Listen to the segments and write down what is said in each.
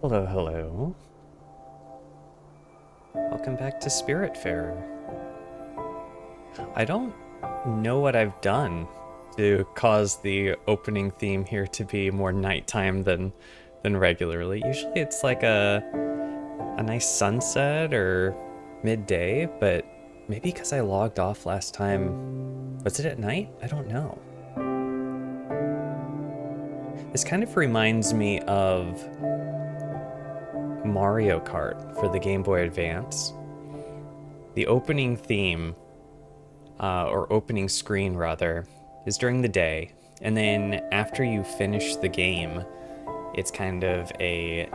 Hello, hello. Welcome back to Spiritfarer. I don't know what I've done to cause the opening theme here to be more nighttime than regularly. Usually it's like a nice sunset or midday, but maybe because I logged off last time. Was it at night? I don't know. This kind of reminds me of Mario Kart for the Game Boy Advance. The opening theme, or opening screen rather, is during the day, and then after you finish the game, it's kind of a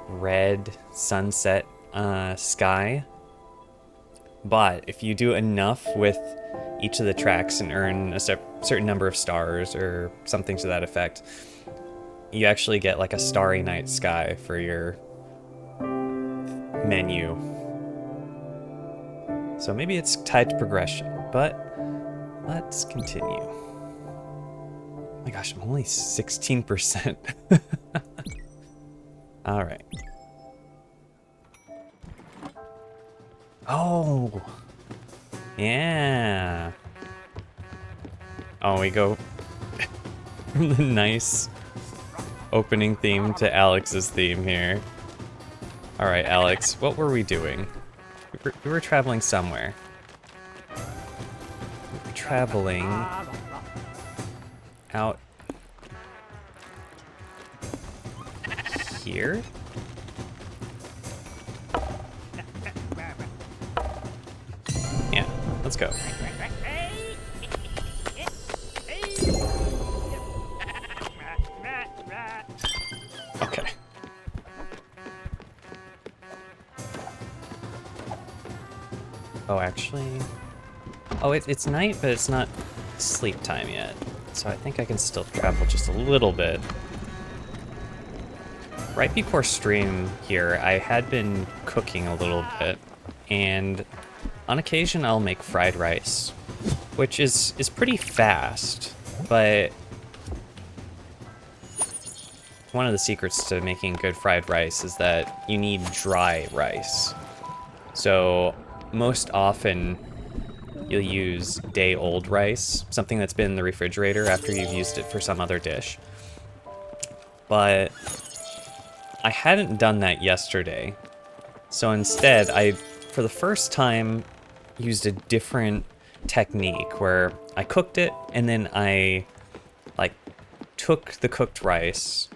red sunset sky. But if you do enough with each of the tracks and earn a certain number of stars or something to that effect, you actually get like a starry night sky for your menu. So maybe it's tied to progression, but let's continue. Oh my gosh, I'm only 16%. All right. Oh, yeah. Oh, we go from the nice opening theme to Alex's theme here. All right, Alex, what were we doing? We were traveling somewhere. We were traveling out here? Yeah, let's go. Okay. Oh, actually... Oh, it's night, but it's not sleep time yet. So I think I can still travel just a little bit. Right before stream here, I had been cooking a little bit, and on occasion I'll make fried rice, which is pretty fast, but one of the secrets to making good fried rice is that you need dry rice. So most often you'll use day-old rice, something that's been in the refrigerator after you've used it for some other dish. But I hadn't done that yesterday. So instead, I, for the first time, used a different technique where I cooked it and then I like took the cooked rice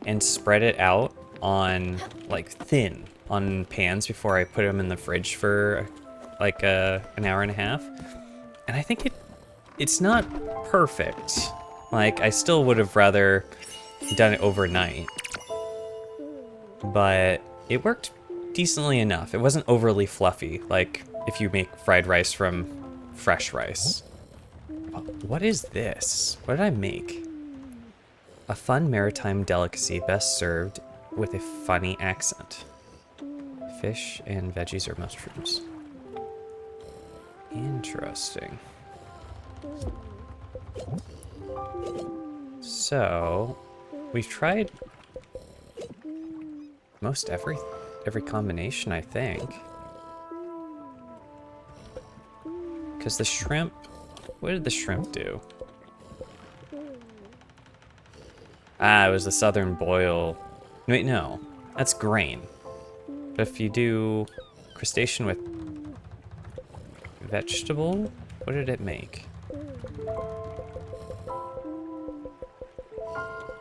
and spread it out on like thin on pans before I put them in the fridge for like an hour and a half. And I think it's not perfect. Like I still would have rather done it overnight, but it worked decently enough. It wasn't overly fluffy, like if you make fried rice from fresh rice. What is this? What did I make? A fun maritime delicacy best served with a funny accent. Fish and veggies or mushrooms. Interesting. So, we've tried most every combination, I think. Because the shrimp, what did the shrimp do? Ah, it was the southern boil. Wait, no, that's grain. But if you do crustacean with vegetable, what did it make?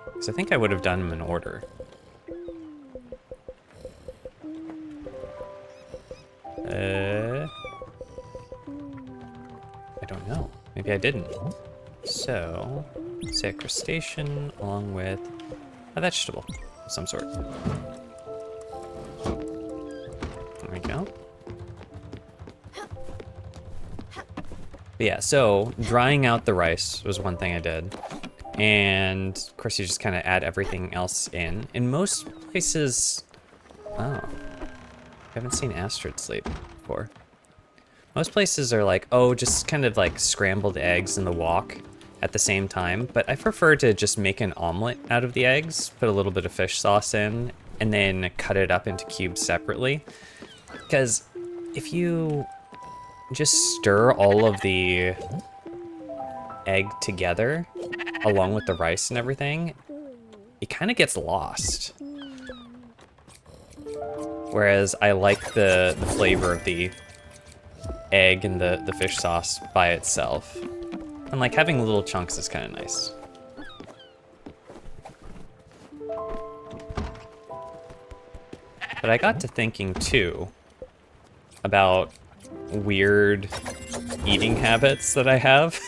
Because I think I would have done them in order. I don't know. Maybe I didn't. So, say a crustacean along with a vegetable of some sort. There we go. But yeah, so drying out the rice was one thing I did. And of course you just kind of add everything else in. In most places, oh, I haven't seen Astrid sleep before. Most places are like, oh, just kind of like scrambled eggs in the wok at the same time, but I prefer to just make an omelet out of the eggs, put a little bit of fish sauce in, and then cut it up into cubes separately. Because if you just stir all of the egg together, along with the rice and everything, it kind of gets lost. Whereas I like the flavor of the egg and the fish sauce by itself. And like having little chunks is kind of nice. But I got to thinking too about weird eating habits that I have.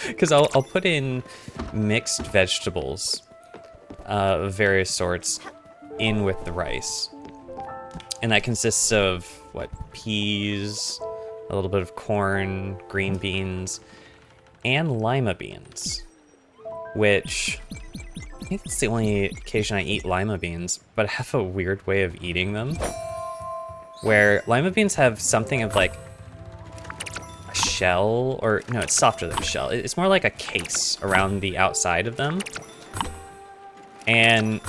Because I'll put in mixed vegetables of various sorts in with the rice. And that consists of, what, peas, a little bit of corn, green beans, and lima beans. Which, I think it's the only occasion I eat lima beans, but I have a weird way of eating them. Where lima beans have something of like a shell, or no, it's softer than a shell. It's more like a case around the outside of them. And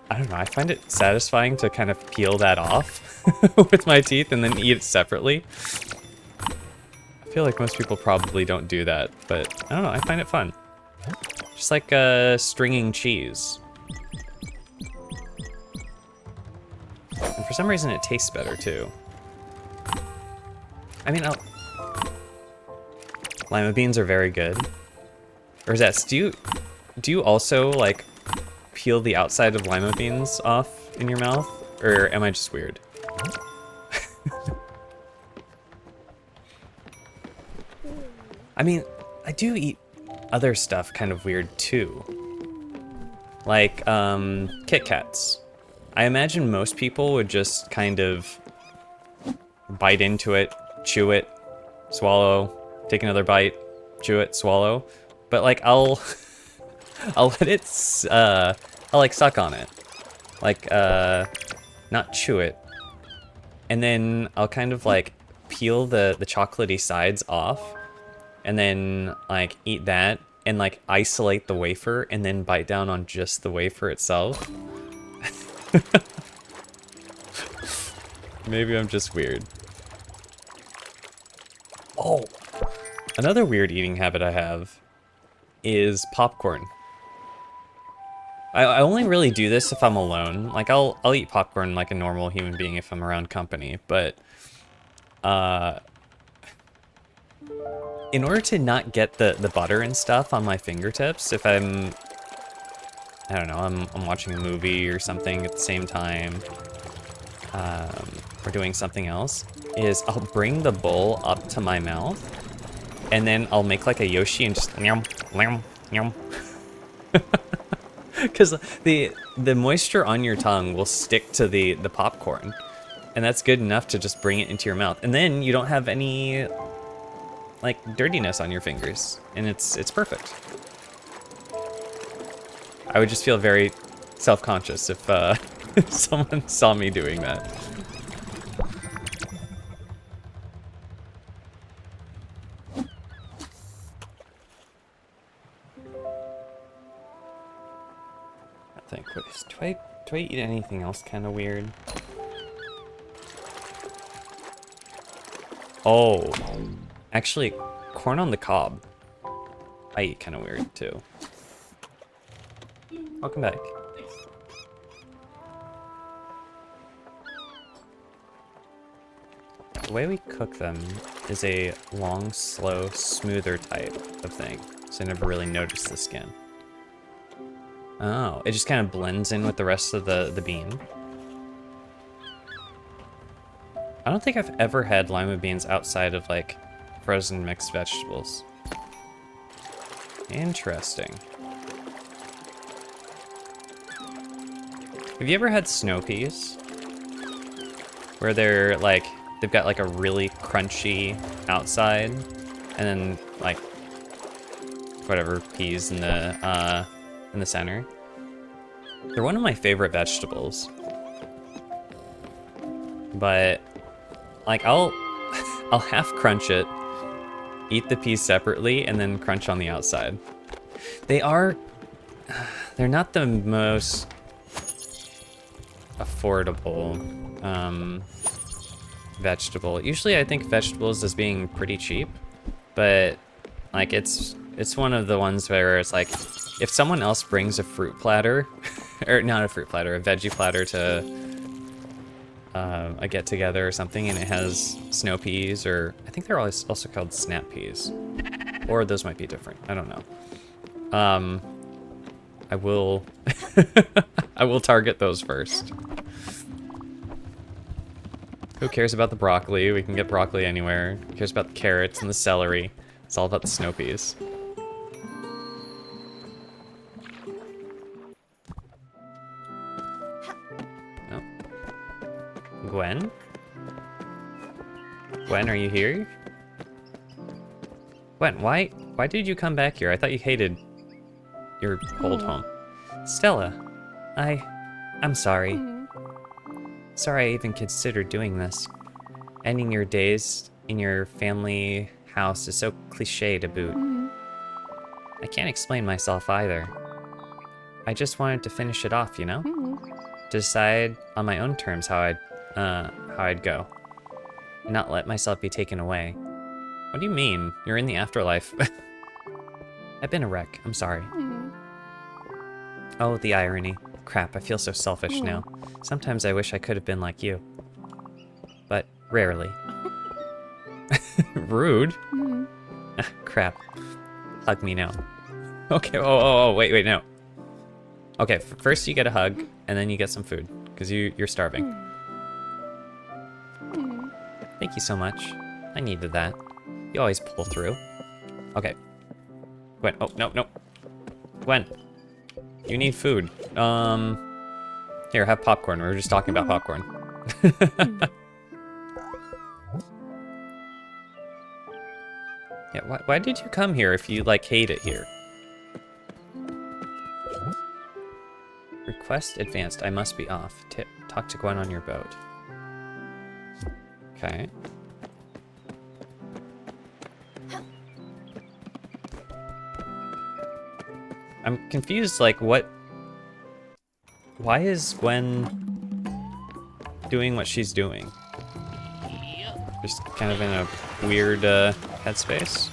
I don't know, I find it satisfying to kind of peel that off with my teeth and then eat it separately. I feel like most people probably don't do that, but I don't know, I find it fun. Just like stringing cheese. And for some reason it tastes better too. I mean, lima beans are very good. Or Zets, do you also like peel the outside of lima beans off in your mouth? Or am I just weird? I mean, I do eat other stuff kind of weird too. Like, Kit Kats. I imagine most people would just kind of bite into it, chew it, swallow, take another bite, chew it, swallow. But like, I'll let it, I'll like suck on it. Like, not chew it. And then I'll kind of like peel the chocolatey sides off and then like eat that and like isolate the wafer and then bite down on just the wafer itself. Maybe I'm just weird. Oh, another weird eating habit I have is popcorn. I only really do this if I'm alone. Like I'll eat popcorn like a normal human being if I'm around company, but in order to not get the butter and stuff on my fingertips, if I don't know, I'm watching a movie or something at the same time, or doing something else, is I'll bring the bowl up to my mouth, and then I'll make like a Yoshi and just yum, yum, yum. Because the moisture on your tongue will stick to the popcorn, and that's good enough to just bring it into your mouth, and then you don't have any like dirtiness on your fingers, and it's perfect. I would just feel very self-conscious if someone saw me doing that. I think, do I eat anything else kind of weird? Oh, actually, corn on the cob. I eat kind of weird too. Welcome back. The way we cook them is a long, slow, smoother type of thing, so I never really noticed the skin. Oh, it just kind of blends in with the rest of the bean. I don't think I've ever had lima beans outside of like frozen mixed vegetables. Interesting. Have you ever had snow peas? Where they're like, they've got like a really crunchy outside, and then like whatever peas in the center. They're one of my favorite vegetables. But like I'll half crunch it, eat the peas separately and then crunch on the outside. They're not the most affordable vegetable. Usually I think vegetables as being pretty cheap, but like it's one of the ones where it's like, if someone else brings a fruit platter, or not a fruit platter, a veggie platter to a get together or something, and it has snow peas, or I think they're also called snap peas, or those might be different. I don't know. I will I will target those first. Who cares about the broccoli? We can get broccoli anywhere. Who cares about the carrots and the celery? It's all about the snow peas. No. Gwen? Gwen, are you here? Gwen, why did you come back here? I thought you hated your old home. Stella, I'm sorry. Sorry I even considered doing this. Ending your days in your family house is so cliché to boot. I can't explain myself either. I just wanted to finish it off, you know? To decide on my own terms how I'd go. And not let myself be taken away. What do you mean? You're in the afterlife. I've been a wreck. I'm sorry. Oh, the irony. Crap, I feel so selfish now. Sometimes I wish I could have been like you. But rarely. Rude? Crap. Hug me now. Okay, oh, wait, no. Okay, first you get a hug, and then you get some food, because you're starving. Thank you so much. I needed that. You always pull through. Okay. Gwen, oh, no. Gwen, you need food. Here, have popcorn. We were just talking about popcorn. Yeah, why did you come here if you, like, hate it here? Request advanced. I must be off. Talk to Gwen on your boat. Okay. I'm confused, like, what... Why is Gwen doing what she's doing? Just kind of in a weird, headspace?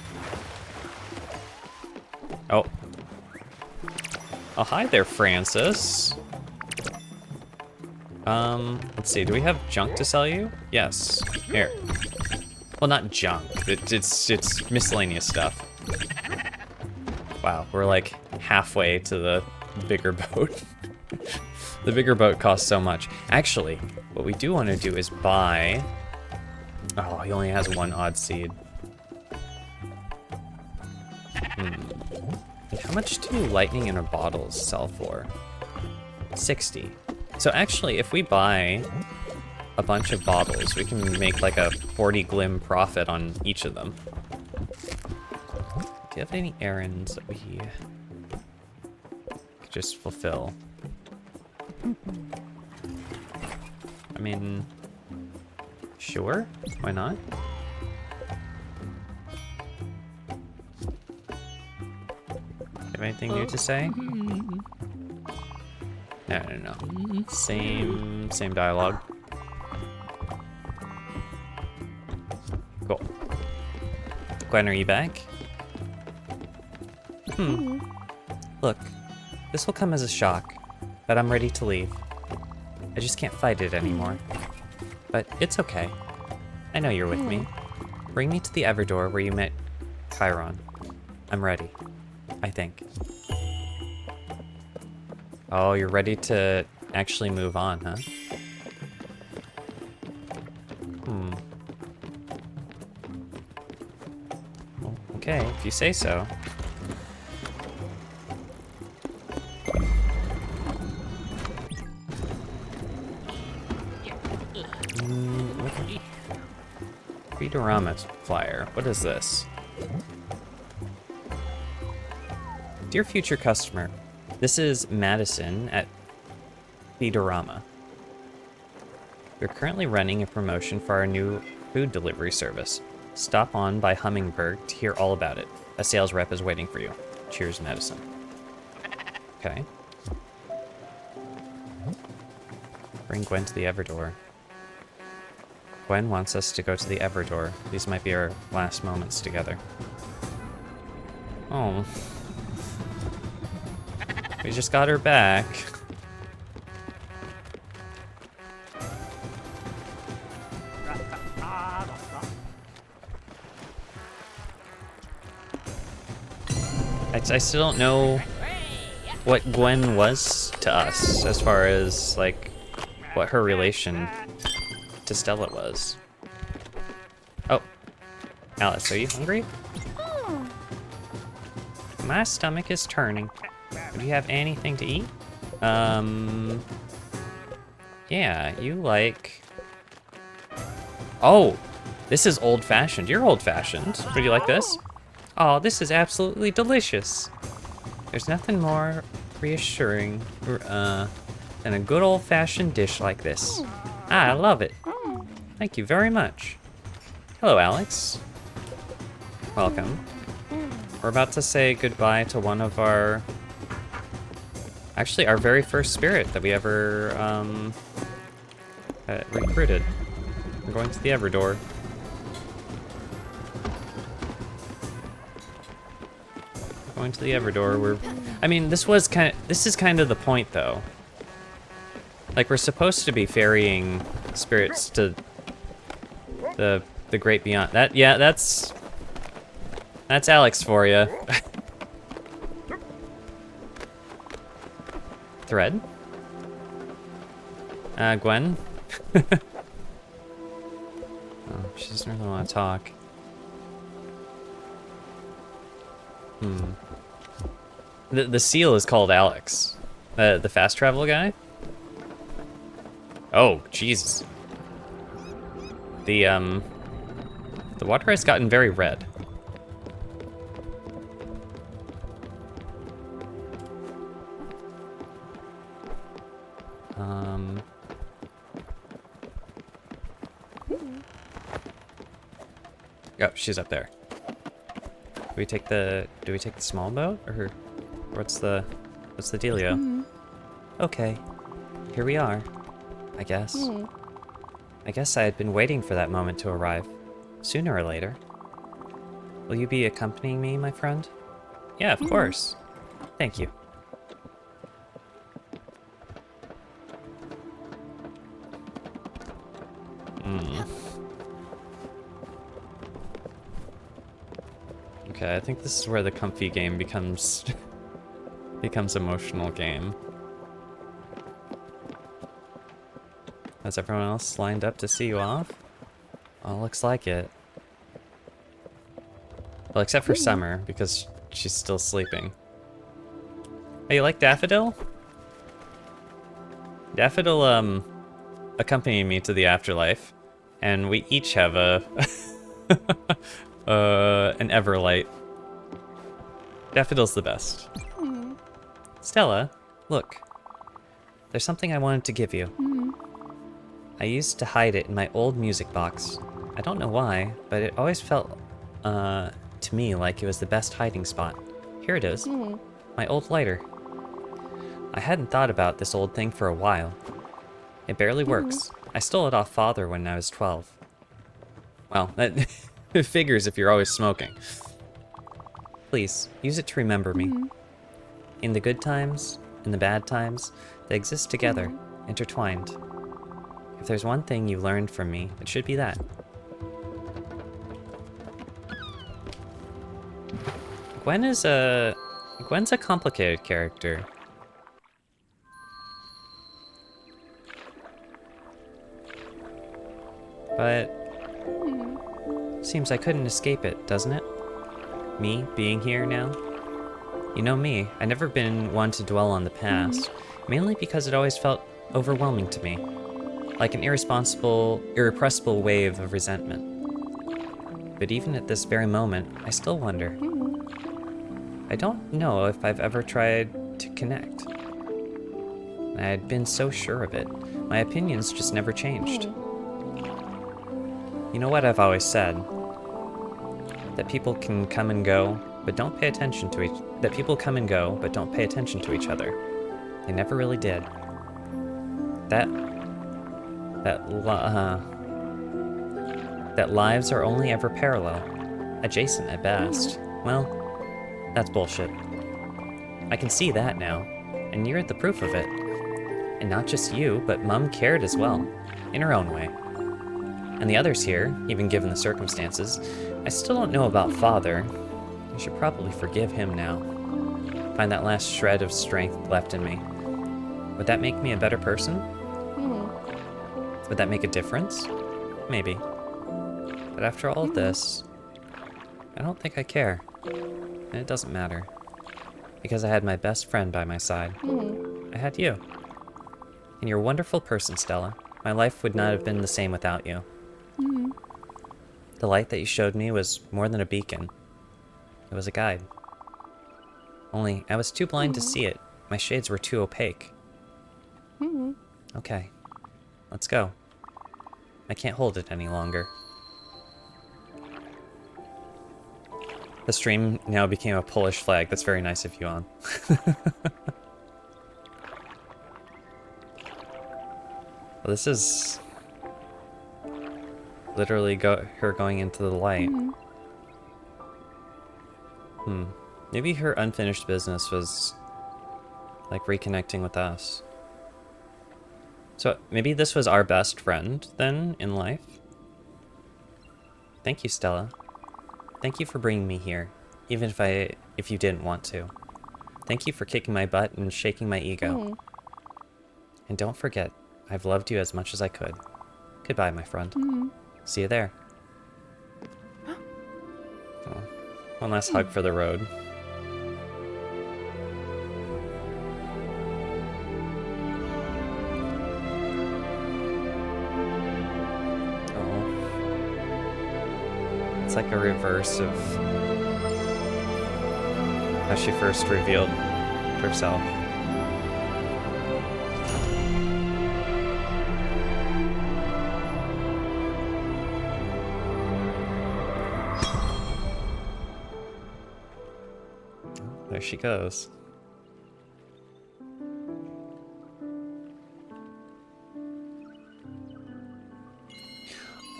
Oh. Oh, hi there, Francis. Let's see, do we have junk to sell you? Yes. Here. Well, not junk. It's miscellaneous stuff. Wow, we're like halfway to the bigger boat. The bigger boat costs so much. Actually, what we do want to do is buy... Oh, he only has one odd seed. How much do lightning in a bottles sell for? 60. So actually, if we buy a bunch of bottles, we can make like a 40 glim profit on each of them. Do you have any errands that we could just fulfill? I mean, sure, why not? Have anything new to say? No. Same dialogue. Cool. Gwen, are you back? Look, this will come as a shock, but I'm ready to leave. I just can't fight it anymore. But it's okay. I know you're with me. Bring me to the Everdor where you met Chiron. I'm ready. I think. Oh, you're ready to actually move on, huh? Well, okay, if you say so. Feedorama flyer. What is this? Dear future customer, this is Madison at Feedorama. We're currently running a promotion for our new food delivery service. Stop on by Hummingbird to hear all about it. A sales rep is waiting for you. Cheers, Medicine. Okay. Bring Gwen to the Everdor. Gwen wants us to go to the Everdor. These might be our last moments together. Oh. We just got her back. I still don't know what Gwen was to us, as far as, like, what her relation to Stella was. Oh. Alice, are you hungry? My stomach is turning. Do you have anything to eat? Yeah, you like... Oh! This is old-fashioned. You're old-fashioned. Would you like this? Oh, this is absolutely delicious. There's nothing more reassuring than a good old-fashioned dish like this. I love it. Thank you very much. Hello, Alex. Welcome. We're about to say goodbye to one of our... Actually, our very first spirit that we ever recruited. We're going to the Everdor. Going to the Everdor. I mean, this is kind of the point, though. Like, we're supposed to be ferrying spirits to the great beyond. That's Alex for you. Thread? Gwen? Oh, she doesn't really want to talk. The seal is called Alex. The fast travel guy? Oh, Jesus. The water has gotten very red. Oh, she's up there. Do we take the small boat, or what's the dealio? Okay, here we are, I guess. I guess I had been waiting for that moment to arrive, sooner or later. Will you be accompanying me, my friend? Yeah, of course. Thank you. Okay, I think this is where the comfy game becomes emotional game. Has everyone else lined up to see you off? Oh, looks like it. Well, except for Summer, because she's still sleeping. Hey, you like Daffodil? Daffodil, accompanied me to the afterlife, and we each have a an Everlight. Daffodil's the best. Stella, look. There's something I wanted to give you. I used to hide it in my old music box. I don't know why, but it always felt, to me like it was the best hiding spot. Here it is. My old lighter. I hadn't thought about this old thing for a while. It barely works. I stole it off Father when I was 12. Well, that it figures if you're always smoking. Please, use it to remember me. In the good times, in the bad times, they exist together, intertwined. If there's one thing you learned from me, it should be that. Gwen's a complicated character. But seems I couldn't escape it, doesn't it? Me being here now? You know me, I've never been one to dwell on the past, mainly because it always felt overwhelming to me, like an irresponsible, irrepressible wave of resentment. But even at this very moment, I still wonder. I don't know if I've ever tried to connect. I had been so sure of it. My opinions just never changed. You know what I've always said? That people can come and go, but don't pay attention to that people come and go, but don't pay attention to each other. They never really did. That lives are only ever parallel, adjacent at best. Well, that's bullshit. I can see that now, and you're the proof of it. And not just you, but Mum cared as well, in her own way. And the others here, even given the circumstances, I still don't know about Father. I should probably forgive him now. Find that last shred of strength left in me. Would that make me a better person? Would that make a difference? Maybe. But after all of this, I don't think I care. And it doesn't matter. Because I had my best friend by my side. I had you. And you're a wonderful person, Stella. My life would not have been the same without you. The light that you showed me was more than a beacon. It was a guide. Only, I was too blind to see it. My shades were too opaque. Okay. Let's go. I can't hold it any longer. The stream now became a Polish flag. That's very nice of you, On. Well, this is literally her going into the light. Maybe her unfinished business was like reconnecting with us. So maybe this was our best friend then in life. Thank you, Stella. Thank you for bringing me here, even if you didn't want to. Thank you for kicking my butt and shaking my ego. And don't forget, I've loved you as much as I could. Goodbye, my friend. See you there. Oh, one last hug for the road. It's like a reverse of how she first revealed herself. There she goes.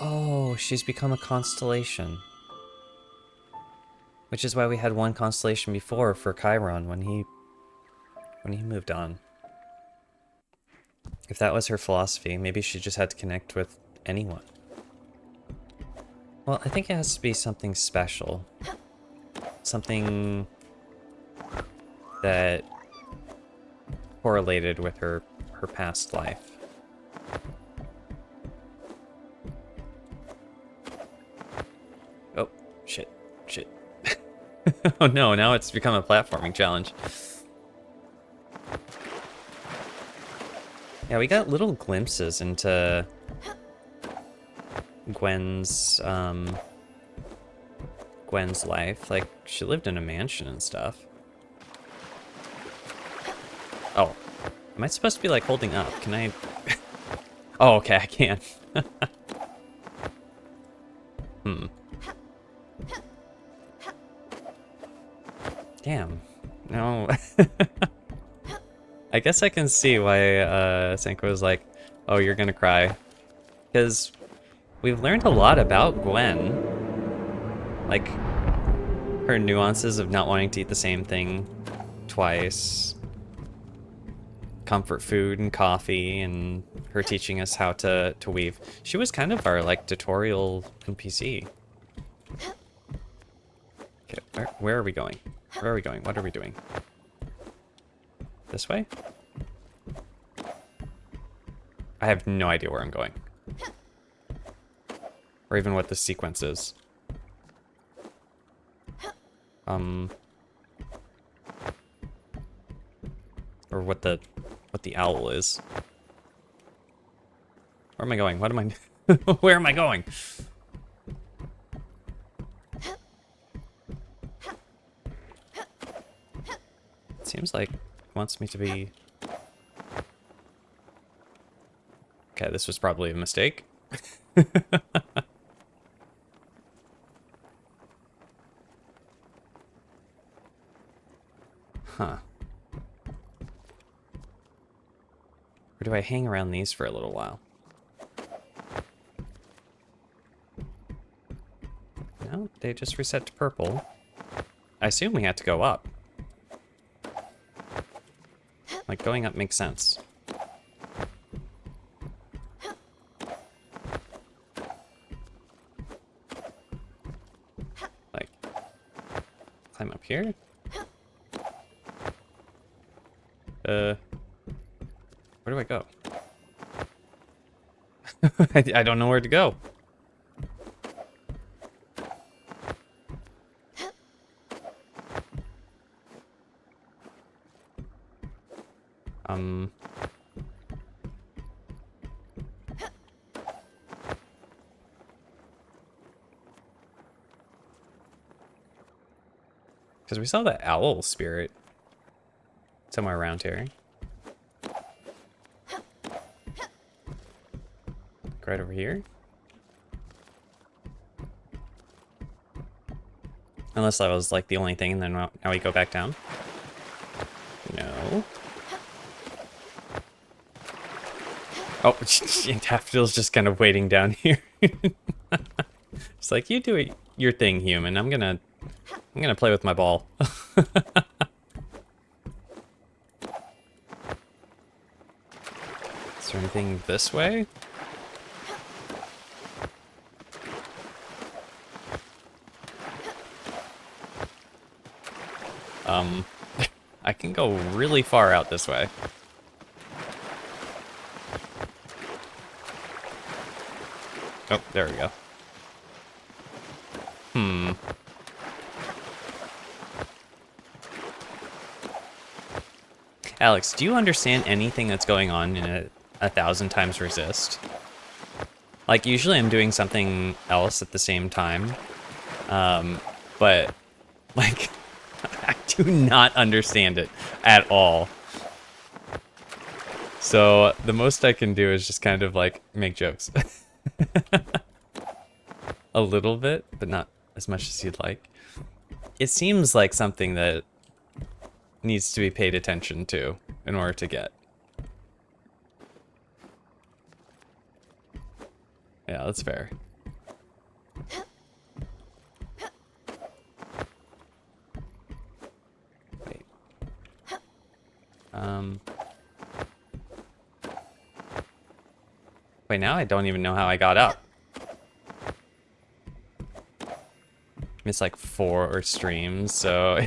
Oh, she's become a constellation. Which is why we had one constellation before for Chiron when he moved on. If that was her philosophy, maybe she just had to connect with anyone. Well, I think it has to be something special. Something that correlated with her past life. Oh, shit. Oh no, now it's become a platforming challenge. Yeah, we got little glimpses into Gwen's life. Like, she lived in a mansion and stuff. Oh, am I supposed to be like holding up? Can I? Oh, okay, I can. Damn. No. I guess I can see why Senko was like, oh, you're gonna cry. Because we've learned a lot about Gwen. Like, her nuances of not wanting to eat the same thing twice. Comfort food and coffee, and her teaching us how to weave. She was kind of our, like, tutorial NPC. Okay, where are we going? Where are we going? What are we doing? This way? I have no idea where I'm going. Or even what the sequence is. Or what the owl is. Where am I going? What am I... Where am I going? It seems like it wants me to be... Okay, this was probably a mistake. do I hang around these for a little while? No, they just reset to purple. I assume we had to go up. Like, going up makes sense. Like, climb up here? Where do I go? I don't know where to go. Because we saw the owl spirit somewhere around here. Right over here. Unless that was like the only thing, and then now we go back down. No. Oh, Daffodil's just kind of waiting down here. It's like, you do it, your thing, human. I'm gonna play with my ball. Is there anything this way? I can go really far out this way. Oh, there we go. Alex, do you understand anything that's going on in a 1,000 times resist? Like, usually I'm doing something else at the same time. But, like, I do not understand it at all. So, the most I can do is just kind of, like, make jokes. A little bit, but not as much as you'd like. It seems like something that needs to be paid attention to in order to get. Yeah, that's fair. Wait. Wait, now I don't even know how I got up. Missed like 4 streams, so...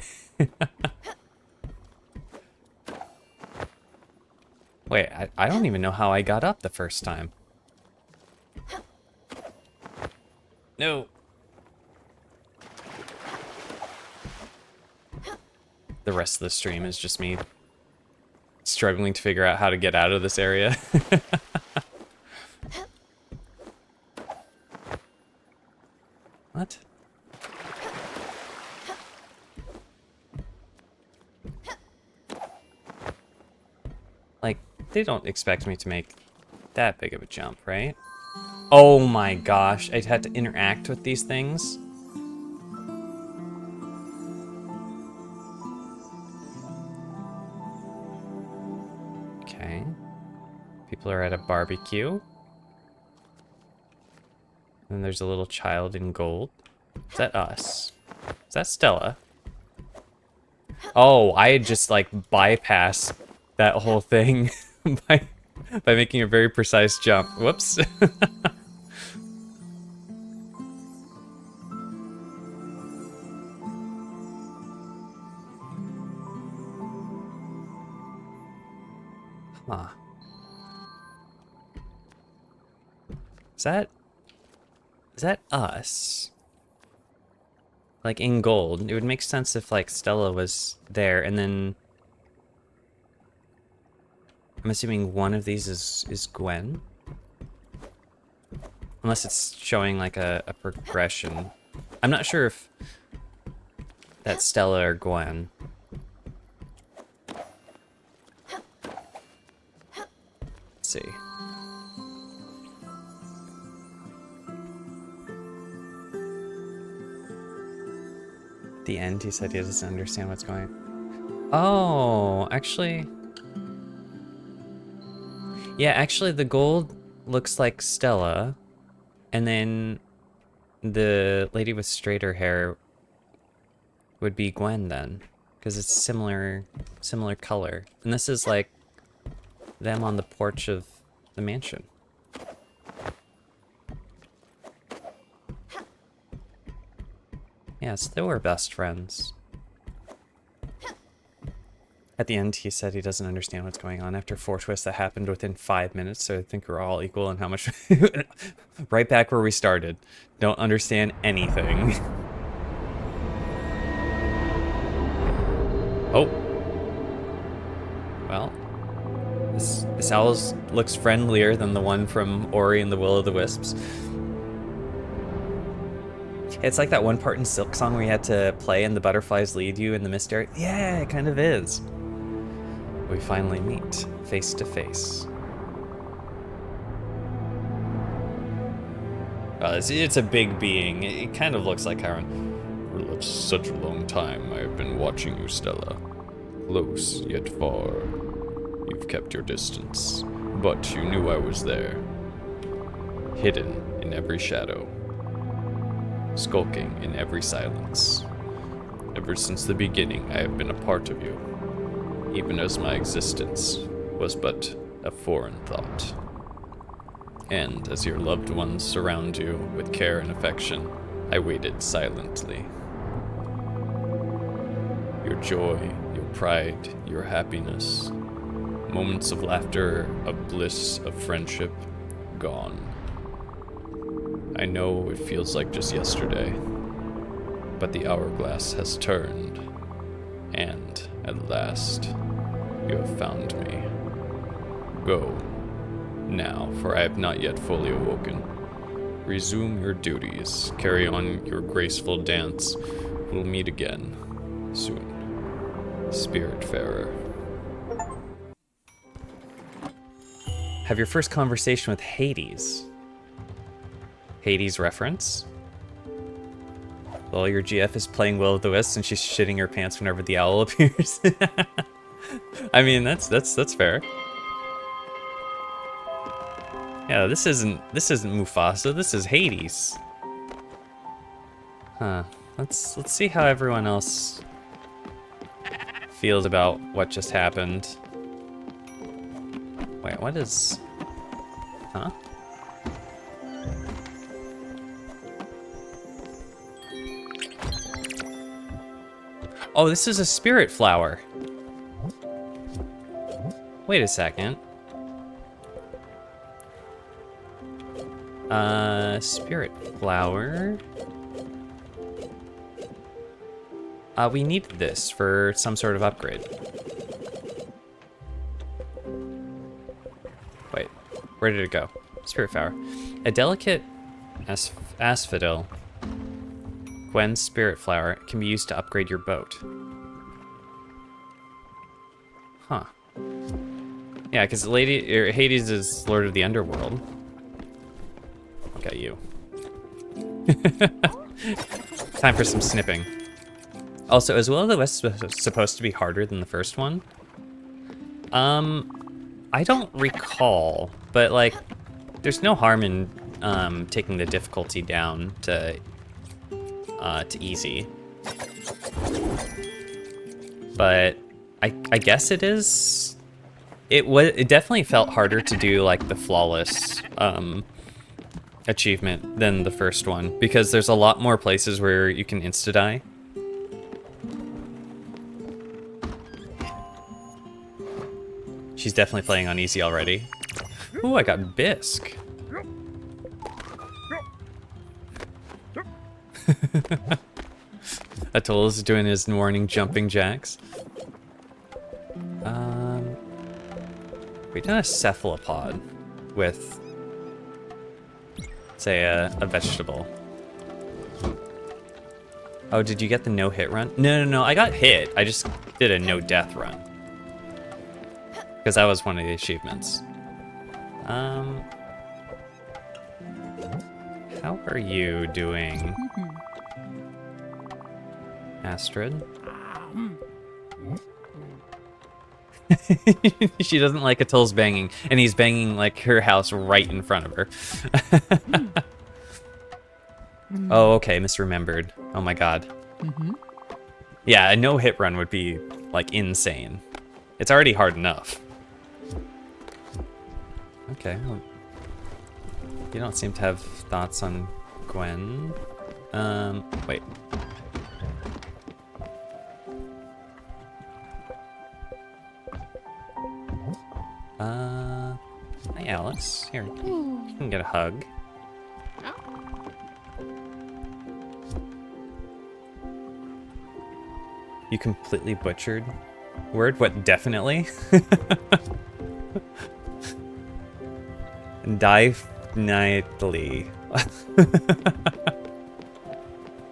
Wait, I don't even know how I got up the first time. No. The rest of the stream is just me struggling to figure out how to get out of this area. What? Like, they don't expect me to make that big of a jump, right? Oh my gosh, I'd had to interact with these things. Okay. People are at a barbecue. And there's a little child in gold. Is that us? Is that Stella? Oh, I had just like bypassed that whole thing by making a very precise jump. Whoops. Huh. Is that us? Like in gold. It would make sense if like Stella was there and then I'm assuming one of these is Gwen. Unless it's showing like a progression. I'm not sure if that's Stella or Gwen. Let's see. At the end, he said he doesn't understand what's going on. Oh, actually... Yeah, actually, the gold looks like Stella, and then the lady with straighter hair would be Gwen then, because it's similar color. And this is like them on the porch of the mansion. Yeah, so they were best friends. At the end, he said he doesn't understand what's going on after 4 twists that happened within 5 minutes, so I think we're all equal in how much... Right back where we started. Don't understand anything. Oh. Well. This owl looks friendlier than the one from Ori and the Will-o'-the-Wisps. It's like that one part in Silk Song where you had to play and the butterflies lead you in the mist area. Yeah, it kind of is. We finally meet, face to face. It's a big being. It kind of looks like Chiron. For such a long time, I have been watching you, Stella. Close, yet far. You've kept your distance, but you knew I was there. Hidden in every shadow. Skulking in every silence. Ever since the beginning, I have been a part of you. Even as my existence was but a foreign thought. And as your loved ones surround you with care and affection, I waited silently. Your joy, your pride, your happiness, moments of laughter, of bliss, of friendship, gone. I know it feels like just yesterday, but the hourglass has turned, and at last, you have found me. Go, now, for I have not yet fully awoken. Resume your duties, carry on your graceful dance. We'll meet again, soon. Spiritfarer. Have your first conversation with Hades. Hades reference? Well, your GF is playing Will-o'-the-Wisp and she's shitting her pants whenever the owl appears. I mean, that's fair. Yeah, this isn't Mufasa, this is Hades. Huh. Let's see how everyone else feels about what just happened. Wait, what is... Huh? Oh, this is a spirit flower. Wait a second. Spirit flower. We need this for some sort of upgrade. Wait, where did it go? Spiritfarer. A delicate asphodel, Gwen's spirit flower, can be used to upgrade your boat. Huh. Yeah, because Hades is Lord of the Underworld. Look at you. Time for some snipping. Also, as well, the West was supposed to be harder than the first one. I don't recall, but like, there's no harm in taking the difficulty down to easy. But I guess it is. It definitely felt harder to do like the flawless achievement than the first one because there's a lot more places where you can insta-die. She's definitely playing on easy already. Ooh, I got Bisque. Atola's doing his morning jumping jacks. We've done a cephalopod with, say, a vegetable. Oh, did you get the no-hit run? No, I got hit. I just did a no-death run. Because that was one of the achievements. How are you doing, Astrid? She doesn't like Atul's banging, and he's banging like her house right in front of her. Oh, okay, misremembered. Oh my god. Yeah, a no-hit run would be like insane. It's already hard enough. Okay, well, you don't seem to have thoughts on Gwen. Wait. Hi Alice. Here, you can get a hug. You completely butchered word? What, definitely? Definitely.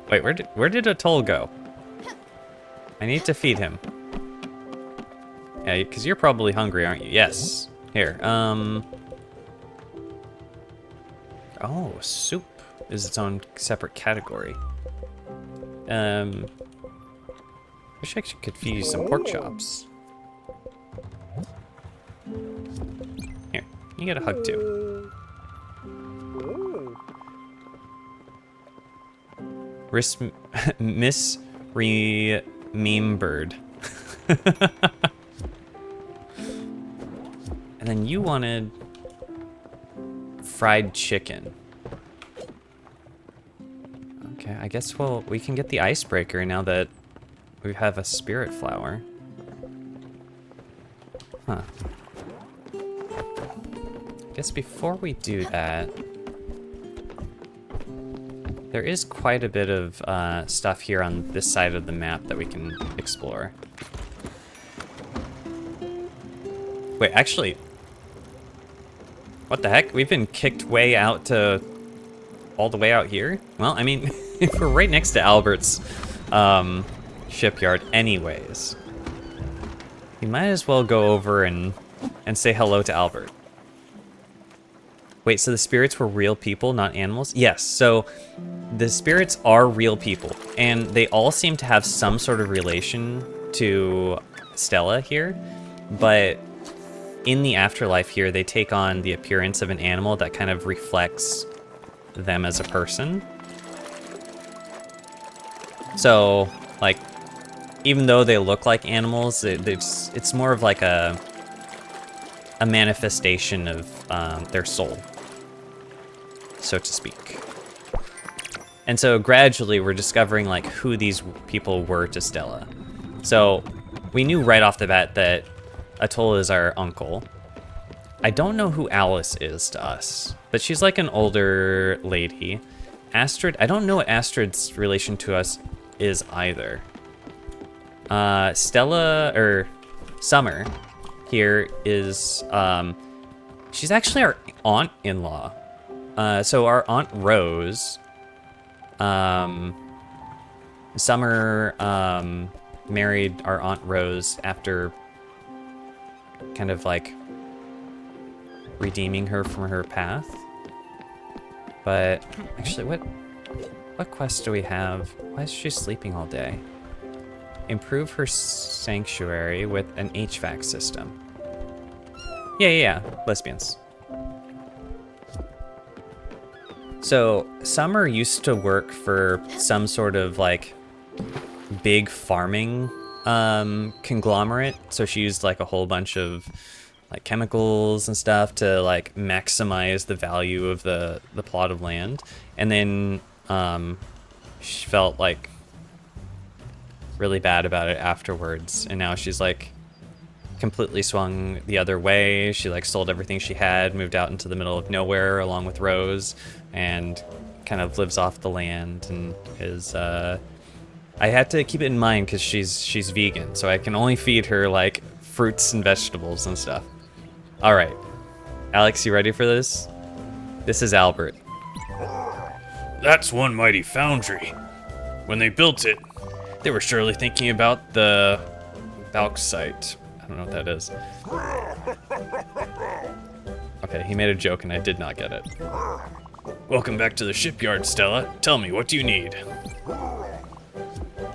Wait, where did Atul go? I need to feed him. Yeah, because you're probably hungry, aren't you? Yes. Here, oh, soup is its own separate category. Wish I could feed you some pork chops. Here, you get a hug too. Misremembered. And then you wanted fried chicken. Okay, I guess we can get the icebreaker now that we have a spirit flower. Huh. I guess before we do that, there is quite a bit of stuff here on this side of the map that we can explore. Wait, actually, what the heck? We've been kicked way out to all the way out here? Well, I mean, if we're right next to Albert's shipyard anyways, you might as well go over and say hello to Albert. Wait, so the spirits were real people, not animals? Yes, so the spirits are real people, and they all seem to have some sort of relation to Stella here, but in the afterlife here, they take on the appearance of an animal that kind of reflects them as a person. So, like, even though they look like animals, it's more of like a manifestation of their soul, so to speak. And so gradually we're discovering like who these people were to Stella. So we knew right off the bat that Atul is our uncle. I don't know who Alice is to us, but she's like an older lady. Astrid, I don't know what Astrid's relation to us is either. Stella, or Summer here is, she's actually our aunt-in-law. So our Aunt Rose, Summer married our Aunt Rose after kind of like redeeming her from her path. But actually, what quest do we have? Why is she sleeping all day? Improve her sanctuary with an HVAC system. Yeah, lesbians. So Summer used to work for some sort of like big farming conglomerate. So she used like a whole bunch of like chemicals and stuff to like maximize the value of the plot of land. And then she felt like really bad about it afterwards. And now she's like completely swung the other way. She like sold everything she had, moved out into the middle of nowhere along with Rose, and kind of lives off the land and is I had to keep it in mind because she's vegan, so I can only feed her like fruits and vegetables and stuff. All right, Alex, you ready for this? This is Albert. That's one mighty foundry. When they built it, they were surely thinking about the bauxite. I don't know what that is. Okay, he made a joke and I did not get it. Welcome back to the shipyard, Stella. Tell me, what do you need?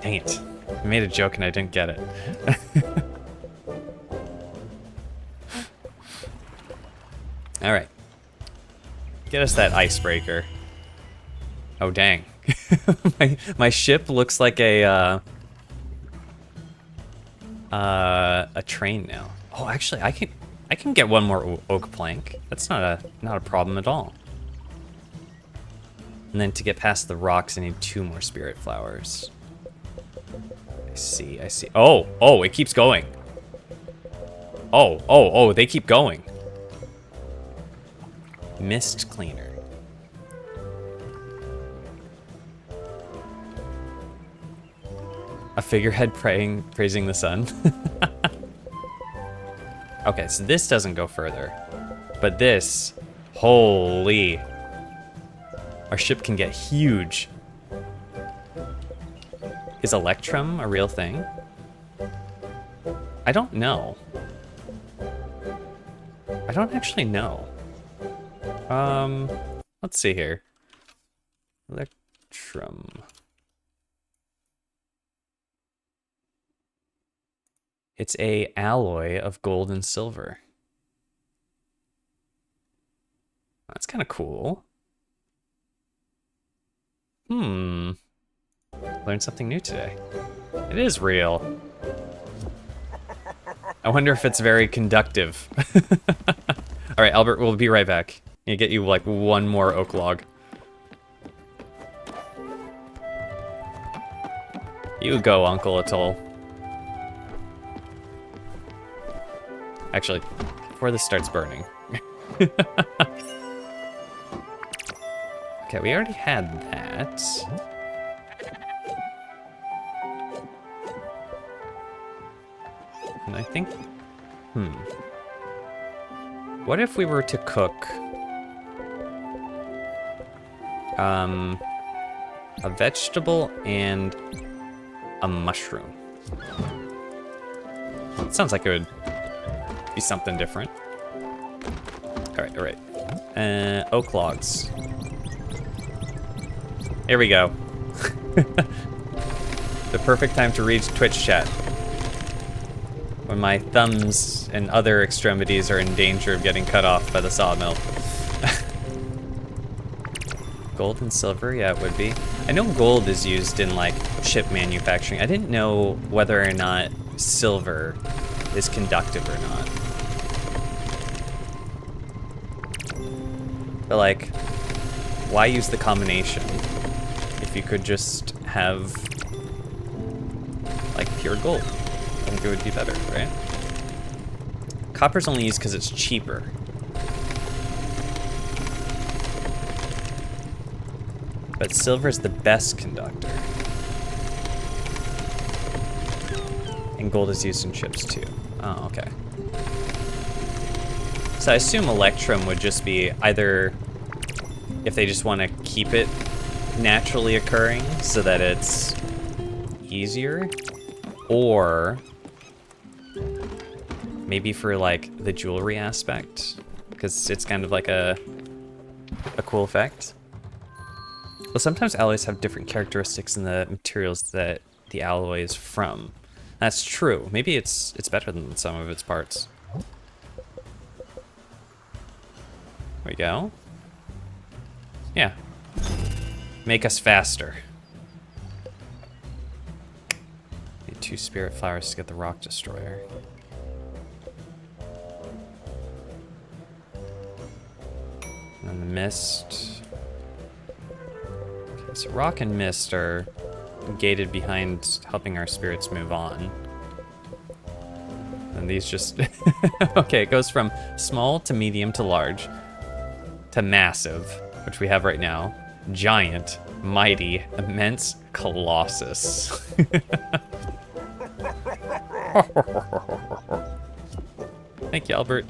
Dang it. He made a joke and I didn't get it. Get us that icebreaker. Oh, dang. my ship looks like a train now. Oh, actually, I can get one more oak plank. That's not a problem at all. And then to get past the rocks, I need 2 more spirit flowers. I see. Oh, it keeps going. Oh, they keep going. Mist cleaner. A figurehead praising the sun. Okay, so this doesn't go further. But this, holy. Our ship can get huge. Is Electrum a real thing? I don't know. I don't actually know. Let's see here. Electrum. It's a alloy of gold and silver. That's kind of cool. Learned something new today. It is real. I wonder if it's very conductive. All right, Albert, we'll be right back. Need to get you like 1 more oak log. You go, Uncle Atoll. Actually, before this starts burning. Okay, we already had that. And I think, what if we were to cook a vegetable and a mushroom? It sounds like it would be something different. All right. Oak logs. Here we go. The perfect time to read Twitch chat. When my thumbs and other extremities are in danger of getting cut off by the sawmill. Gold and silver, yeah, it would be. I know gold is used in like chip manufacturing. I didn't know whether or not silver is conductive or not. But like, why use the combination if you could just have like pure gold? I think it would be better, right? Copper's only used because it's cheaper. But silver's the best conductor. And gold is used in chips too. Oh, okay. So I assume Electrum would just be either if they just want to keep it naturally occurring so that it's easier, or maybe for like the jewelry aspect, because it's kind of like a cool effect. Well, sometimes alloys have different characteristics in the materials that the alloy is from. That's true. Maybe it's better than some of its parts. There we go. Yeah. Make us faster. Need 2 spirit flowers to get the rock destroyer. And then the mist. Okay, so rock and mist are gated behind helping our spirits move on. And these just... Okay, it goes from small to medium to large to massive, which we have right now. Giant, mighty, immense, colossus. Thank you, Albert.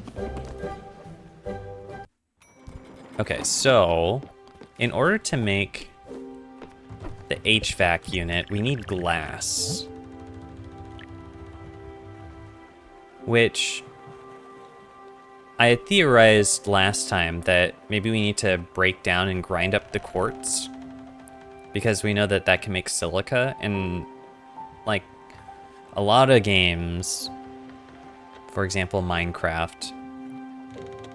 Okay, so in order to make the HVAC unit, we need glass. Which I had theorized last time that maybe we need to break down and grind up the quartz, because we know that that can make silica, and like a lot of games, for example Minecraft,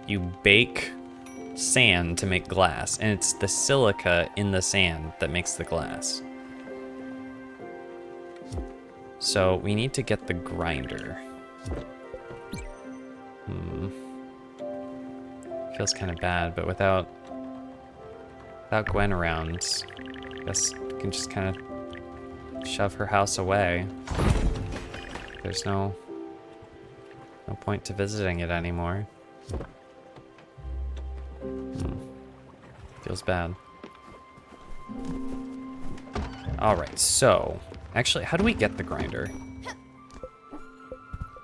you bake sand to make glass, and it's the silica in the sand that makes the glass. So we need to get the grinder. Feels kind of bad, but without Gwen around, I guess we can just kind of shove her house away. There's no point to visiting it anymore. Feels bad. Alright, so actually, how do we get the grinder?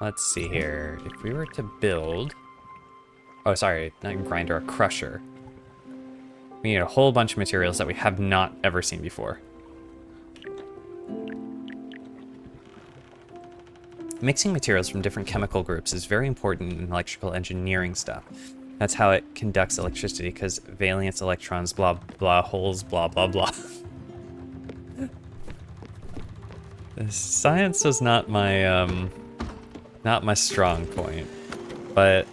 Let's see here. If we were to build... Oh, sorry, not a grinder, a crusher. We need a whole bunch of materials that we have not ever seen before. Mixing materials from different chemical groups is very important in electrical engineering stuff. That's how it conducts electricity, because valence electrons, blah, blah, holes, blah, blah, blah. Science was not my strong point, but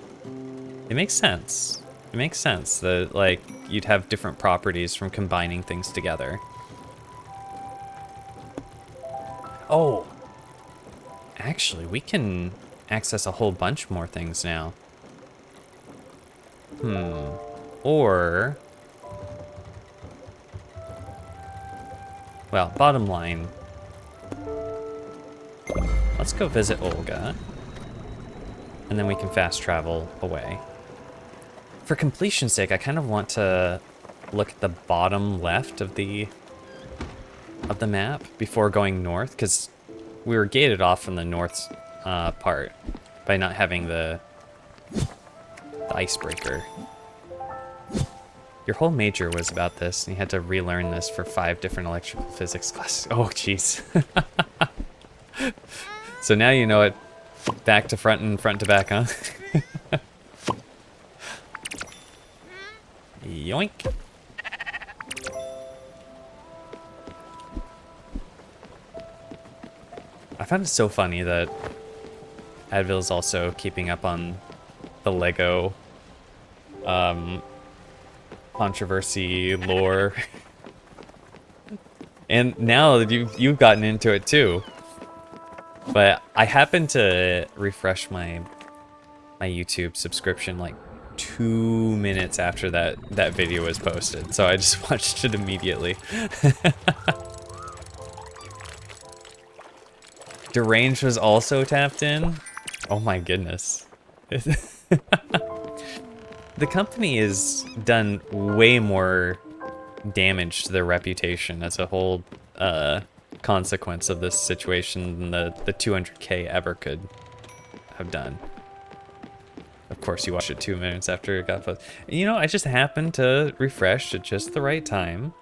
it makes sense. It makes sense that, like, you'd have different properties from combining things together. Oh! Actually, we can access a whole bunch more things now. Or... Well, bottom line... Let's go visit Olga. And then we can fast travel away. For completion's sake, I kind of want to look at the bottom left of the map before going north, because we were gated off from the north part by not having the icebreaker. Your whole major was about this, and you had to relearn this for 5 different electrical physics classes. Oh, jeez. So now you know it back to front and front to back, huh? Yoink. I found it so funny that Advil's also keeping up on the Lego controversy lore. And now that you've gotten into it too. But I happened to refresh my YouTube subscription like 2 minutes after that video was posted, so I just watched it immediately. Deranged was also tapped in. Oh my goodness. The company has done way more damage to their reputation as a whole consequence of this situation than the 200K ever could have done. Of course, you watched it 2 minutes after it got posted. You know, I just happened to refresh at just the right time.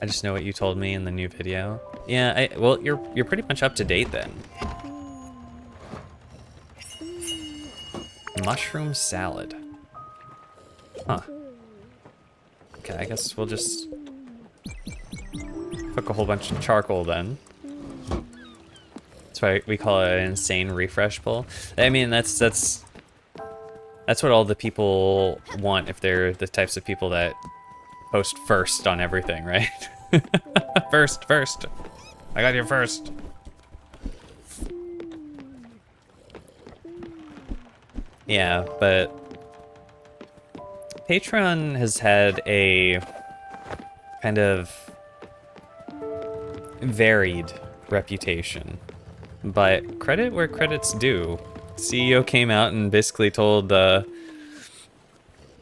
I just know what you told me in the new video. Yeah, well, you're pretty much up to date then. Mushroom salad. Huh. Okay, I guess we'll just cook a whole bunch of charcoal then. That's why we call it an insane refresh pull. I mean, that's what all the people want if they're the types of people that post first on everything, right? First. I got here first. Yeah, but Patreon has had a kind of varied reputation, but credit where credit's due. CEO came out and basically told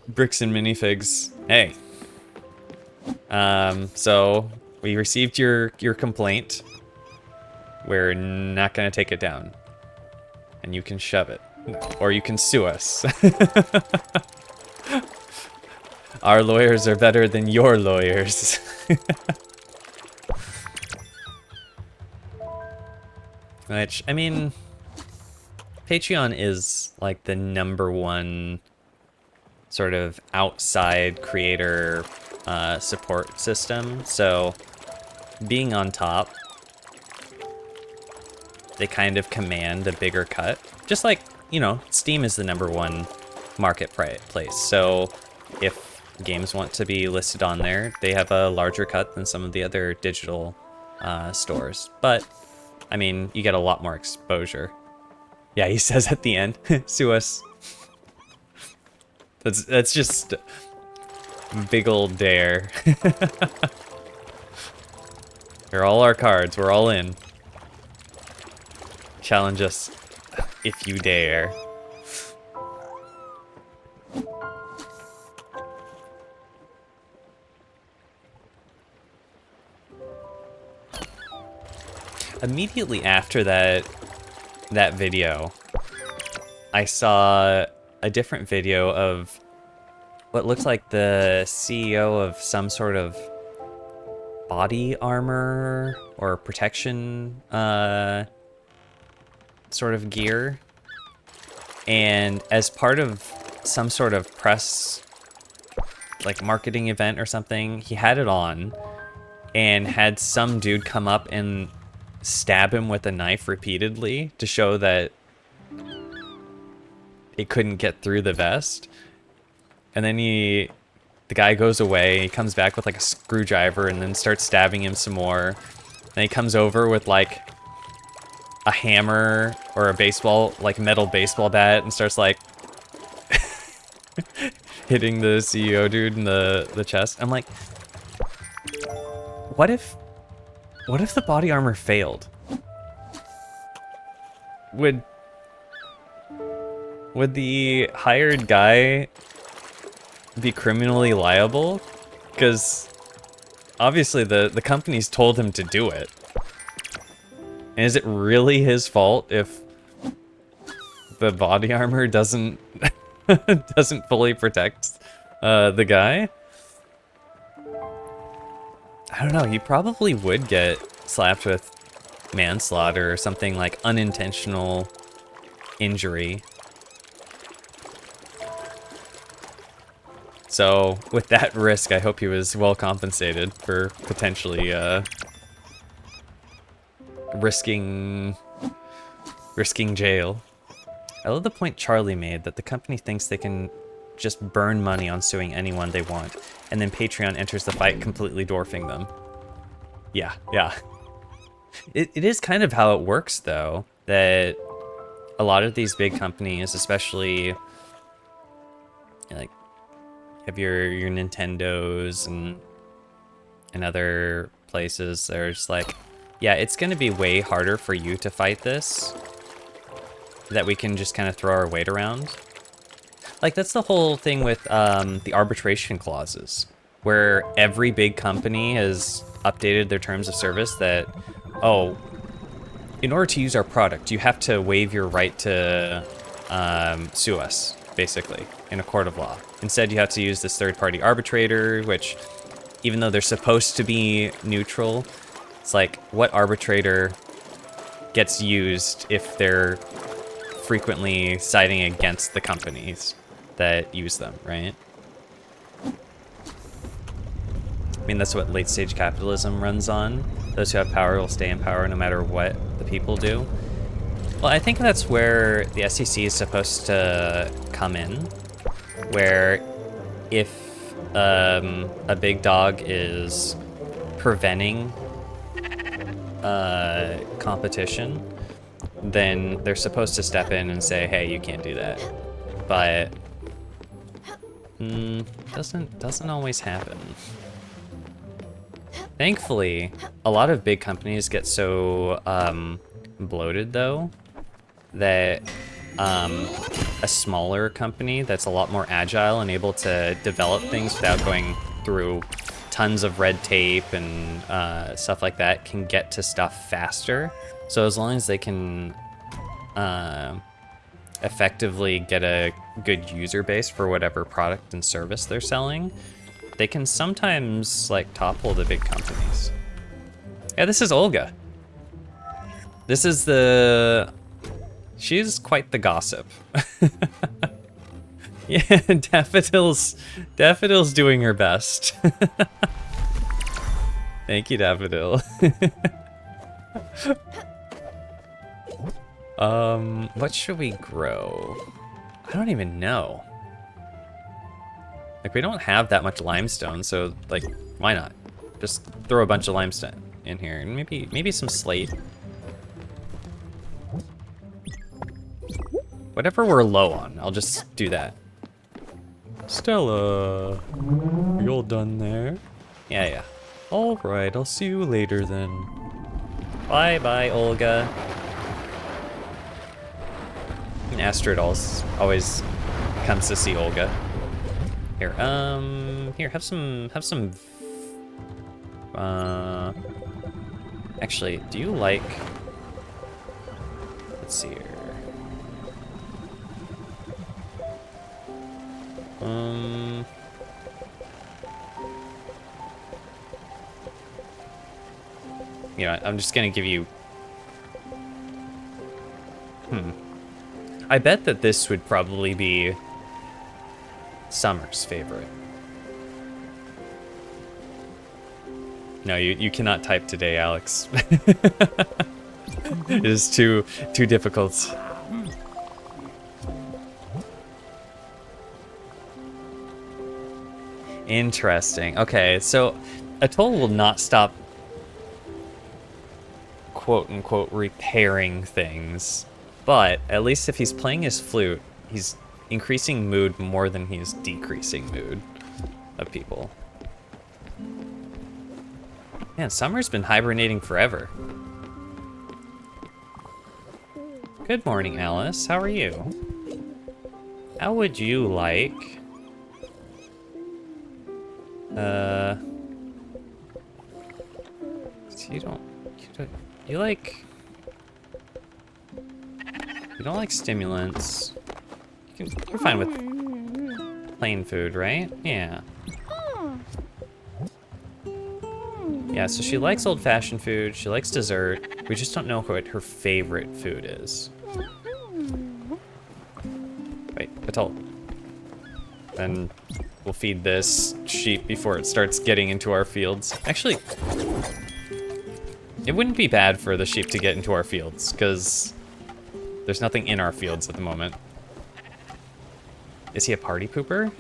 Bricks and Minifigs, hey, so we received your complaint. We're not gonna take it down, and you can shove it. Or you can sue us. Our lawyers are better than your lawyers. Which, I mean, Patreon is like the #1 sort of outside creator support system. So being on top they kind of command a bigger cut. Just like, you know, Steam is the #1 marketplace. So if games want to be listed on there, they have a larger cut than some of the other digital stores. But, I mean, you get a lot more exposure. Yeah, he says at the end, sue us. That's just big old dare. Here are all our cards. We're all in. Challenge us if you dare. Immediately after that video, I saw a different video of what looks like the CEO of some sort of body armor or protection sort of gear. And as part of some sort of press, like marketing event or something, he had it on and had some dude come up and stab him with a knife repeatedly to show that it couldn't get through the vest. And then the guy goes away, he comes back with like a screwdriver and then starts stabbing him some more. Then he comes over with like a hammer or a baseball, like metal baseball bat, and starts like hitting the CEO dude in the chest. I'm like, what if the body armor failed? Would the hired guy be criminally liable? Because obviously the company's told him to do it. And is it really his fault if the body armor doesn't doesn't fully protect the guy? I don't know, he probably would get slapped with manslaughter or something like unintentional injury. So with that risk, I hope he was well compensated for potentially risking jail. I love the point Charlie made that the company thinks they can just burn money on suing anyone they want, and then Patreon enters the fight completely dwarfing them. Yeah. It is kind of how it works, though, that a lot of these big companies, especially like have your Nintendos and other places, they're just like, yeah, it's gonna be way harder for you to fight this, that we can just kind of throw our weight around. Like, that's the whole thing with the arbitration clauses, where every big company has updated their terms of service that, oh, in order to use our product, you have to waive your right to sue us, basically, in a court of law. Instead, you have to use this third-party arbitrator, which, even though they're supposed to be neutral, it's like, what arbitrator gets used if they're frequently siding against the companies that use them, right? I mean, that's what late-stage capitalism runs on. Those who have power will stay in power no matter what the people do. Well, I think that's where the SEC is supposed to come in, where if a big dog is preventing competition, then they're supposed to step in and say, hey, you can't do that. But doesn't always happen. Thankfully, a lot of big companies get so bloated, though, that a smaller company that's a lot more agile and able to develop things without going through tons of red tape and stuff like that can get to stuff faster. So as long as they can effectively get a good user base for whatever product and service they're selling, they can sometimes like topple the big companies. Yeah, this is Olga. This is she's quite the gossip. Yeah, Daffodil's doing her best. Thank you, Daffodil. What should we grow? I don't even know. Like, we don't have that much limestone, so, like, why not? Just throw a bunch of limestone in here, and maybe some slate. Whatever we're low on, I'll just do that. Stella, you all done there? Yeah. All right, I'll see you later then. Bye, Olga. And Astrid always comes to see Olga. Here, here, have some, actually, do you like, let's see here. You know, I'm just gonna give you, I bet that this would probably be Summer's favorite. No, you cannot type today, Alex. It is too difficult. Interesting. Okay, so Atoll will not stop quote-unquote repairing things, but at least if he's playing his flute, he's increasing mood more than he's decreasing mood of people. Man, Summer's been hibernating forever. Good morning, Alice. How are you? How would you like... You don't like stimulants. You're fine with plain food, right? Yeah. Yeah, so she likes old-fashioned food, she likes dessert. We just don't know what her favorite food is. Wait, Atoll. Then we'll feed this sheep before it starts getting into our fields. Actually, it wouldn't be bad for the sheep to get into our fields, because there's nothing in our fields at the moment. Is he a party pooper?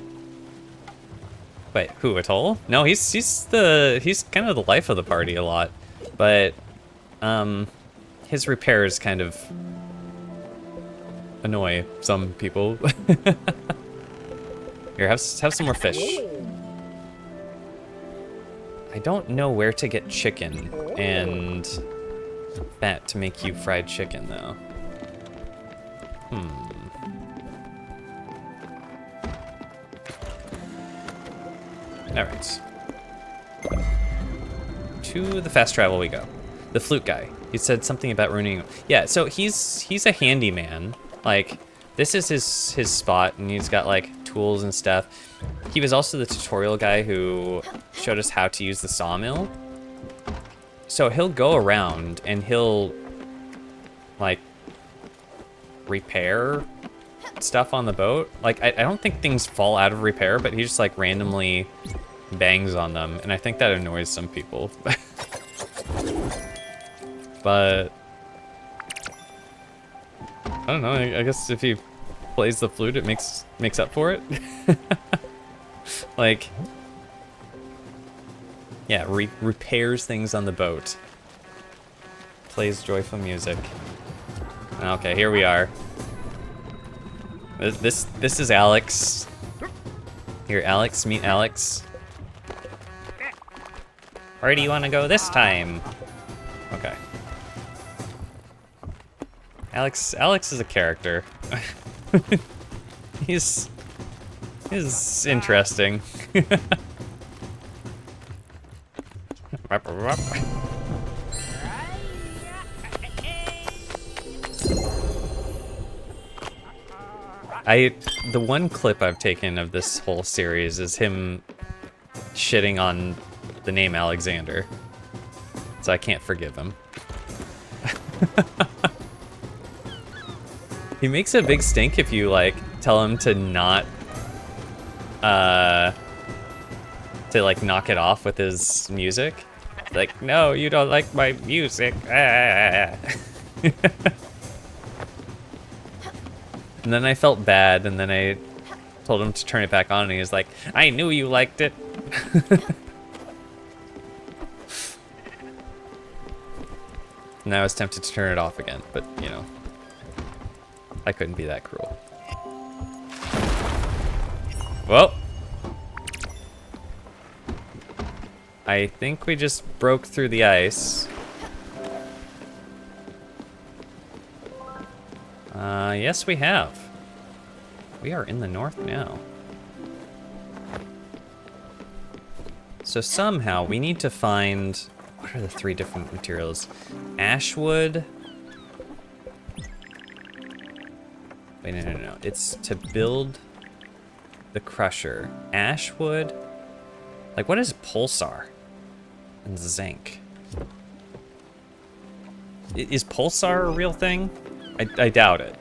Wait, who, Atoll? No, he's kind of the life of the party a lot, but his repairs kind of annoy some people. Here, have some more fish. I don't know where to get chicken and fat to make you fried chicken, though. Alright. To the fast travel we go. The flute guy. He said something about ruining... Yeah, so he's a handyman. Like, this is his spot, and he's got, like, tools and stuff. He was also the tutorial guy who showed us how to use the sawmill. So he'll go around, and he'll, like, repair stuff on the boat. Like, I don't think things fall out of repair, but he just, like, randomly bangs on them, and I think that annoys some people. But I don't know, I guess if he plays the flute, it makes up for it. Like, yeah, repairs things on the boat. Plays joyful music. Okay, here we are. This is Alex. Here, Alex, meet Alex. Where do you want to go this time? Okay. Alex is a character. He's interesting. The one clip I've taken of this whole series is him shitting on the name Alexander. So I can't forgive him. He makes a big stink if you, like, tell him to not, to, like, knock it off with his music. Like, no, you don't like my music. Ah. And then I felt bad, and then I told him to turn it back on, and he was like, I knew you liked it. And I was tempted to turn it off again, but, you know, I couldn't be that cruel. Well, I think we just broke through the ice. Yes, we have. We are in the north now. So somehow we need to find, what are the 3 different materials? Ashwood. Wait, no. It's to build the crusher. Ashwood. Like, what is pulsar? And zinc. Is pulsar a real thing? I doubt it.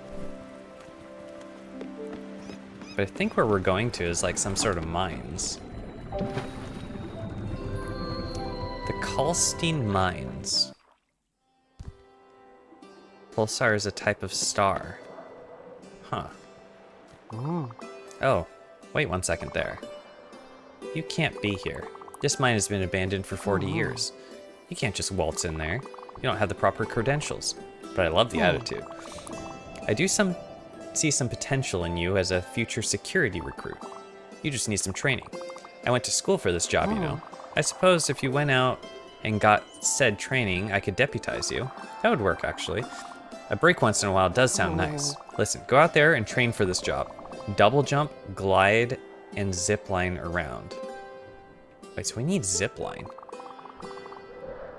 But I think where we're going to is like some sort of mines. The Kalstein Mines. Pulsar is a type of star. Huh. Oh, wait 1 second there. You can't be here. This mine has been abandoned for 40 years. You can't just waltz in there. You don't have the proper credentials. But I love the attitude. I do see some potential in you as a future security recruit. You just need some training. I went to school for this job, you know. I suppose if you went out and got said training, I could deputize you. That would work, actually. A break once in a while does sound nice. Listen, go out there and train for this job. Double jump, glide, and zip line around. Wait, so we need zip line.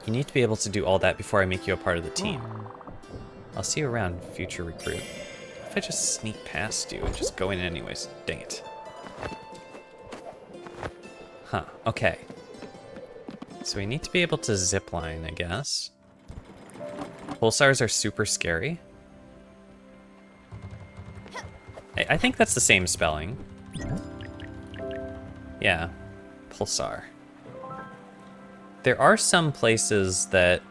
You need to be able to do all that before I make you a part of the team. I'll see you around, future recruit. If I just sneak past you and just go in anyways, dang it. Huh, okay. So we need to be able to zip line, I guess. Pulsars are super scary. I think that's the same spelling. Yeah, pulsar. There are some places that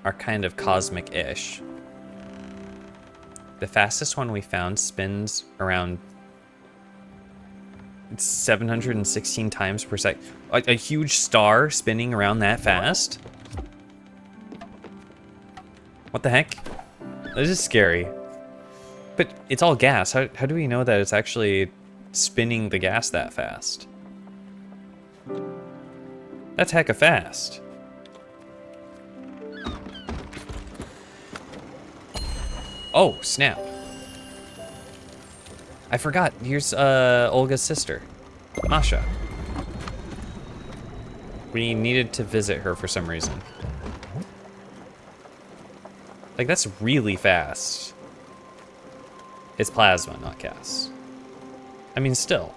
are kind of cosmic-ish. The fastest one we found spins around 716 times per second. A huge star spinning around that fast? What the heck? This is scary. But it's all gas. How do we know that it's actually spinning the gas that fast? That's hecka fast. Oh, snap. I forgot. Here's Olga's sister, Masha. We needed to visit her for some reason. Like, that's really fast. It's plasma, not gas. I mean, still.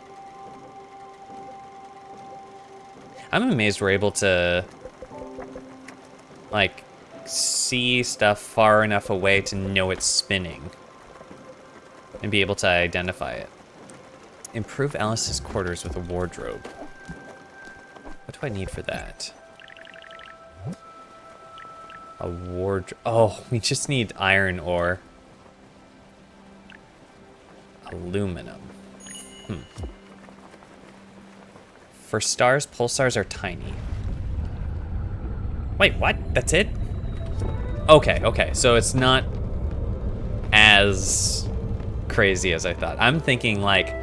I'm amazed we're able to, like, see stuff far enough away to know it's spinning. And be able to identify it. Improve Alice's quarters with a wardrobe. What do I need for that? A wardrobe. Oh, we just need iron ore. Aluminum. For stars, pulsars are tiny. Wait, what? That's it? Okay, so it's not as crazy as I thought. I'm thinking like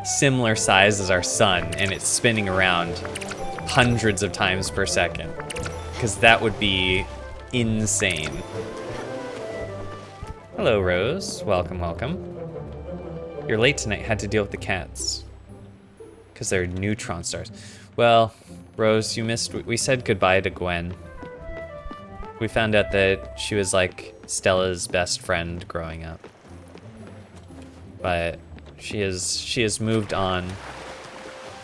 similar size as our sun, and it's spinning around hundreds of times per second. Because that would be insane. Hello, Rose. Welcome, welcome. You're late tonight. Had to deal with the cats. Because they're neutron stars. Well, Rose, you missed. We said goodbye to Gwen. We found out that she was like Stella's best friend growing up. But she has moved on.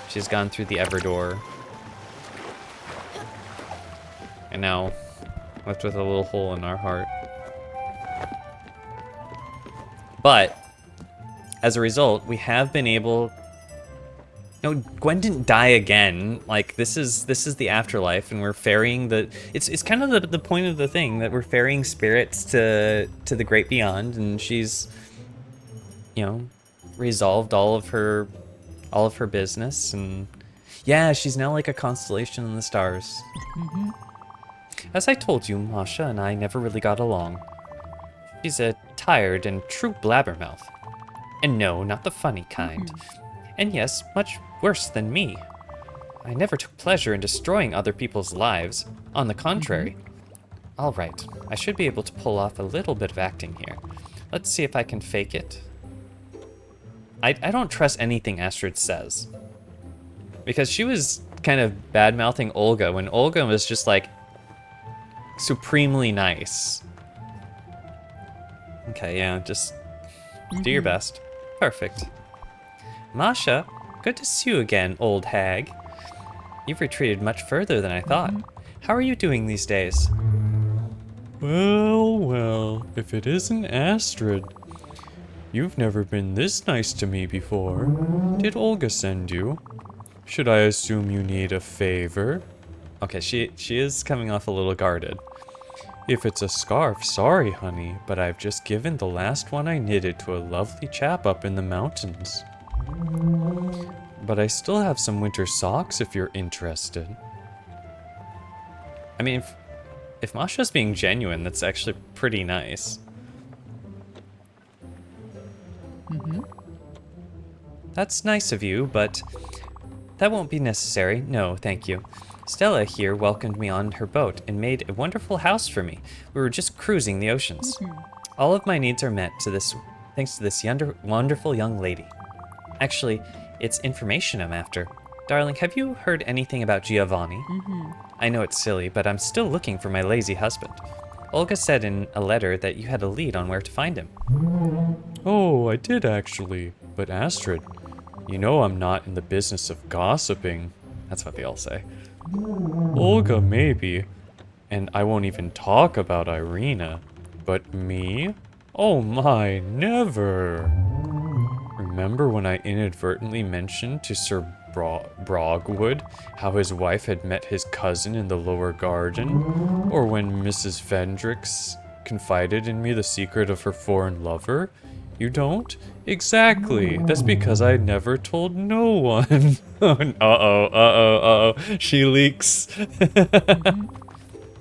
She's gone through the Everdoor. And now left with a little hole in our heart. But as a result, we have been able. No, Gwen didn't die again. Like this is the afterlife, and we're ferrying the. It's kind of the point of the thing that we're ferrying spirits to the great beyond, and she's you know, resolved all of her business, and yeah, she's now like a constellation in the stars. As I told you, Masha and I never really got along. She's a tired and true blabbermouth. And no, not the funny kind. And yes, much worse than me. I never took pleasure in destroying other people's lives. On the contrary. All right, I should be able to pull off a little bit of acting here. Let's see if I can fake it. I don't trust anything Astrid says. Because she was kind of bad-mouthing Olga when Olga was just like supremely nice. Okay, yeah, just do your best. Perfect. Masha, good to see you again, old hag. You've retreated much further than I thought. How are you doing these days? Well, well, if it isn't Astrid. You've never been this nice to me before. Did Olga send you? Should I assume you need a favor? Okay, she is coming off a little guarded. If it's a scarf, sorry, honey, but I've just given the last one I knitted to a lovely chap up in the mountains. But I still have some winter socks if you're interested. I mean, if Masha's being genuine, that's actually pretty nice. That's nice of you, but that won't be necessary. No, thank you. Stella here welcomed me on her boat and made a wonderful house for me. We were just cruising the oceans. All of my needs are met thanks to this wonderful young lady. Actually, it's information I'm after. Darling, have you heard anything about Giovanni? I know it's silly, but I'm still looking for my lazy husband. Olga said in a letter that you had a lead on where to find him. Oh, I did actually. But Astrid, you know I'm not in the business of gossiping. That's what they all say. Olga, maybe. And I won't even talk about Irina. But me? Oh my, never. Remember when I inadvertently mentioned to Sir Brogwood how his wife had met his cousin in the lower garden? Or when Mrs. Vendrix confided in me the secret of her foreign lover? You don't? Exactly. That's because I never told no one. Uh-oh. She leaks.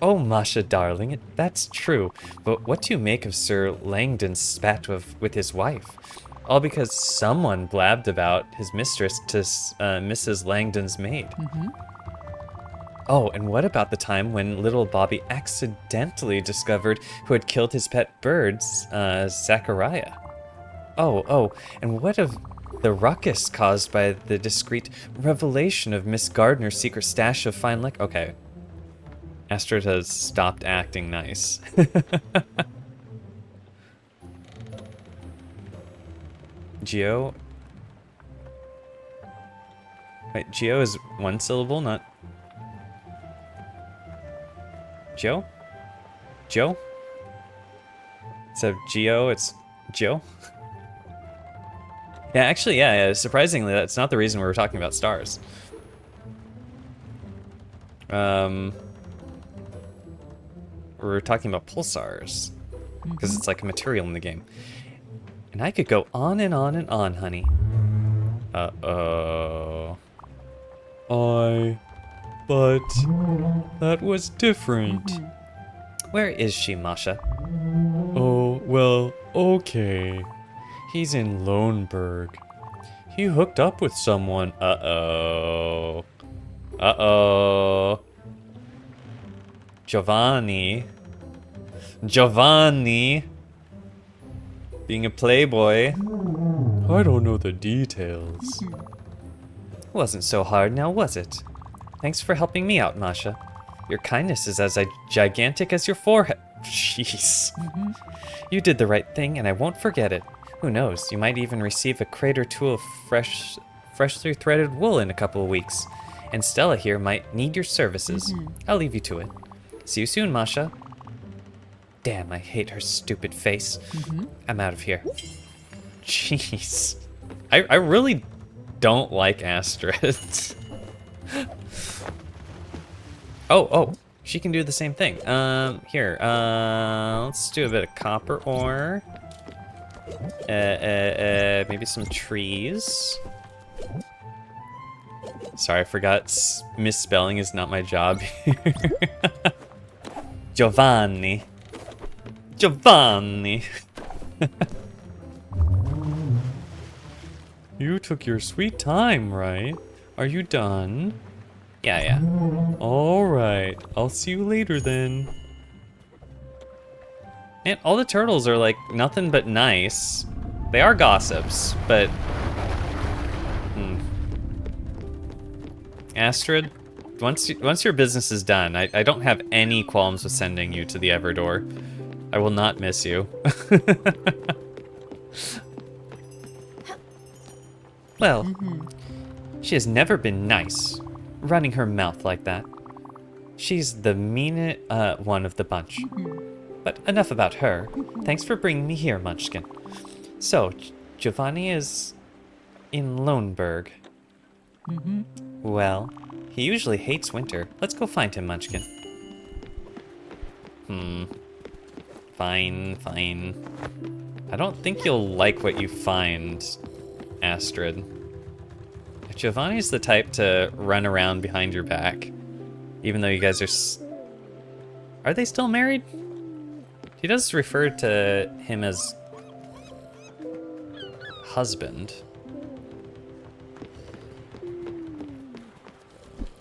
Oh, Masha, darling, that's true. But what do you make of Sir Langdon's spat with his wife? All because someone blabbed about his mistress to Mrs. Langdon's maid. Oh, and what about the time when little Bobby accidentally discovered who had killed his pet birds, Zachariah? Oh, and what of the ruckus caused by the discreet revelation of Miss Gardner's secret stash of fine liquor? Okay. Astrid has stopped acting nice. Geo? Wait, Geo is one syllable, not... Geo? Joe? Instead of Geo, it's Joe? Yeah, actually, yeah, surprisingly, that's not the reason we were talking about stars. We were talking about pulsars, because it's like a material in the game. And I could go on and on and on, honey. Uh-oh. But that was different. Where is she, Masha? Oh, well, okay. He's in Loneburg. He hooked up with someone. Uh-oh. Giovanni. Being a playboy. I don't know the details. Wasn't so hard now, was it? Thanks for helping me out, Masha. Your kindness is as gigantic as your forehead. Jeez. You did the right thing, and I won't forget it. Who knows, you might even receive a crate or two of freshly threaded wool in a couple of weeks. And Stella here might need your services. I'll leave you to it. See you soon, Masha. Damn, I hate her stupid face. I'm out of here. Jeez. I really don't like Astrid. Oh, she can do the same thing. Here, let's do a bit of copper ore. Maybe some trees. Sorry, I forgot misspelling is not my job here. Giovanni. Giovanni. You took your sweet time, right? Are you done? Yeah. Alright, I'll see you later then. Man, all the turtles are like nothing but nice. They are gossips, but... Astrid, once your business is done, I don't have any qualms with sending you to the Everdor. I will not miss you. Well, she has never been nice, running her mouth like that. She's the meanest one of the bunch. But enough about her. Thanks for bringing me here, Munchkin. So, Giovanni is in Loneburg. Well, he usually hates winter. Let's go find him, Munchkin. Fine. I don't think you'll like what you find, Astrid. Giovanni's the type to run around behind your back, even though you guys are they still married? He does refer to him as husband.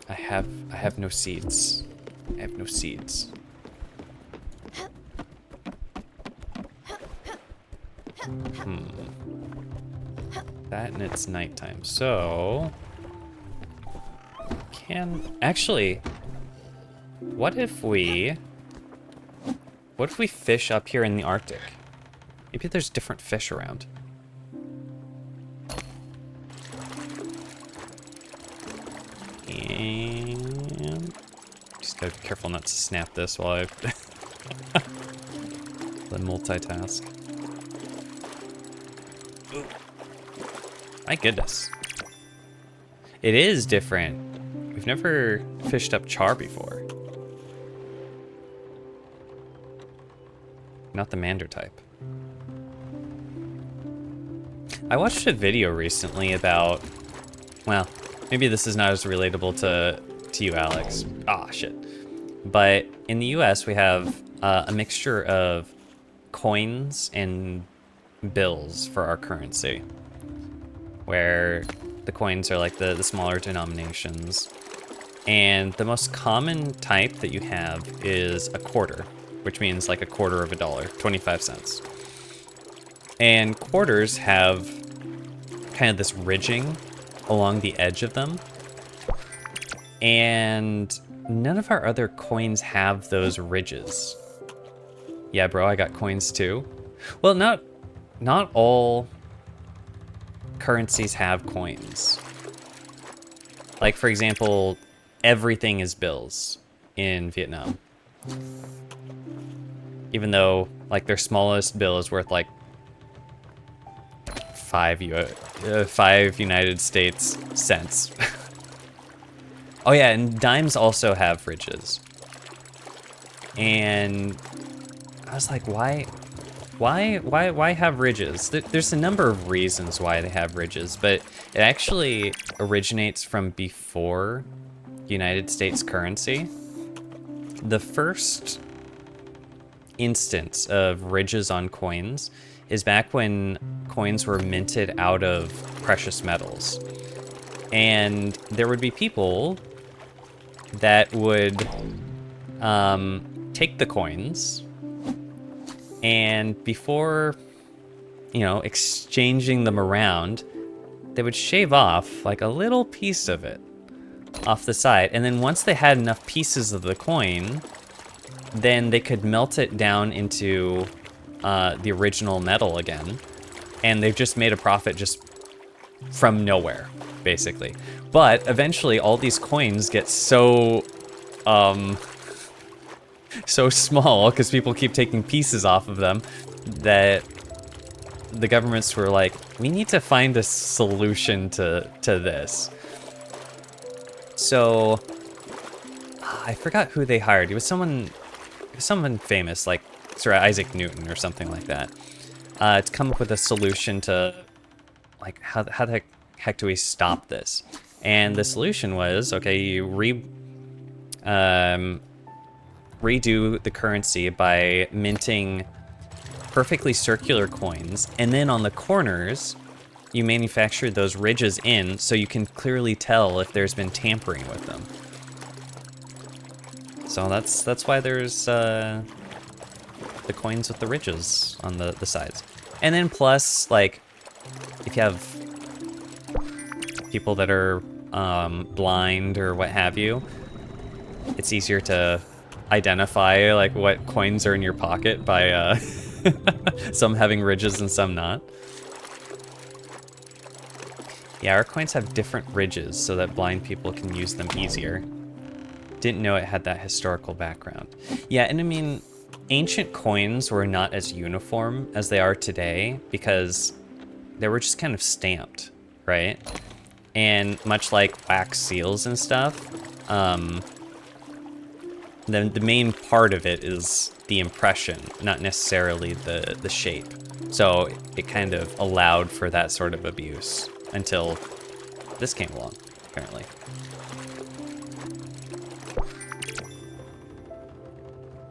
I have no seeds. I have no seeds. That and it's nighttime, so... Actually, what if we fish up here in the Arctic? Maybe there's different fish around. And... Just gotta be careful not to snap this while I... the multitask. My goodness. It is different. We've never fished up char before. Not the Mander type. I watched a video recently about, well, maybe this is not as relatable to you, Alex. Ah, shit. But in the US, we have a mixture of coins and bills for our currency, where the coins are like the smaller denominations. And the most common type that you have is a quarter, which means like a quarter of a dollar, 25 cents. And quarters have kind of this ridging along the edge of them. And none of our other coins have those ridges. Yeah, bro, I got coins too. Well, not all currencies have coins. Like, for example, everything is bills in Vietnam. Even though, like, their smallest bill is worth, like, 5 United States cents. Oh yeah, and dimes also have ridges. And I was like, why have ridges? There's a number of reasons why they have ridges, but it actually originates from before United States currency. The first instance of ridges on coins is back when coins were minted out of precious metals. And there would be people that would take the coins, and before, exchanging them around, they would shave off like a little piece of it off the side. And then once they had enough pieces of the coin, then they could melt it down into the original metal again. And they've just made a profit just from nowhere, basically. But eventually all these coins get so small, because people keep taking pieces off of them, that the governments were like, we need to find a solution to this. So I forgot who they hired. It was someone famous, like Sir Isaac Newton or something like that. to come up with a solution to, like, how the heck do we stop this? And the solution was, okay, you redo the currency by minting perfectly circular coins, and then on the corners, you manufacture those ridges in so you can clearly tell if there's been tampering with them. So that's why there's the coins with the ridges on the sides. And then plus, like, if you have people that are blind or what have you, it's easier to identify like what coins are in your pocket by some having ridges and some not. Yeah, our coins have different ridges so that blind people can use them easier. Didn't know it had that historical background. Yeah, and I mean, ancient coins were not as uniform as they are today because they were just kind of stamped, right? And much like wax seals and stuff, then the main part of it is the impression, not necessarily the shape. So it kind of allowed for that sort of abuse until this came along, apparently.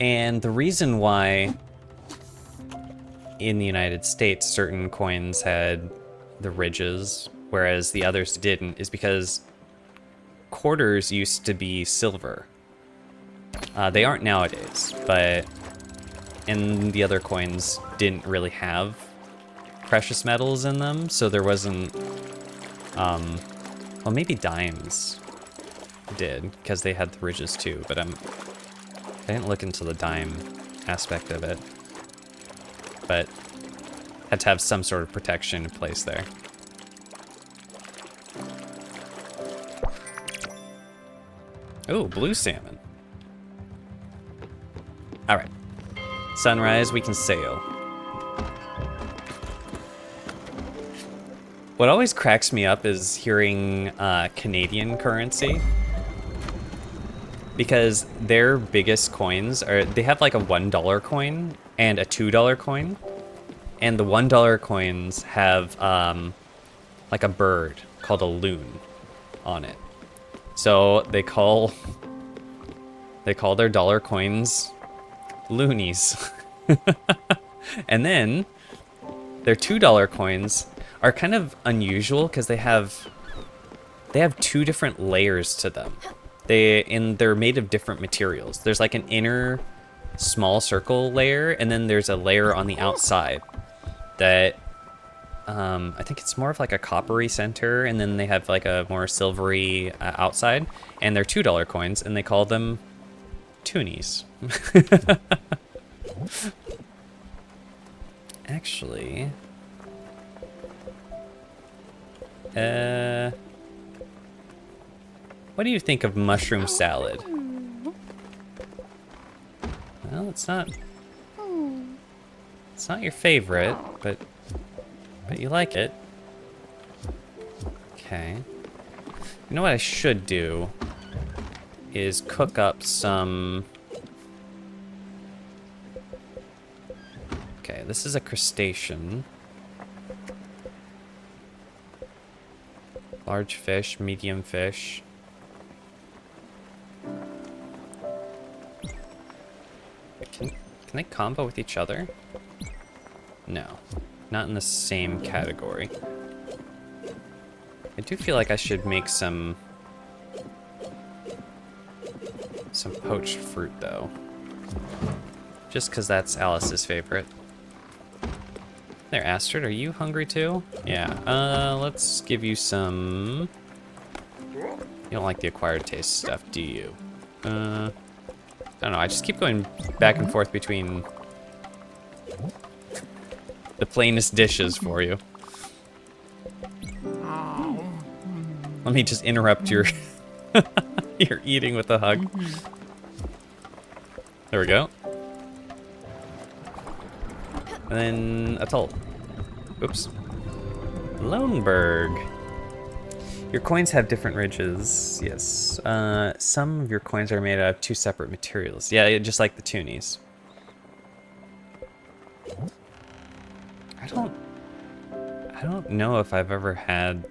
And the reason why in the United States certain coins had the ridges, whereas the others didn't, is because quarters used to be silver. They aren't nowadays, but and the other coins didn't really have precious metals in them, so there wasn't, well, maybe dimes did, because they had the ridges too, but I didn't look into the dime aspect of it, but had to have some sort of protection in place there. Oh, blue salmon. All right, sunrise, we can sail. What always cracks me up is hearing Canadian currency, because their biggest coins are, they have like a $1 coin and a $2 coin, and the $1 coins have like a bird called a loon on it. So they call their dollar coins loonies. And then their $2 coins are kind of unusual because they have two different layers to them. They're made of different materials. There's like an inner small circle layer, and then there's a layer on the outside that I think it's more of like a coppery center, and then they have like a more silvery outside, and they're $2 coins, and they call them toonies. Actually, what do you think of mushroom salad? Well, it's not your favorite, but you like it. Okay. You know what I should do is cook up some. Okay, this is a crustacean. Large fish, medium fish. Can they combo with each other? No, not in the same category. I do feel like I should make some poached fruit though. Just because that's Alice's favorite. There, Astrid, are you hungry too? Yeah, let's give you some. You don't like the acquired taste stuff, do you? I don't know, I just keep going back and forth between the plainest dishes for you. Let me just interrupt your your eating with a hug. There we go. And then atoll. Oops. Loneberg. Your coins have different ridges. Yes. Some of your coins are made out of two separate materials. Yeah, just like the toonies. don't know if I've ever had...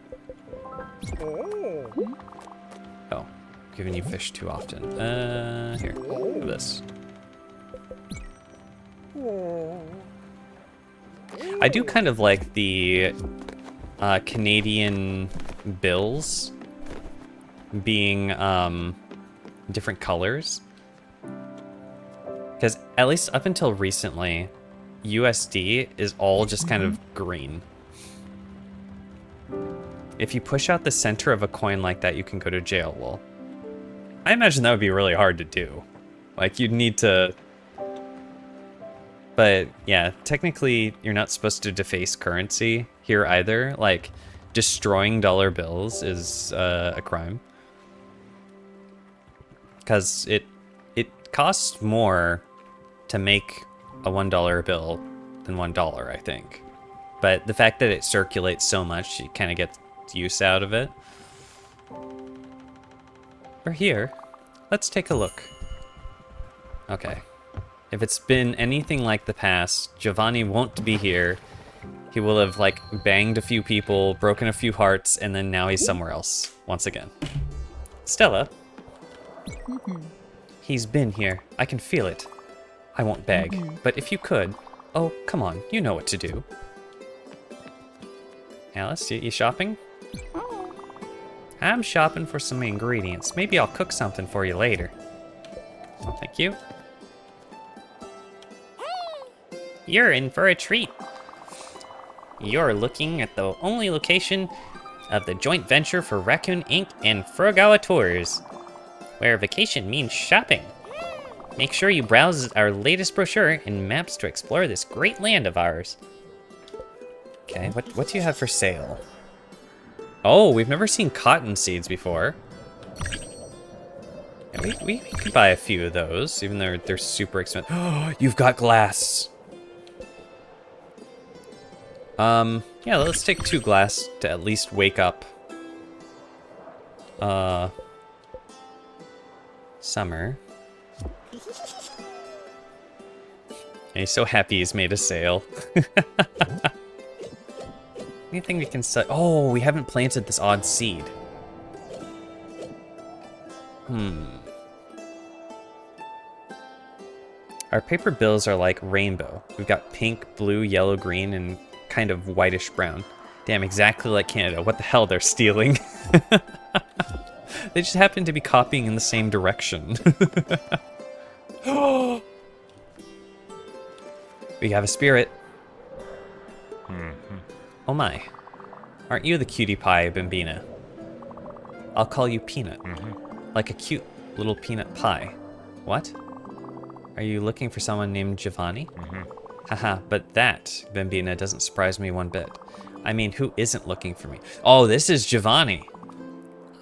Oh, giving you fish too often. Here, have this. I do kind of like the Canadian bills being different colors. Because at least up until recently, USD is all just kind of green. If you push out the center of a coin like that, you can go to jail. Well, I imagine that would be really hard to do. Like, you'd need to... But, yeah, technically, you're not supposed to deface currency here either. Like, destroying dollar bills is a crime. Because it costs more to make a $1 bill than $1, I think. But the fact that it circulates so much, you kind of get use out of it. We're here. Let's take a look. Okay. If it's been anything like the past, Giovanni won't be here. He will have, like, banged a few people, broken a few hearts, and then now he's somewhere else, once again. Stella? He's been here. I can feel it. I won't beg, but if you could... Oh, come on, you know what to do. Alice, you shopping? I'm shopping for some ingredients. Maybe I'll cook something for you later. Thank you. You're in for a treat. You're looking at the only location of the joint venture for Raccoon Inc. and Furugawa Tours, where vacation means shopping. Make sure you browse our latest brochure and maps to explore this great land of ours. Okay, what do you have for sale? Oh, we've never seen cotton seeds before. Yeah, we could buy a few of those, even though they're super expensive. Oh, you've got glass. Yeah, let's take 2 glass to at least wake up. Summer. And he's so happy he's made a sale. Anything we can sell? Oh, we haven't planted this odd seed. Our paper bills are like rainbow. We've got pink, blue, yellow, green, and kind of whitish brown. Damn, exactly like Canada. What the hell, they're stealing? They just happen to be copying in the same direction. We have a spirit. Oh my. Aren't you the cutie pie, Bambina? I'll call you Peanut. Like a cute little peanut pie. What? Are you looking for someone named Giovanni? Haha, but that, Bambina, doesn't surprise me one bit. I mean, who isn't looking for me? Oh, this is Giovanni.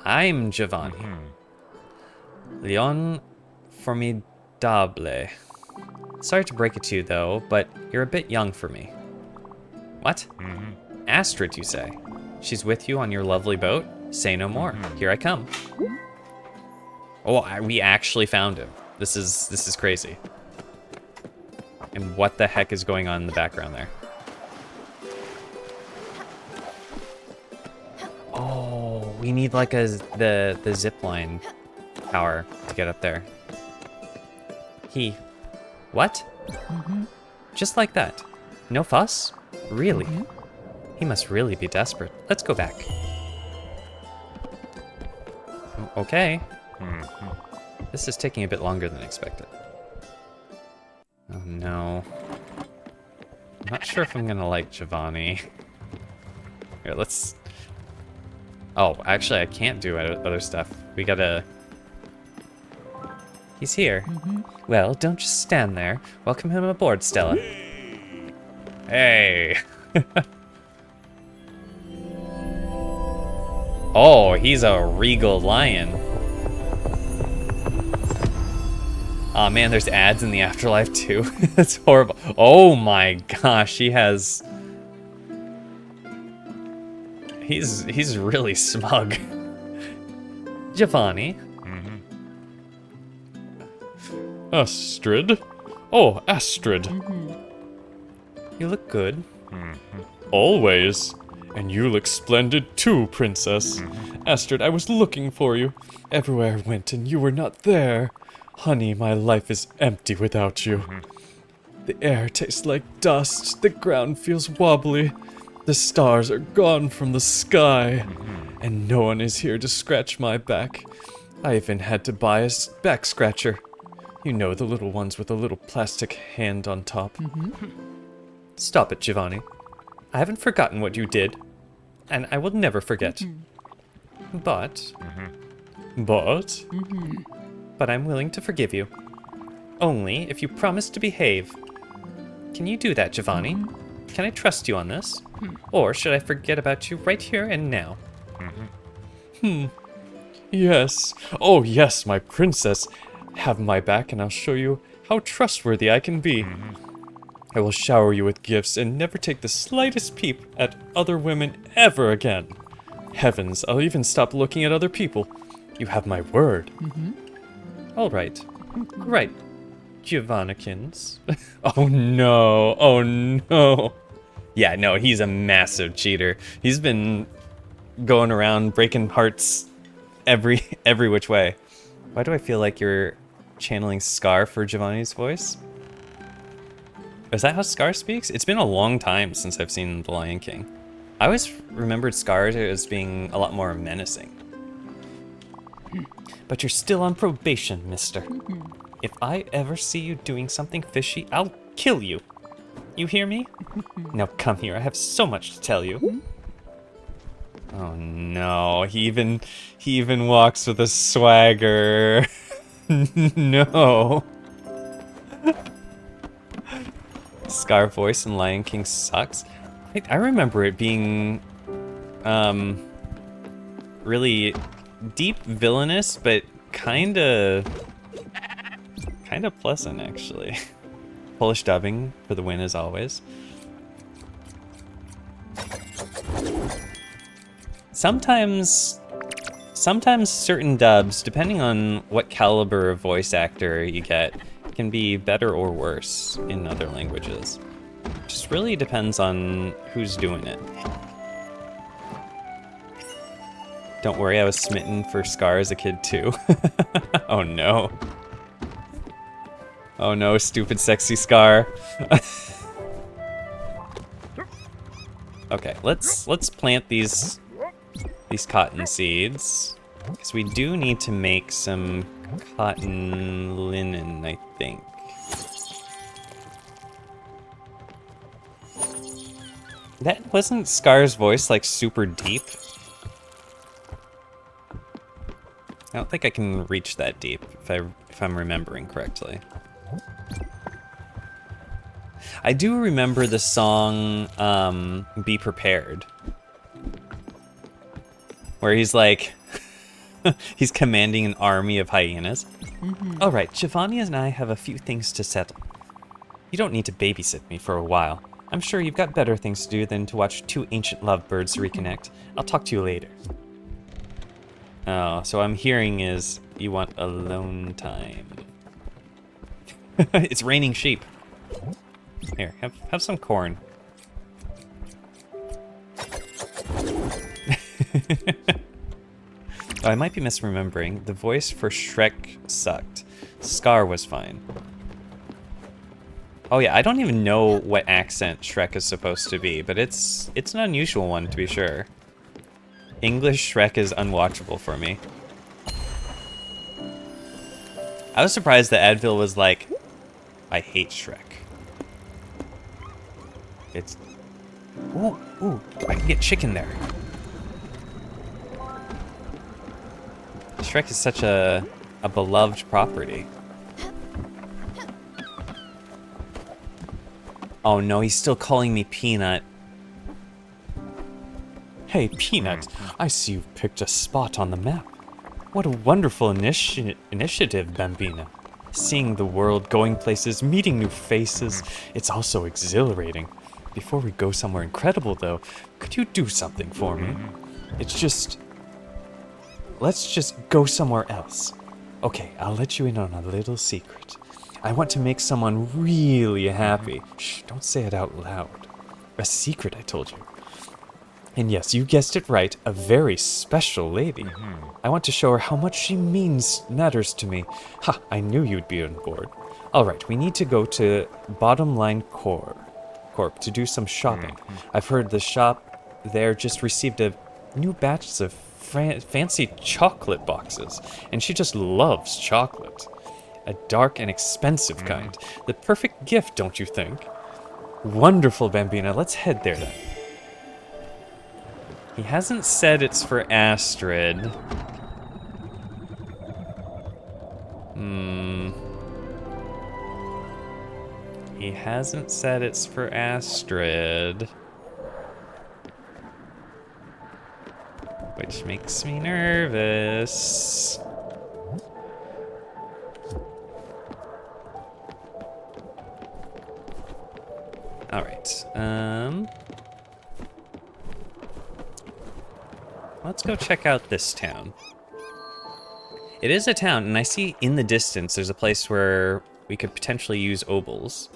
I'm Giovanni. Leon Formidable. Sorry to break it to you, though, but you're a bit young for me. What? Astrid, you say? She's with you on your lovely boat? Say no more. Here I come. Oh, we actually found him. This is crazy. And what the heck is going on in the background there? Oh, we need like the zip line tower to get up there. What? Just like that. No fuss? Really? He must really be desperate. Let's go back. Okay. This is taking a bit longer than expected. Oh no. I'm not sure if I'm gonna like Giovanni. Here, let's... Oh, actually I can't do other stuff. We gotta... He's here. Well, don't just stand there. Welcome him aboard, Stella. Hey! Oh, he's a regal lion. Aw, man, there's ads in the afterlife too. That's horrible. Oh my gosh, he has... He's really smug. Giovanni. Astrid? Oh, Astrid. You look good. Always. And you look splendid too, Princess. Astrid, I was looking for you. Everywhere I went and you were not there. Honey, my life is empty without you. The air tastes like dust. The ground feels wobbly. The stars are gone from the sky. And no one is here to scratch my back. I even had to buy a back scratcher. You know, the little ones with a little plastic hand on top. Stop it, Giovanni. I haven't forgotten what you did. And I will never forget. But I'm willing to forgive you. Only if you promise to behave. Can you do that, Giovanni? Can I trust you on this? Or should I forget about you right here and now? Yes. Oh, yes, my princess. Have my back and I'll show you how trustworthy I can be. I will shower you with gifts and never take the slightest peep at other women ever again. Heavens, I'll even stop looking at other people. You have my word. All right. Right, Giovannikins. Oh no, oh no. Yeah, no, he's a massive cheater. He's been going around breaking hearts every which way. Why do I feel like you're channeling Scar for Giovanni's voice? Is that how Scar speaks? It's been a long time since I've seen The Lion King. I always remembered Scar as being a lot more menacing. But you're still on probation, mister. If I ever see you doing something fishy, I'll kill you. You hear me? Now come here, I have so much to tell you. Oh no, he even walks with a swagger. No. Scar voice in Lion King sucks. I remember it being really deep villainous, but kinda pleasant actually. Polish dubbing for the win as always. Sometimes certain dubs, depending on what caliber of voice actor you get, can be better or worse in other languages. Just really depends on who's doing it. Don't worry, I was smitten for Scar as a kid too. Oh no. Oh no, stupid sexy Scar. Okay, let's plant these cotton seeds. Because we do need to make some cotton linen, I think. That wasn't Scar's voice like super deep. I don't think I can reach that deep if I'm remembering correctly. I do remember the song Be Prepared, where he's like he's commanding an army of hyenas. All right, Giovanni and I have a few things to settle. You don't need to babysit me for a while. I'm sure you've got better things to do than to watch two ancient lovebirds reconnect. I'll talk to you later. Oh, so I'm hearing is you want alone time. It's raining sheep. Here, have some corn. Oh, I might be misremembering. The voice for Shrek sucked. Scar was fine. Oh yeah, I don't even know what accent Shrek is supposed to be, but it's an unusual one to be sure. English Shrek is unwatchable for me. I was surprised that Advil was like, I hate Shrek. It's... Ooh, I can get chicken there. Shrek is such a beloved property. Oh no, he's still calling me Peanut. Hey, Peanut, I see you've picked a spot on the map. What a wonderful initiative, Bambina. Seeing the world, going places, meeting new faces, it's also exhilarating. Before we go somewhere incredible, though, could you do something for me? It's just... Let's just go somewhere else. Okay, I'll let you in on a little secret. I want to make someone really happy. Shh, don't say it out loud. A secret, I told you. And yes, you guessed it right, a very special lady. I want to show her how much she matters to me. Ha, I knew you'd be on board. Alright, we need to go to Bottom Line Corp to do some shopping. I've heard the shop there just received a new batch of fancy chocolate boxes, and she just loves chocolate. A dark and expensive kind. The perfect gift, don't you think? Wonderful, Bambina. Let's head there then. He hasn't said it's for Astrid. He hasn't said it's for Astrid. Which makes me nervous. Alright, let's go check out this town. It is a town, and I see in the distance there's a place where we could potentially use obols.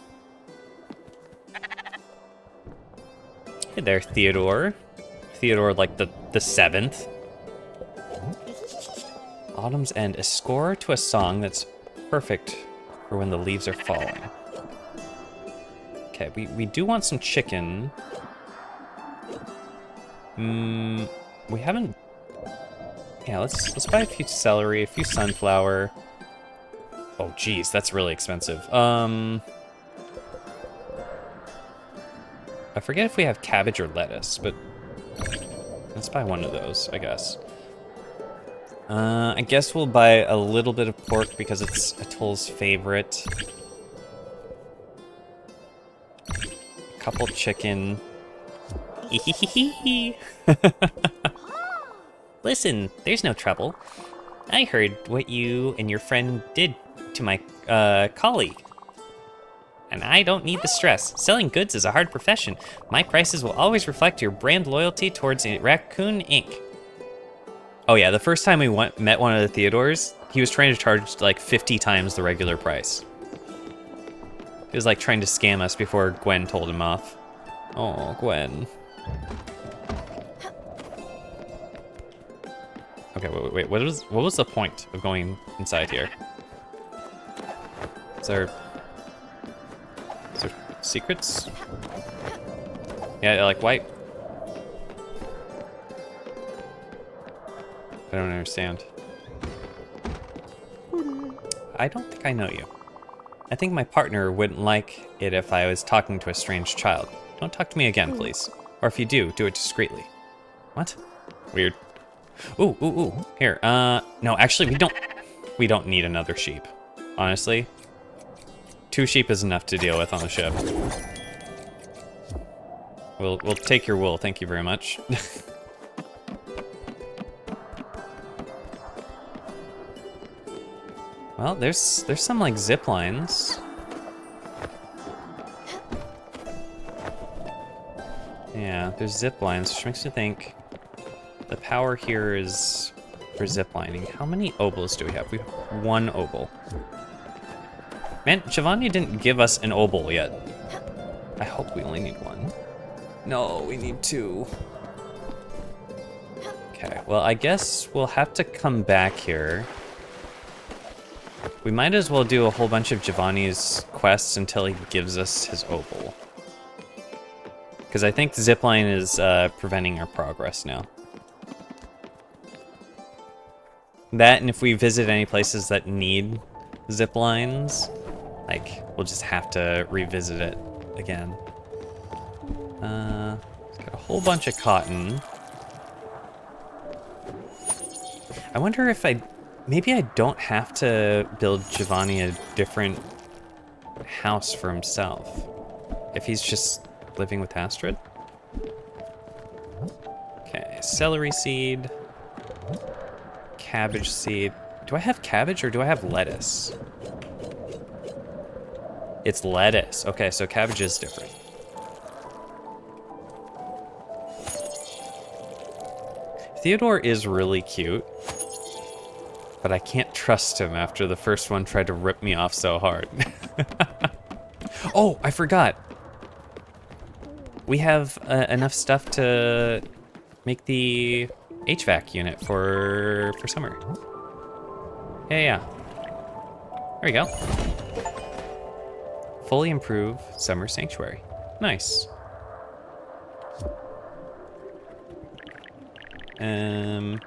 Hey there, Theodore. Theodore, like the 7th. Autumn's End, a score to a song that's perfect for when the leaves are falling. Okay, we do want some chicken. We haven't... Yeah, let's buy a few celery, a few sunflower. Oh, geez, that's really expensive. I forget if we have cabbage or lettuce, but let's buy one of those, I guess. I guess we'll buy a little bit of pork because it's Atol's favorite. A couple chicken. Listen, there's no trouble. I heard what you and your friend did to my colleague. And I don't need the stress. Selling goods is a hard profession. My prices will always reflect your brand loyalty towards Raccoon Inc. Oh yeah, the first time we met one of the Theodores, he was trying to charge like 50 times the regular price. He was like trying to scam us before Gwen told him off. Oh, Gwen. Okay, wait, what was the point of going inside here? Is there secrets? Yeah, like, why? I don't understand. I don't think I know you. I think my partner wouldn't like it if I was talking to a strange child. Don't talk to me again, please. Or if you do it discreetly. What? Weird. Ooh. Here, no, actually, we don't need another sheep. Honestly. 2 sheep is enough to deal with on the ship. We'll take your wool, thank you very much. Well, there's some like zip lines. Yeah, there's zip lines, which makes me think the power here is for zip lining. How many obols do we have? We have 1 obol. Man, Giovanni didn't give us an obol yet. I hope we only need 1. No, we need 2. Okay, well, I guess we'll have to come back here. We might as well do a whole bunch of Giovanni's quests until he gives us his obol. Because I think the zipline is preventing our progress now. That, and if we visit any places that need zip lines, like, we'll just have to revisit it again. It's got a whole bunch of cotton. I wonder if maybe I don't have to build Giovanni a different house for himself. If he's just living with Astrid. Okay, celery seed. Cabbage seed. Do I have cabbage or do I have lettuce? It's lettuce. Okay, so cabbage is different. Theodore is really cute, but I can't trust him after the first one tried to rip me off so hard. Oh, I forgot. We have enough stuff to make the HVAC unit for summer. Yeah. There we go. Fully improve summer sanctuary. Nice. And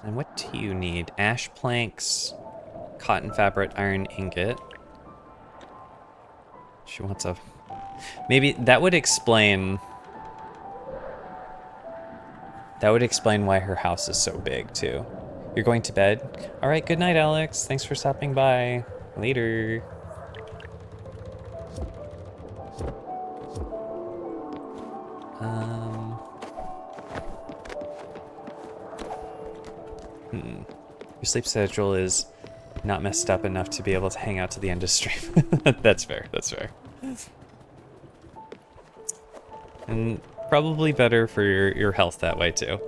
what do you need? Ash planks, cotton fabric, iron ingot. She wants a... Maybe that would explain... That would explain why her house is so big, too. You're going to bed? All right, good night, Alex. Thanks for stopping by. Later. Your sleep schedule is not messed up enough to be able to hang out to the end of stream. That's fair, that's fair. And probably better for your health that way, too.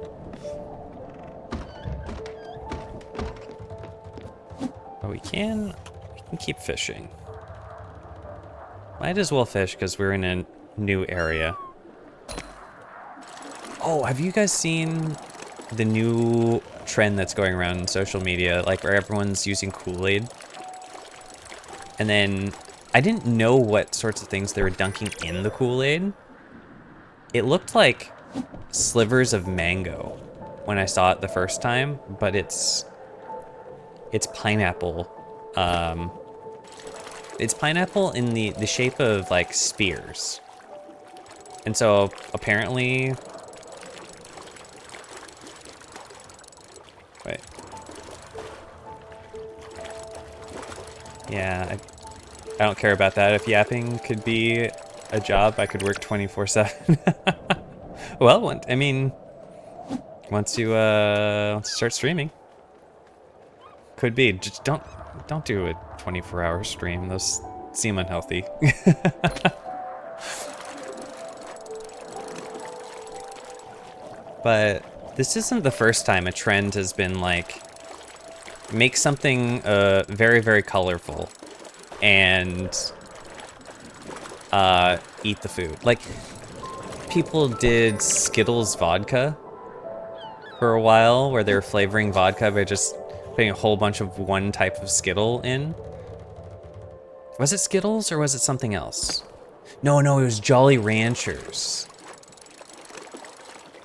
But we can keep fishing. Might as well fish because we're in a new area. Oh, have you guys seen the new trend that's going around in social media, like where everyone's using Kool-Aid? And then I didn't know what sorts of things they were dunking in the Kool-Aid. It looked like slivers of mango when I saw it the first time, but it's pineapple. It's pineapple in the shape of like spears. And so apparently... Wait. Yeah, I don't care about that. If yapping could be a job, I could work 24/7. Well, I mean, once you start streaming, could be. Just don't do a 24-hour stream. Those seem unhealthy. But this isn't the first time a trend has been like, make something very, very colorful and eat the food. Like, people did Skittles vodka for a while, where they were flavoring vodka by just putting a whole bunch of one type of Skittle in. Was it Skittles or was it something else? No, it was Jolly Ranchers.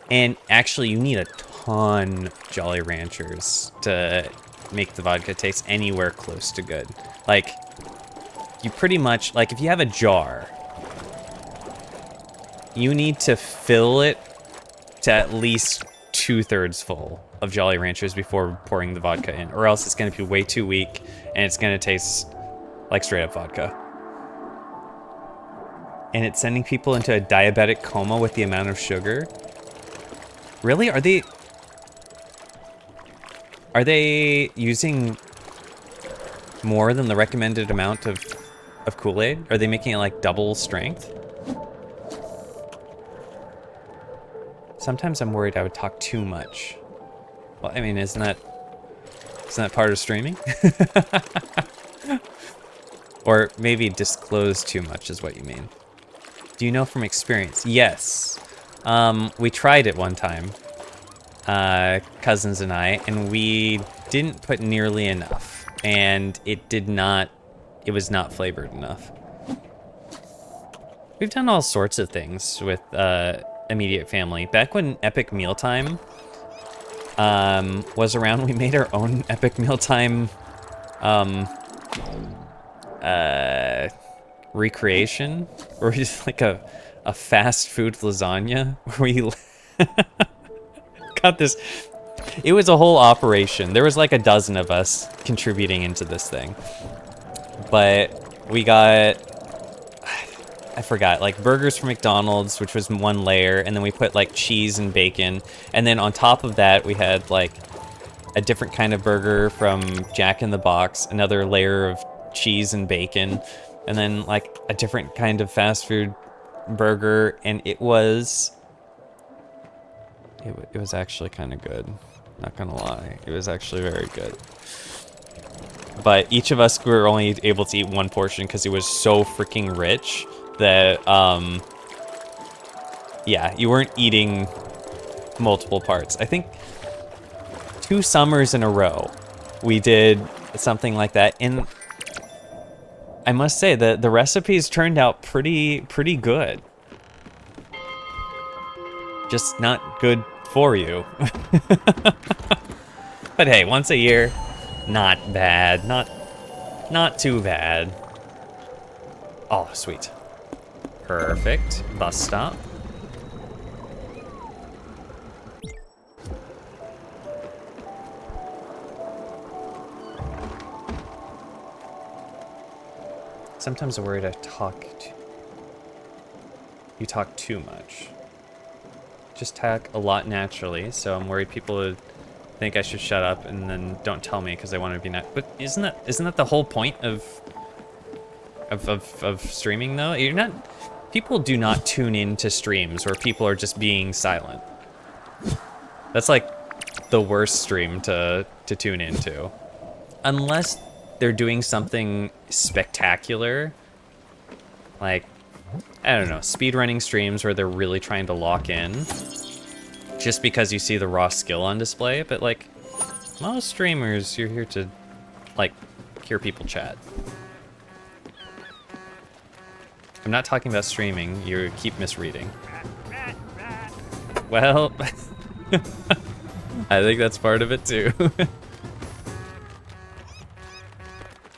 And actually, you need a ton Jolly Ranchers to make the vodka taste anywhere close to good. Like, you pretty much, like, if you have a jar, you need to fill it to at least 2/3 full of Jolly Ranchers before pouring the vodka in, or else it's going to be way too weak and it's going to taste like straight up vodka. And it's sending people into a diabetic coma with the amount of sugar. Really? Are they using more than the recommended amount of Kool-Aid? Are they making it like double strength? Sometimes I'm worried I would talk too much. Well, I mean, isn't that part of streaming? Or maybe disclose too much is what you mean. Do you know from experience? Yes. We tried it one time, cousins and I, and we didn't put nearly enough, and it was not flavored enough. We've done all sorts of things with immediate family. Back when Epic Mealtime was around, we made our own Epic Mealtime recreation, or just like a fast food lasagna where we got this. It was a whole operation. There was like a dozen of us contributing into this thing, but we got, I forgot, like burgers from McDonald's, which was one layer, and then we put like cheese and bacon, and then on top of that we had like a different kind of burger from Jack in the Box, another layer of cheese and bacon, and then like a different kind of fast food burger, and it was actually kind of good, not gonna lie. It was actually very good, but each of us were only able to eat one portion because it was so freaking rich that yeah, you weren't eating multiple parts. I think 2 summers in a row we did something like that, and I must say that the recipes turned out pretty good. Just not good for you. But hey, once a year, not bad. Not too bad. Oh, sweet. Perfect. Bus stop. Sometimes I'm worried you talk too much. Just talk a lot naturally, so I'm worried people would think I should shut up and then don't tell me because they want to be But isn't that the whole point of streaming though? You're not. People do not tune into streams where people are just being silent. That's like the worst stream to tune into, unless they're doing something spectacular, like, I don't know, speedrunning streams where they're really trying to lock in just because you see the raw skill on display. But like, most streamers, you're here to like hear people chat. I'm not talking about streaming, you keep misreading. Well, I think that's part of it too.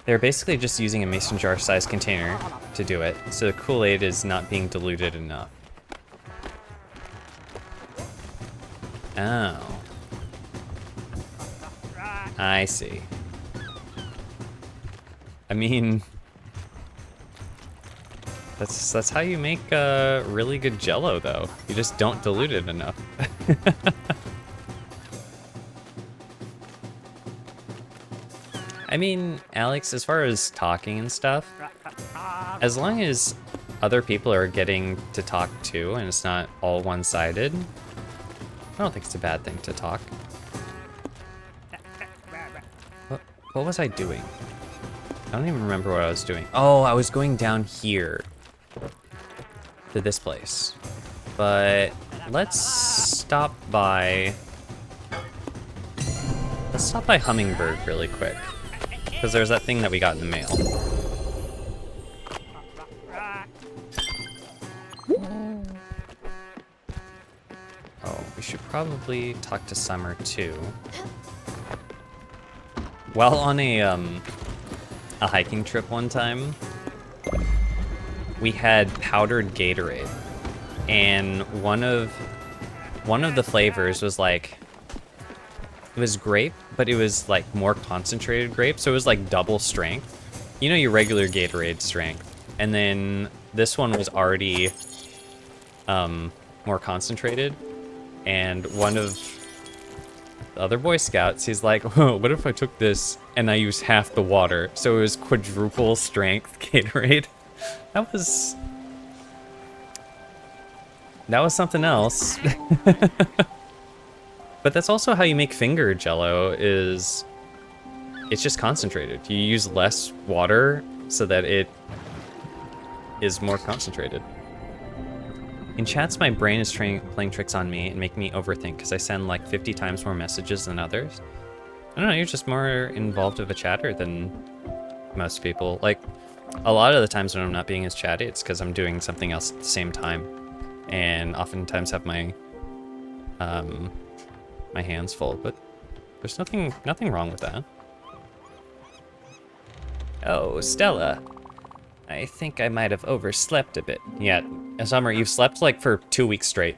They're basically just using a mason jar sized container to do it, so the Kool-Aid is not being diluted enough. Oh. I see. I mean, that's how you make really good Jell-O, though. You just don't dilute it enough. I mean, Alex, as far as talking and stuff, as long as other people are getting to talk too, and it's not all one-sided, I don't think it's a bad thing to talk. What was I doing? I don't even remember what I was doing. Oh, I was going down here to this place. But let's stop by Hummingbird really quick, because there's that thing that we got in the mail. Oh, we should probably talk to Summer too. While on a hiking trip one time, we had powdered Gatorade, and one of the flavors was like, it was grape, but it was like more concentrated grape, so it was like double strength. You know, your regular Gatorade strength, and then this one was already more concentrated. And one of the other Boy Scouts, he's like, "Oh, what if I took this and I used half the water?" So it was quadruple strength Gatorade. That was something else. But that's also how you make finger Jell-O, is it's just concentrated. You use less water so that it is more concentrated. In chats, my brain is playing tricks on me and making me overthink because I send like 50 times more messages than others. I don't know, you're just more involved of a chatter than most people. Like, a lot of the times when I'm not being as chatty, it's because I'm doing something else at the same time, and oftentimes have my my hands full, but there's nothing wrong with that. Oh, Stella. I think I might have overslept a bit. Yeah, Summer, you've slept like for 2 weeks straight.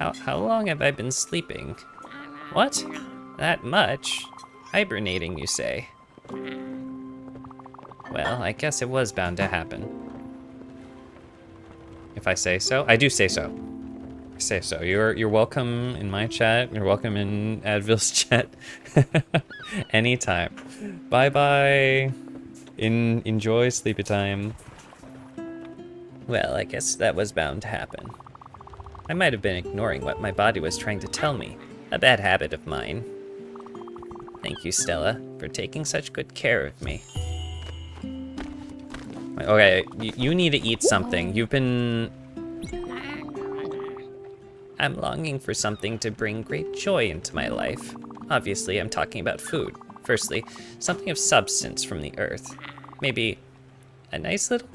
How long have I been sleeping? What? That much? Hibernating, you say? Well, I guess it was bound to happen. If I say so. I do say so. I say so. You're welcome in my chat. You're welcome in Advil's chat. Anytime. Bye-bye. Enjoy sleepy time. Well, I guess that was bound to happen. I might have been ignoring what my body was trying to tell me. A bad habit of mine. Thank you, Stella, for taking such good care of me. Okay, you need to eat something. You've been I'm longing for something to bring great joy into my life. Obviously, I'm talking about food. Firstly, something of substance from the earth. Maybe a nice little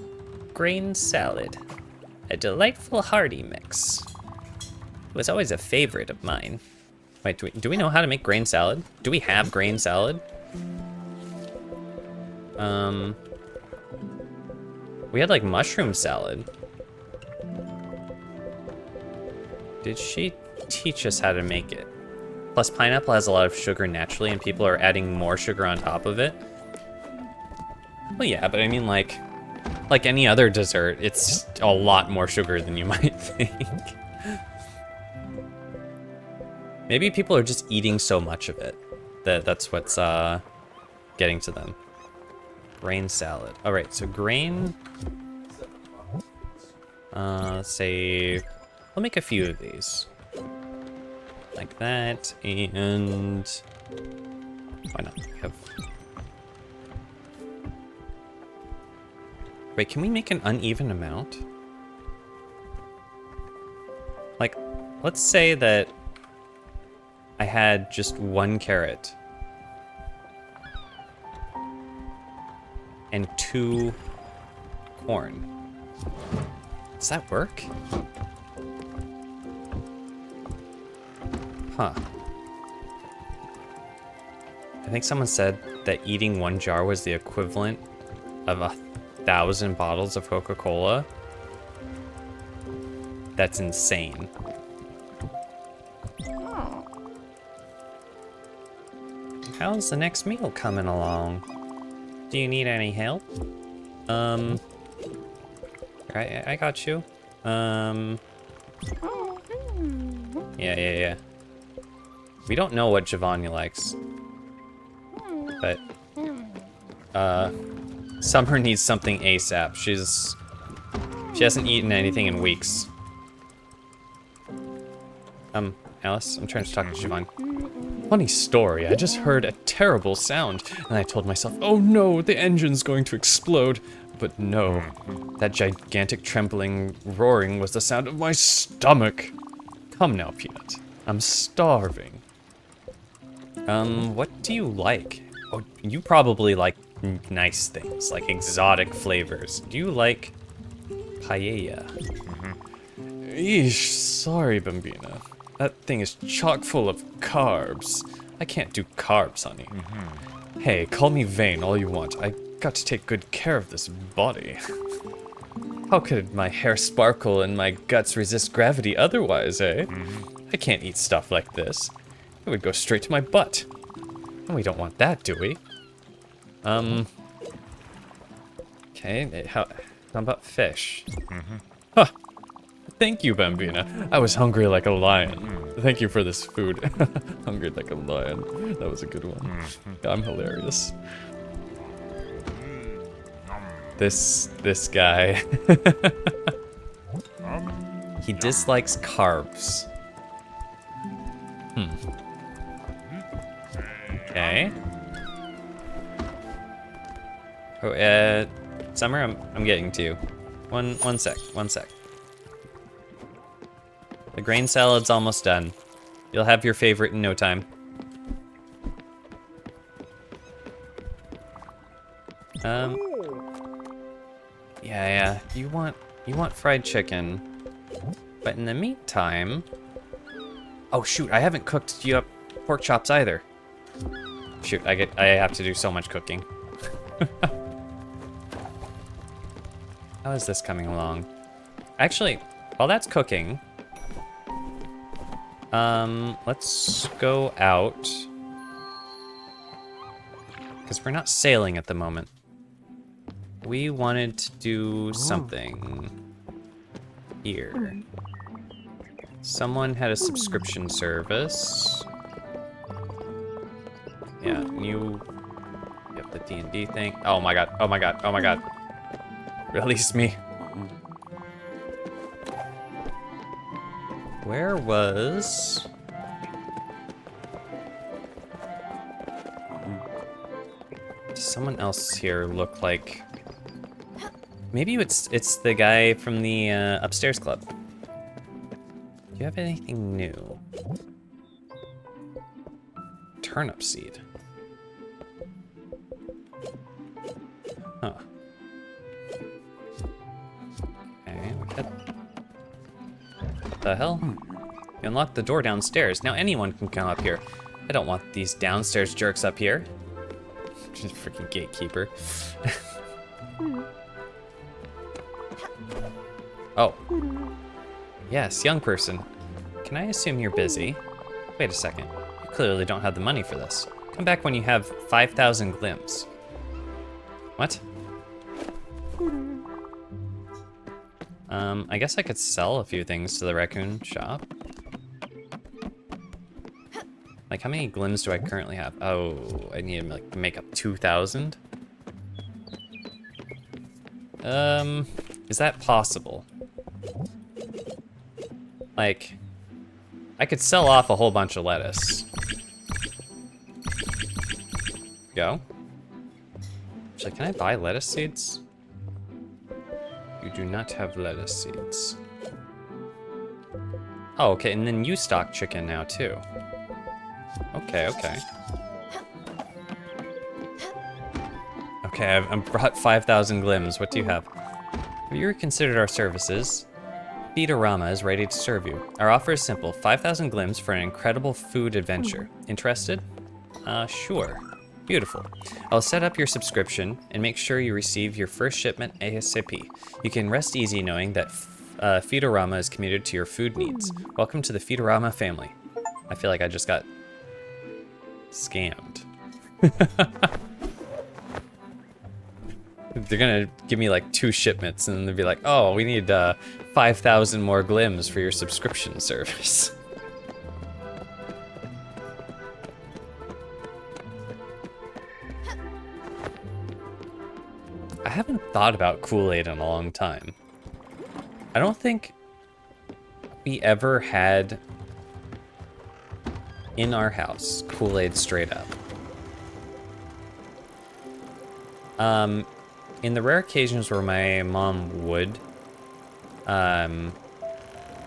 grain salad. A delightful hearty mix. It was always a favorite of mine. Wait, do we know how to make grain salad? Do we have grain salad? We had like mushroom salad. Did she teach us how to make it? Plus pineapple has a lot of sugar naturally and people are adding more sugar on top of it. Well, yeah, but I mean like any other dessert, it's a lot more sugar than you might think. Maybe people are just eating so much of it that's what's getting to them. Grain salad. All right, so grain. Say, we'll make a few of these. Like that, and why not? Wait, can we make an uneven amount? Like, let's say that I had just 1 carrot and 2 corn. Does that work? Huh. I think someone said that eating 1 jar was the equivalent of 1,000 bottles of Coca-Cola. That's insane. How's the next meal coming along? Do you need any help? I got you. Yeah. We don't know what Giovanni likes. But, Summer needs something ASAP. She hasn't eaten anything in weeks. Alice, I'm trying to talk to Giovanni. Funny story, I just heard a terrible sound, and I told myself, oh no, the engine's going to explode. But no, that gigantic trembling roaring was the sound of my stomach. Come now, Peanut, I'm starving. What do you like? Oh, you probably like nice things, like exotic flavors. Do you like paella? Eesh, sorry, Bambina. That thing is chock full of carbs. I can't do carbs, honey. Hey, call me vain all you want. I got to take good care of this body. How could my hair sparkle and my guts resist gravity otherwise, eh? I can't eat stuff like this. It would go straight to my butt. And we don't want that, do we? Okay, how about fish? Huh. Thank you, Bambina. I was hungry like a lion. Thank you for this food. Hungry like a lion. That was a good one. I'm hilarious. This guy. He dislikes carbs. Okay. Oh, Summer, I'm getting to you. One sec. The grain salad's almost done. You'll have your favorite in no time. Yeah. You want fried chicken. But in the meantime... Oh shoot, I haven't cooked you up pork chops either. Shoot, I have to do so much cooking. How is this coming along? Actually, while that's cooking, let's go out. Because we're not sailing at the moment. We wanted to do something here. Someone had a subscription service. Yeah, you have the D&D thing. Oh my god. Release me. Where was... Does someone else here look like... Maybe it's the guy from the upstairs club. Do you you have anything new? Turnip seed. Huh. Okay, we got... What the hell? You unlocked the door downstairs. Now anyone can come up here. I don't want these downstairs jerks up here. Just freaking gatekeeper. Oh. Yes, young person. Can I assume you're busy? Wait a second. You clearly don't have the money for this. Come back when you have 5,000 glims. What? I guess I could sell a few things to the raccoon shop. Like, how many glims do I currently have? Oh, I need to like make up 2,000. Is that possible? Like, I could sell off a whole bunch of lettuce. Go. Actually, can I buy lettuce seeds? You do not have lettuce seeds. Oh, okay, and then you stock chicken now, too. Okay, okay. Okay, I've brought 5,000 glims. What do you have? Have you considered our services? Feedorama is ready to serve you. Our offer is simple. 5,000 glims for an incredible food adventure. Interested? Sure. Beautiful. I'll set up your subscription and make sure you receive your first shipment ASAP. You can rest easy knowing that Feedorama is committed to your food needs. Welcome to the Feedorama family. I feel like I just got scammed. They're gonna give me like 2 shipments and they'll be like, oh, we need 5,000 more glims for your subscription service. I haven't thought about Kool-Aid in a long time. I don't think we ever had in our house Kool-Aid straight up. In the rare occasions where my mom would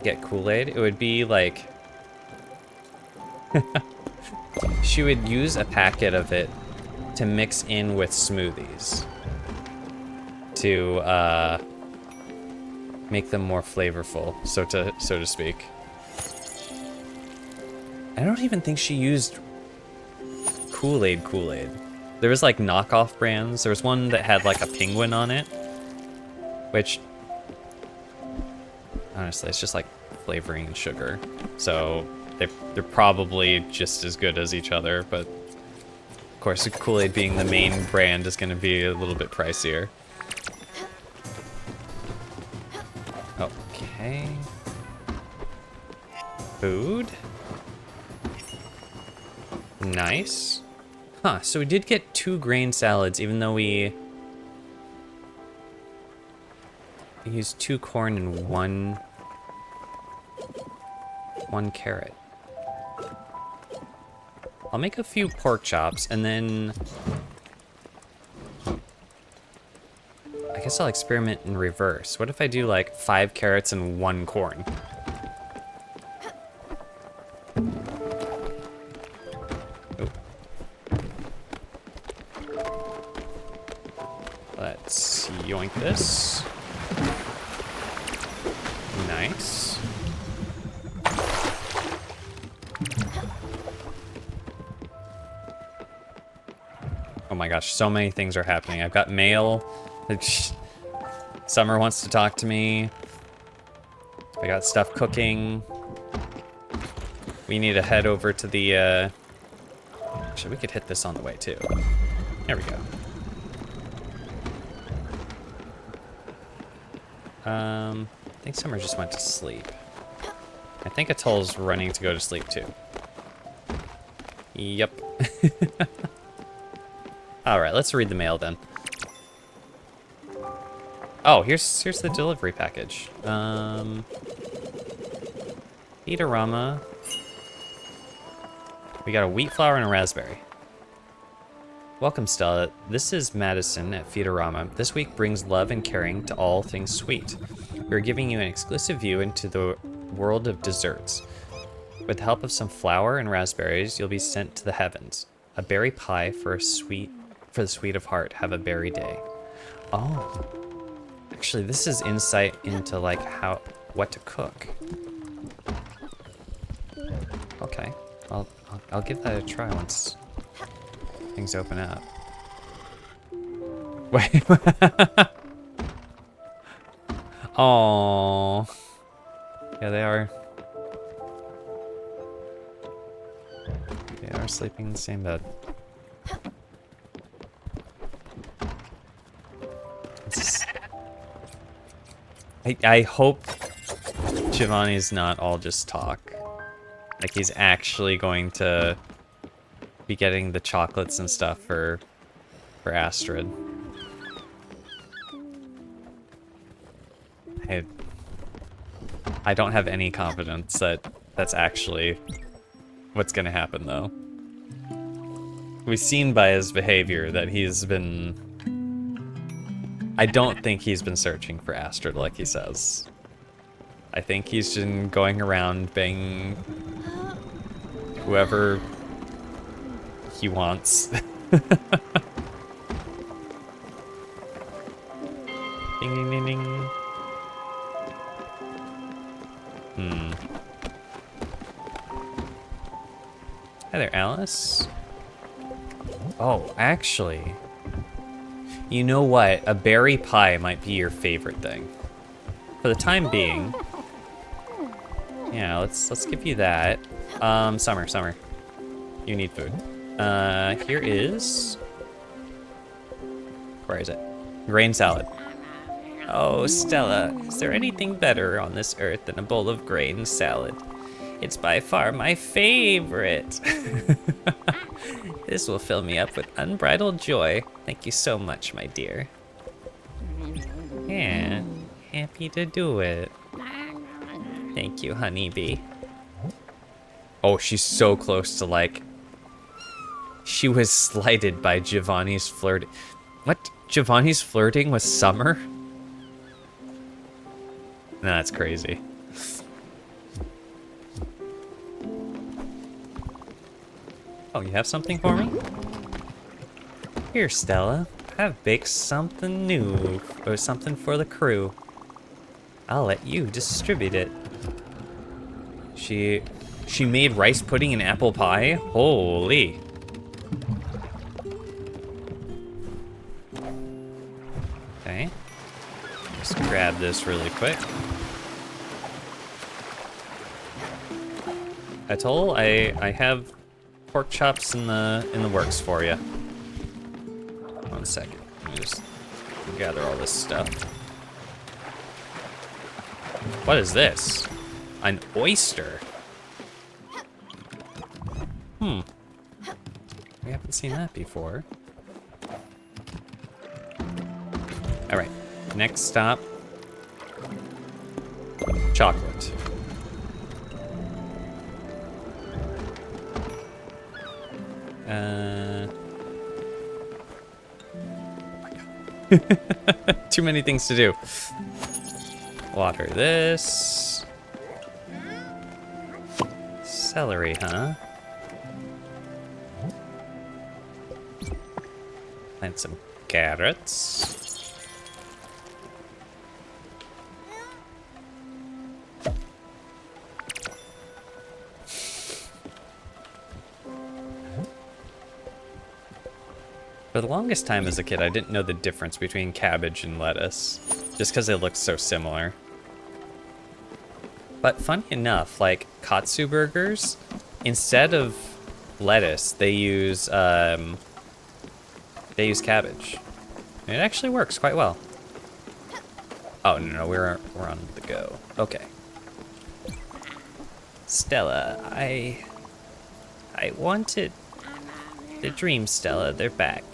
get Kool-Aid, it would be like she would use a packet of it to mix in with smoothies to make them more flavorful, so to speak. I don't even think she used Kool-Aid. There was like knockoff brands. There was one that had like a penguin on it, which honestly, it's just like flavoring and sugar. So they're probably just as good as each other, but of course Kool-Aid being the main brand is going to be a little bit pricier. Okay. Food. Nice. Huh, so we did get 2 grain salads, even though we used 2 corn and one carrot. I'll make a few pork chops, and then I guess I'll experiment in reverse. What if I do like 5 carrots and 1 corn? Let's yoink this. Nice. Oh my gosh, so many things are happening. I've got mail. Summer wants to talk to me. I got stuff cooking. We need to head over to the, actually, we could hit this on the way too. There we go. I think Summer just went to sleep. I think Atol's running to go to sleep too. Yep. All right, let's read the mail then. Oh, here's the delivery package. Feedorama. We got a wheat flour and a raspberry. Welcome, Stella. This is Madison at Feedorama. This week brings love and caring to all things sweet. We're giving you an exclusive view into world of desserts. With the help of some flour and raspberries, you'll be sent to the heavens. A berry pie for the sweet of heart. Have a berry day. Oh. Actually, this is insight into like what to cook. Okay. I'll give that a try once things open up. Wait. Oh. Yeah, they are. They are sleeping in the same bed. I hope Giovanni's not all just talk. Like he's actually going to be getting the chocolates and stuff for Astrid. I don't have any confidence that that's actually what's gonna happen though. We've seen by his behavior that he's been... I don't think he's been searching for Astrid like he says. I think he's been going around banging whoever he wants. Ding ding ding ding. Hi there, Alice. Oh, actually, you know what? A berry pie might be your favorite thing. For the time being. Yeah, let's give you that. Summer. You need food. Here is... Where is it? Grain salad. Oh, Stella, is there anything better on this earth than a bowl of grain salad? It's by far my favorite. This will fill me up with unbridled joy. Thank you so much, my dear. Yeah, happy to do it. Thank you, honeybee. Oh, she's so close to like... She was slighted by Giovanni's flirt. What? Giovanni's flirting with Summer? Nah, that's crazy. Oh, you have something for me? Here, Stella. I've baked something new, or something for the crew. I'll let you distribute it. She made rice pudding and apple pie? Holy. Okay. Just grab this really quick. Atoll, I have pork chops in the works for you. 1 second. Let me just gather all this stuff. What is this? An oyster. We haven't seen that before. All right. Next stop. Chocolate. Oh my God. Too many things to do. Water this. Celery, huh? Plant some carrots. For the longest time as a kid, I didn't know the difference between cabbage and lettuce, just because they look so similar. But funny enough, like katsu burgers, instead of lettuce, they use cabbage. And it actually works quite well. Oh no, we're on the go. Okay. Stella, I wanted the dreams, Stella. They're back.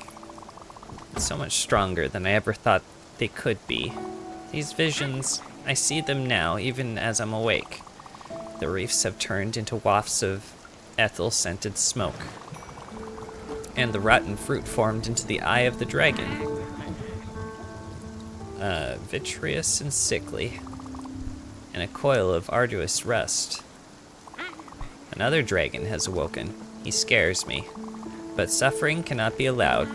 So much stronger than I ever thought they could be. These visions, I see them now, even as I'm awake. The reefs have turned into wafts of ethyl-scented smoke. And the rotten fruit formed into the eye of the dragon. Vitreous and sickly. and a coil of arduous rest. Another dragon has awoken. He scares me. But suffering cannot be allowed.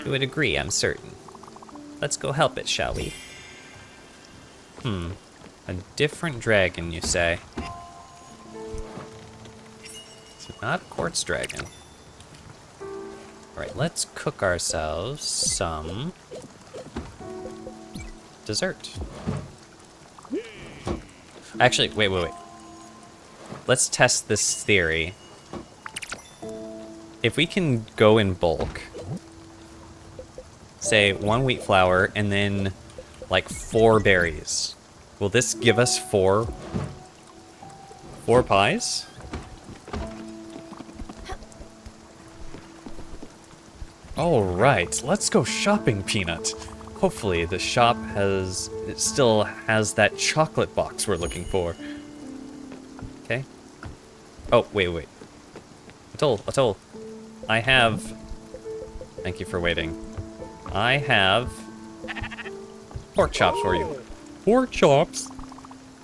You would agree, I'm certain. Let's go help it, shall we? A different dragon, you say? It's not a quartz dragon. Alright, let's cook ourselves some dessert. Actually, wait. Let's test this theory. If we can go in bulk, say 1 wheat flour and then like 4 berries, will this give us four pies? Alright, let's go shopping, Peanut. Hopefully the shop still has that chocolate box we're looking for. Okay. Oh, wait. Atoll. I have... Thank you for waiting. I have... pork chops for you. Pork chops?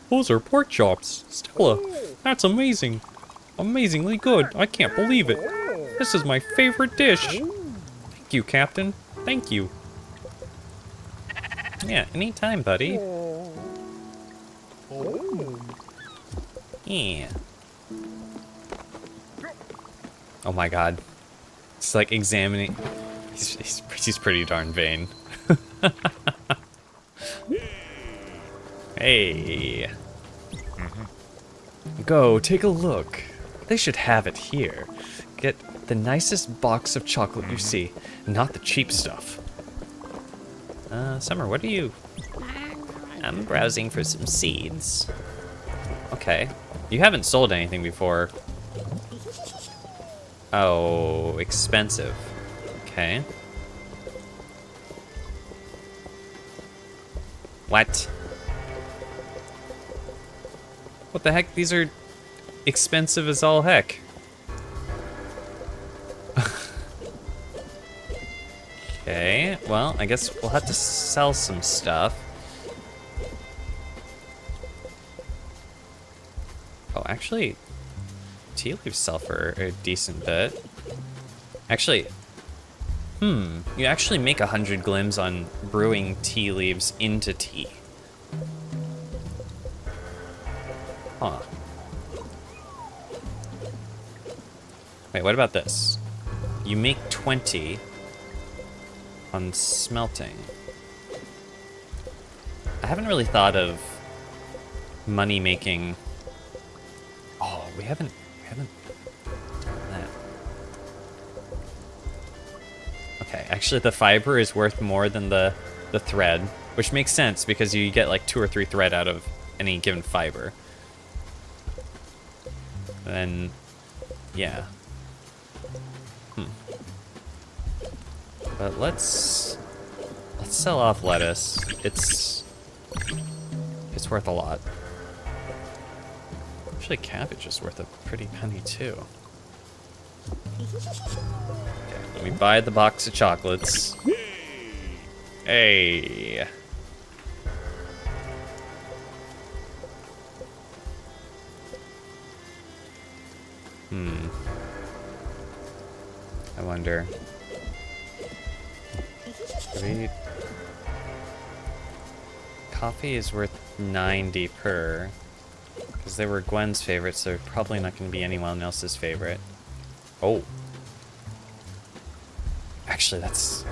Those are pork chops. Stella, that's amazing. Amazingly good. I can't believe it. This is my favorite dish. Thank you, Captain. Thank you. Yeah, anytime, buddy. Yeah. Oh my god. It's like examining... He's pretty darn vain. Hey. Go, take a look. They should have it here. Get the nicest box of chocolate you see, not the cheap stuff. Summer, what are you... I'm browsing for some seeds. Okay. You haven't sold anything before. Oh, expensive. Okay. What? What the heck? These are expensive as all heck. Okay, well, I guess we'll have to sell some stuff. Oh, actually, tea leaves sell for a decent bit. Actually, you actually make 100 glims on brewing tea leaves into tea. Huh. Wait, what about this? You make 20 on smelting. I haven't really thought of money making. Oh, we haven't done that. Okay, actually the fiber is worth more than the thread, which makes sense because you get like 2 or 3 thread out of any given fiber. Then, yeah. But let's sell off lettuce. It's worth a lot. Actually, cabbage is worth a pretty penny too. Okay, let me buy the box of chocolates. Hey. I wonder. Coffee is worth 90 per. Because they were Gwen's favorites, so they're probably not going to be anyone else's favorite. Oh. Actually, that's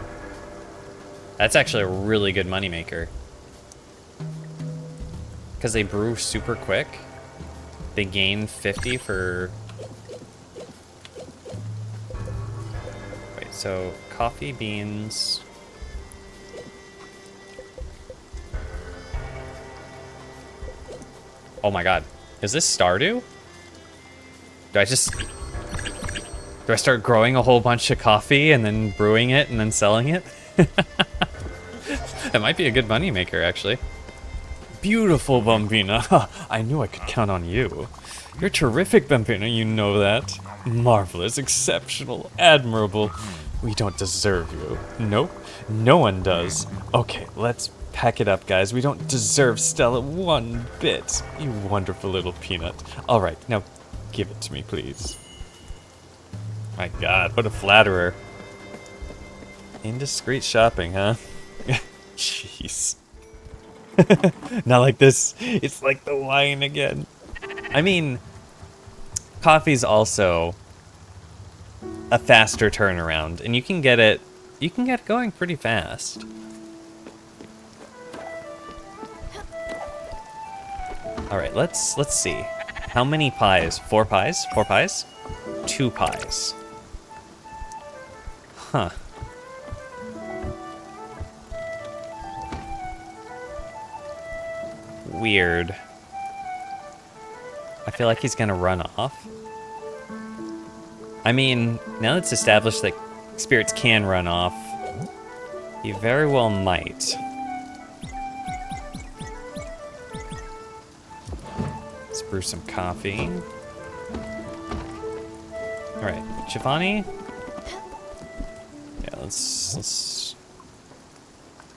actually a really good moneymaker. Because they brew super quick. They gain 50 for... Wait, so coffee beans... Oh my god. Is this Stardew? Do I start growing a whole bunch of coffee and then brewing it and then selling it? That might be a good money maker, actually. Beautiful, Bambina. I knew I could count on you. You're terrific, Bambina, you know that. Marvelous, exceptional, admirable. We don't deserve you. Nope, no one does. Okay, let's pack it up, guys. We don't deserve Stella one bit. You wonderful little peanut. All right, now give it to me, please. My God, what a flatterer. Indiscreet shopping, huh? Jeez. Not like this. It's like the wine again. I mean, coffee's also a faster turnaround, and you can get it going pretty fast. All right, let's see. How many pies? 4 pies? 4 pies? 2 pies. Huh. Weird. I feel like he's gonna run off. I mean, now that it's established that spirits can run off, he very well might. Let's brew some coffee. All right, Giovanni. Yeah, let's.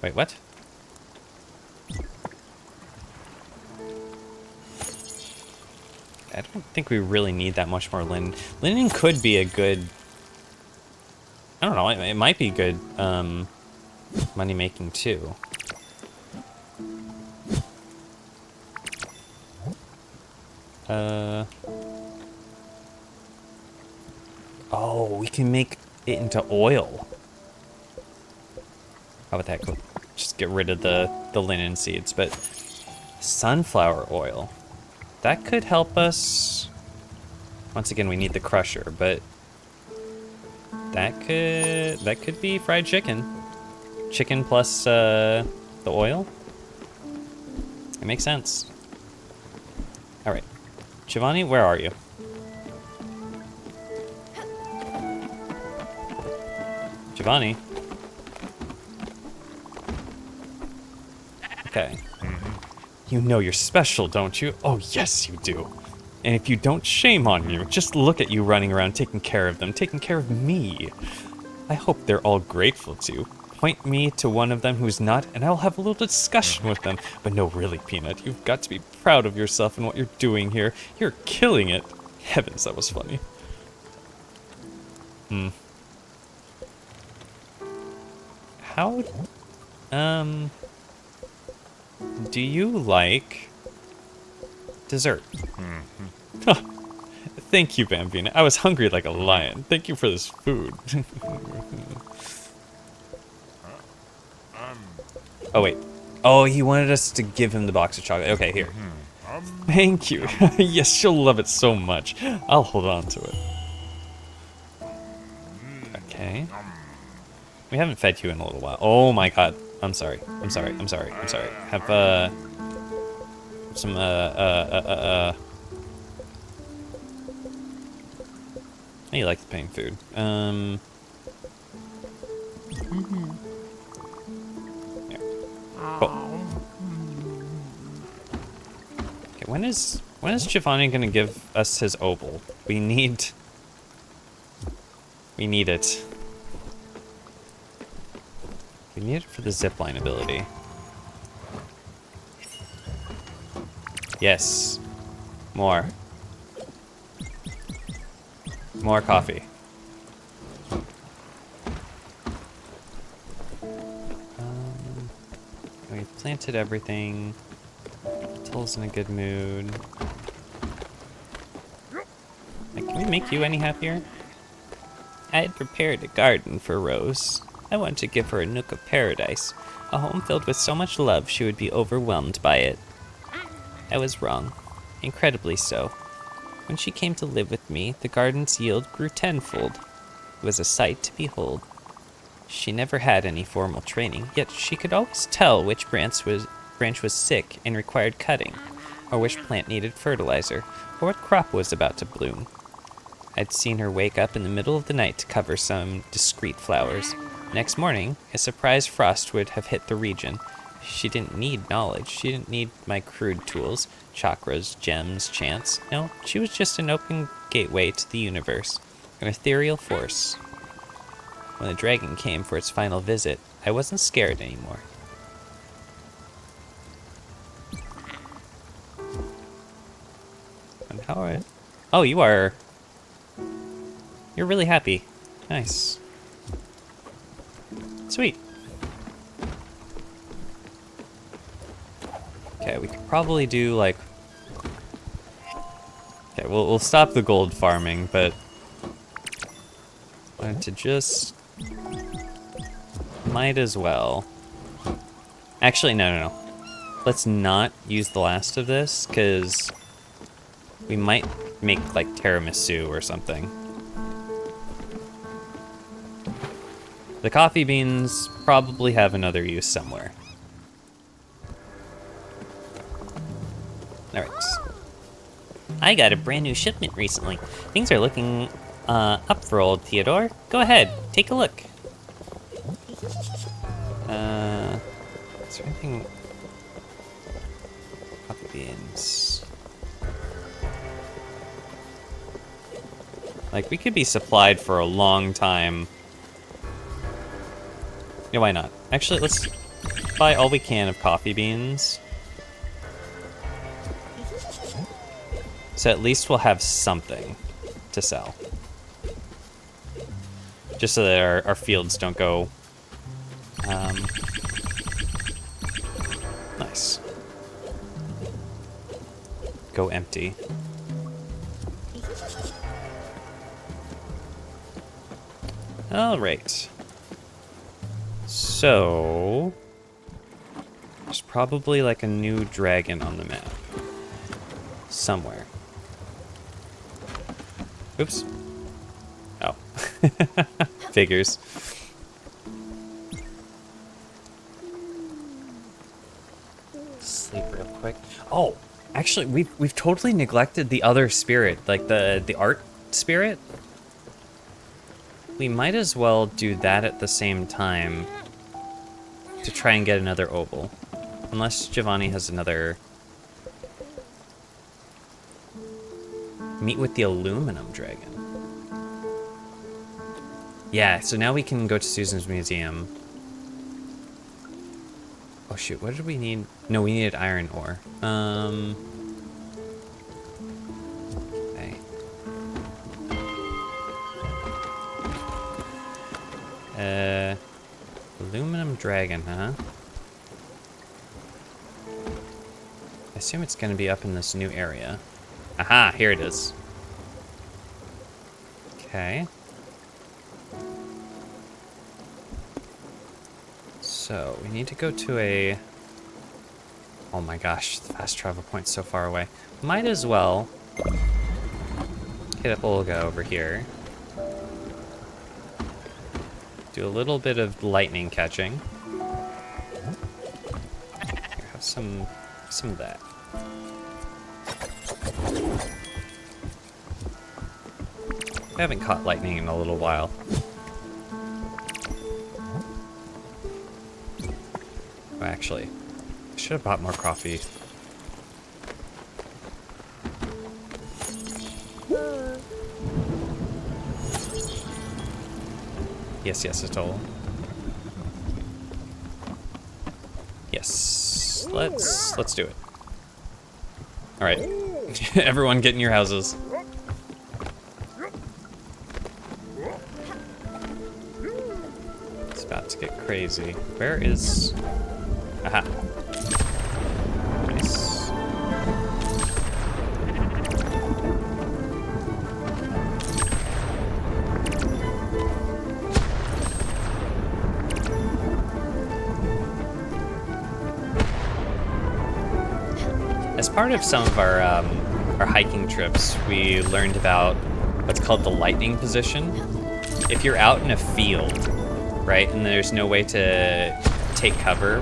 Wait, what? I don't think we really need that much more linen. Linen could be a good... I don't know, it might be good money making too. Oh, we can make it into oil. How about that? Just get rid of the linen seeds, but sunflower oil. That could help us. Once again, we need the crusher, but that could be fried chicken. Chicken plus the oil. It makes sense. All right, Giovanni, where are you? Giovanni. Okay. You know you're special, don't you? Oh, yes, you do. And if you don't, shame on you. Just look at you running around taking care of them, taking care of me. I hope they're all grateful to. Point me to one of them who's not, and I'll have a little discussion with them. But no, really, Peanut, you've got to be proud of yourself and what you're doing here. You're killing it. Heavens, that was funny. How... do you like dessert? Huh. Thank you, Bambina. I was hungry like a lion. Thank you for this food. Oh, wait. Oh, he wanted us to give him the box of chocolate. Okay, here. Thank you. Yes, she'll love it so much. I'll hold on to it. Okay. We haven't fed you in a little while. Oh my God. I'm sorry. I'm sorry. I'm sorry. I'm sorry. Have, some, Oh, you like the pain food. There. Cool. Okay, when is Giovanni gonna give us his opal? We need it. We need it for the zipline ability. Yes. More. More coffee. We planted everything. Till's in a good mood. Like, can we make you any happier? I had prepared a garden for Rose. I wanted to give her a nook of paradise, a home filled with so much love she would be overwhelmed by it. I was wrong, incredibly so. When she came to live with me, the garden's yield grew tenfold. It was a sight to behold. She never had any formal training, yet she could always tell which branch was sick and required cutting, or which plant needed fertilizer, or what crop was about to bloom. I'd seen her wake up in the middle of the night to cover some discreet flowers. Next morning, a surprise frost would have hit the region. She didn't need knowledge. She didn't need my crude tools, chakras, gems, chants. No, she was just an open gateway to the universe, an ethereal force. When the dragon came for its final visit, I wasn't scared anymore. How are... Oh, you are... You're really happy. Nice. Sweet. Okay, we could probably do, like... Okay, we'll stop the gold farming, but... I wanted to just... Might as well. Actually, no. Let's not use the last of this, because... we might make, like, tiramisu or something. The coffee beans probably have another use somewhere. Alright. I got a brand new shipment recently. Things are looking up for old Theodore. Go ahead, take a look. Is there anything... Coffee beans... Like, we could be supplied for a long time. Yeah, why not? Actually, let's buy all we can of coffee beans. So at least we'll have something to sell. Just so that our fields don't go... nice. Go empty. Alright. So... there's probably like a new dragon on the map. Somewhere. Oops. Oh. Figures. Sleep real quick. Oh! Actually, we've totally neglected the other spirit, like the art spirit. We might as well do that at the same time to try and get another oval. Unless Giovanni has another... Meet with the aluminum dragon. Yeah, so now we can go to Susan's museum. Oh shoot, what did we need? No, we needed iron ore. Okay. Aluminum dragon, huh? I assume it's gonna be up in this new area. Aha, here it is. Okay. So, we need to go to a... Oh my gosh, the fast travel point's so far away. Might as well hit up Olga over here. Do a little bit of lightning catching. Here, have some of that. I haven't caught lightning in a little while. Oh, actually, I should have bought more coffee. Yes, Atoll. Yes, let's do it. All right, everyone, get in your houses. It's about to get crazy. Where is? Aha. Nice. As part of some of our hiking trips, we learned about what's called the lightning position. If you're out in a field, right, and there's no way to take cover,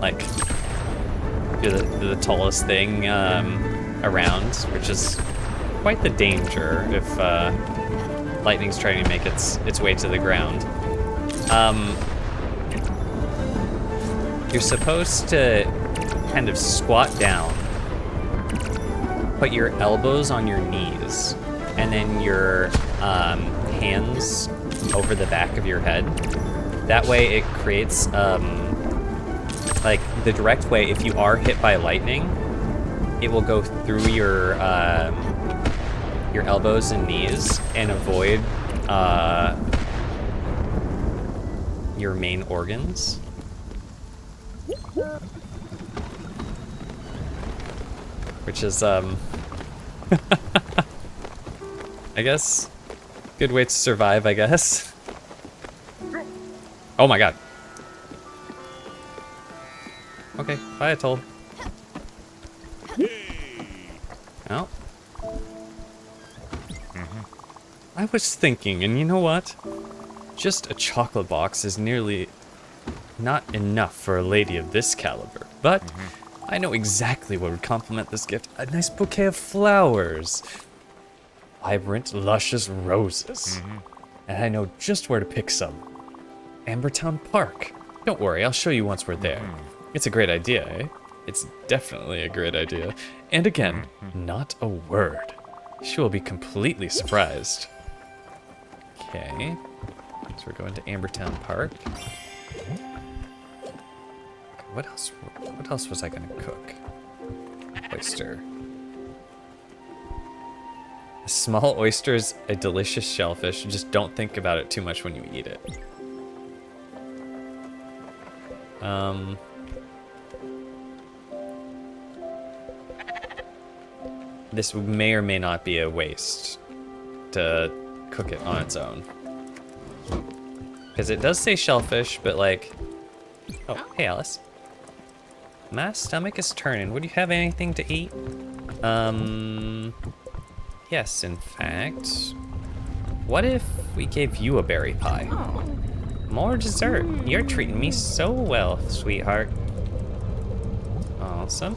like you're the tallest thing around, which is quite the danger if lightning's trying to make its way to the ground. You're supposed to kind of squat down, put your elbows on your knees, and then your hands over the back of your head. That way it creates, like, the direct way, if you are hit by lightning, it will go through your elbows and knees and avoid your main organs. Which is, I guess, good way to survive, I guess. Oh my god. Okay, bye, Atoll. Oh. I was thinking, and you know what? Just a chocolate box is nearly not enough for a lady of this caliber, but I know exactly what would complement this gift. A nice bouquet of flowers. Vibrant, luscious roses. And I know just where to pick some. Ambertown Park. Don't worry, I'll show you once we're there. It's a great idea, eh? It's definitely a great idea. And again, not a word. She will be completely surprised. Okay. So we're going to Ambertown Park. What else was I gonna cook? Oyster. A small oyster is a delicious shellfish. Just don't think about it too much when you eat it. This may or may not be a waste to cook it on its own. Because it does say shellfish, but like... Oh, hey Alice. My stomach is turning. Would you have anything to eat? Yes, in fact. What if we gave you a berry pie? More dessert. You're treating me so well, sweetheart. Awesome.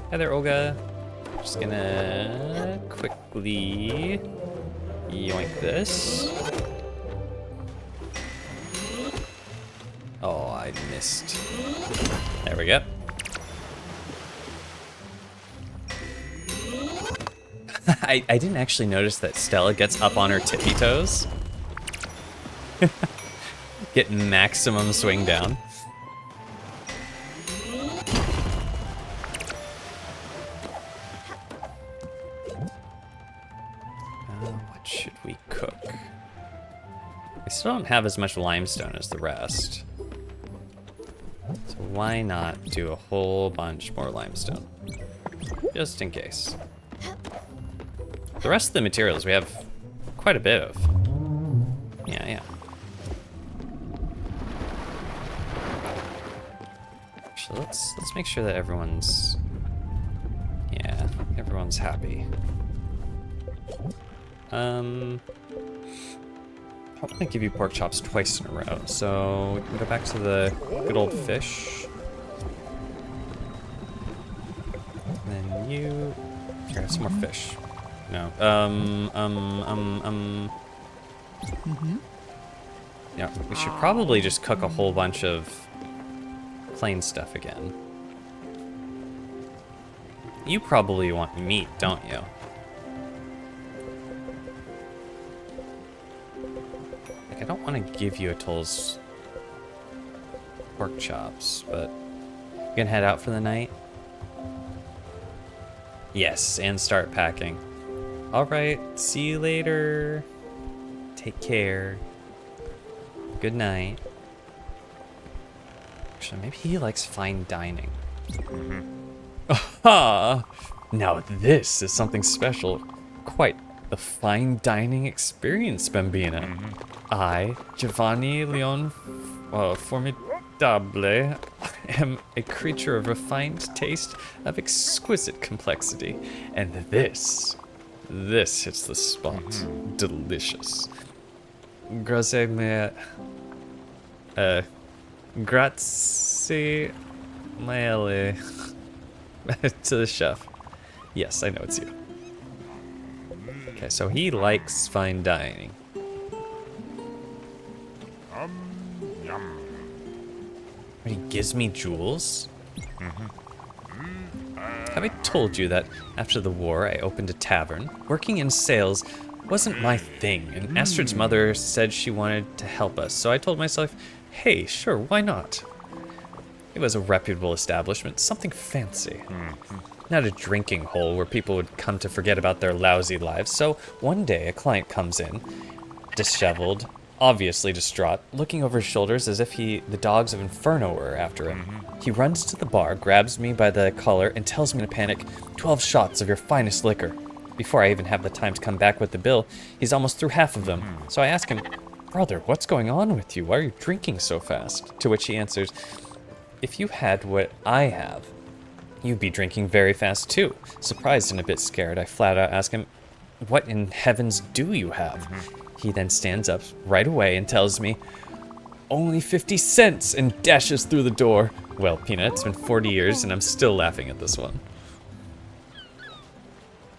Hi there, Olga. Just gonna quickly yoink this. Oh, I missed. There we go. I didn't actually notice that Stella gets up on her tippy toes. Get maximum swing down. What should we cook? We still don't have as much limestone as the rest. So why not do a whole bunch more limestone? Just in case. The rest of the materials we have quite a bit of. Yeah. Actually, let's make sure that everyone's happy. I don't want to give you pork chops twice in a row, so we can go back to the good old fish. And then you... Here, have some more fish. No. Yeah, we should probably just cook a whole bunch of plain stuff again. You probably want meat, don't you? Like, I don't want to give you Atoll's pork chops, but you gonna head out for the night? Yes, and start packing. All right, see you later. Take care. Good night. Actually, maybe he likes fine dining. Aha! Now this is something special. Quite the fine dining experience, Bambina. I, Giovanni Leon Formidable, am a creature of refined taste, of exquisite complexity, and this hits the spot. Delicious. Grazie mille. Grazie mille. To the chef. Yes, I know it's you. Okay, so he likes fine dining. He gives me jewels? Have I told you that after the war I opened a tavern? Working in sales, wasn't my thing, and Astrid's mother said she wanted to help us, so I told myself, hey, sure, why not? It was a reputable establishment, something fancy. Not a drinking hole where people would come to forget about their lousy lives. So one day a client comes in, disheveled, obviously distraught, looking over his shoulders as if the dogs of Inferno were after him. He runs to the bar, grabs me by the collar, and tells me in a panic, 12 shots of your finest liquor. Before I even have the time to come back with the bill, he's almost through half of them. So I ask him, brother, what's going on with you? Why are you drinking so fast? To which he answers, if you had what I have, you'd be drinking very fast too. Surprised and a bit scared, I flat out ask him, what in heavens do you have? He then stands up right away and tells me, only 50 cents, and dashes through the door. Well, Peanut, it's been 40 years and I'm still laughing at this one.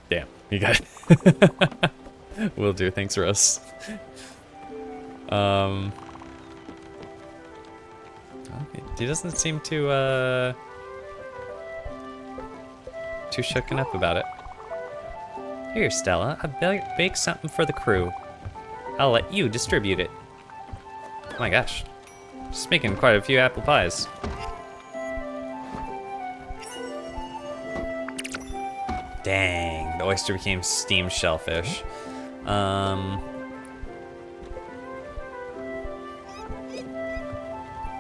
Damn, you got it. Will do, thanks Rose. He doesn't seem too shooken up about it. Here, Stella, I baked something for the crew. I'll let you distribute it. Oh my gosh. Just making quite a few apple pies. Dang, the oyster became steamed shellfish.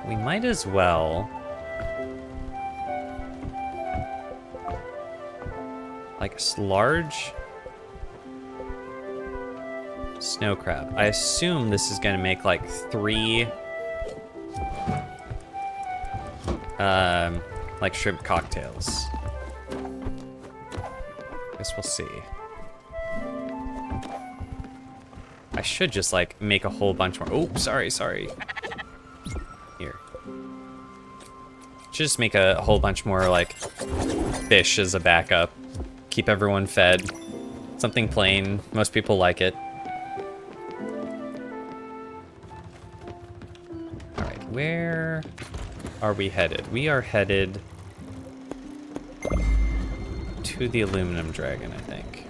We might as well... like a large snow crab. I assume this is gonna make like 3 like shrimp cocktails. Guess we'll see. I should just like make a whole bunch more. Oh, sorry. Here. Should just make a whole bunch more like fish as a backup. Keep everyone fed. Something plain. Most people like it. Alright, where are we headed? We are headed to the aluminum dragon, I think.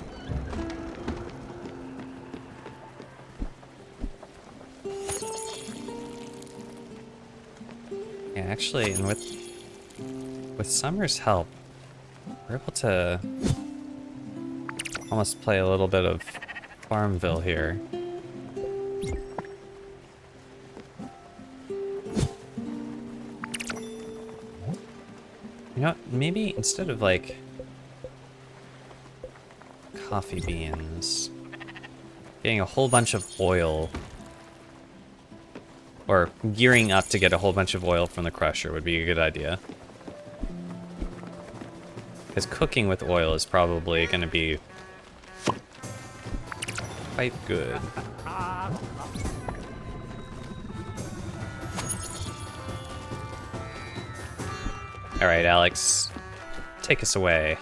Yeah, actually, and with Summer's help, we're able to almost play a little bit of Farmville here. You know what, maybe instead of like coffee beans, getting a whole bunch of oil, or gearing up to get a whole bunch of oil from the crusher would be a good idea. Because cooking with oil is probably going to be quite good. Alright, Alex, take us away.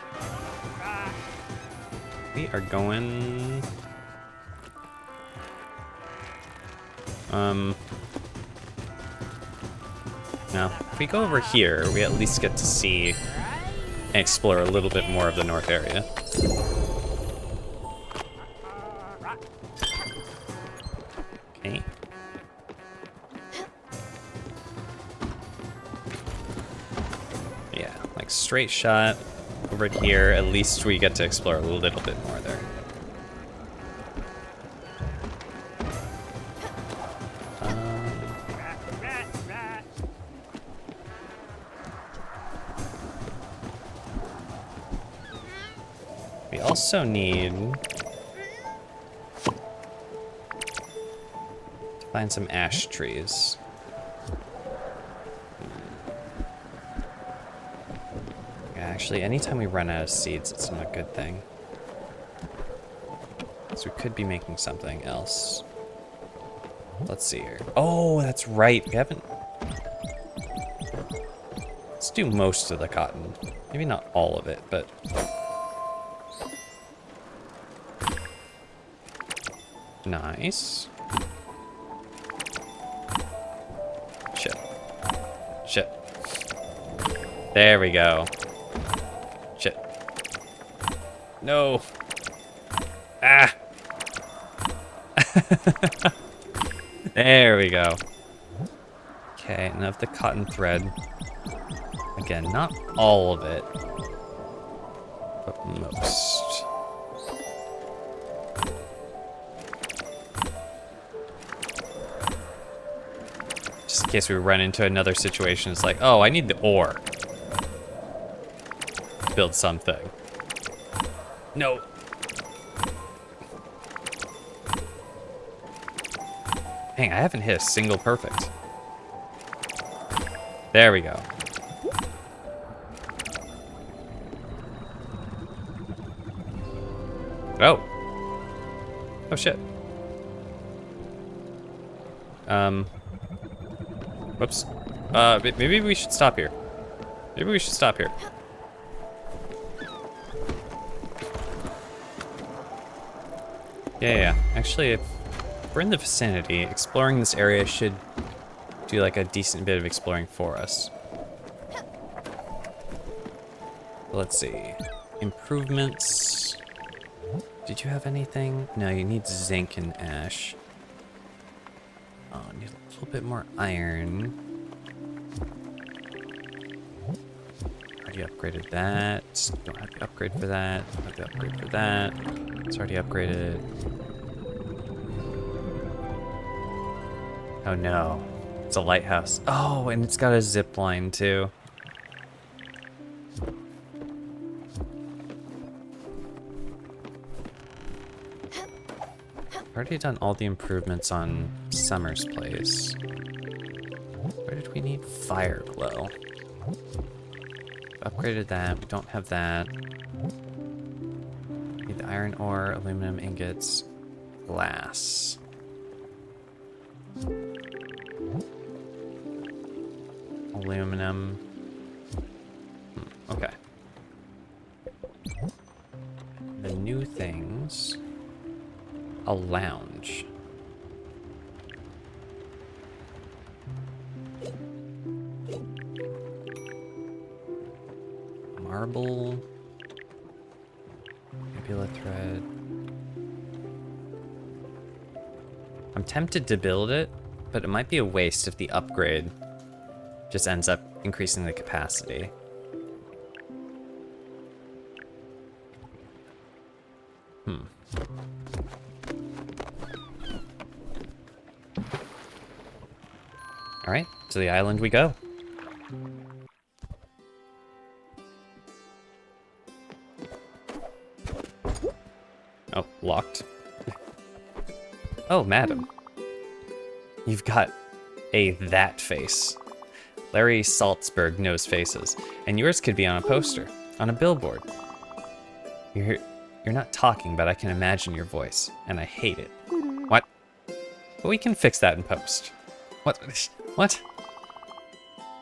We are going... No, if we go over here, we at least get to see and explore a little bit more of the north area. Okay. Yeah, like straight shot over here. At least we get to explore a little bit more there. We also need to find some ash trees. Yeah, actually, anytime we run out of seeds, it's not a good thing. So we could be making something else. Let's see here. Oh, that's right. We haven't... Let's do most of the cotton. Maybe not all of it, but... Nice. Shit. There we go. Shit. No. Ah. There we go. Okay, and of the cotton thread. Again, not all of it, but most. Just in case we run into another situation, it's like, oh, I need the ore to build something. No. Dang, I haven't hit a single perfect. There we go. Oh. Oh shit. Whoops. Maybe we should stop here. Maybe we should stop here. Yeah. Actually, if we're in the vicinity, exploring this area should do like a decent bit of exploring for us. Let's see. Improvements. Did you have anything? No, you need zinc and ash. Oh, need a little bit more iron. Already upgraded that. Don't have to upgrade for that. Don't have to upgrade for that. It's already upgraded. Oh no. It's a lighthouse. Oh, and it's got a zip line too. Already done all the improvements on Summer's place. Where did we need fire glow? Upgraded that. We don't have that. Need the iron ore, aluminum ingots, glass. Aluminum. Okay. The new things. A lounge. Marble. Nebula thread. I'm tempted to build it, but it might be a waste if the upgrade just ends up increasing the capacity. All right, to the island we go. Oh, locked. Oh, madam. You've got a that face. Larry Salzberg knows faces, and yours could be on a poster, on a billboard. You're not talking, but I can imagine your voice, and I hate it. What? But we can fix that in post. What? What?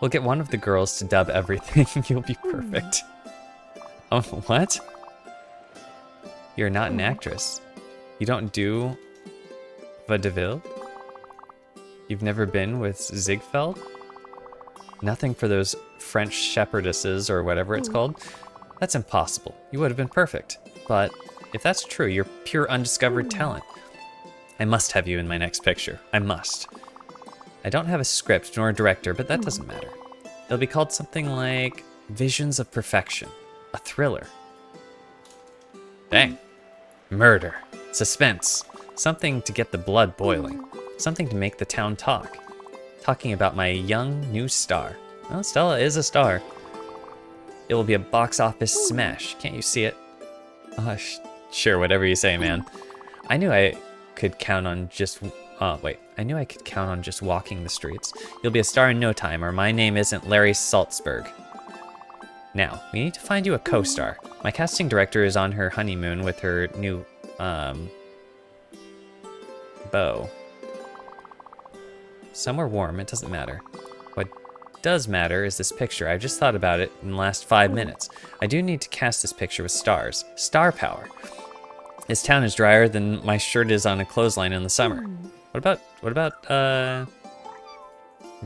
We'll get one of the girls to dub everything. You'll be perfect. Oh, what? You're not an actress. You don't do vaudeville? You've never been with Ziegfeld? Nothing for those French shepherdesses or whatever it's called? That's impossible. You would have been perfect. But if that's true, you're pure undiscovered talent. I must have you in my next picture. I must. I don't have a script nor a director, but that doesn't matter. It'll be called something like Visions of Perfection. A thriller. Dang. Murder. Suspense. Something to get the blood boiling. Something to make the town talk. Talking about my young new star. Well, Stella is a star. It will be a box office smash. Can't you see it? Sure, whatever you say, man. I knew I could count on just... I knew I could count on just walking the streets. You'll be a star in no time, or my name isn't Larry Salzberg. Now, we need to find you a co-star. My casting director is on her honeymoon with her new, beau. Somewhere warm, it doesn't matter. What does matter is this picture. I just thought about it in the last 5 minutes. I do need to cast this picture with stars. Star power. This town is drier than my shirt is on a clothesline in the summer. What about,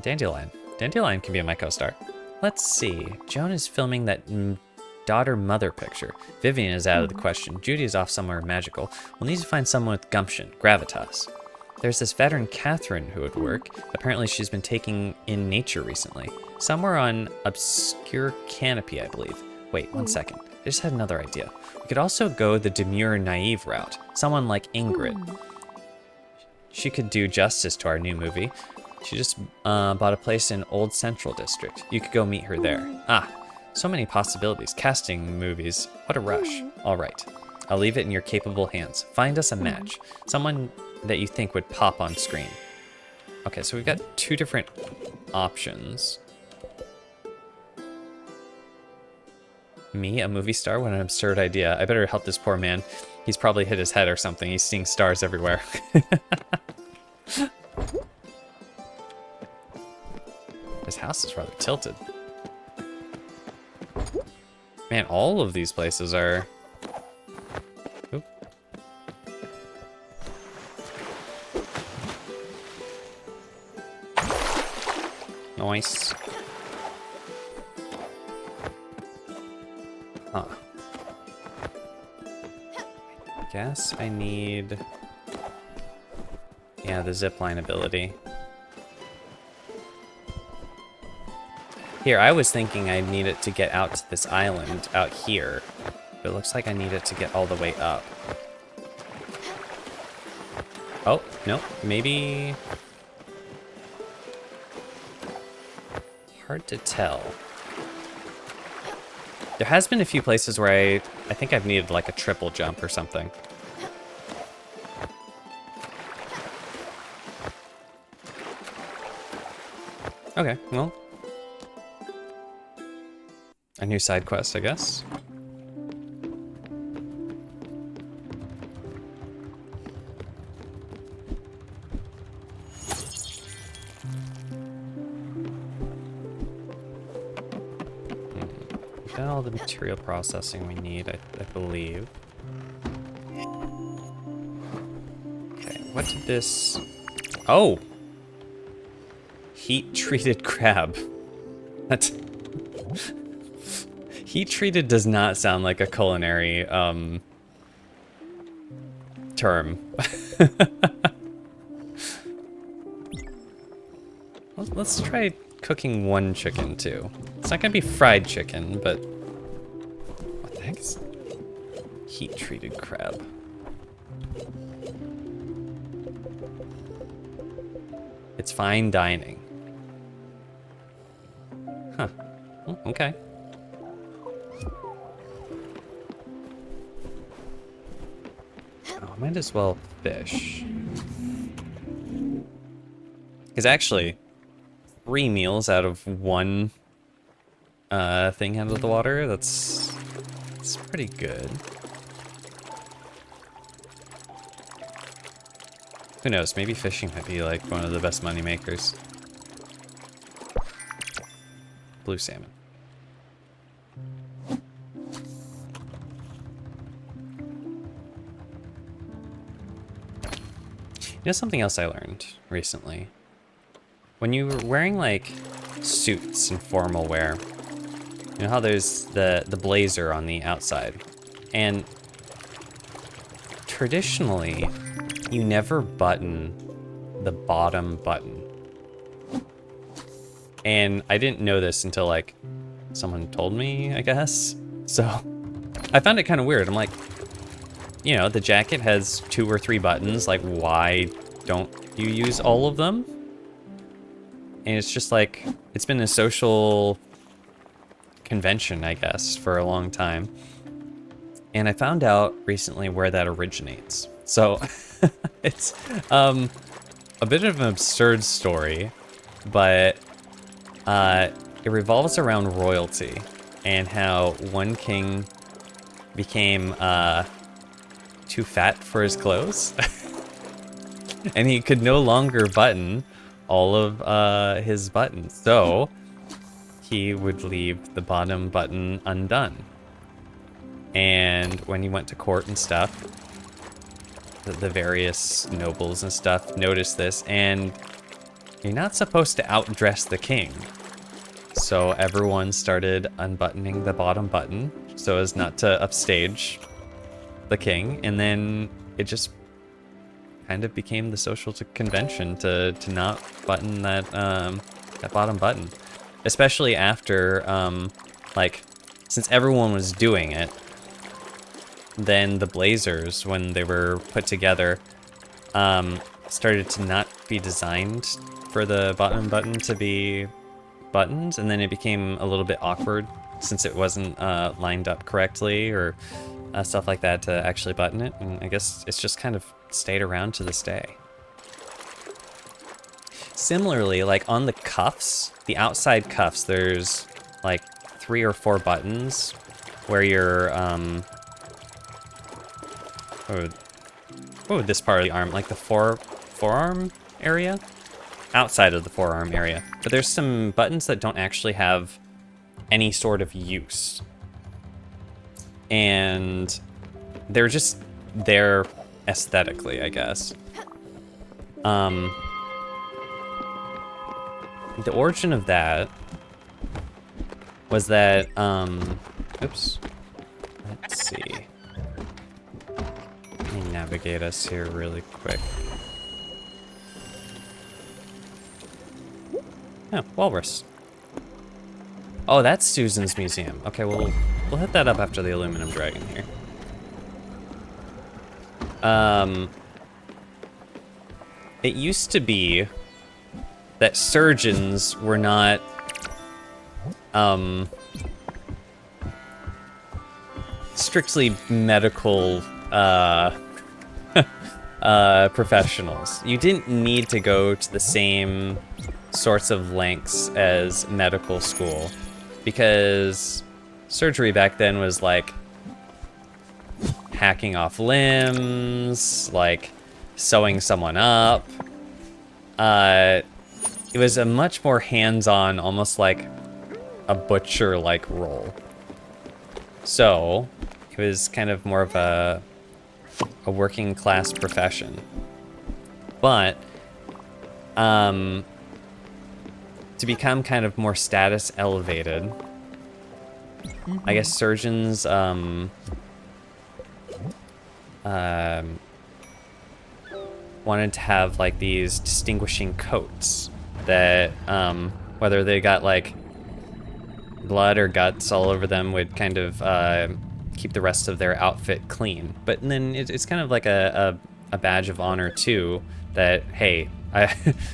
Dandelion? Dandelion can be my co-star. Let's see. Joan is filming that daughter-mother picture. Vivian is out of the question. Judy is off somewhere magical. We'll need to find someone with gumption, gravitas. There's this veteran Catherine who would work. Apparently she's been taking in nature recently. Somewhere on Obscure Canopy, I believe. Wait, one second. I just had another idea. We could also go the demure, naive route. Someone like Ingrid. She could do justice to our new movie. She just bought a place in Old Central District. You could go meet her there. Ah, so many possibilities. Casting movies. What a rush. All right. I'll leave it in your capable hands. Find us a match. Someone that you think would pop on screen. Okay, so we've got two different options. Me, a movie star? What an absurd idea. I better help this poor man. He's probably hit his head or something. He's seeing stars everywhere. This house is rather tilted. Man, all of these places are... Oop. Nice. Huh. I guess I need... Yeah, the zipline ability. Here, I was thinking I need it to get out to this island out here, but it looks like I need it to get all the way up. Oh, no, maybe... Hard to tell. There has been a few places where I think I've needed like a triple jump or something. Okay, well. A new side quest, I guess. We've got all the material processing we need, I believe. Okay, what did this... Oh! Heat-treated crab. That's... Heat-treated does not sound like a culinary, term. Let's try cooking one chicken, too. It's not gonna be fried chicken, but... What the heck is... Heat-treated crab? It's fine dining. Huh. Oh, okay. Oh, I might as well fish. Because actually, 3 meals out of 1 thing out of the water, that's pretty good. Who knows, maybe fishing might be like one of the best money makers. Blue salmon. You know something else I learned recently? When you were wearing like suits and formal wear, you know how there's the blazer on the outside, and traditionally you never button the bottom button. And I didn't know this until like someone told me, I guess. So I found it kind of weird. I'm like, you know, the jacket has 2 or 3 buttons. Like, why don't you use all of them? And it's just like, it's been a social convention, I guess, for a long time. And I found out recently where that originates. So it's a bit of an absurd story, but it revolves around royalty and how one king became too fat for his clothes. And he could no longer button all of his buttons. So he would leave the bottom button undone. And when he went to court and stuff, the various nobles and stuff noticed this, and you're not supposed to outdress the king. So everyone started unbuttoning the bottom button so as not to upstage the king, and then it just kind of became the social convention to not button that that bottom button, especially after like, since everyone was doing it, then the Blazers, when they were put together, started to not be designed for the bottom button to be buttons, and then it became a little bit awkward since it wasn't lined up correctly or stuff like that to actually button it, and I guess it's just kind of stayed around to this day. Similarly, like on the cuffs, the outside cuffs, there's like 3 or 4 buttons where you're, this part of the arm, like the forearm area? Outside of the forearm area. But there's some buttons that don't actually have any sort of use. And they're just there aesthetically, I guess. The origin of that was that, oops. Let's see. Let me navigate us here really quick. Oh, walrus. Oh, that's Susan's museum. Okay, well, we'll hit that up after the aluminum dragon here. It used to be that surgeons were not, strictly medical, professionals. You didn't need to go to the same sorts of lengths as medical school, because surgery back then was like hacking off limbs, like sewing someone up. It was a much more hands-on, almost like a butcher-like role. So it was kind of more of a working class profession. But to become kind of more status elevated, I guess surgeons wanted to have like these distinguishing coats that whether they got like blood or guts all over them would kind of keep the rest of their outfit clean. But then it's kind of like a badge of honor too, that hey,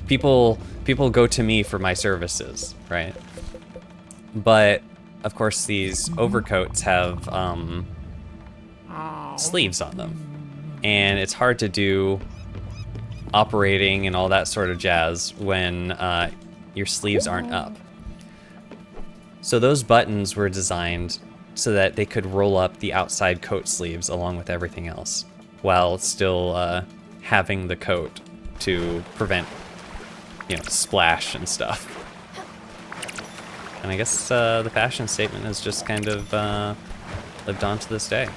people go to me for my services, right? But of course these overcoats have sleeves on them, and it's hard to do operating and all that sort of jazz when your sleeves aren't up. So those buttons were designed so that they could roll up the outside coat sleeves along with everything else, while still having the coat to prevent, you know, splash and stuff. And I guess the fashion statement has just kind of lived on to this day.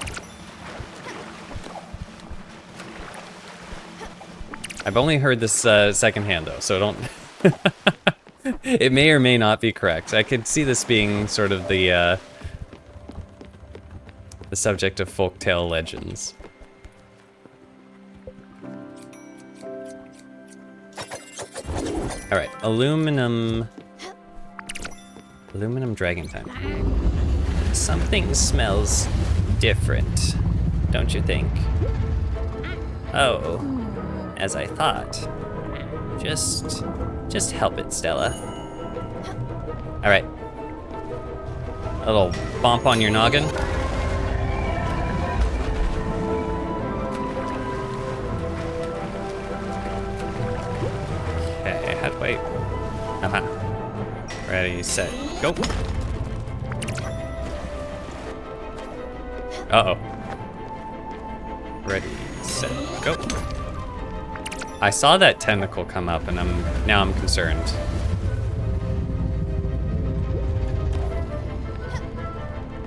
I've only heard this secondhand though, so don't. It may or may not be correct. I could see this being sort of the subject of folktale legends. All right, aluminum dragon time. Something smells different, don't you think? Oh, as I thought. Just help it, Stella. All right. A little bump on your noggin. Okay, how do I... Ready, set, go. Uh-oh. Ready, set, go. I saw that tentacle come up, and now I'm concerned.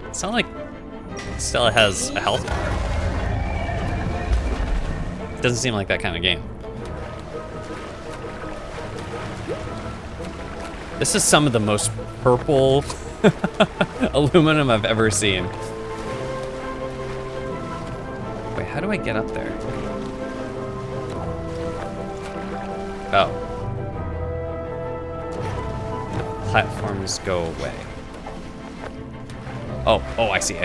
It's not like Stella has a health bar. It doesn't seem like that kind of game. This is some of the most purple aluminum I've ever seen. Wait, how do I get up there? Oh. The platforms go away. Oh, I see.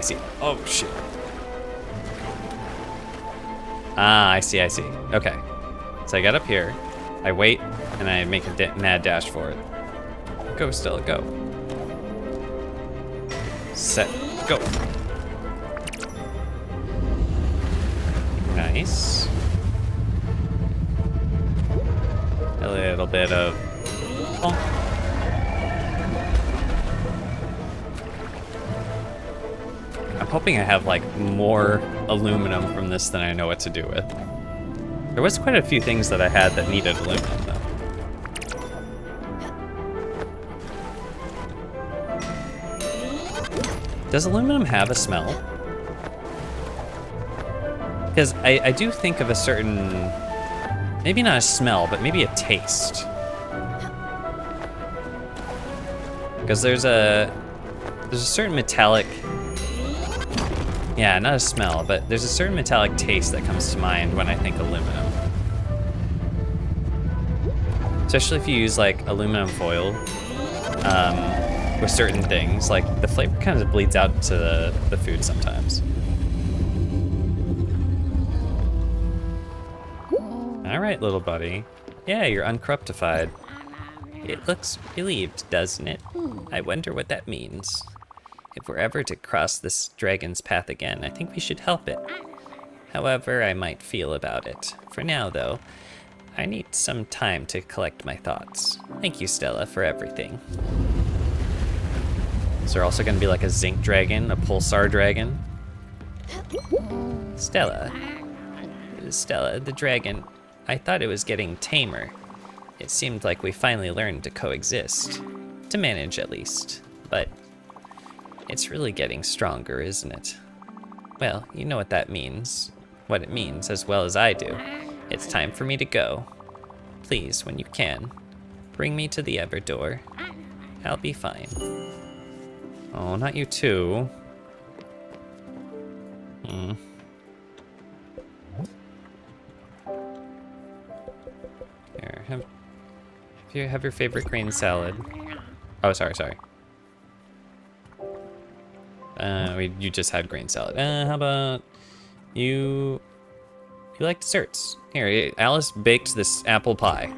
Oh, shit. Ah, I see. Okay. So I get up here, I wait, and I make a mad dash for it. Go, Stella, go. Set, go. Nice. A little bit of... bonk. I'm hoping I have, like, more aluminum from this than I know what to do with. There was quite a few things that I had that needed aluminum, though. Does aluminum have a smell? Because I do think of a certain, maybe not a smell, but maybe a taste. Because there's a certain metallic, yeah, not a smell, but there's a certain metallic taste that comes to mind when I think aluminum. Especially if you use like aluminum foil with certain things, like the flavor kind of bleeds out to the food sometimes. All right, little buddy. Yeah, you're uncorruptified. It looks relieved, doesn't it? I wonder what that means. If we're ever to cross this dragon's path again, I think we should help it. However I might feel about it. For now, though, I need some time to collect my thoughts. Thank you, Stella, for everything. Is there also gonna be like a zinc dragon, a pulsar dragon? Stella, the dragon. I thought it was getting tamer. It seemed like we finally learned to coexist. To manage, at least. But it's really getting stronger, isn't it? Well, you know what that means. What it means as well as I do. It's time for me to go. Please, when you can, bring me to the Ever door. I'll be fine. Oh, not you too. Here, have your favorite green salad. Oh, sorry. You just had green salad. How about you like desserts? Here, Alice baked this apple pie.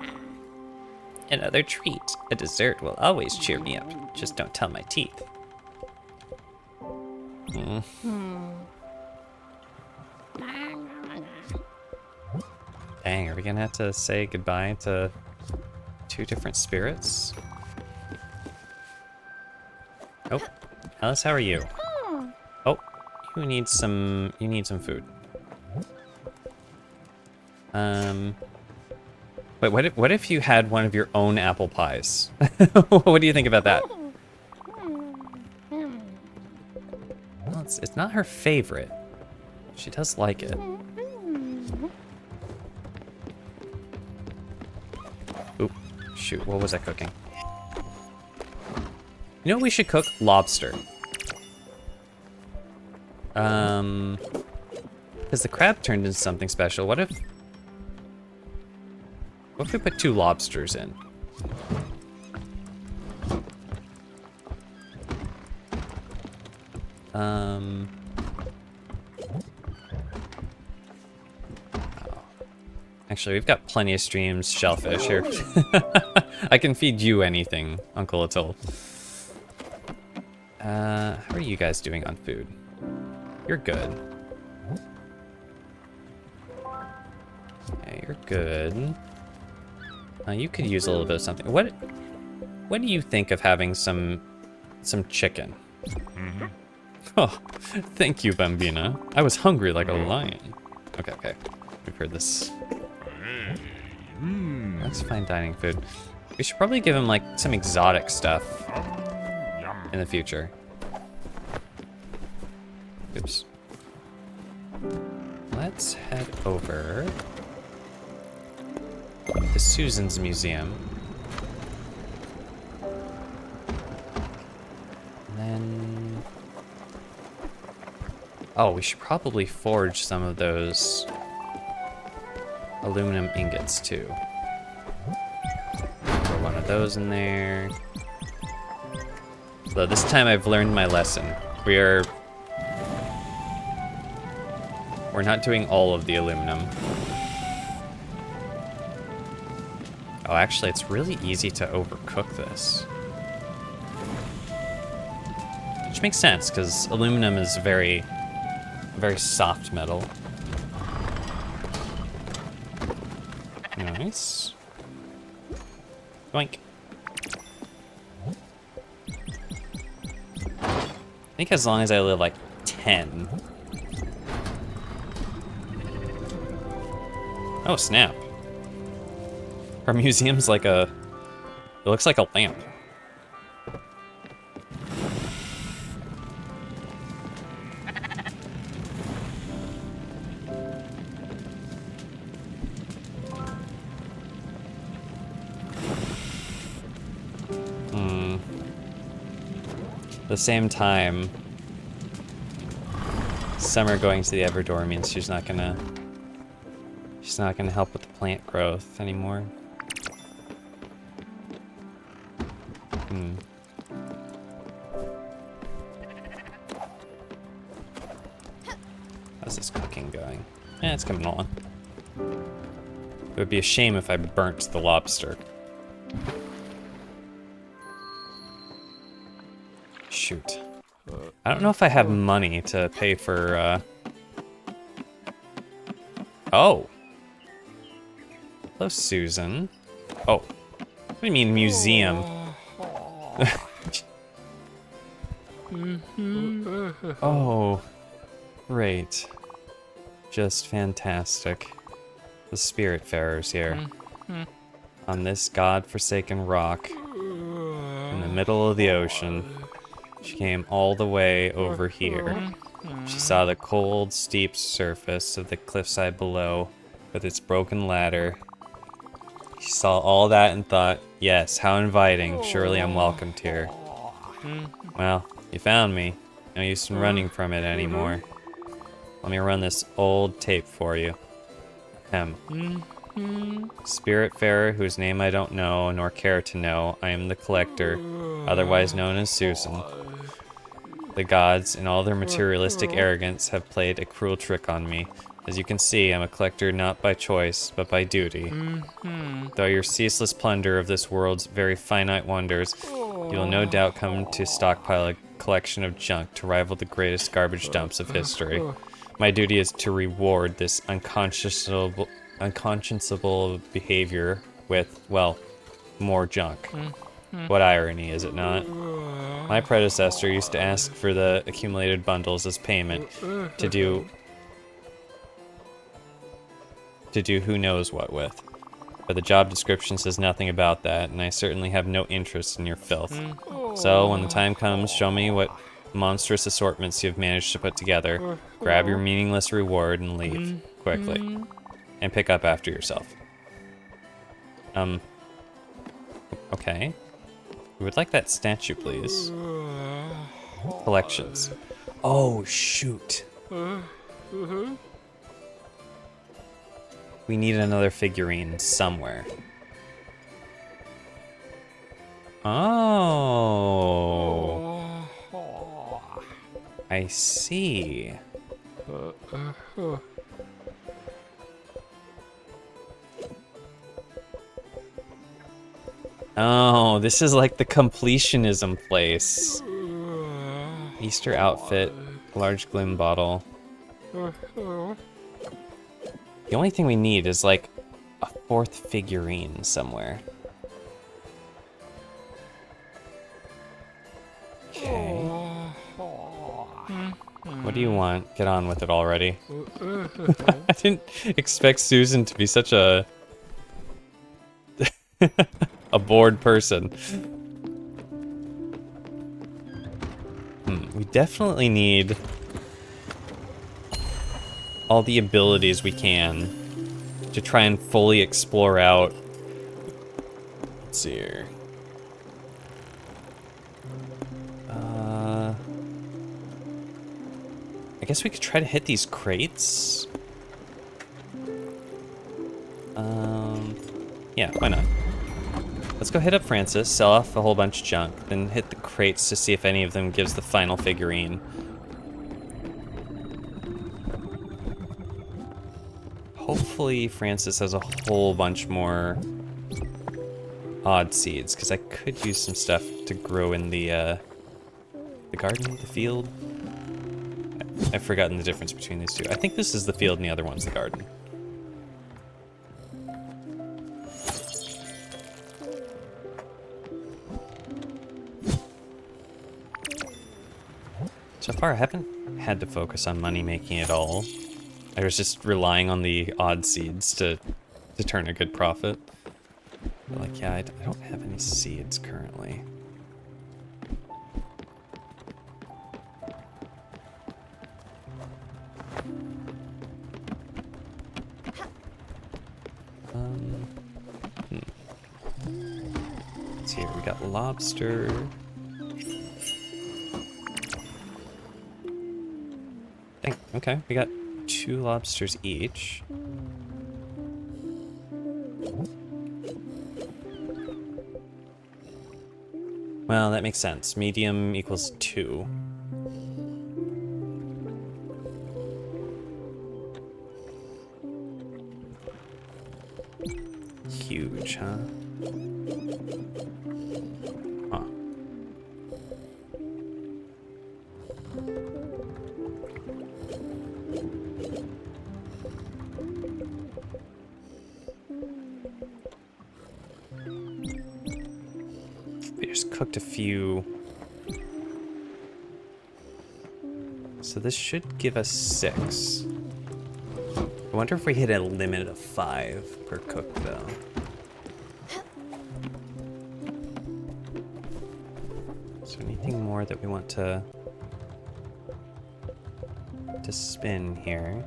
Another treat. A dessert will always cheer me up. Just don't tell my teeth. Dang, are we gonna have to say goodbye to 2 different spirits? Oh, Alice, how are you? Oh, you need some food. Wait, what if you had one of your own apple pies? What do you think about that? Well, it's not her favorite. She does like it. Oop, shoot, what was I cooking? You know what we should cook? Lobster. Because the crab turned into something special. What if we put 2 lobsters in? Oh. Actually, we've got plenty of streams, shellfish here. I can feed you anything, Uncle Atoll. How are you guys doing on food? You're good. Okay, you're good. You could use a little bit of something. What do you think of having some chicken? Oh, thank you, Bambina. I was hungry like a lion. Okay. We've heard this. That's fine dining food. We should probably give him like some exotic stuff in the future. Oops. Let's head over to Susan's museum. And then... oh, we should probably forge some of those aluminum ingots too. those in there. So this time I've learned my lesson. We're not doing all of the aluminum. Oh, actually, it's really easy to overcook this. Which makes sense, because aluminum is a very soft metal. Nice. Boink. I think as long as I live like 10. Oh, snap. Our museum's like it looks like a lamp. At the same time, Summer going to the Everdor means she's not gonna help with the plant growth anymore. How's this cooking going? Eh, it's coming along. It would be a shame if I burnt the lobster. Shoot. I don't know if I have money to pay for, Oh. Hello, Susan. Oh. What do you mean, museum? Oh. Great. Just fantastic. The Spiritfarer's here. On this god-forsaken rock. In the middle of the ocean. She came all the way over here. She saw the cold, steep surface of the cliffside below with its broken ladder. She saw all that and thought, yes, how inviting. Surely I'm welcomed here. Well, you found me. No use in running from it anymore. Let me run this old tape for you. Spiritfarer, whose name I don't know, nor care to know, I am the Collector, otherwise known as Susan. The gods, in all their materialistic arrogance, have played a cruel trick on me. As you can see, I'm a collector not by choice, but by duty. Though your ceaseless plunder of this world's very finite wonders, you will no doubt come to stockpile a collection of junk to rival the greatest garbage dumps of history. My duty is to reward this unconscionable behavior with, well, more junk. What irony, is it not? My predecessor used to ask for the accumulated bundles as payment to do who knows what with. But the job description says nothing about that, and I certainly have no interest in your filth. So, when the time comes, show me what monstrous assortments you've managed to put together, grab your meaningless reward, and leave, quickly. And pick up after yourself. Okay. We would like that statue, please. Collections. Oh, shoot. We need another figurine somewhere. Oh. I see. Oh, this is like the completionism place. Easter outfit, large glim bottle. The only thing we need is like a fourth figurine somewhere. Okay. What do you want? Get on with it already. I didn't expect Susan to be such a a bored person. We definitely need all the abilities we can to try and fully explore out. Let's see here. I guess we could try to hit these crates. Yeah, why not? Let's go hit up Francis, sell off a whole bunch of junk, then hit the crates to see if any of them gives the final figurine. Hopefully Francis has a whole bunch more odd seeds, because I could use some stuff to grow in the garden, the field. I've forgotten the difference between these two. I think this is the field and the other one's the garden. So far, I haven't had to focus on money making at all. I was just relying on the odd seeds to turn a good profit. But like, yeah, I don't have any seeds currently. Let's see here, we got lobster. Okay, we got 2 lobsters each. Well, that makes sense. Medium equals 2. Huge, huh? Huh. We just cooked a few. So this should give us 6. I wonder if we hit a limit of 5 per cook, though. Is there anything more that we want to spin here?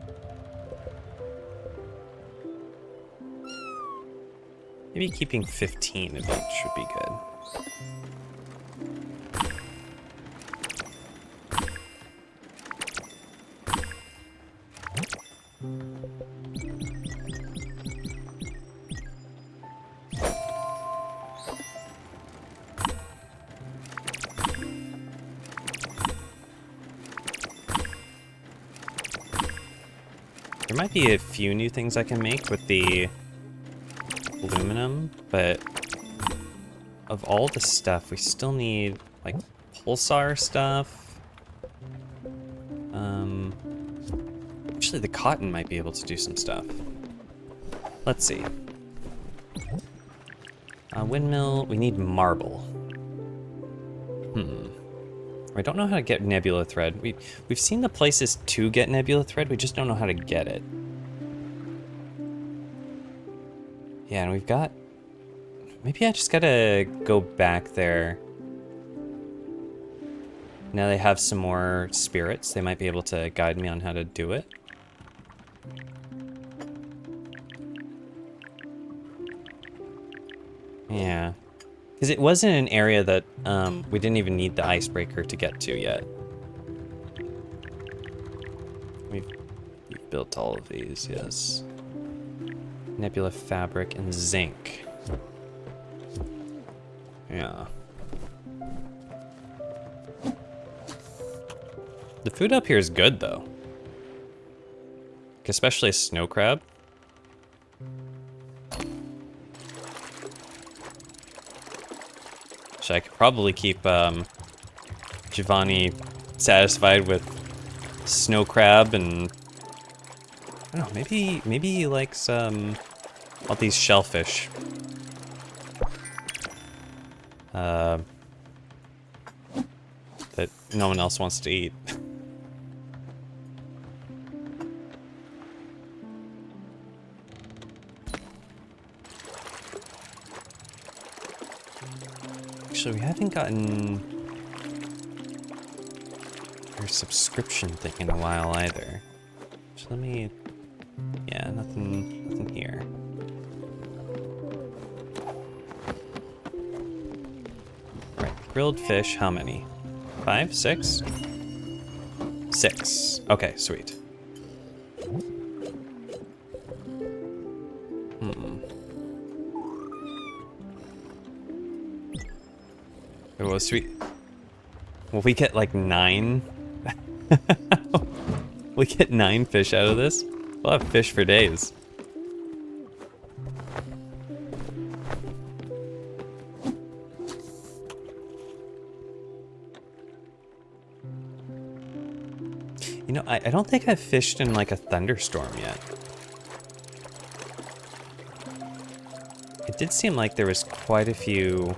Maybe keeping 15 of each should be good. There might be a few new things I can make with the aluminum, but of all the stuff, we still need, like, pulsar stuff. Actually, the cotton might be able to do some stuff. Let's see. Windmill, we need marble. I don't know how to get nebula thread. We've seen the places to get nebula thread, we just don't know how to get it. Yeah, and we've got... Maybe I just gotta go back there. Now they have some more spirits. They might be able to guide me on how to do it. Yeah. Because it was in an area that we didn't even need the icebreaker to get to yet. We've built all of these, yes. Nebula fabric and zinc. Yeah. The food up here is good, though. Especially a snow crab. So I could probably keep Giovanni satisfied with snow crab and... I don't know, maybe he likes all these shellfish. That no one else wants to eat. Actually, we haven't gotten our subscription thing in a while either. So let me... Yeah, nothing here. Right, grilled fish, how many? 5, 6? 6. Okay, sweet. Oh, sweet. Will we get like 9? We get 9 fish out of this? We'll have fish for days. You know, I don't think I've fished in like a thunderstorm yet. It did seem like there was quite a few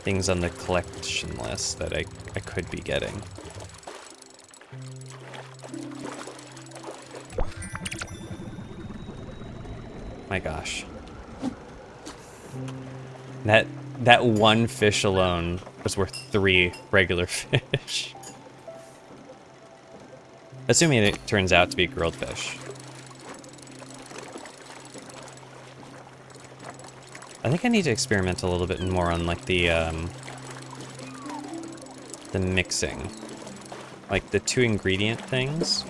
things on the collection list that I could be getting. My gosh. That one fish alone was worth 3 regular fish. Assuming it turns out to be grilled fish. I think I need to experiment a little bit more on like the mixing. Like the 2 ingredient things.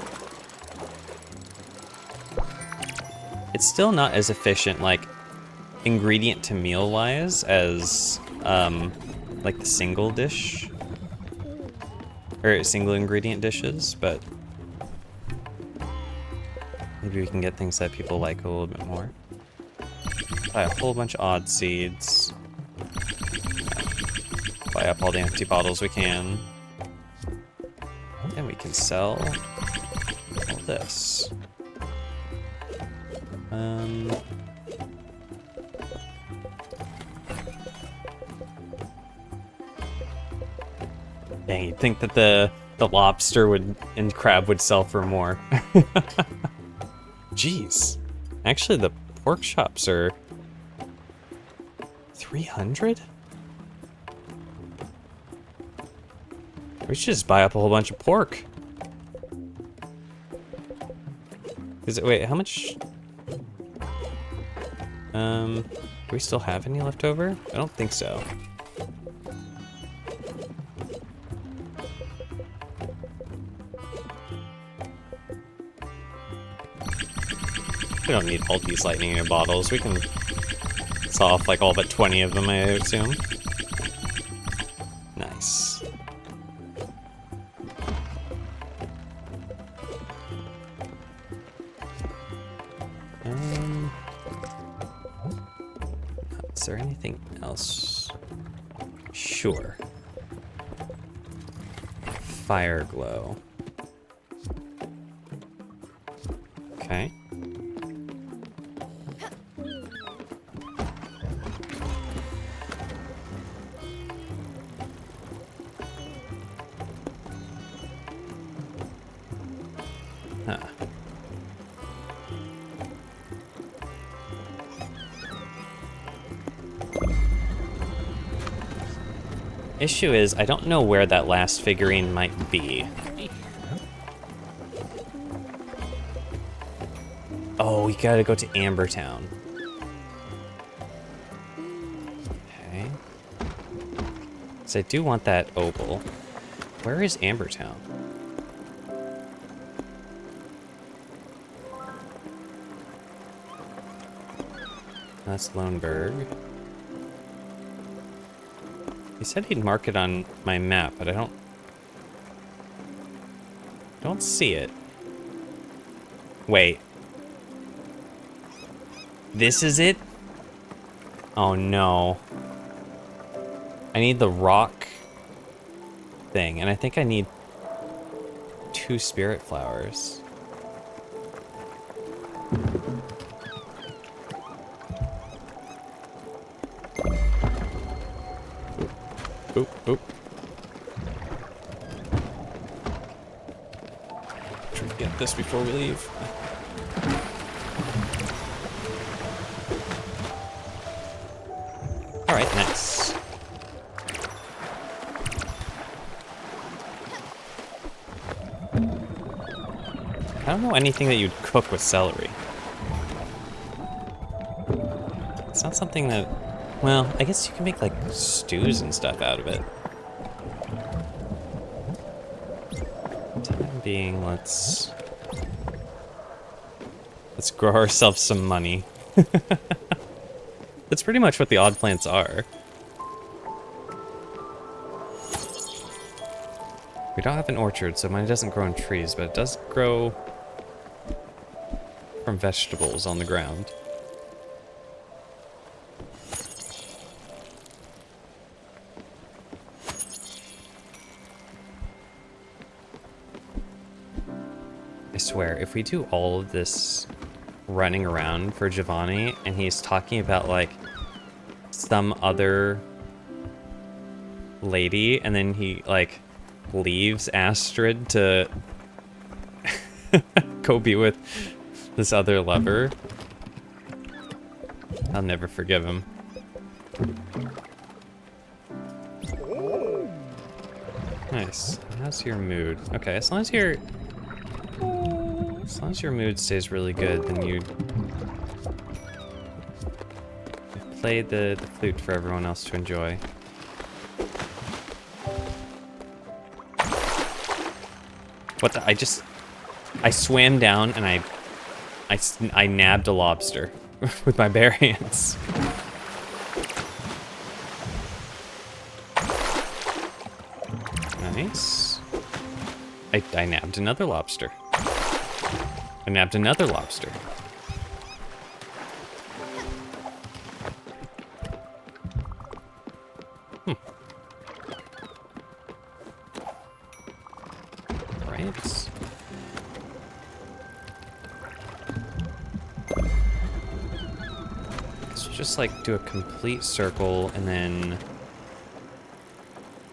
It's still not as efficient, like, ingredient to meal wise as, like the single dish. Or single ingredient dishes, but maybe we can get things that people like a little bit more. Buy a whole bunch of odd seeds. Buy up all the empty bottles we can. And we can sell all this. Dang, you'd think that the lobster and crab would sell for more. Jeez. Actually, the pork chops are 300? We should just buy up a whole bunch of pork. Wait, how much? Do we still have any left over? I don't think so. We don't need all these lightning in bottles. We can saw off like all but 20 of them, I assume. Nice. Is there anything else? Sure. Fire glow. Okay. Huh. Issue is, I don't know where that last figurine might be. Oh, we gotta go to Ambertown. Okay. So I do want that opal. Where is Ambertown? That's Loneburg. He said he'd mark it on my map, but I don't see it. Wait. This is it? Oh no. I need the rock thing, and I think I need 2 spirit flowers. Oop, oop. Try to get this before we leave. Alright, nice. I don't know anything that you'd cook with celery. It's not something that... Well, I guess you can make, like, stews and stuff out of it. Time being, let's grow ourselves some money. That's pretty much what the odd plants are. We don't have an orchard, so mine doesn't grow in trees, but it does grow from vegetables on the ground. I swear, if we do all of this running around for Giovanni, and he's talking about, like, some other lady, and then he, like, leaves Astrid to go be with this other lover, I'll never forgive him. Nice. How's your mood? Okay, as long as your mood stays really good, then you play the flute for everyone else to enjoy. What the? I swam down and I nabbed a lobster with my bare hands. Nice. I nabbed another lobster. I nabbed another lobster. Right. Let's just like do a complete circle and then...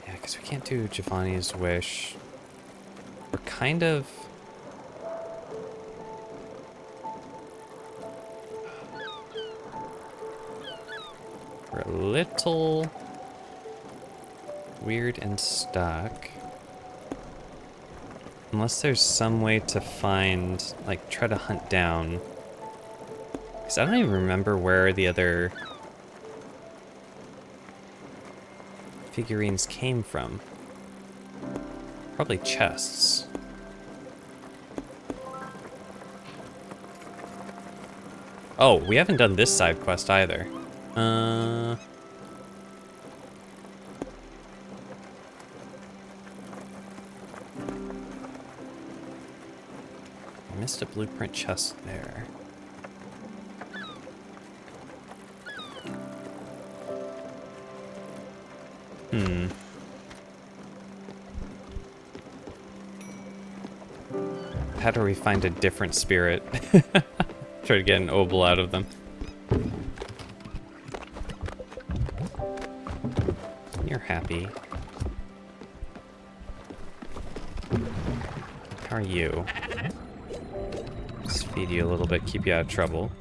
Yeah, because we can't do Giovanni's wish. We're kind of... We're a little weird and stuck. Unless there's some way to find, like, try to hunt down. Because I don't even remember where the other figurines came from. Probably chests. Oh, we haven't done this side quest either. I missed a blueprint chest there. How do we find a different spirit? Try to get an obol out of them. You're happy. How are you? Just feed you a little bit, keep you out of trouble.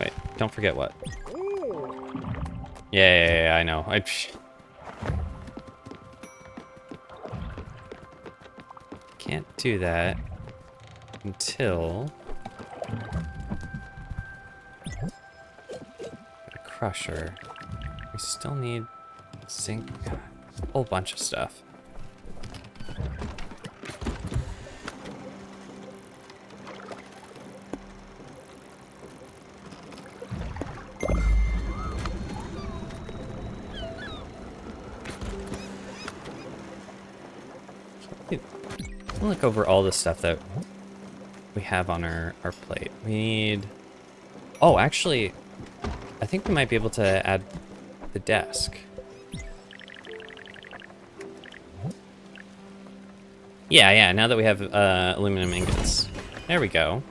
Wait, don't forget what? Yeah, I know. Can't do that until... Crusher. We still need zinc. A whole bunch of stuff. I'll look over all the stuff that we have on our plate. We need... Oh, actually... I think we might be able to add the desk. Yeah, now that we have aluminum ingots. There we go.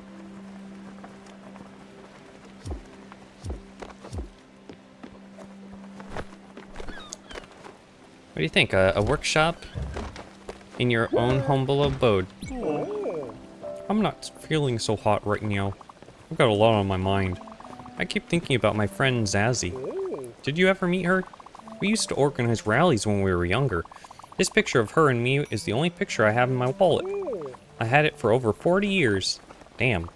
What do you think? A workshop in your own humble abode? I'm not feeling so hot right now. I've got a lot on my mind. I keep thinking about my friend Zazzy. Did you ever meet her? We used to organize rallies when we were younger. This picture of her and me is the only picture I have in my wallet. I had it for over 40 years. Damn.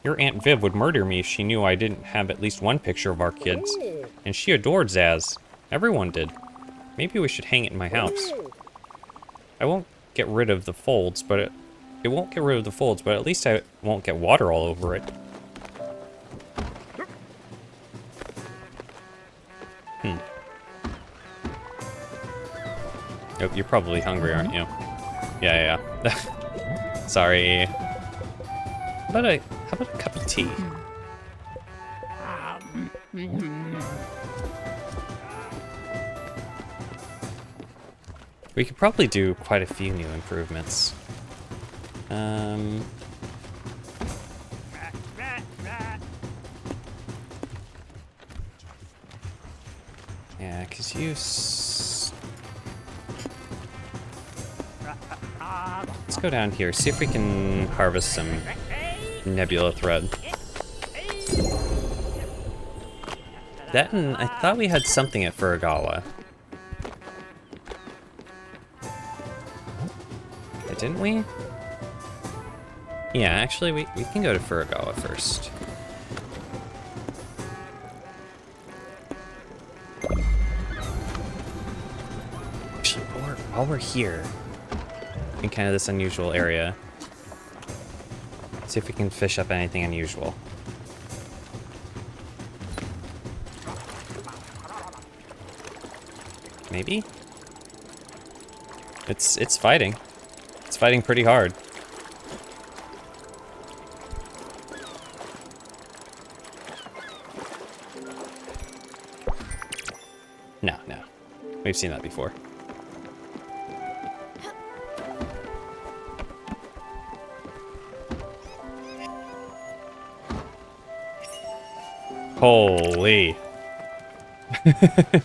Your Aunt Viv would murder me if she knew I didn't have at least one picture of our kids. And she adored Zaz. Everyone did. Maybe we should hang it in my house. I won't get rid of the folds, but it won't get rid of the folds, but at least I won't get water all over it. Oh, you're probably hungry, aren't you? Yeah. Sorry. How about a cup of tea? We could probably do quite a few new improvements. Yeah, because let's go down here, see if we can harvest some nebula thread. That and I thought we had something at Furugawa. Didn't we? Yeah, actually, we can go to Furugawa first. Actually, while we're here, in kind of this unusual area, see if we can fish up anything unusual. Maybe? It's fighting. It's fighting pretty hard. No. We've seen that before. Holy.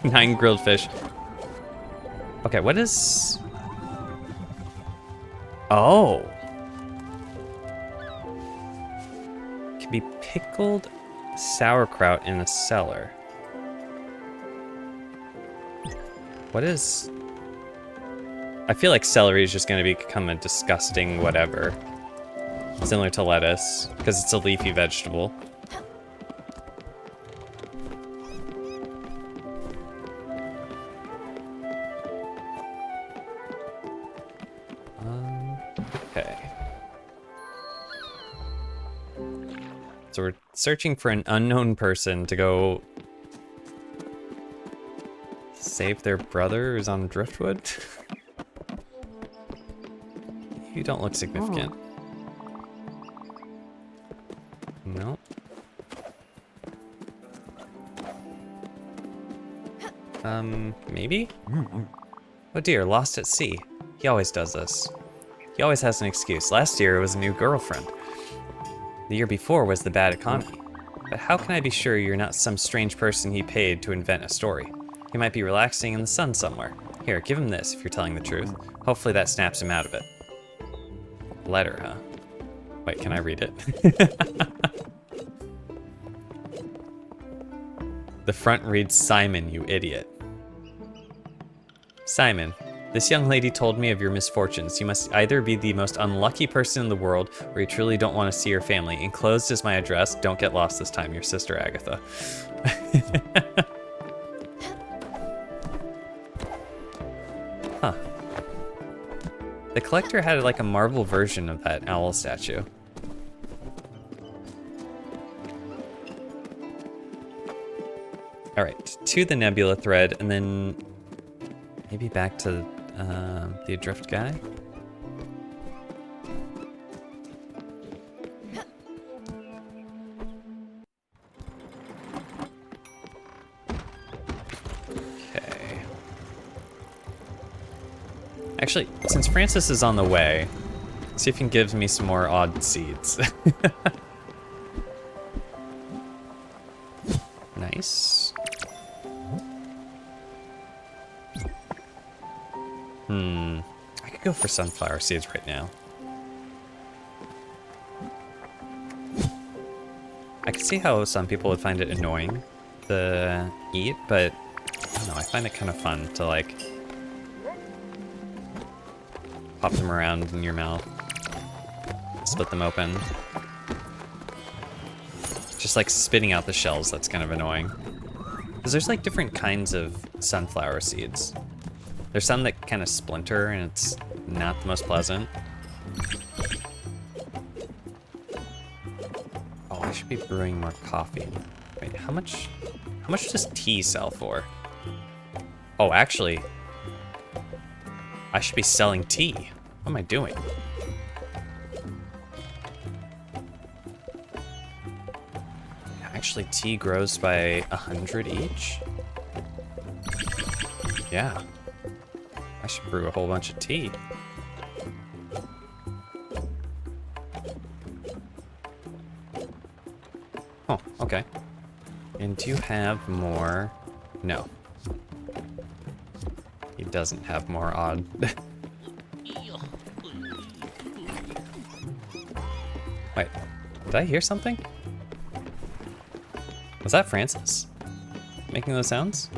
9 grilled fish. Okay, what is... Oh. Can be pickled sauerkraut in a cellar. What is... I feel like celery is just going to become a disgusting whatever. Similar to lettuce, because it's a leafy vegetable. Okay. So we're searching for an unknown person to go save their brother who's on driftwood. You don't look significant. No. Maybe? Oh dear, lost at sea. He always does this. He always has an excuse. Last year it was a new girlfriend. The year before was the bad economy. But how can I be sure you're not some strange person he paid to invent a story? He might be relaxing in the sun somewhere. Here, give him this if you're telling the truth. Hopefully that snaps him out of it. Letter, huh? Wait, can I read it? The front reads, Simon, you idiot. Simon, this young lady told me of your misfortunes. You must either be the most unlucky person in the world, or you truly don't want to see your family. Enclosed is my address. Don't get lost this time. Your sister, Agatha. Huh. The collector had like a marble version of that owl statue. Alright, to the nebula thread, and then maybe back to the adrift guy. Okay. Actually, since Francis is on the way, see if he gives me some more odd seeds. Nice. I could go for sunflower seeds right now. I could see how some people would find it annoying to eat, but I don't know, I find it kind of fun to like pop them around in your mouth, split them open. Just like spitting out the shells, that's kind of annoying. Because there's like different kinds of sunflower seeds. There's some that kind of splinter and it's not the most pleasant. I should be brewing more coffee. Wait, how much does tea sell for? Oh, actually, I should be selling tea. What am I doing? Actually, tea grows by 100 each? Yeah. I should brew a whole bunch of tea. Oh, okay. And do you have more? No. He doesn't have more, odd. Wait, did I hear something? Was that Francis making those sounds?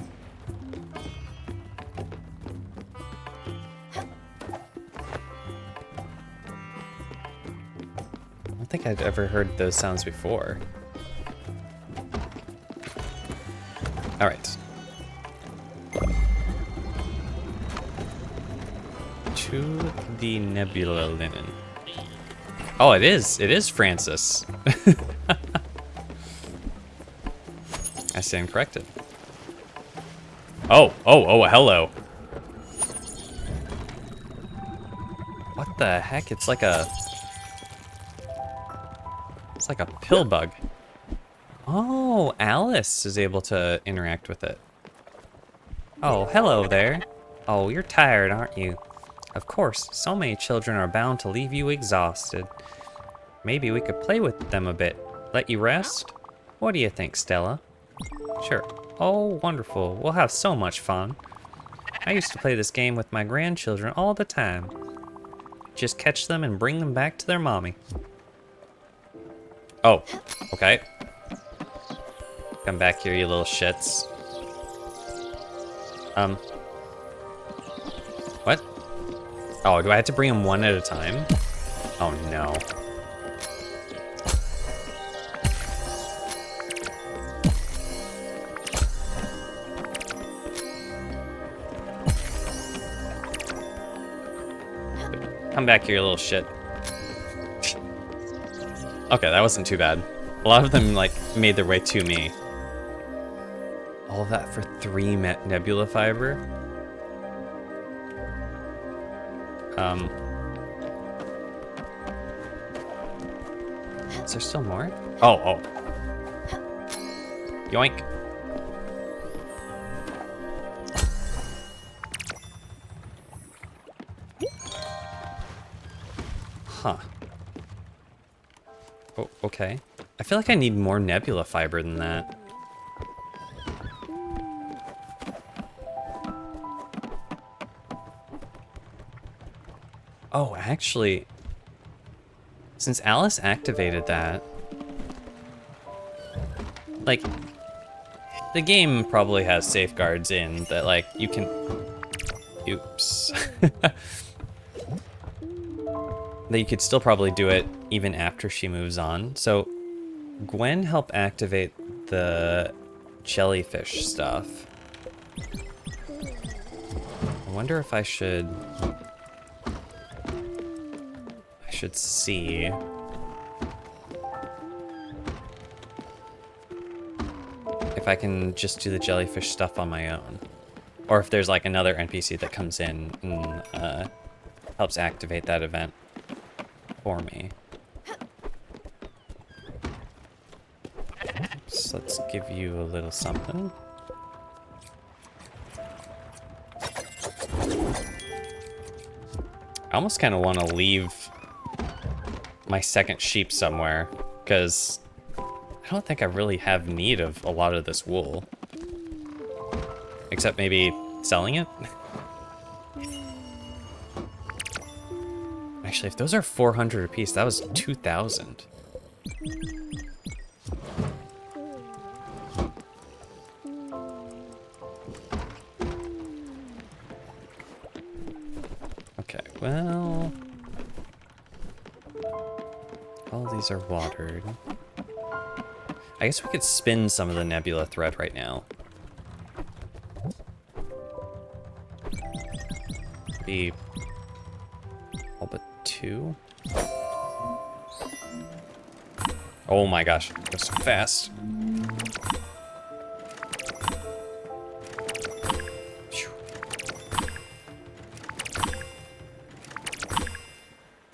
I don't think I've ever heard those sounds before. All right. To the nebula linen. Oh, it is Francis. I stand corrected. Oh, hello. What the heck? It's like a pill bug. Oh, Alice is able to interact with it. Oh, hello there. Oh, you're tired, aren't you? Of course, so many children are bound to leave you exhausted. Maybe we could play with them a bit. Let you rest? What do you think, Stella? Sure. Oh, wonderful. We'll have so much fun. I used to play this game with my grandchildren all the time. Just catch them and bring them back to their mommy. Oh, okay. Come back here, you little shits. What? Oh, do I have to bring them one at a time? Oh, no. Come back here, you little shit. Okay, that wasn't too bad. A lot of them, like, made their way to me. All of that for 3 nebula fiber? Is there still more? Oh. Yoink. Huh. Oh, okay. I feel like I need more nebula fiber than that. Oh, actually, since Alice activated that, like, the game probably has safeguards in that, like, you can... Oops. That you could still probably do it even after she moves on. So, Gwen helped activate the jellyfish stuff. I wonder if I should see if I can just do the jellyfish stuff on my own, or if there's like another NPC that comes in and helps activate that event for me. So let's give you a little something. I almost kind of want to leave my second sheep somewhere, because I don't think I really have need of a lot of this wool. Except maybe selling it? Actually, if those are 400 apiece, that was 2,000. Okay, well... all these are watered. I guess we could spin some of the nebula thread right now. Be all but 2. Oh my gosh, goes so fast. Phew.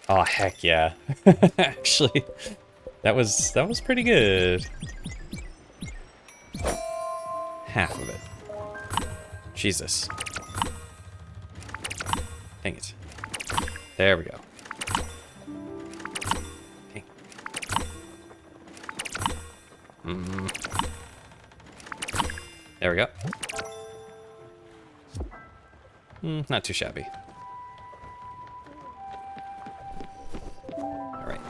Oh heck yeah. Actually, that was pretty good. Half of it. Jesus. Dang it. There we go. Okay. There we go. Not too shabby. Alright.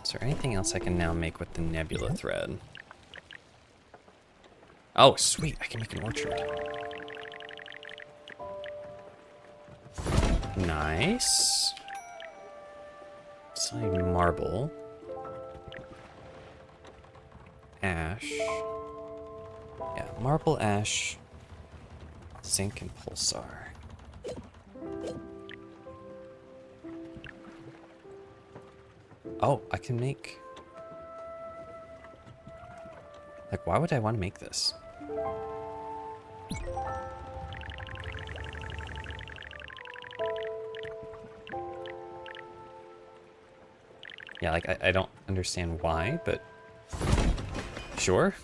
Is there anything else I can now make with the nebula thread? Oh, sweet. I can make an orchard. Nice. Selling marble. Ash. Yeah, marble, ash, zinc, and pulsar. Oh, I can make... Like, why would I want to make this? Yeah, like, I don't understand why, but... Sure.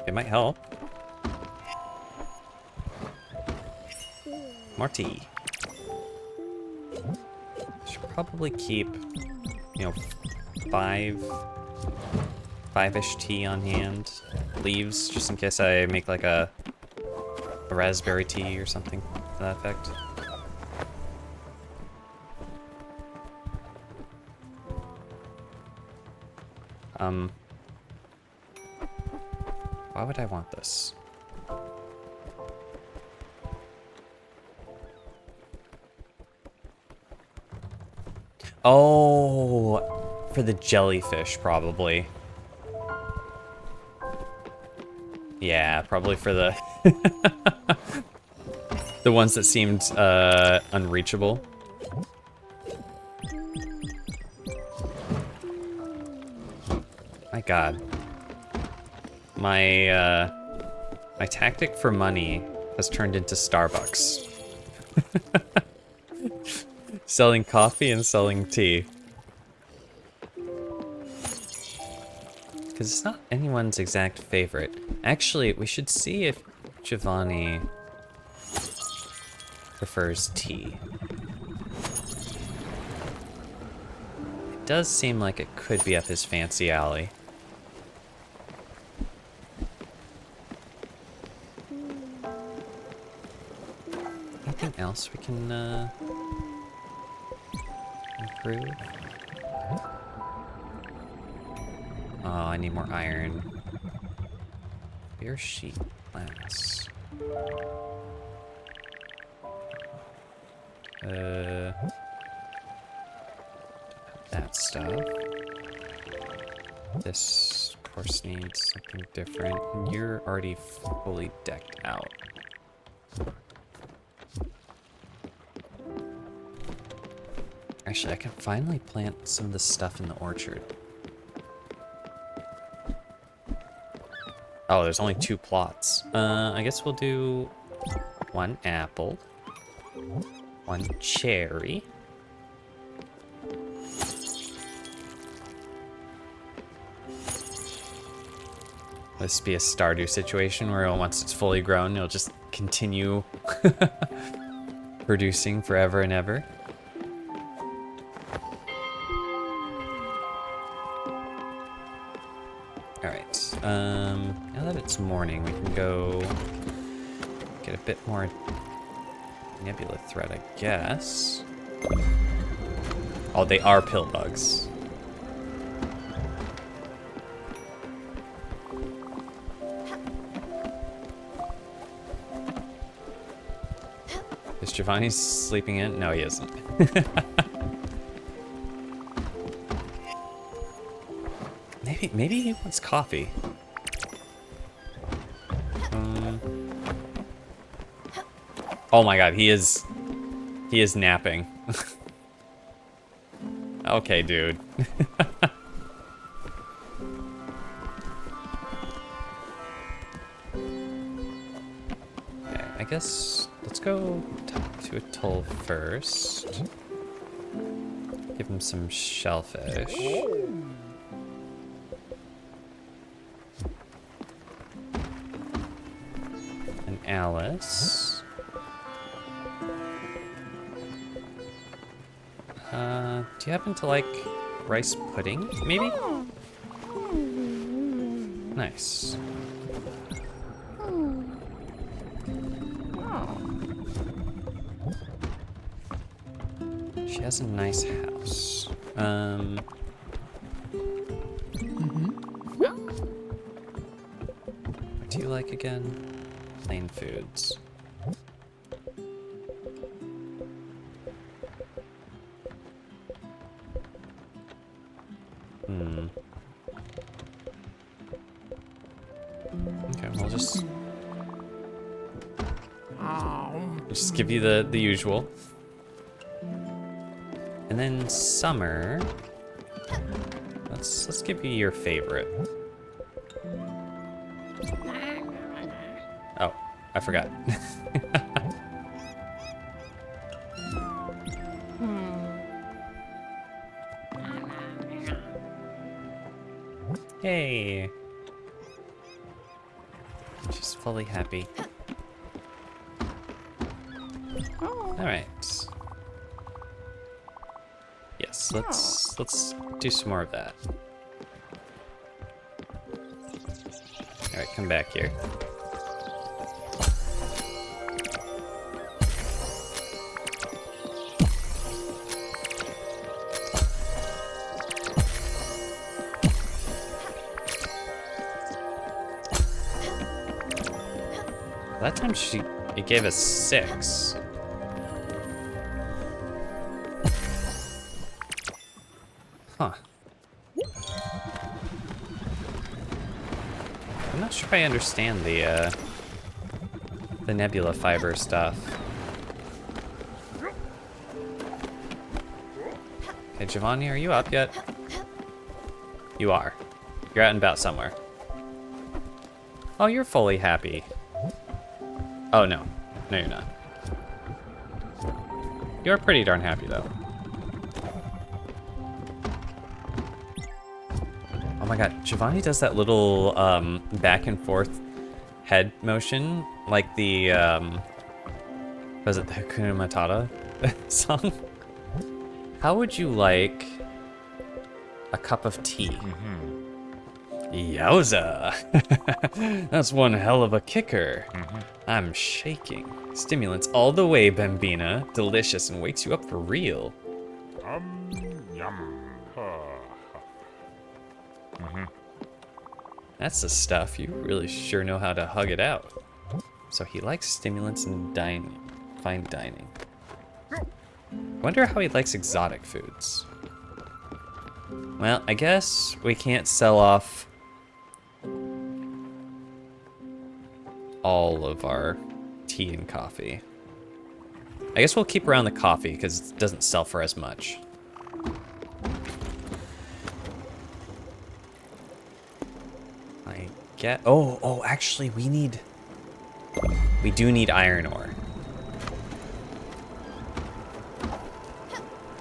It might help. More tea. Should probably keep, you know, five-ish tea on hand. Leaves, just in case I make like a raspberry tea or something to that effect. Why would I want this? Oh, for the jellyfish, probably. Yeah, probably for the the ones that seemed unreachable. My God. My tactic for money has turned into Starbucks. Selling coffee and selling tea. Because it's not anyone's exact favorite. Actually, we should see if Giovanni prefers tea. It does seem like it could be up his fancy alley. Anything else we can improve? Oh, I need more iron. Beer sheet glass. That stuff. This, of course, needs something different. You're already fully decked out. Actually, I can finally plant some of the stuff in the orchard. Oh, there's only 2 plots. I guess we'll do 1 apple, 1 cherry. This be a Stardew situation where once it's fully grown, it'll just continue producing forever and ever. Alright, now that it's morning, we can go get a bit more nebula thread, I guess. Oh, they are pill bugs. Is Giovanni sleeping in? No, he isn't. Maybe he wants coffee. Oh my God, he is He is napping. Okay, dude. Okay, I guess let's go talk to Atoll first. Give him some shellfish. And Alice. Do you happen to like rice pudding, maybe? Nice. She has a nice house. What do you like again? Plain foods. Okay, we'll just give you the usual. And then Summer, let's give you your favorite. Oh, I forgot. Hey. She's fully happy. All right. Yes, let's do some more of that. All right, come back here. That time it gave us 6. Huh. I'm not sure I understand the nebula fiber stuff. Okay, Giovanni, are you up yet? You are. You're out and about somewhere. Oh, you're fully happy. Oh, no. No, you're not. You're pretty darn happy, though. Oh my god, Giovanni does that little back and forth head motion, like the, was it the Hakuna Matata song? How would you like a cup of tea? Yowza! That's one hell of a kicker. I'm shaking. Stimulants all the way, Bambina. Delicious and wakes you up for real. Yum. That's the stuff. You really sure know how to hug it out. So he likes stimulants and fine dining. Wonder how he likes exotic foods. Well, I guess we can't sell off all of our tea and coffee. I guess we'll keep around the coffee because it doesn't sell for as much. I get. Oh, actually, we do need iron ore.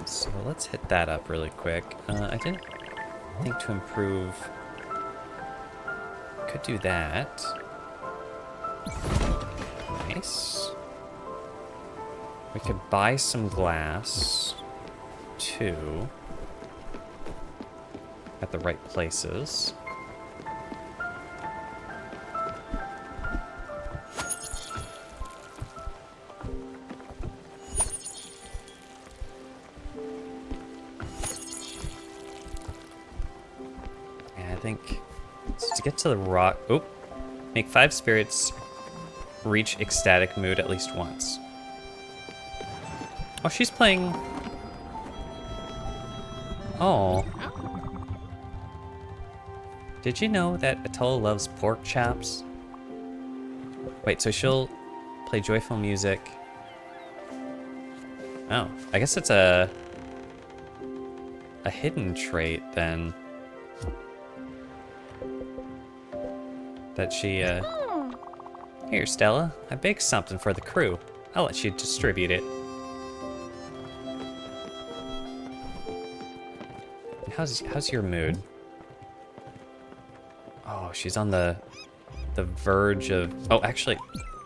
So let's hit that up really quick. I didn't think to improve. Could do that. Nice. We could buy some glass, too, at the right places. And I think to get to the rock. Oh, make 5 spirits reach ecstatic mood at least once. Oh, she's playing. Oh. Did you know that Atoll loves pork chops? Wait, so she'll play joyful music Oh, I guess it's a hidden trait then. That she, Here, Stella, I baked something for the crew. I'll let you distribute it. How's your mood? Oh, she's on the verge of... Oh, actually,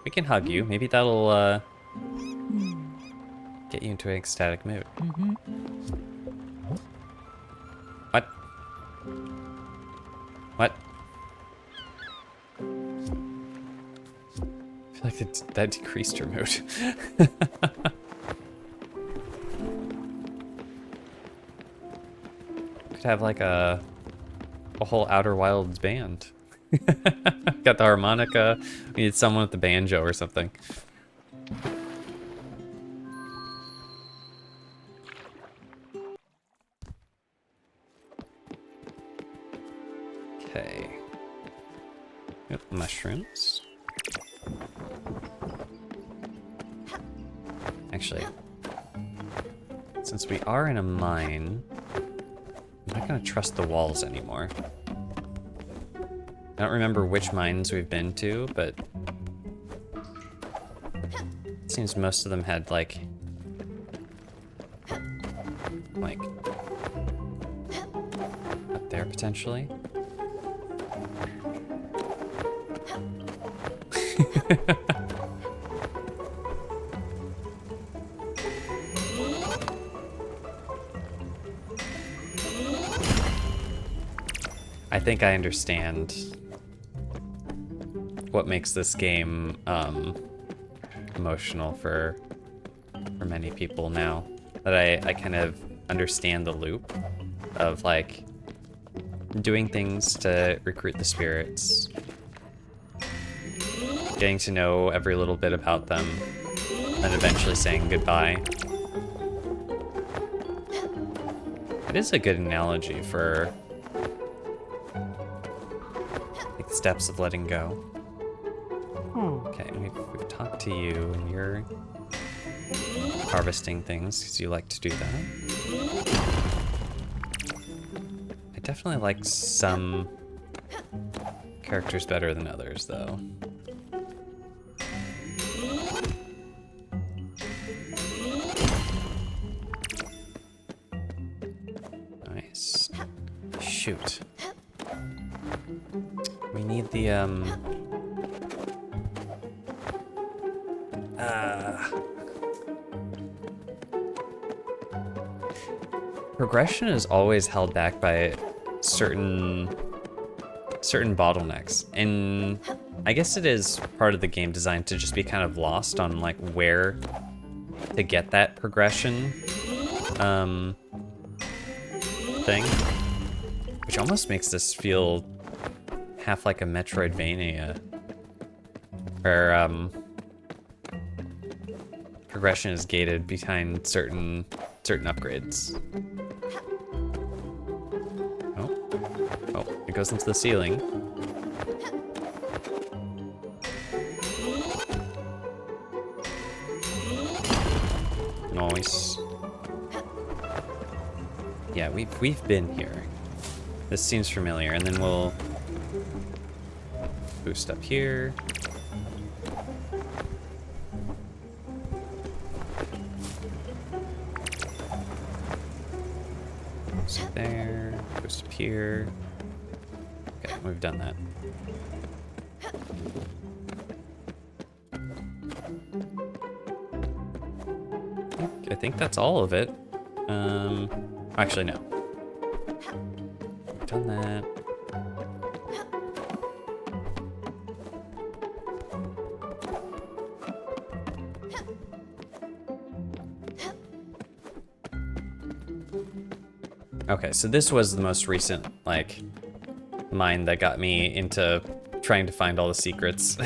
we can hug you. Maybe that'll, get you into an ecstatic mood. What? What? I feel like that decreased her mood. Could have like a whole Outer Wilds band. Got the harmonica. We need someone with the banjo or something. Okay. Yep, mushrooms. Actually, since we are in a mine, I'm not gonna trust the walls anymore. I don't remember which mines we've been to, but it seems most of them had like up there potentially. I think I understand what makes this game emotional for many people now. That I kind of understand the loop of like doing things to recruit the spirits, getting to know every little bit about them, and eventually saying goodbye. It is a good analogy for like the steps of letting go. Okay, we've talked to you, and you're harvesting things because you like to do that. I definitely like some characters better than others, though. Nice. Shoot. We need the, progression is always held back by certain bottlenecks, and I guess it is part of the game design to just be kind of lost on like where to get that progression thing, which almost makes this feel half like a Metroidvania, where progression is gated behind certain upgrades. Oh, it goes into the ceiling. Nice. Yeah, we've been here. This seems familiar, and then we'll boost up here. Boost there, boost up here. Okay, we've done that. I think that's all of it. Actually, no. We've done that. Okay, so this was the most recent, like, mine that got me into trying to find all the secrets.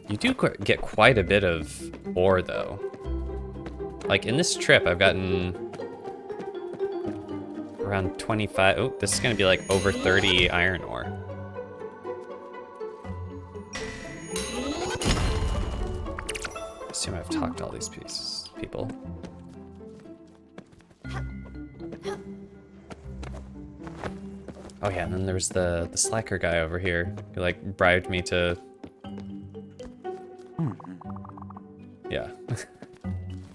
You do get quite a bit of ore, though. Like, in this trip, I've gotten around 25. Oh, this is gonna be like over 30 iron ore. I assume I've talked to all these people. Oh yeah, and then there was the slacker guy over here who like bribed me to. Yeah.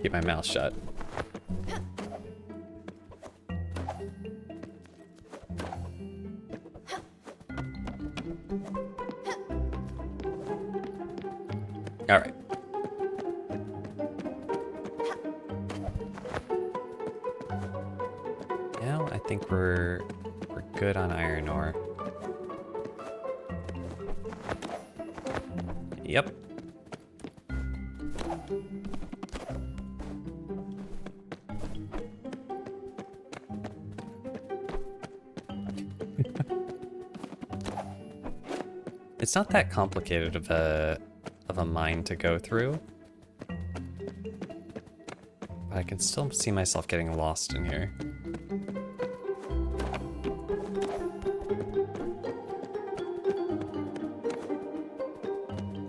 Keep my mouth shut. All right. Now I think we're good on iron ore. Yep. It's not that complicated of a mine to go through. But I can still see myself getting lost in here.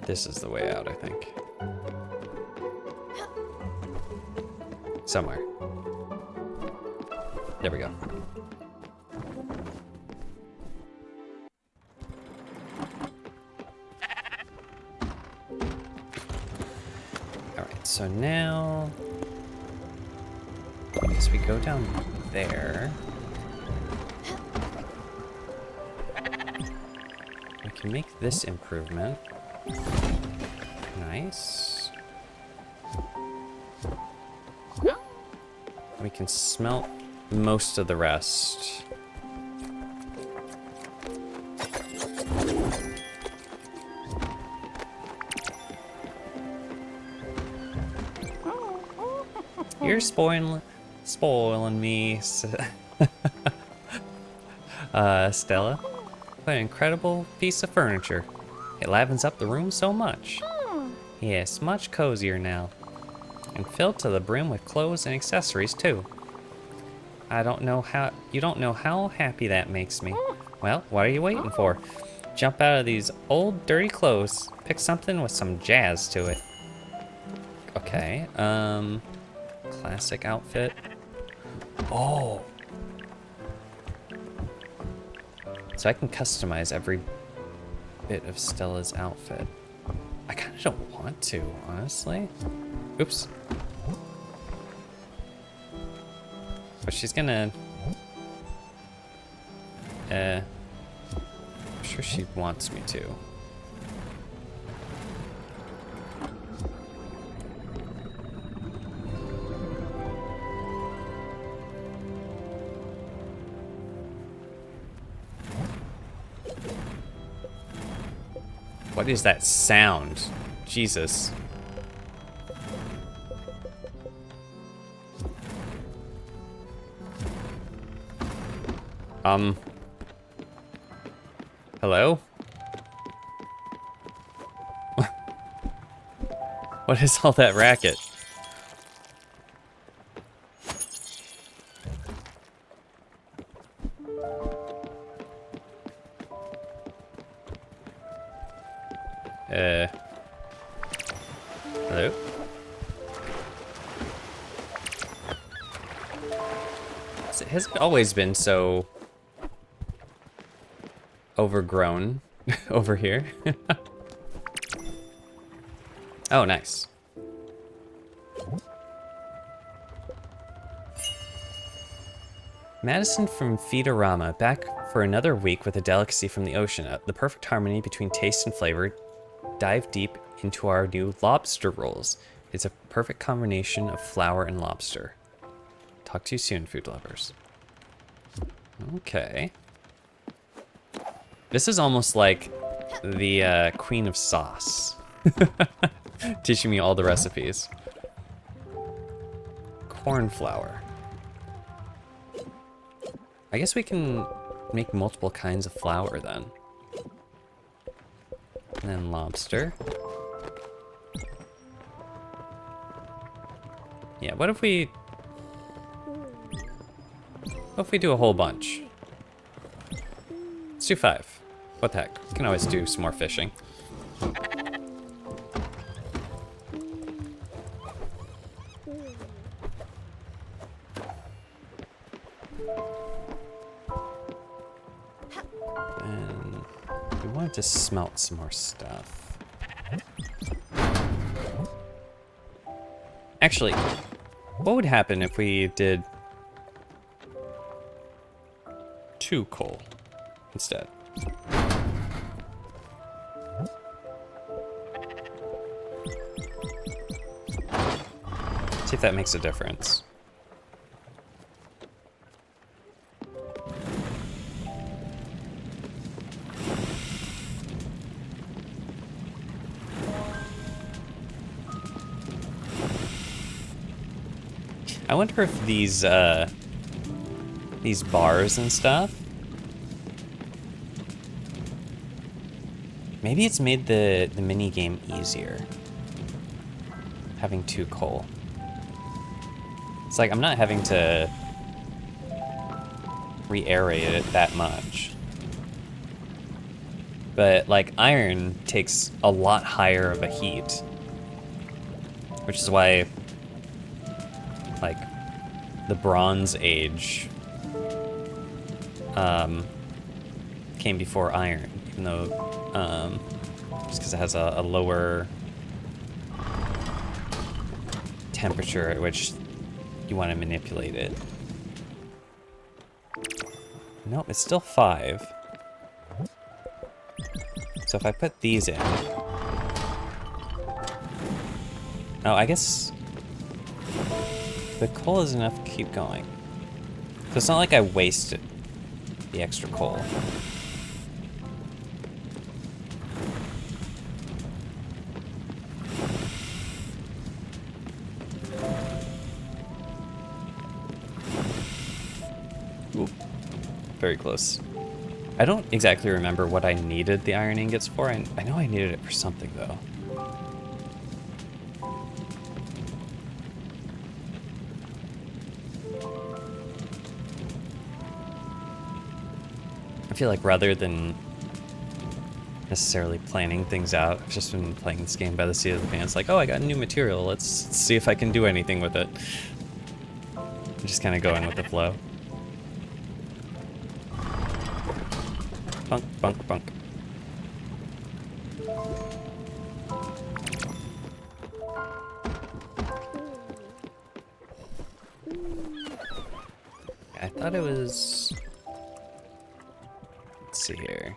This is the way out, I think. Somewhere. There we go. Alright, so now... I guess we go down there. We can make this improvement. Nice. We can smelt most of the rest. You're spoiling me, Stella. What an incredible piece of furniture. It livens up the room so much. Yes, much cozier now. And filled to the brim with clothes and accessories too. You don't know how happy that makes me. Well, what are you waiting for? Jump out of these old dirty clothes. Pick something with some jazz to it. Okay, classic outfit. Oh. So I can customize every bit of Stella's outfit. I kind of don't want to, honestly. Oops. But she's gonna... I'm sure she wants me to. What is that sound? Jesus. Hello? What is all that racket? Hello? Has it always been so overgrown over here? Oh, nice. Madison from Feedorama, back for another week with a delicacy from the ocean. The perfect harmony between taste and flavor. Dive deep into our new lobster rolls. It's a perfect combination of flour and lobster. Talk to you soon, food lovers. Okay. This is almost like the Queen of Sauce. Teaching me all the recipes. Corn flour. I guess we can make multiple kinds of flour then. And then lobster. Yeah, what if we What if we do a whole bunch? Let's do 5. What the heck? We can always do some more fishing. And we wanted to smelt some more stuff. Actually, what would happen if we did 2 coal instead? See if that makes a difference. I wonder if these bars and stuff, maybe it's made the mini game easier, having 2 coal. It's like I'm not having to re-aerate it that much. But like iron takes a lot higher of a heat, which is why like the Bronze Age came before iron, even though just because it has a lower temperature at which you want to manipulate it. Nope, it's still 5. So if I put these in, oh, I guess the coal is enough to keep going. So it's not like I wasted the extra coal. Ooh, very close. I don't exactly remember what I needed the iron ingots for. I know I needed it for something, though. I feel like rather than necessarily planning things out, I've just been playing this game by the seat of the pants. Like, oh, I got new material. Let's see if I can do anything with it. I'm just kind of going with the flow. Bunk, bunk, bunk. I thought it was... Let's see here.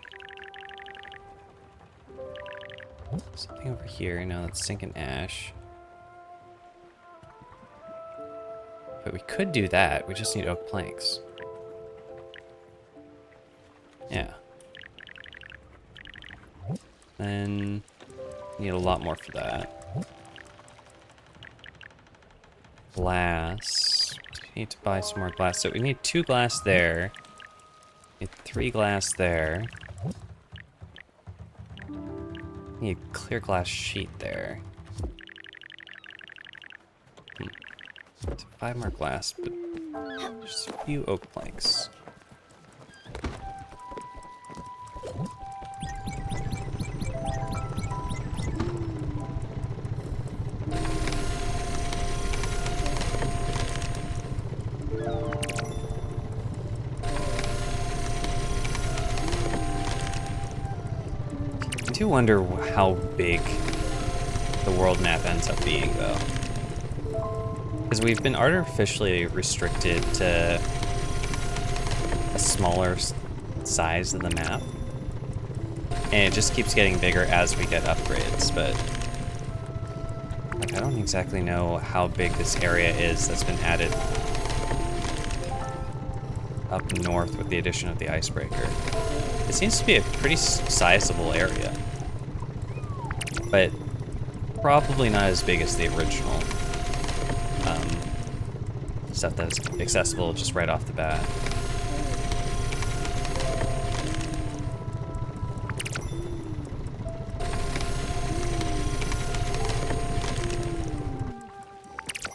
Something over here. No, that's sinking ash. But we could do that. We just need oak planks. Yeah. Then need a lot more for that. Glass. We need to buy some more glass. So we need 2 glass there. Need 3 glass there. Need clear glass sheet there. So 5 more glass, but just a few oak planks. I do wonder how big the world map ends up being, though. Because we've been artificially restricted to a smaller size of the map. And it just keeps getting bigger as we get upgrades, but like, I don't exactly know how big this area is that's been added up north with the addition of the icebreaker. It seems to be a pretty sizable area, but probably not as big as the original stuff that's accessible just right off the bat.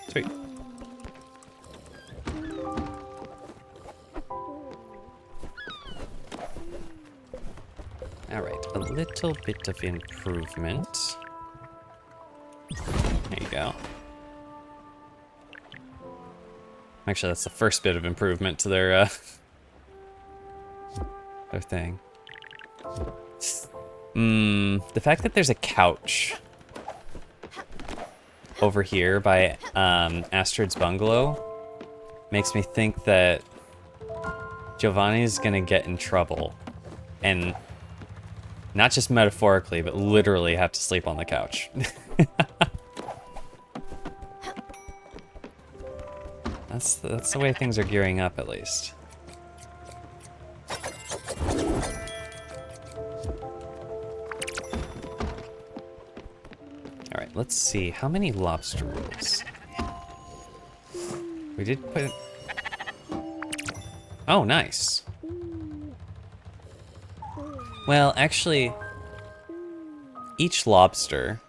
Sweet. Alright, a little bit of improvement. There you go. Actually, that's the first bit of improvement to their thing. The fact that there's a couch over here by Astrid's bungalow makes me think that Giovanni's gonna get in trouble. And not just metaphorically, but literally have to sleep on the couch. That's the way things are gearing up, at least. Alright, let's see. How many lobster rolls? We did put... Oh, nice. Well, actually, each lobster...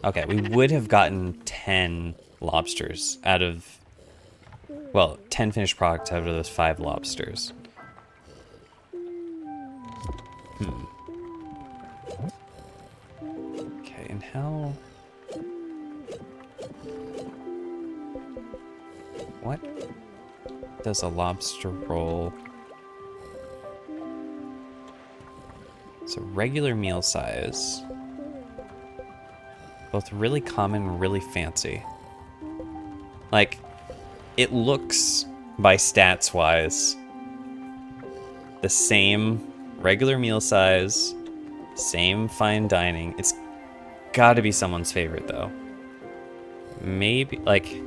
Okay, we would have gotten 10 lobsters out of... Well, 10 finished products out of those 5 lobsters. Okay, and how... What does a lobster roll? So regular meal size. Both really common and really fancy. Like, it looks, by stats-wise, the same regular meal size, same fine dining. It's gotta be someone's favorite, though. Maybe, like...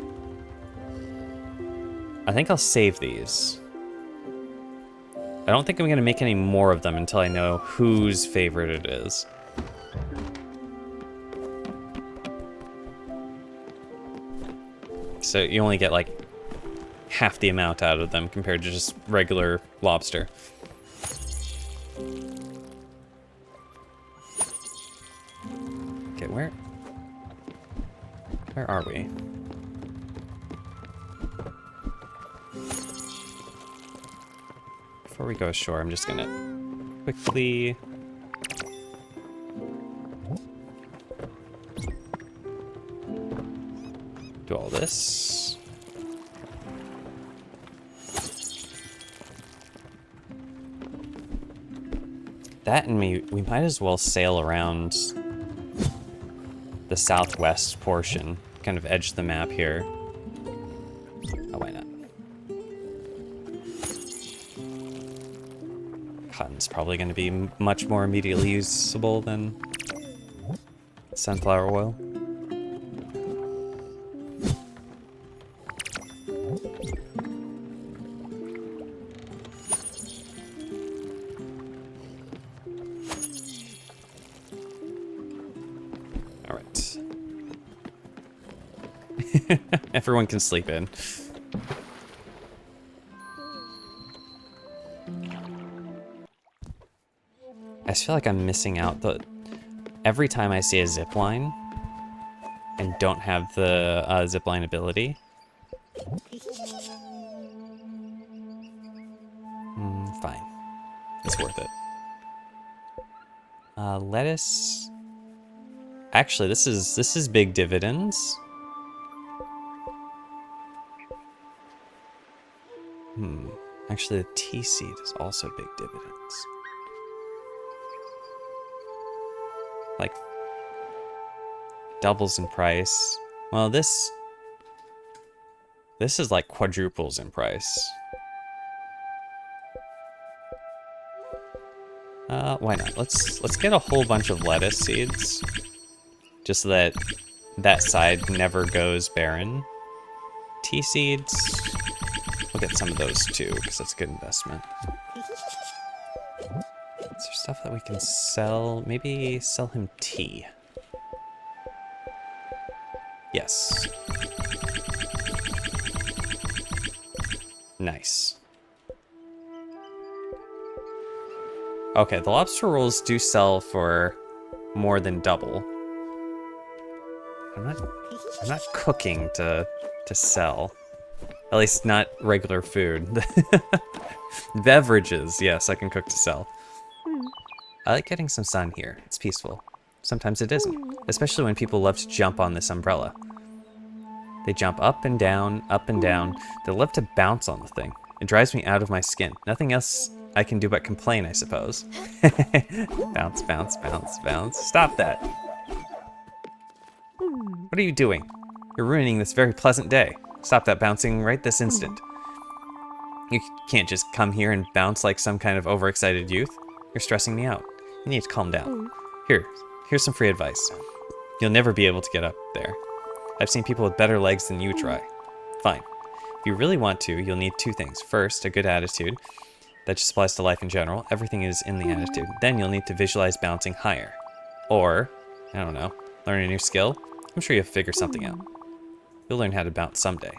I think I'll save these. I don't think I'm gonna make any more of them until I know whose favorite it is. So you only get like half the amount out of them compared to just regular lobster. Okay, where are we? Before we go ashore, I'm just gonna quickly... do all this. That and we might as well sail around the southwest portion, kind of edge the map here. Oh, why not? Cotton's probably going to be much more immediately usable than sunflower oil. Everyone can sleep in. I just feel like I'm missing out. Every time I see a zipline and don't have the zipline ability. Fine. It's worth it. Lettuce. Actually, this is big dividends. Actually, the tea seed is also big dividends. Like, doubles in price. Well, this is like quadruples in price. Why not? Let's get a whole bunch of lettuce seeds, just so that that side never goes barren. Tea seeds. We'll get some of those too, because that's a good investment. Is there stuff that we can sell? Maybe sell him tea. Yes. Nice. Okay, the lobster rolls do sell for more than double. I'm not cooking to sell. At least not regular food. Beverages, yes, I can cook to sell. I like getting some sun here. It's peaceful. Sometimes it isn't, especially when people love to jump on this umbrella. They jump up and down, up and down. They love to bounce on the thing. It drives me out of my skin. Nothing else I can do but complain, I suppose. Bounce, bounce, bounce, bounce. Stop that. What are you doing? You're ruining this very pleasant day. Stop that bouncing right this instant. You can't just come here and bounce like some kind of overexcited youth. You're stressing me out. You need to calm down. Here's some free advice. You'll never be able to get up there. I've seen people with better legs than you try. Fine. If you really want to, you'll need two things. First, a good attitude. That just applies to life in general. Everything is in the attitude. Then you'll need to visualize bouncing higher. Or, I don't know, learn a new skill. I'm sure you'll figure something out. You'll learn how to bounce someday.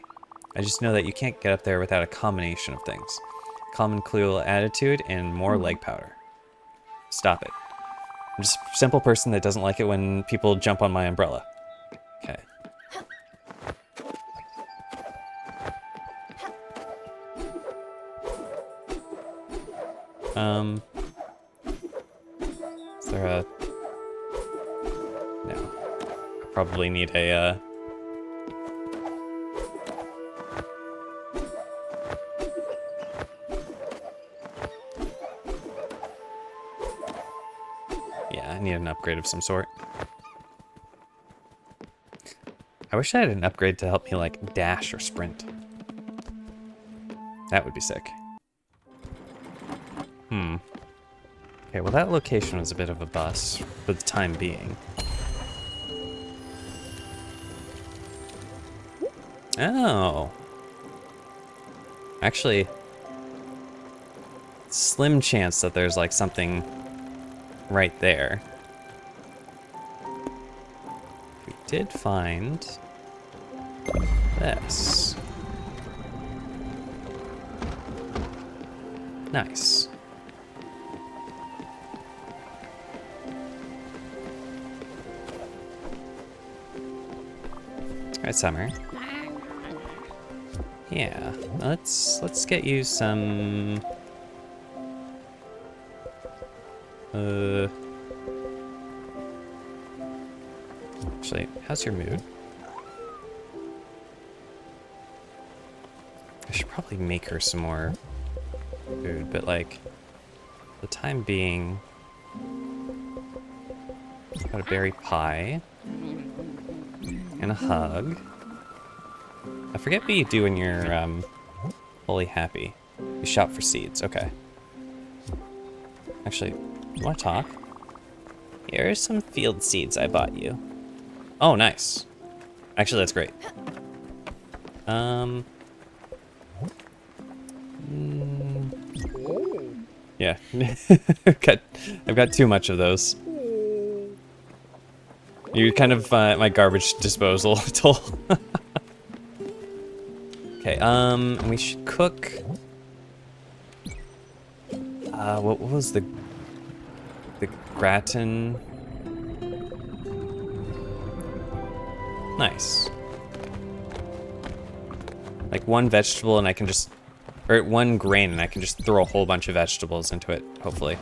I just know that you can't get up there without a combination of things. Calm and cool attitude and more leg powder. Stop it. I'm just a simple person that doesn't like it when people jump on my umbrella. Okay. Is there a... No. I probably need a, Yeah, I need an upgrade of some sort. I wish I had an upgrade to help me, like, dash or sprint. That would be sick. Okay, well that location was a bit of a bust for the time being. Oh. Actually, slim chance that there's like something right there. We did find this. Nice. Alright, Summer. Yeah, let's get you some actually, how's your mood? I should probably make her some more food, but like for the time being, got a berry pie and a hug. I forget what you do when you're fully happy. You shop for seeds. Okay. Actually, you want to talk? Here are some field seeds I bought you. Oh, nice. Actually, that's great. Yeah. I've got too much of those. You're kind of my garbage disposal tool. Okay, we should cook. What was the gratin? Nice. Like one vegetable and I can just, or one grain and I can just throw a whole bunch of vegetables into it, hopefully.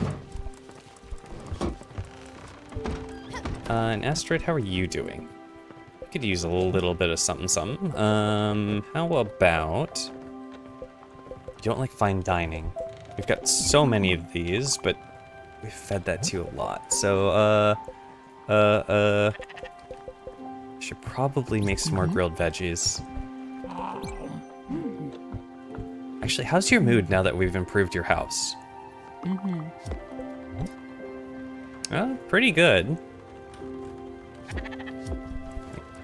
And Astrid, how are you doing? Could use a little bit of something. How about... You don't like fine dining. We've got so many of these, but we've fed that to you a lot. So, should probably make some more grilled veggies. Actually, how's your mood now that we've improved your house? Pretty good.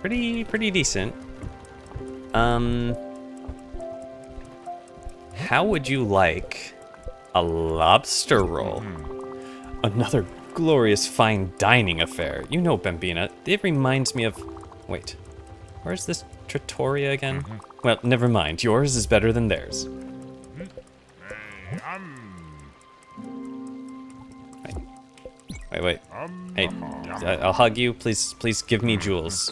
Pretty decent. How would you like a lobster roll? Another glorious fine dining affair. You know, Bambina, it reminds me of... Wait, where's this trattoria again? Well, never mind. Yours is better than theirs. Wait. Hey, I'll hug you. Please give me jewels.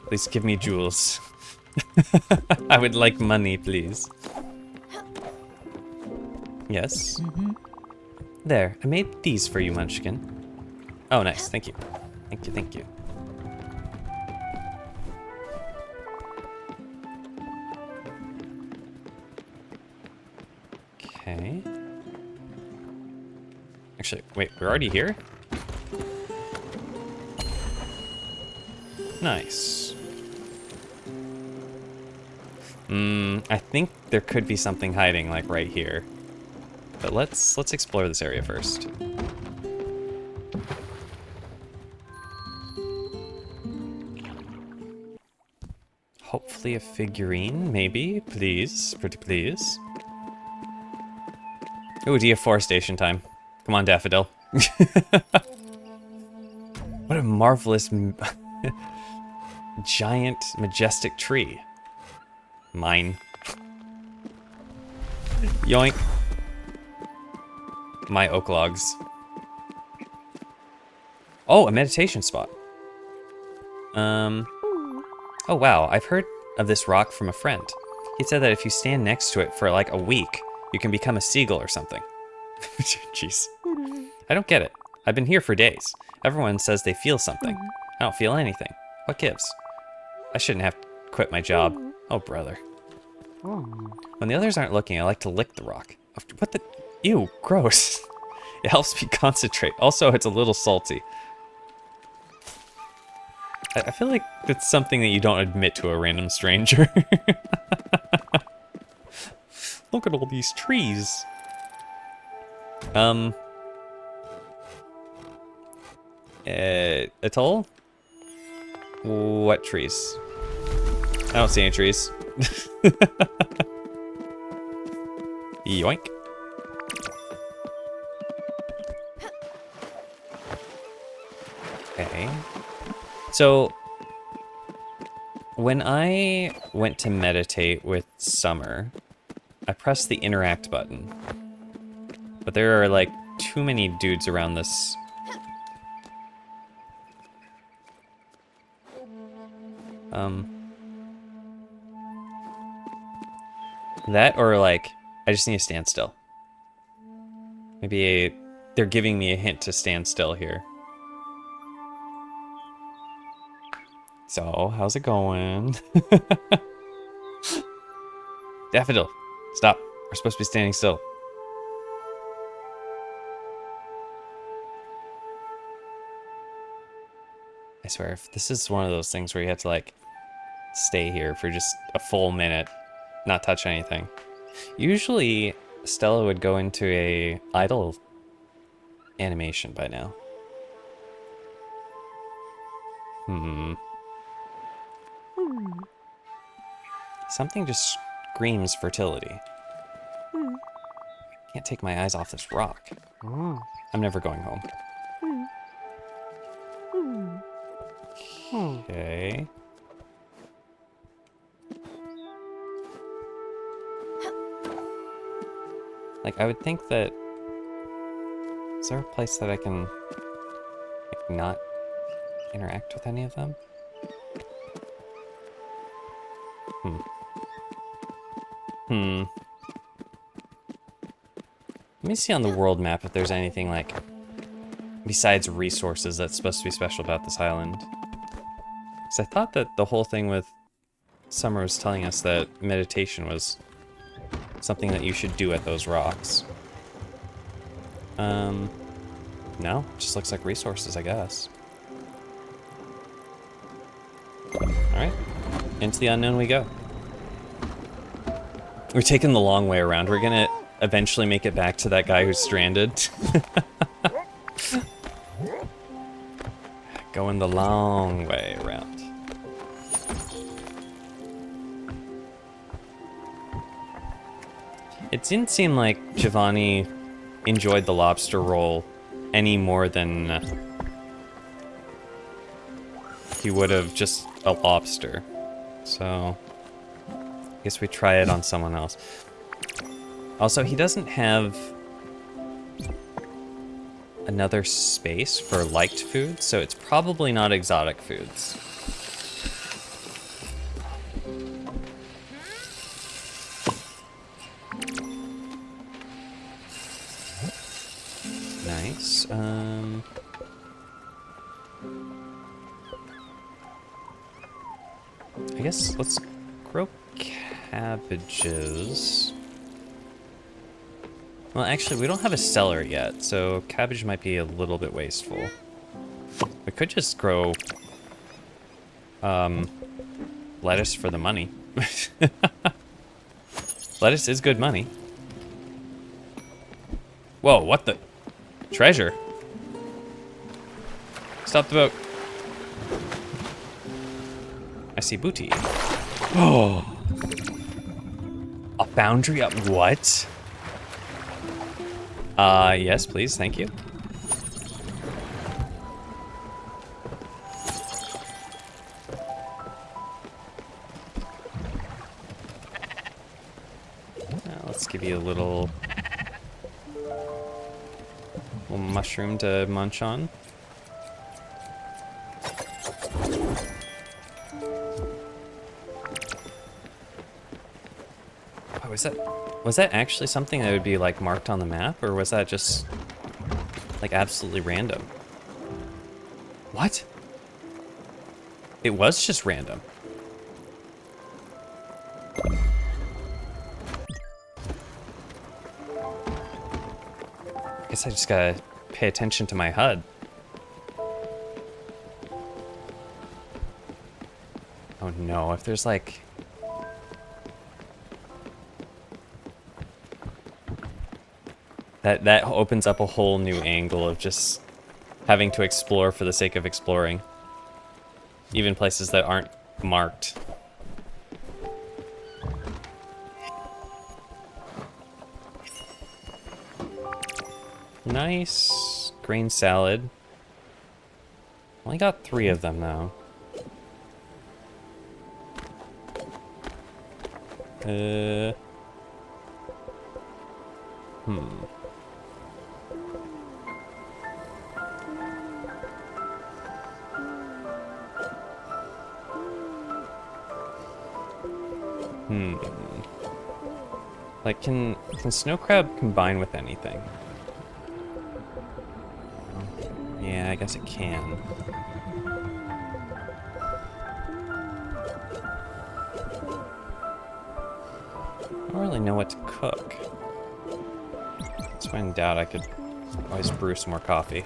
Please give me jewels. I would like money, please. Yes. There, I made these for you, Munchkin. Oh, nice. Thank you. Thank you, thank you. Okay. Actually, wait, we're already here? Nice. I think there could be something hiding, like, right here. But let's explore this area first. Hopefully a figurine, maybe? Please, pretty please. Ooh, deforestation time. Come on, Daffodil. What a marvelous, giant, majestic tree. Mine. Yoink. My oak logs. Oh, a meditation spot. Oh wow, I've heard of this rock from a friend. He said that if you stand next to it for like a week, you can become a seagull or something. Jeez. I don't get it. I've been here for days. Everyone says they feel something. I don't feel anything. What gives? I shouldn't have to quit my job. Oh, brother. When the others aren't looking, I like to lick the rock. What the? Ew, gross. It helps me concentrate. Also, it's a little salty. I feel like it's something that you don't admit to a random stranger. Look at all these trees. Atoll? What trees? I don't see any trees. Yoink. Okay. So, when I went to meditate with Summer, I pressed the interact button. But there are like too many dudes around this. That or like, I just need to stand still. Maybe they're giving me a hint to stand still here. So, how's it going? Daffodil, stop. We're supposed to be standing still. I swear, if this is one of those things where you have to, like, stay here for just a full minute, not touch anything. Usually, Stella would go into a idle animation by now. Something just screams fertility. Can't take my eyes off this rock. I'm never going home. Okay. Like, I would think that... Is there a place that I can, like, not interact with any of them? Let me see on the world map if there's anything, like, besides resources that's supposed to be special about this island. Because I thought that the whole thing with Summer was telling us that meditation was something that you should do at those rocks. No, just looks like resources, I guess. Alright, into the unknown we go. We're taking the long way around. We're gonna eventually make it back to that guy who's stranded. Going the long way around. It didn't seem like Giovanni enjoyed the lobster roll any more than he would have just a lobster. So, I guess we try it on someone else. Also, he doesn't have another space for liked food, so it's probably not exotic foods. I guess let's grow cabbages. Well, actually, we don't have a cellar yet, so cabbage might be a little bit wasteful. We could just grow lettuce for the money. Lettuce is good money. Whoa, what the? Treasure. Stop the boat. I see booty. Oh. A foundry up what? Yes, please, thank you. Let's give you a little mushroom to munch on. Oh, was that actually something that would be like marked on the map, or was that just like absolutely random? What? It was just random. I guess I just gotta pay attention to my HUD. Oh no, if there's like... That opens up a whole new angle of just having to explore for the sake of exploring. Even places that aren't marked. Nice grain salad. Only got 3 of them though. Like, can snow crab combine with anything? Yeah, I guess it can. I don't really know what to cook. So when in doubt, I could always brew some more coffee.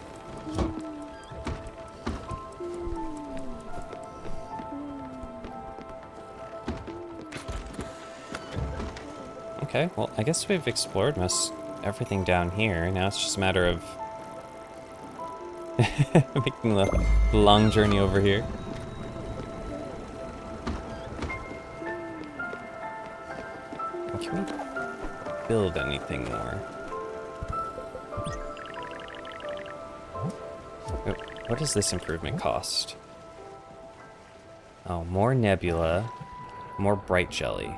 Okay, well, I guess we've explored most everything down here. Now it's just a matter of making the long journey over here. Can we build anything more? Oh, what does this improvement cost? Oh, more nebula, more bright jelly.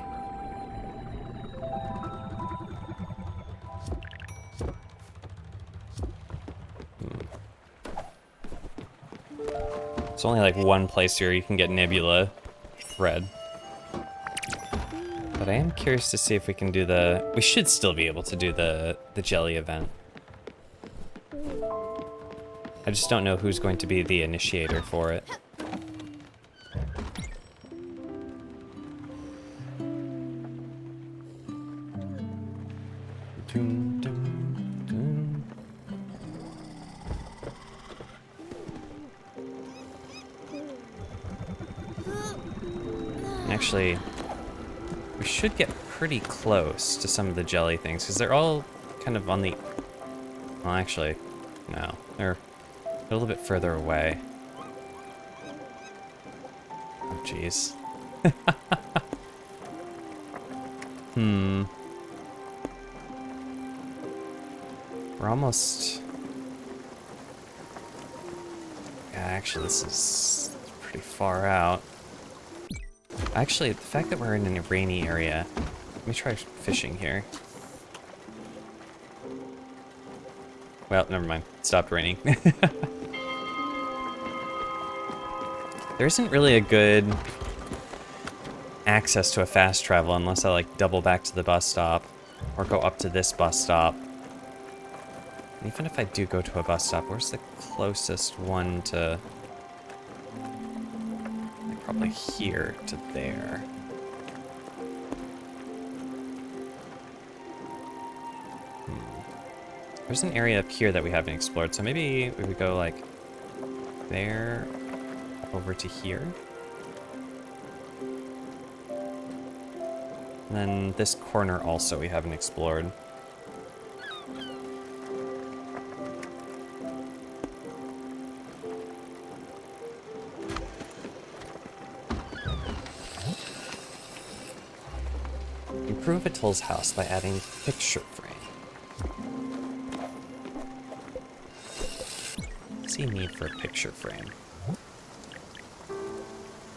It's only like one place here you can get nebula red. But I am curious to see if we can do the... We should still be able to do the jelly event. I just don't know who's going to be the initiator for it. Dun, dun, dun. Actually, we should get pretty close to some of the jelly things, because they're all kind of on the... Well, actually, no. They're a little bit further away. Oh, jeez. We're almost... Yeah, actually, this is pretty far out. Actually, the fact that we're in a rainy area... Let me try fishing here. Well, never mind. It stopped raining. There isn't really a good access to a fast travel unless I like double back to the bus stop or go up to this bus stop. And even if I do go to a bus stop, where's the closest one to... Like probably here to there. There's an area up here that we haven't explored, so maybe we would go like there over to here. And then this corner also we haven't explored. Improve a tool's house by adding picture frame. What's he need for a picture frame?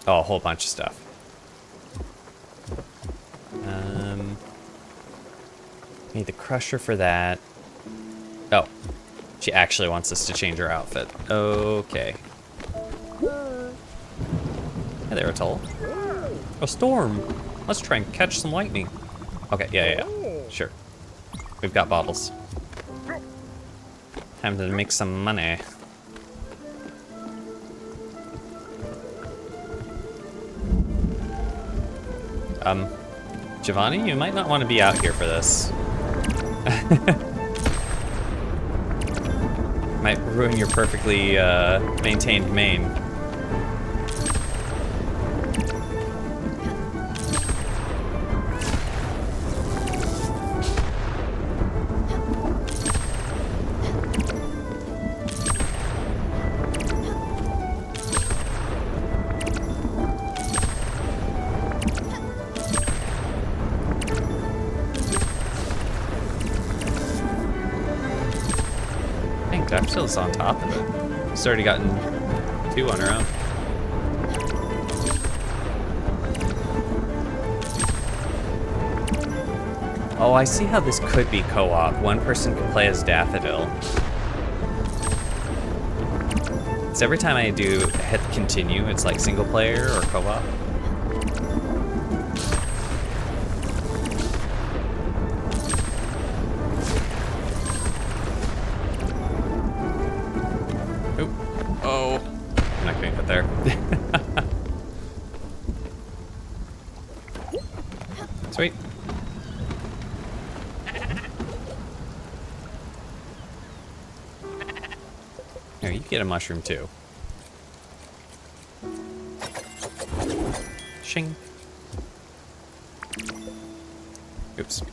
Oh, a whole bunch of stuff. Need the crusher for that. Oh, she actually wants us to change her outfit. Okay. Hey there, Atoll. A storm. Let's try and catch some lightning. Okay, yeah. Sure. We've got bottles. Time to make some money. Giovanni, you might not want to be out here for this. Might ruin your perfectly maintained main. Daffodil's on top of it. She's already gotten 2 on her own. Oh, I see how this could be co-op. One person could play as Daffodil. So every time I do hit continue, it's like single player or co-op. Sweet. Here, you get a mushroom too. Shing. Oops.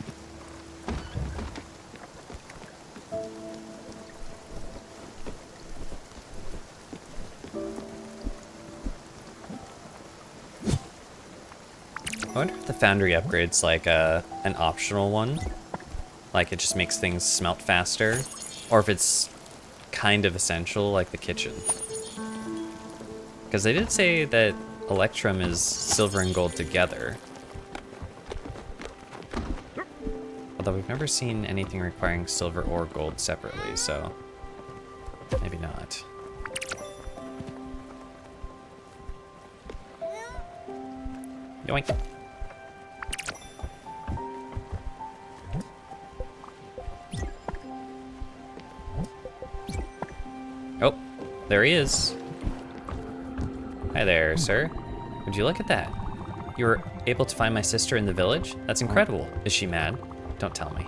I wonder if the foundry upgrade's like an optional one. Like it just makes things smelt faster. Or if it's kind of essential, like the kitchen. Because they did say that Electrum is silver and gold together. Although we've never seen anything requiring silver or gold separately, so maybe not. Yoink. Oh, there he is. Hi there, sir. Would you look at that? You were able to find my sister in the village? That's incredible. Is she mad? Don't tell me.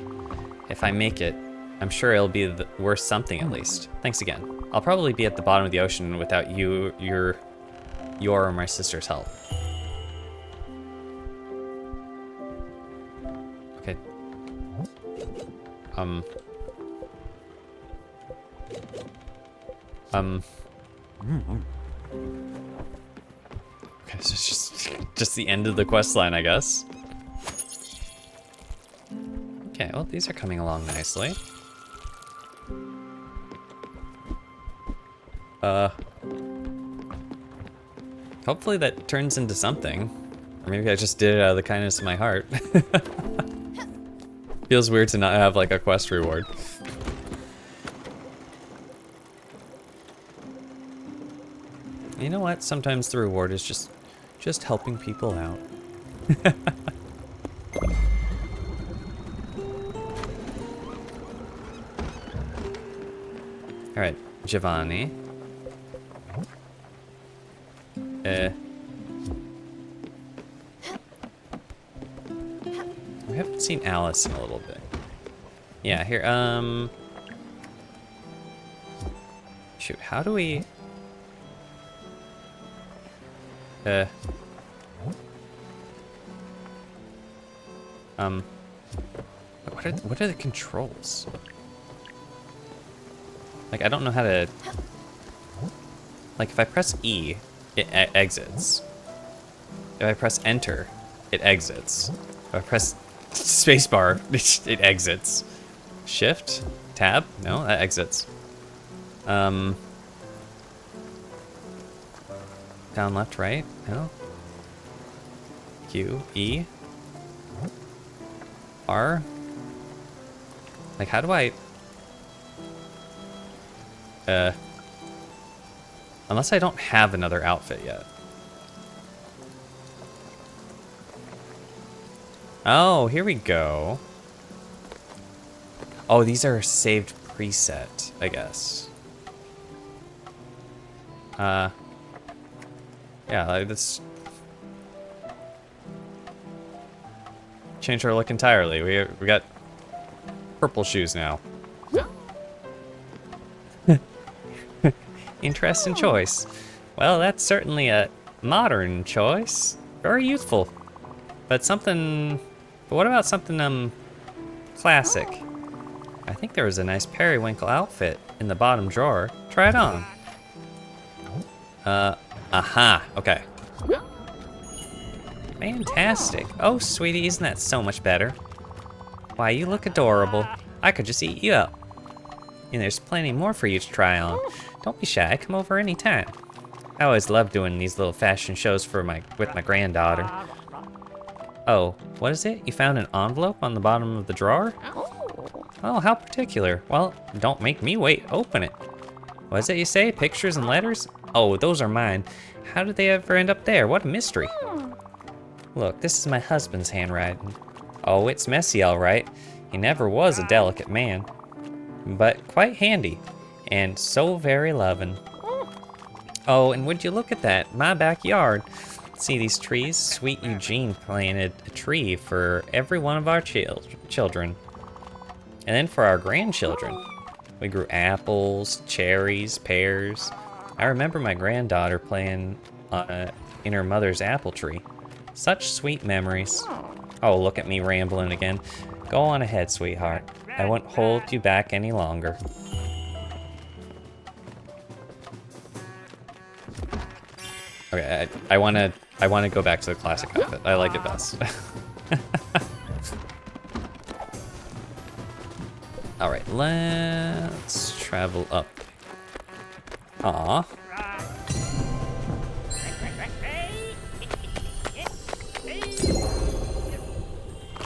If I make it, I'm sure it'll be worth something at least. Thanks again. I'll probably be at the bottom of the ocean without your or my sister's help. Okay. Okay, so it's just the end of the quest line, I guess. Okay, well, these are coming along nicely. Hopefully that turns into something. Or maybe I just did it out of the kindness of my heart. Feels weird to not have like a quest reward. You know what? Sometimes the reward is just helping people out. All right, Giovanni. haven't seen Alice in a little bit. Yeah, here, shoot, how do we... What are the controls? Like, I don't know how to... Like, if I press E, it exits. If I press Enter, it exits. If I press spacebar, it exits. Shift? Tab? No, that exits. Down, left, right? No. Q, E. R. Like, how do I... Unless I don't have another outfit yet. Oh, here we go. Oh, these are saved preset, I guess. Yeah, like this... Changed our look entirely. We got purple shoes now. Interesting choice. Well, that's certainly a modern choice. Very youthful. But something... But what about something, classic? I think there was a nice periwinkle outfit in the bottom drawer. Try it on. Aha. Okay. Fantastic. Oh, sweetie, isn't that so much better? Why, you look adorable. I could just eat you up. And there's plenty more for you to try on. Don't be shy, come over anytime. I always love doing these little fashion shows with my granddaughter. Oh, what is it? You found an envelope on the bottom of the drawer? Oh, how particular. Well, don't make me wait, open it. What is it you say, pictures and letters? Oh, those are mine. How did they ever end up there? What a mystery. Look, this is my husband's handwriting. Oh, it's messy, all right. He never was a delicate man, but quite handy, and so very loving. Oh, and would you look at that, my backyard. See these trees? Sweet Eugene planted a tree for every one of our children. And then for our grandchildren. We grew apples, cherries, pears. I remember my granddaughter playing in her mother's apple tree. Such sweet memories. Oh, look at me rambling again. Go on ahead, sweetheart. I won't hold you back any longer. Okay, I wanna go back to the classic outfit. I like it best. All right, let's travel up. Aw.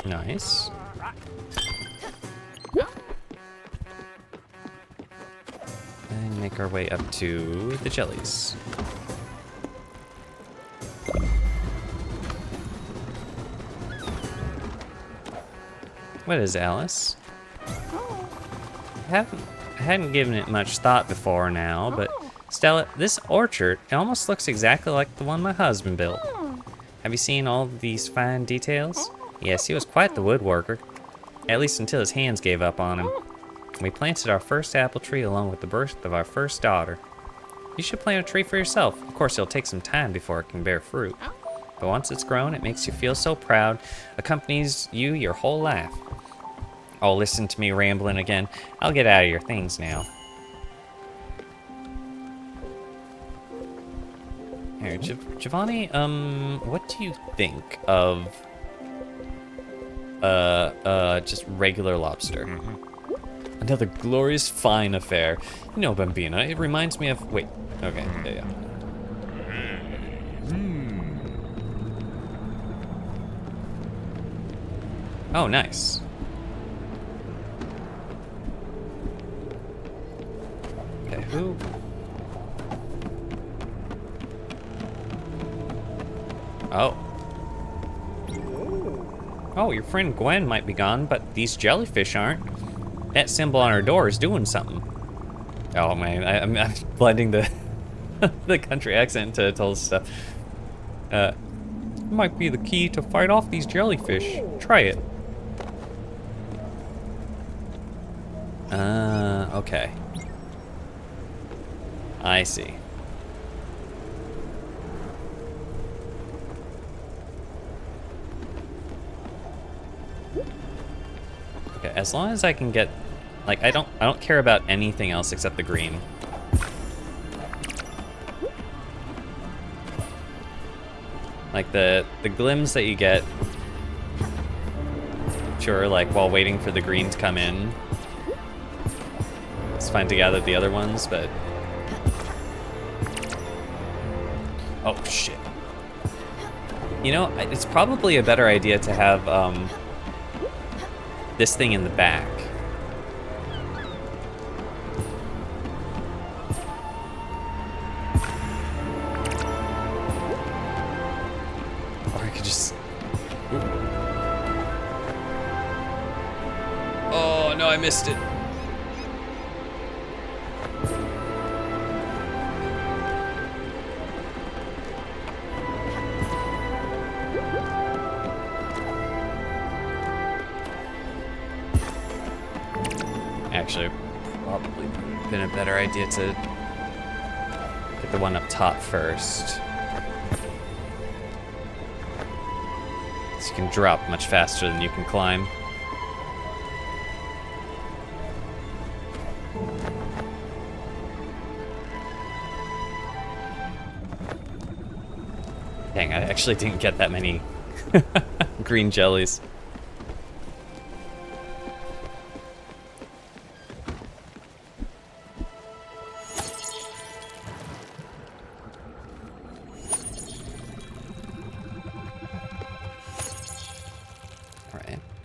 Nice. And make our way up to the jellies. What is Alice? I hadn't given it much thought before now, but Stella, this orchard, it almost looks exactly like the one my husband built. Have you seen all of these fine details? Yes, he was quite the woodworker, at least until his hands gave up on him. We planted our first apple tree along with the birth of our first daughter. You should plant a tree for yourself. Of course, it'll take some time before it can bear fruit. But once it's grown, it makes you feel so proud, accompanies you your whole life. Oh, listen to me rambling again. I'll get out of your things now. Here, Giovanni, what do you think of, just regular lobster? Another glorious fine affair. You know, Bambina, it reminds me of, wait, okay, yeah. Oh, nice. Okay, who? Oh. Oh, your friend Gwen might be gone, but these jellyfish aren't. That symbol on her door is doing something. Oh man, I'm blending the the country accent to tell stuff. Might be the key to fight off these jellyfish. Try it. Okay. I see. Okay, as long as I can get, like, I don't care about anything else except the green. Like the glims that you get, sure, like while waiting for the green to come in. It's fine to gather the other ones, but oh shit. You know, it's probably a better idea to have this thing in the back. Or I could just... Ooh. Oh, no, I missed it. Actually, probably been a better idea to get the one up top first. So you can drop much faster than you can climb. Dang, I actually didn't get that many green jellies.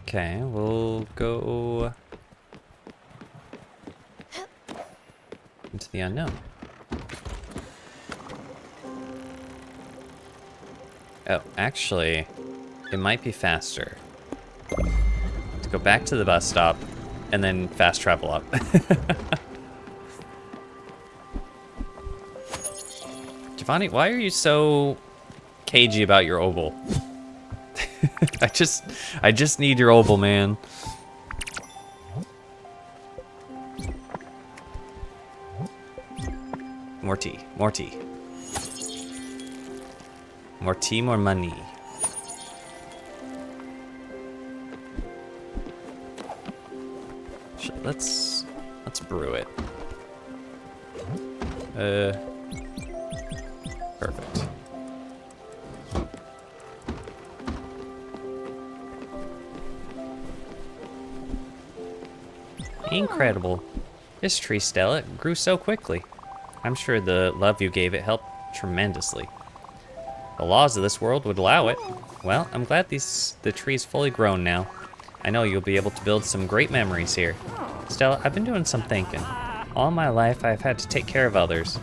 Okay, we'll go into the unknown. Oh, actually, it might be faster to go back to the bus stop and then fast travel up. Giovanni, why are you so cagey about your oval? I just need your oval, man. More tea, more tea. More tea, more money. Let's brew it. Perfect. Incredible. This tree, Stella, grew so quickly. I'm sure the love you gave it helped tremendously. The laws of this world would allow it. Well, I'm glad the tree's fully grown now. I know you'll be able to build some great memories here. Stella, I've been doing some thinking. All my life, I've had to take care of others.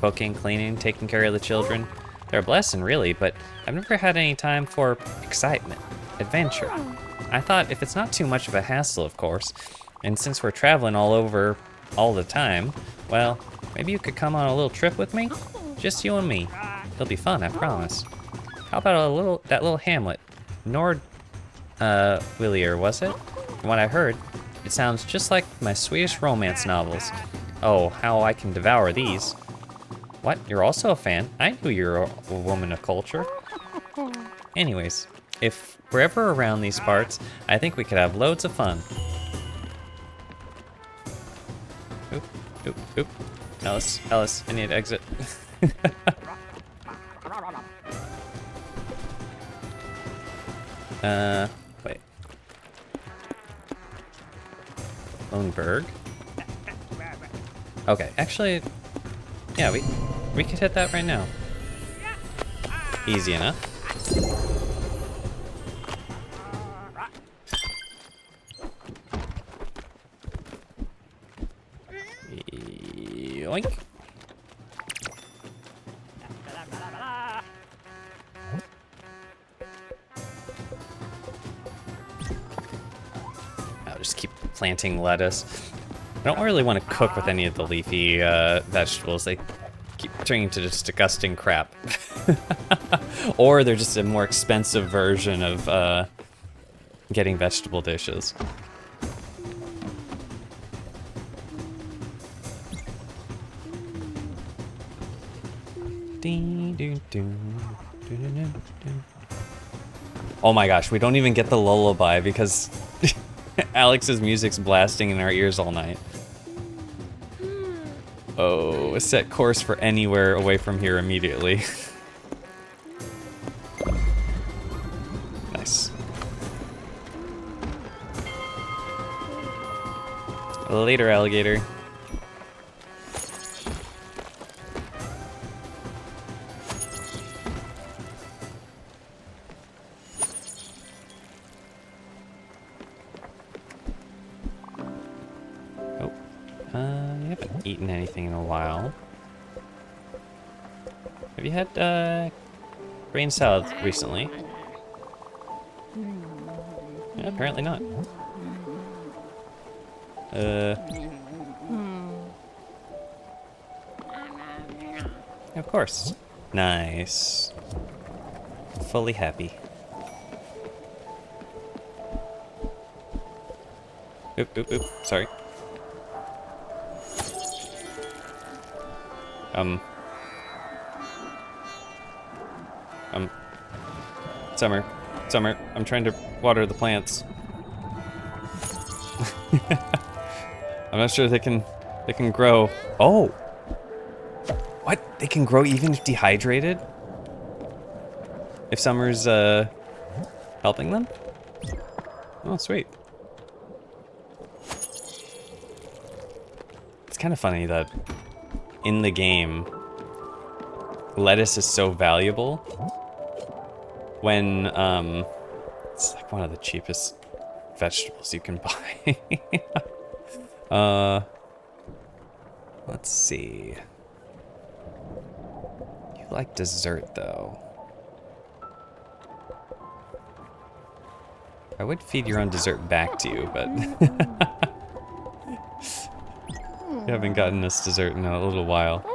Cooking, cleaning, taking care of the children. They're a blessing, really, but I've never had any time for excitement, adventure. I thought if it's not too much of a hassle, of course, and since we're traveling all over all the time, well, maybe you could come on a little trip with me? Just you and me. It'll be fun, I promise. How about that little hamlet? Willier, was it? From what I heard, it sounds just like my Swedish romance novels. Oh, how I can devour these. What, you're also a fan? I knew you're a woman of culture. Anyways, if we're ever around these parts, I think we could have loads of fun. Oop, oop, oop. Alice, I need to exit. Wait. Loneberg? Okay, actually, yeah, we could hit that right now. Easy enough. Yoink. I'll just keep planting lettuce. I don't really want to cook with any of the leafy vegetables. They keep turning into just disgusting crap. Or they're just a more expensive version of getting vegetable dishes. Oh my gosh, we don't even get the lullaby because Alex's music's blasting in our ears all night. Oh, set course for anywhere away from here immediately. Nice. Later, alligator. Oh, you haven't eaten anything in a while. Have you had grain salad recently? Yeah, apparently not. Of course. Nice. Fully happy. Oop, oop, oop. Sorry. Summer. Summer, I'm trying to water the plants. I'm not sure they can grow. Oh! What? They can grow even if dehydrated? If Summer's, helping them? Oh, sweet. It's kind of funny that in the game, lettuce is so valuable when, it's like one of the cheapest vegetables you can buy. Let's see. You like dessert, though. I would feed your own dessert back to you, but you haven't gotten us dessert in a little while.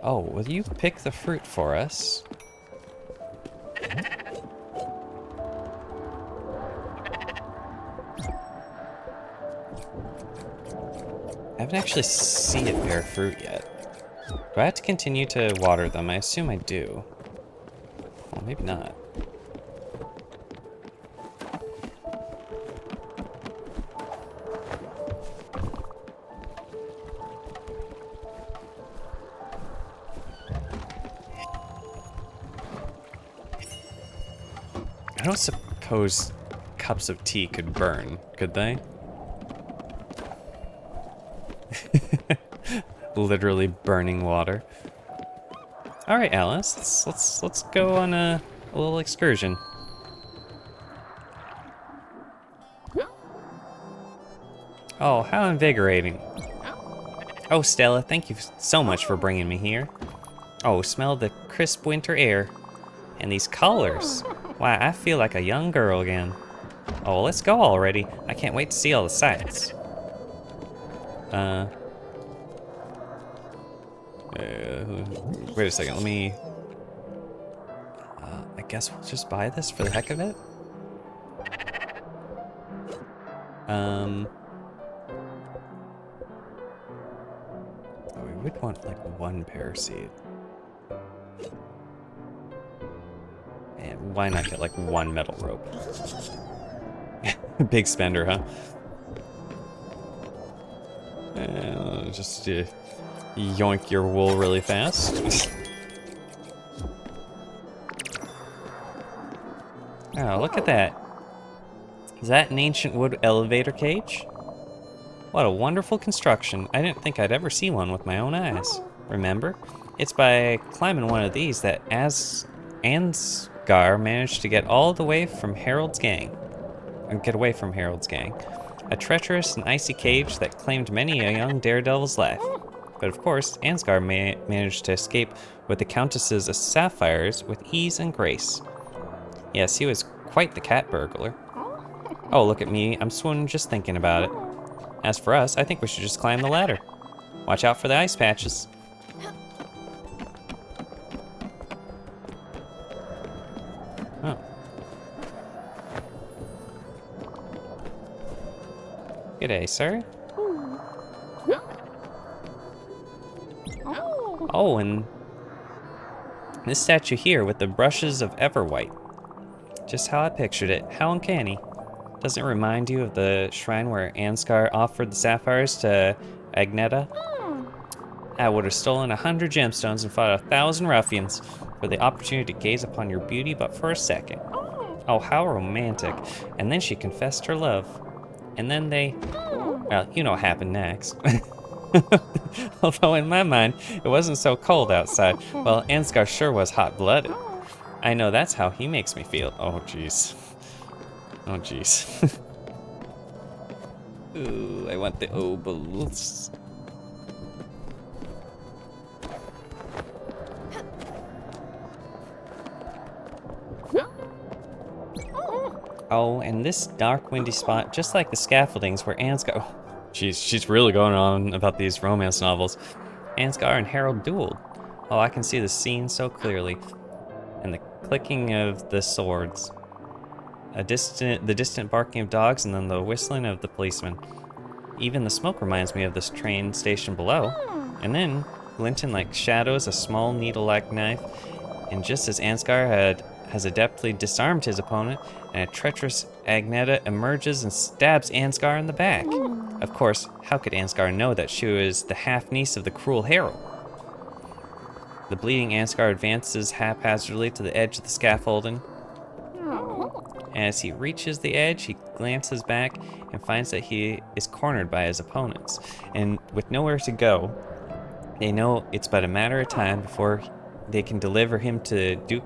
Oh, will you pick the fruit for us? I haven't actually seen it bear fruit yet. Do I have to continue to water them? I assume I do. Well, maybe not. I don't suppose cups of tea could burn, could they? Literally burning water. All right, Alice, let's go on a little excursion. Oh, how invigorating! Oh, Stella, thank you so much for bringing me here. Oh, smell the crisp winter air and these colors. Why, I feel like a young girl again. Oh, let's go already. I can't wait to see all the sights. Wait a second, let me... I guess we'll just buy this for the heck of it? Oh, we would want, like, one pear seed. And why not get, like, one metal rope? Big spender, huh? Just yoink your wool really fast. Oh, look at that. Is that an ancient wood elevator cage? What a wonderful construction. I didn't think I'd ever see one with my own eyes. Remember? It's by climbing one of these that Ansgar managed to get all the way from Harold's gang. Get away from Harold's gang. A treacherous and icy cage that claimed many a young daredevil's life. But of course, Ansgar managed to escape with the Countess's sapphires with ease and grace. Yes, he was quite the cat burglar. Oh, look at me. I'm swooning just thinking about it. As for us, I think we should just climb the ladder. Watch out for the ice patches. Oh. G'day, sir. Oh, and this statue here with the brushes of Everwhite. Just how I pictured it. How uncanny. Doesn't it remind you of the shrine where Ansgar offered the sapphires to Agneta? I would have stolen 100 gemstones and fought 1,000 ruffians for the opportunity to gaze upon your beauty but for a second. Oh, how romantic. And then she confessed her love. And then they... Well, you know what happened next. Although in my mind, it wasn't so cold outside. Well, Ansgar sure was hot-blooded. I know that's how he makes me feel. Oh, jeez. Oh, jeez. Ooh, I want the obols. Oh, and this dark, windy spot, just like the scaffoldings where Ansgar... Oh, she's really going on about these romance novels. Ansgar and Harold dueled. Oh, I can see the scene so clearly. And the clicking of the swords. The distant barking of dogs, and then the whistling of the policeman. Even the smoke reminds me of this train station below. And then, glinting like shadows, a small needle-like knife. And just as Ansgar has adeptly disarmed his opponent, and a treacherous Agneta emerges and stabs Ansgar in the back. Of course, how could Ansgar know that she was the half-niece of the cruel Harold? The bleeding Ansgar advances haphazardly to the edge of the scaffolding. As he reaches the edge, he glances back and finds that he is cornered by his opponents. And with nowhere to go, they know it's but a matter of time before they can deliver him to Duke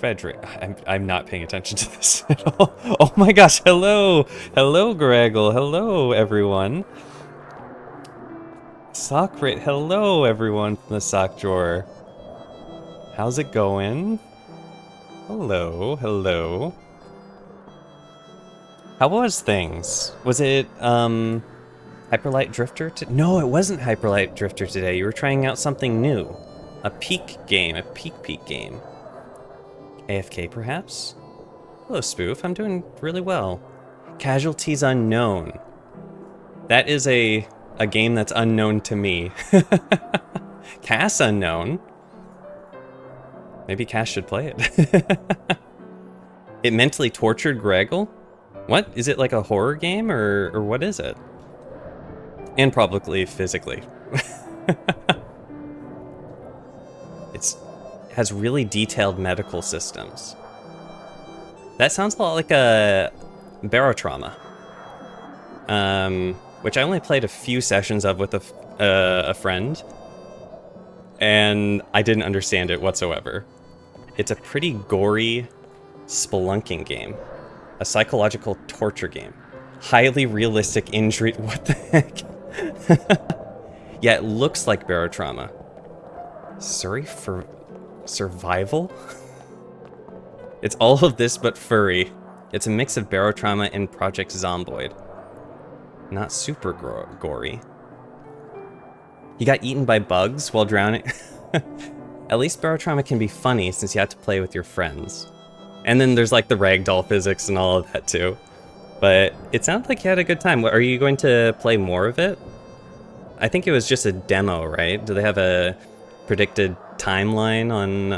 Frederick. I'm not paying attention to this at all. Oh my gosh, hello! Hello, Greggle. Hello, everyone. Sockrit, hello, everyone from the sock drawer. How's it going? Hello, hello. How was things? Was it, Hyperlight Drifter? No, it wasn't Hyperlight Drifter today. You were trying out something new. A peak game, a peak game. AFK, perhaps? Hello, Spoof. I'm doing really well. Casualties Unknown. That is a game that's unknown to me. Cass Unknown. Maybe Cass should play it. It mentally tortured Greggle? What? Is it like a horror game, or what is it? And probably physically. It has really detailed medical systems. That sounds a lot like a barotrauma. Which I only played a few sessions of with a friend. And I didn't understand it whatsoever. It's a pretty gory spelunking game. A psychological torture game. Highly realistic injury. What the heck? Yeah, it looks like barotrauma. Surrey for survival? It's all of this but furry. It's a mix of barotrauma and Project Zomboid. Not super gory. He got eaten by bugs while drowning. At least barotrauma can be funny since you have to play with your friends. And then there's like the ragdoll physics and all of that too. But it sounds like you had a good time. Are you going to play more of it? I think it was just a demo, right? Do they have a predicted timeline on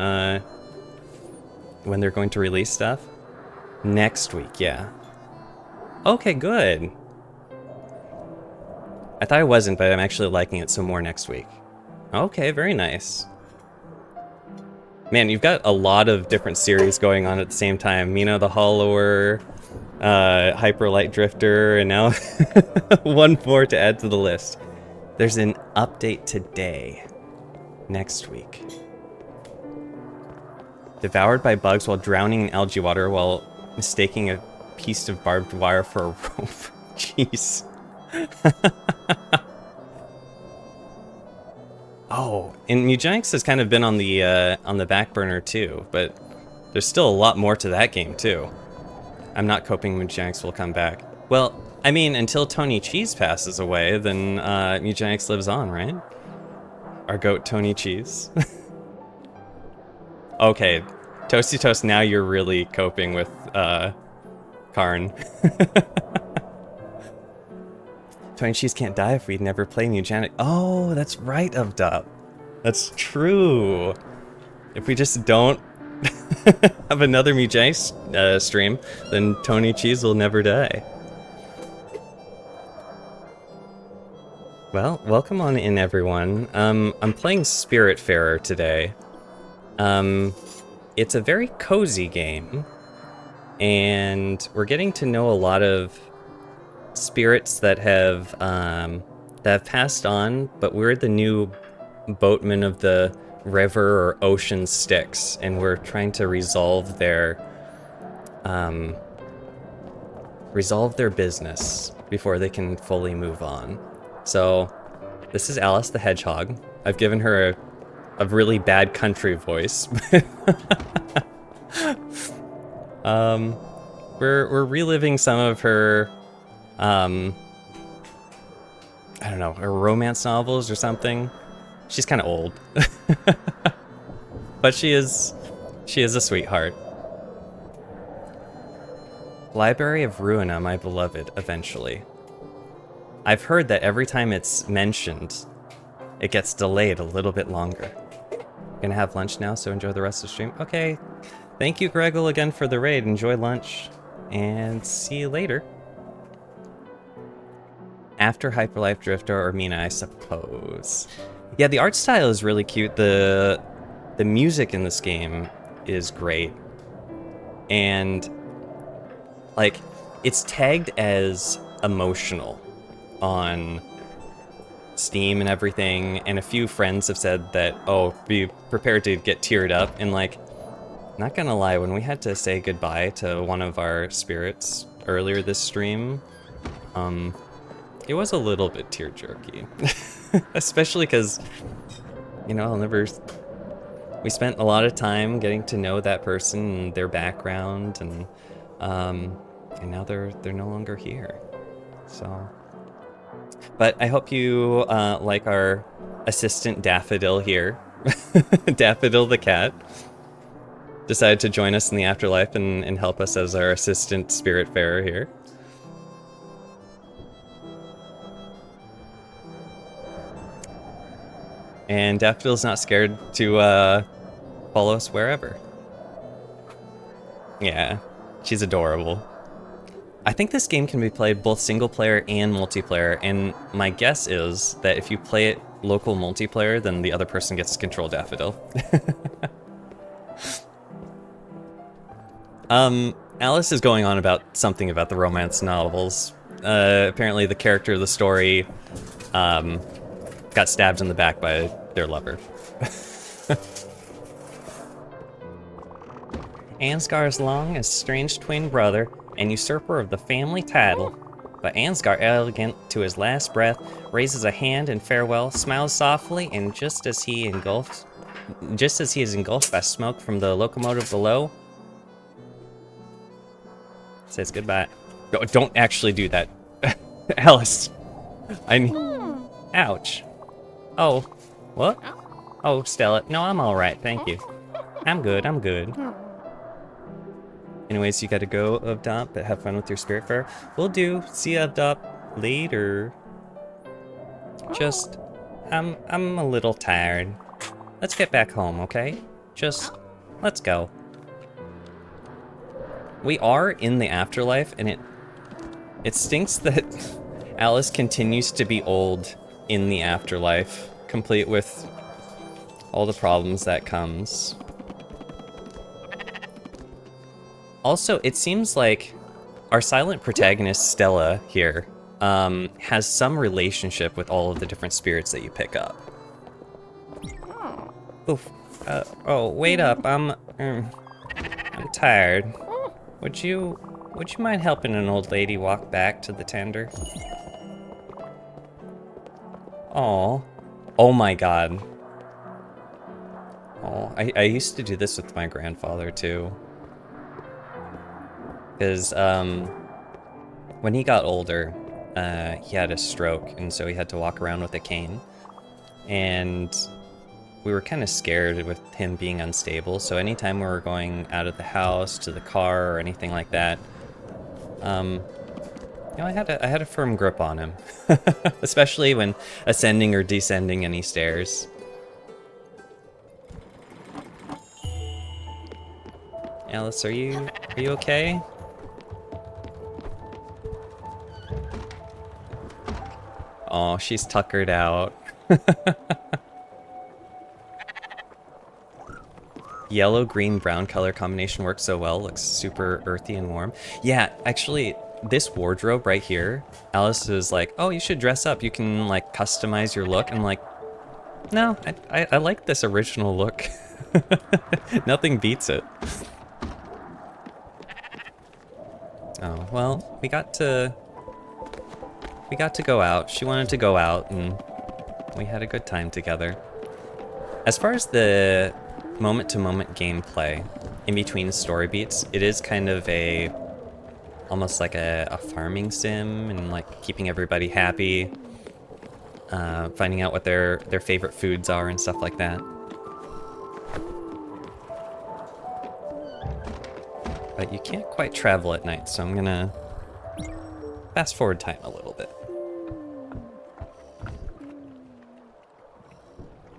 when they're going to release stuff? Next week, yeah. Okay, good. I thought I wasn't, but I'm actually liking it some more next week. Okay, very nice. Man, you've got a lot of different series going on at the same time. Mina the Hollower, Hyperlight Drifter, and now one more to add to the list. There's an update today. Next week. Devoured by bugs while drowning in algae water while mistaking a piece of barbed wire for a rope. Jeez. Oh, and Eugenics has kind of been on the back burner too, but there's still a lot more to that game too. I'm not hoping Eugenics will come back. Well, I mean, until Tony Cheese passes away, then Eugenics lives on, right? Our goat Tony Cheese. Okay, Toasty Toast, now you're really coping with Karn. Tony Cheese can't die if we'd never play Eugenics. Oh, that's right, Uvdup. That's true. If we just don't have another Mujang stream, then Tony Cheese will never die. Well, welcome on in, everyone. I'm playing Spiritfarer today. It's a very cozy game, and we're getting to know a lot of spirits that have passed on, but we're the new boatmen of the river or ocean Styx, and we're trying to resolve their business before they can fully move on. So this is Alice the Hedgehog. I've given her a really bad country voice. We're reliving some of her I don't know, her romance novels or something. She's kind of old. But she is a sweetheart. Library of Ruina, my beloved, eventually. I've heard that every time it's mentioned, it gets delayed a little bit longer. Gonna have lunch now, so enjoy the rest of the stream. Okay. Thank you, Greggle, again for the raid. Enjoy lunch, and see you later. After Hyperlife Drifter or Mina, I suppose. Yeah, the art style is really cute. The music in this game is great. And, like, it's tagged as emotional on Steam and everything, and a few friends have said that, oh, be prepared to get teared up, and like, not gonna lie, when we had to say goodbye to one of our spirits earlier this stream, it was a little bit tear-jerky. Especially because, you know, we spent a lot of time getting to know that person and their background, and now they're no longer here, so. But I hope you like our assistant Daffodil here. Daffodil the cat decided to join us in the afterlife and help us as our assistant Spiritfarer here. And Daffodil's not scared to follow us wherever. Yeah, she's adorable. I think this game can be played both single player and multiplayer, and my guess is that if you play it local multiplayer, then the other person gets to control Daffodil. Alice is going on about something about the romance novels. Apparently the character of the story got stabbed in the back by their lover. Ansgar's long, estranged twin brother and usurper of the family title. But Ansgar, elegant to his last breath, raises a hand in farewell, smiles softly, and just as he is engulfed by smoke from the locomotive below, says goodbye. No, don't actually do that. Alice. Ouch. Oh. What? Oh, Stella. No, I'm alright, thank you. I'm good. Anyways, you gotta go, Uvdop, but have fun with your Spiritfarer. Will do. See you, Uvdop, later. Just, I'm a little tired. Let's get back home, okay? Just, let's go. We are in the afterlife, and it stinks that Alice continues to be old in the afterlife, complete with all the problems that comes. Also, it seems like our silent protagonist, Stella, here, has some relationship with all of the different spirits that you pick up. Oof. Oh, wait up, I'm tired. Would you mind helping an old lady walk back to the tender? Aw. Oh my god. Oh, I used to do this with my grandfather, too. Because, when he got older, he had a stroke, and so he had to walk around with a cane. And we were kind of scared with him being unstable, so anytime we were going out of the house to the car or anything like that, you know, I had a firm grip on him. Especially when ascending or descending any stairs. Alice, are you okay? Oh, she's tuckered out. Yellow, green, brown color combination works so well. Looks super earthy and warm. Yeah, actually, this wardrobe right here, Alice was like, oh, you should dress up. You can, like, customize your look. I'm like, no, I like this original look. Nothing beats it. Oh, well, we got to go out. She wanted to go out, and we had a good time together. As far as the moment-to-moment gameplay in between story beats, it is kind of almost like a farming sim, and like keeping everybody happy, finding out what their favorite foods are and stuff like that. But you can't quite travel at night, so I'm gonna fast forward time a little bit.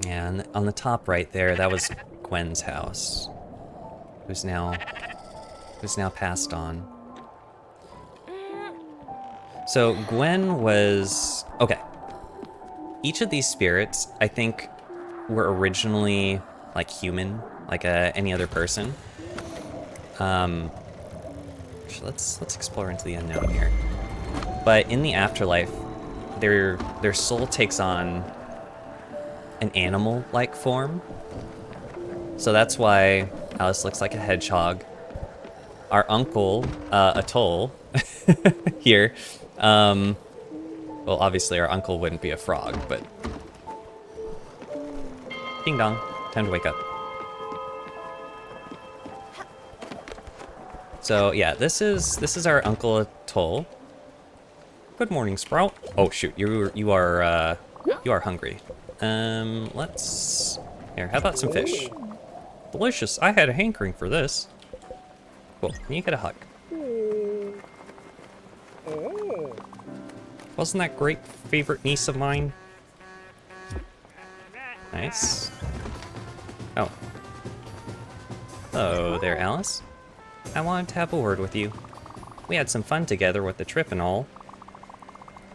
Yeah, and on the top right there, that was Gwen's house, who's now passed on. So Gwen was, okay. Each of these spirits, I think, were originally like human, like any other person. Let's explore into the unknown here. But in the afterlife, their soul takes on an animal-like form. So that's why Alice looks like a hedgehog. Our uncle, Atoll, here, well, obviously our uncle wouldn't be a frog, but... Ding dong, time to wake up. So yeah, this is our Uncle Atoll. Good morning, Sprout. Oh shoot, you are hungry. Here, how about some fish? Delicious, I had a hankering for this. Cool, can you get a hug? Wasn't that great favorite niece of mine? Nice. Oh. Hello there, Alice. I wanted to have a word with you. We had some fun together with the trip and all.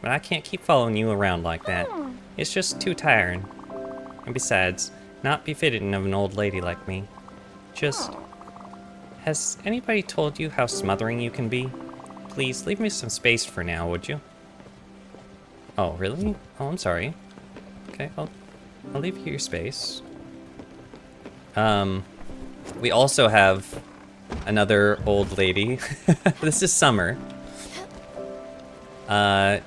But I can't keep following you around like that. It's just too tiring. And besides, not befitting of an old lady like me. Just... Has anybody told you how smothering you can be? Please, leave me some space for now, would you? Oh, really? Oh, I'm sorry. Okay, I'll leave you your space. We also have another old lady. This is Summer. I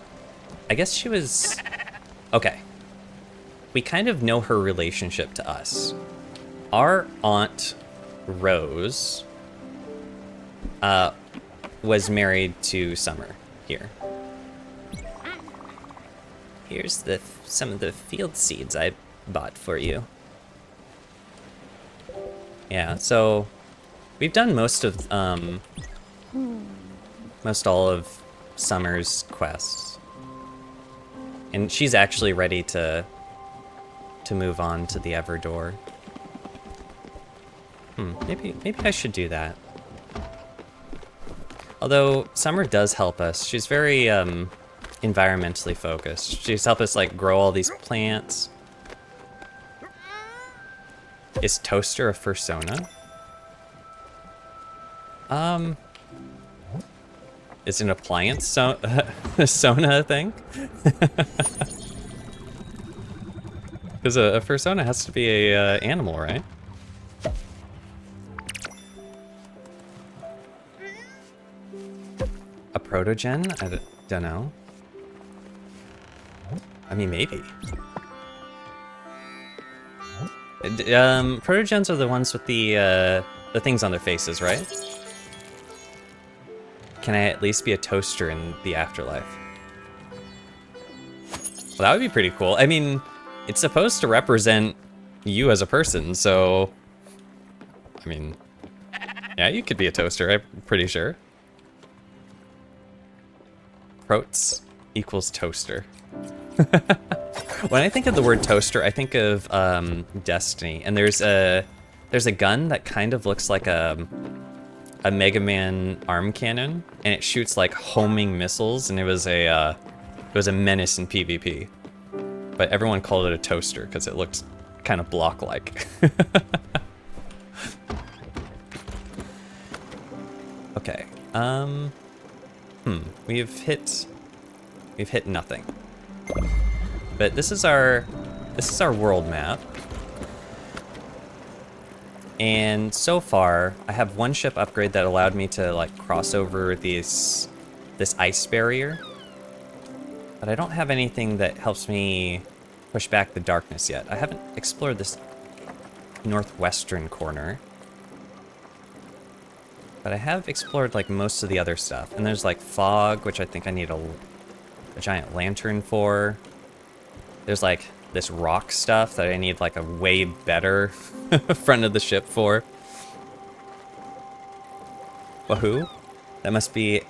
guess she was... Okay. We kind of know her relationship to us. Our Aunt Rose was married to Summer here. Here's some of the field seeds I bought for you. Yeah, so we've done most all of Summer's quests. And she's actually ready to move on to the Everdor. Maybe I should do that. Although Summer does help us. She's very environmentally focused. She's helped us like grow all these plants. Is Toaster a fursona? Is an appliance Sona a thing? Because a fursona has to be a animal, right? A protogen? I don't know. I mean, maybe. Protogens are the ones with the things on their faces, right? Can I at least be a toaster in the afterlife? Well, that would be pretty cool. I mean, it's supposed to represent you as a person, so... I mean... Yeah, you could be a toaster, I'm pretty sure. Prots equals toaster. When I think of the word toaster, I think of Destiny, and there's a gun that kind of looks like a a Mega Man arm cannon, and it shoots like homing missiles, and it was a menace in PvP. But everyone called it a toaster because it looked kind of block-like. Okay. We've hit nothing. But this is our world map. And so far, I have one ship upgrade that allowed me to like cross over this ice barrier. But I don't have anything that helps me push back the darkness yet. I haven't explored this northwestern corner. But I have explored like most of the other stuff. And there's like fog, which I think I need a giant lantern for. There's like this rock stuff that I need like a way better front of the ship for. Wahoo? That must be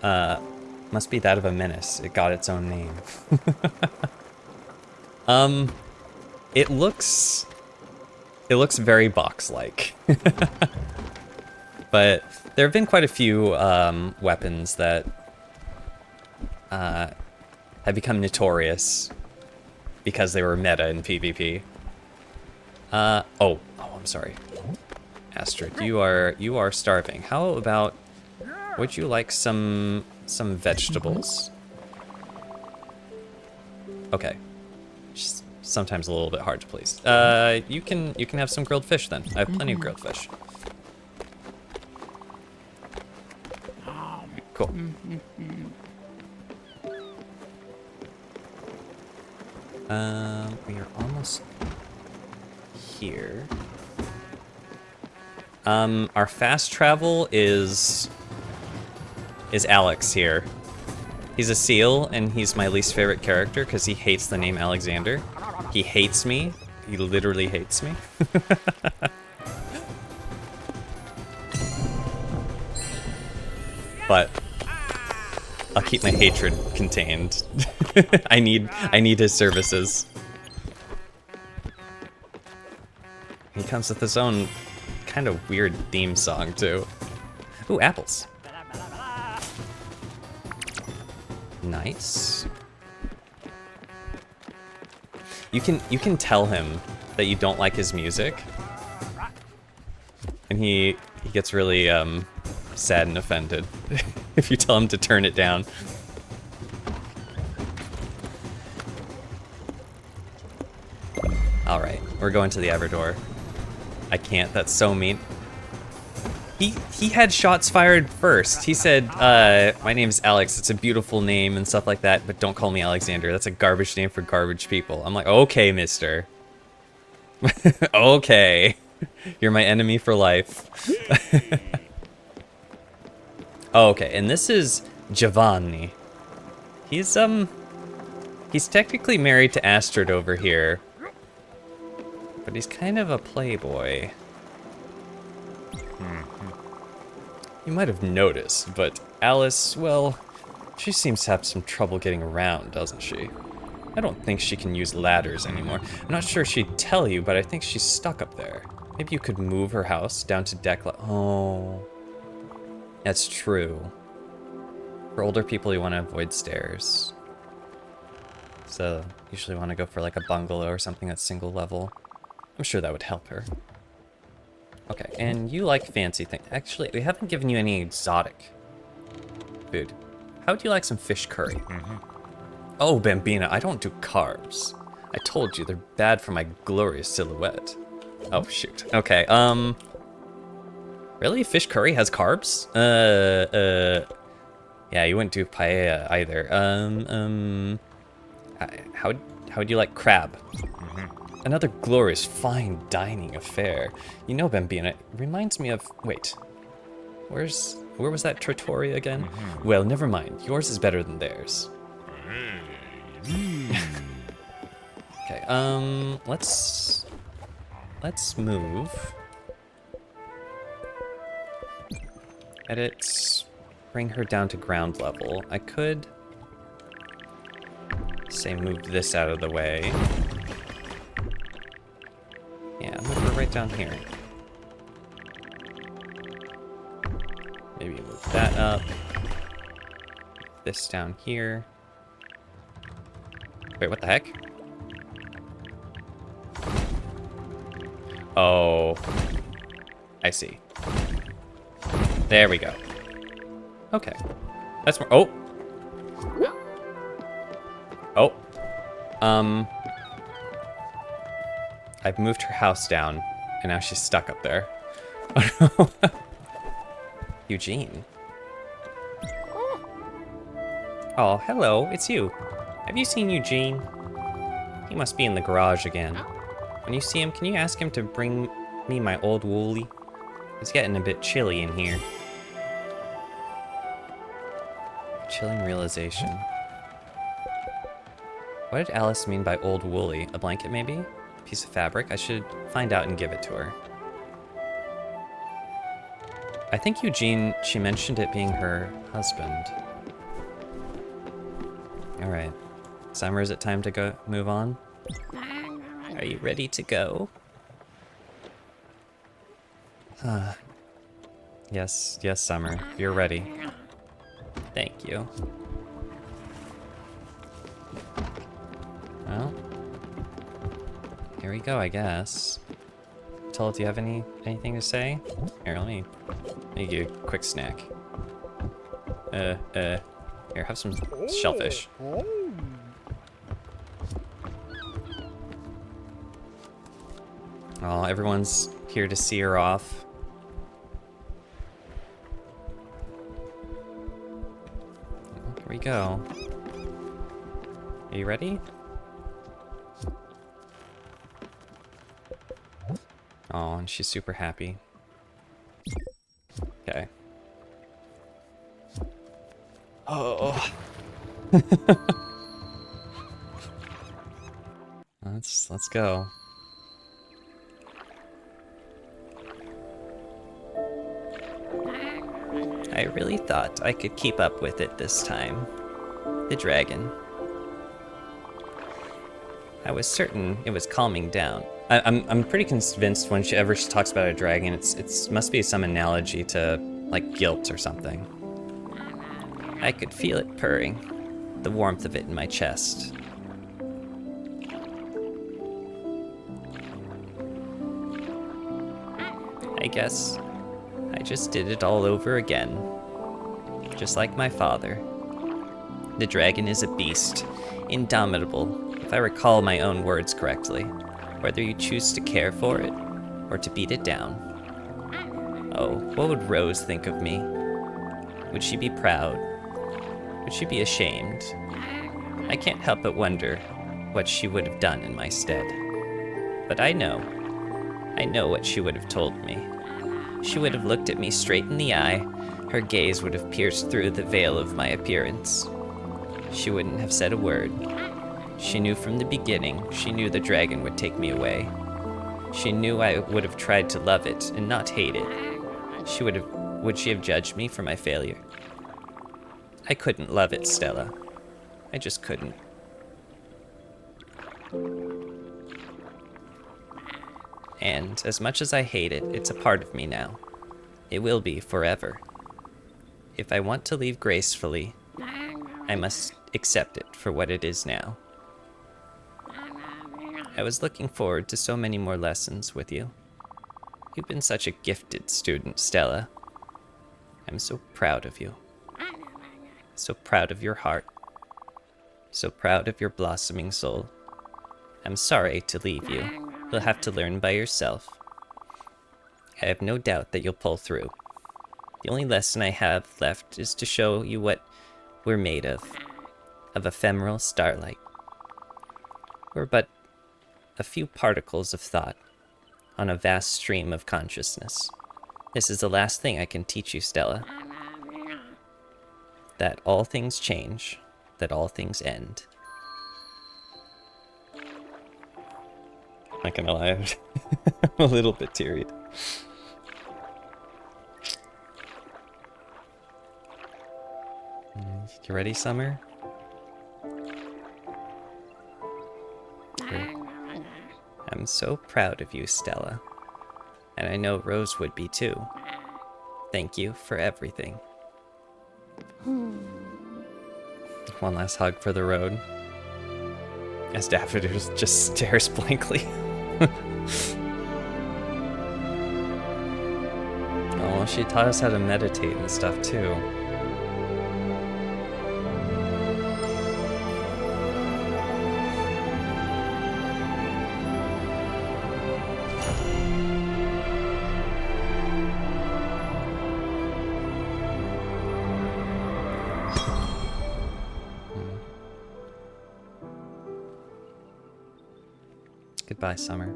that of a menace. It got its own name. It looks very box-like. But there have been quite a few weapons that have become notorious because they were meta in PvP. Oh, I'm sorry. Astrid, you are starving. How about, would you like some vegetables? Okay. Just sometimes a little bit hard to please. You can have some grilled fish then. I have plenty of grilled fish. Cool. We are almost here. Our fast travel is Alex here. He's a seal, and he's my least favorite character because he hates the name Alexander. He hates me. He literally hates me. But I'll keep my hatred contained. I need his services. He comes with his own kind of weird theme song too. Ooh, apples. Nice. You can tell him that you don't like his music, and he gets really sad and offended if you tell him to turn it down. All right, we're going to the Everdor. I can't. That's so mean. He had shots fired first. He said, my name's Alex. It's a beautiful name and stuff like that, but don't call me Alexander. That's a garbage name for garbage people. I'm like, okay, mister. Okay. You're my enemy for life. Oh, okay, and this is Giovanni. He's technically married to Astrid over here, but he's kind of a playboy. You might have noticed, but Alice, well, she seems to have some trouble getting around, doesn't she? I don't think she can use ladders anymore. I'm not sure she'd tell you, but I think she's stuck up there. Maybe you could move her house down to deck oh. That's true. For older people, you want to avoid stairs. So, usually want to go for like a bungalow or something that's single level. I'm sure that would help her. Okay, and you like fancy things. Actually, we haven't given you any exotic food. How would you like some fish curry? Oh, Bambina, I don't do carbs. I told you, they're bad for my glorious silhouette. Oh, shoot. Okay, really? Fish curry has carbs? Yeah, you wouldn't do paella either. How would you like crab? Another glorious fine dining affair. You know, Bambina, it reminds me of... Wait. Where was that trattoria again? Well, never mind. Yours is better than theirs. Okay, let's move. Edit. Bring her down to ground level. I could say move this out of the way. Yeah, move her right down here. that up. This down here. Wait, what the heck? Oh. I see. There we go. Okay. That's more. Oh! Oh. I've moved her house down, and now she's stuck up there. Oh no. Eugene. Oh, hello, it's you. Have you seen Eugene? He must be in the garage again. When you see him, can you ask him to bring me my old woolly? It's getting a bit chilly in here. Chilling realization. What did Alice mean by old woolly? A blanket, maybe? A piece of fabric? I should find out and give it to her. I think Eugene, she mentioned it being her husband. Alright. Summer, is it time to go move on? Are you ready to go? Yes, Summer. You're ready. Thank you. Well, here we go, I guess. Tull, do you have anything to say? Here, let me give you a quick snack. Here, have some shellfish. Oh, everyone's here to see her off. Here we go. Are you ready? Oh, and she's super happy. Okay. Oh. Let's go. I really thought I could keep up with it this time. The dragon. I was certain it was calming down. I'm pretty convinced whenever she talks about a dragon, it's must be some analogy to like guilt or something. I could feel it purring, the warmth of it in my chest. I guess I just did it all over again, just like my father. The dragon is a beast, indomitable, if I recall my own words correctly, whether you choose to care for it or to beat it down. Oh, what would Rose think of me? Would she be proud? Would she be ashamed? I can't help but wonder what she would have done in my stead. But I know what she would have told me. She would have looked at me straight in the eye. Her gaze would have pierced through the veil of my appearance. She wouldn't have said a word. She knew from the beginning, she knew the dragon would take me away. She knew I would have tried to love it and not hate it. Would she have judged me for my failure? I couldn't love it, Stella. I just couldn't. And as much as I hate it, it's a part of me now. It will be forever. If I want to leave gracefully, I must accept it for what it is now. I was looking forward to so many more lessons with you. You've been such a gifted student, Stella. I'm so proud of you. So proud of your heart. So proud of your blossoming soul. I'm sorry to leave you. You'll have to learn by yourself. I have no doubt that you'll pull through. The only lesson I have left is to show you what we're made of ephemeral starlight. We're but a few particles of thought on a vast stream of consciousness. This is the last thing I can teach you, Stella. That all things change, that all things end. Not gonna lie, I'm a little bit teary. You ready, Summer? I'm so proud of you, Stella. And I know Rose would be too. Thank you for everything. One last hug for the road. As Daffodil just stares blankly. Oh, she taught us how to meditate and stuff too. Goodbye, Summer.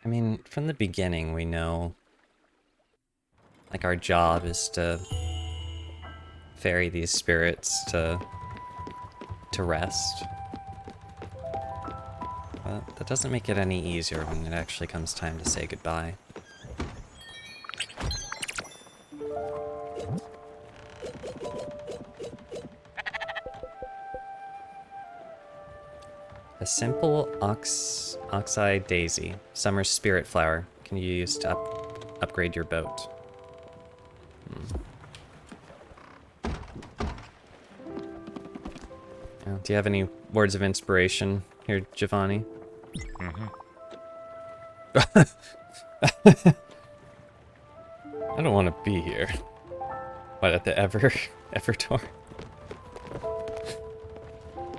I mean, from the beginning, we know, like, our job is to ferry these spirits to rest. But that doesn't make it any easier when it actually comes time to say goodbye. A simple oxeye daisy, summer's Spiritfarer, can you use to upgrade your boat? Do you have any words of inspiration here, Giovanni? I don't want to be here. What, at the Everdoor?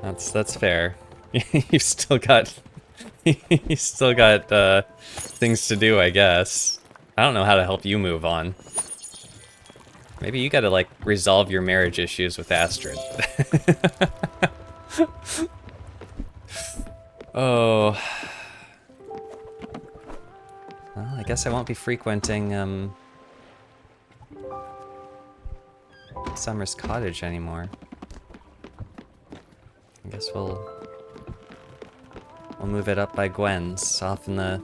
That's fair. You've still got things to do, I guess. I don't know how to help you move on. Maybe you gotta, like, resolve your marriage issues with Astrid. Oh. Well, I guess I won't be frequenting, Summer's cottage anymore. I guess we'll move it up by Gwen's, off in the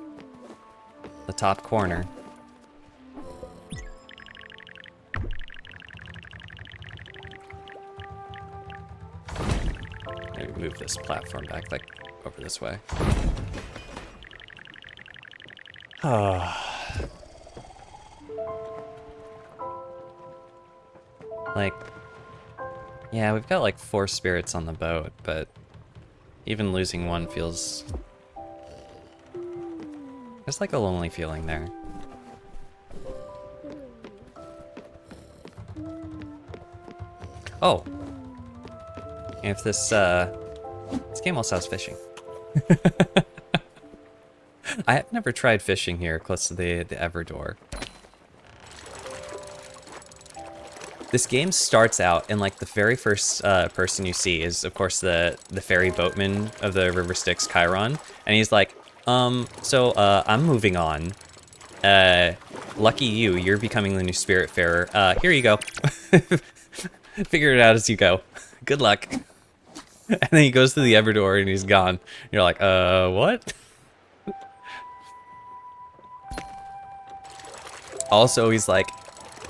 top corner. Maybe move this platform back, like, over this way. Like, yeah, we've got like 4 spirits on the boat, but even losing one feels... There's like a lonely feeling there. Oh! If this game also has fishing. I have never tried fishing here close to the Everdoor. This game starts out, and like the very first person you see is, of course, the ferry boatman of the River Styx, Chiron, and he's like, I'm moving on. Lucky you, you're becoming the new Spiritfarer. Here you go. Figure it out as you go. Good luck. And then he goes to the Everdoor and he's gone. You're like, what? Also, he's like,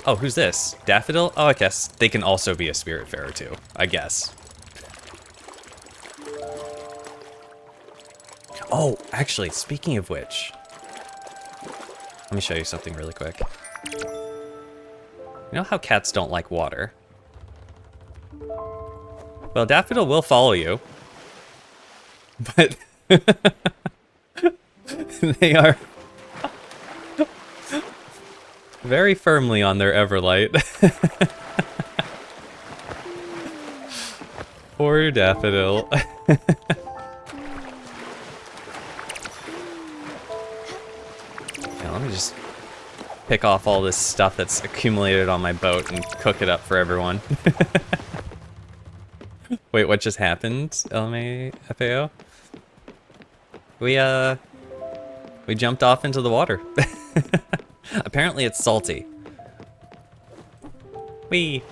oh, who's this? Daffodil? Oh, I guess they can also be a Spiritfarer too, I guess. Oh, actually, speaking of which, let me show you something really quick. You know how cats don't like water? Well, Daffodil will follow you, but they are very firmly on their Everlight. Poor Daffodil. Let me just pick off all this stuff that's accumulated on my boat and cook it up for everyone. Wait, what just happened, LMAFAO? We jumped off into the water. Apparently it's salty. Whee!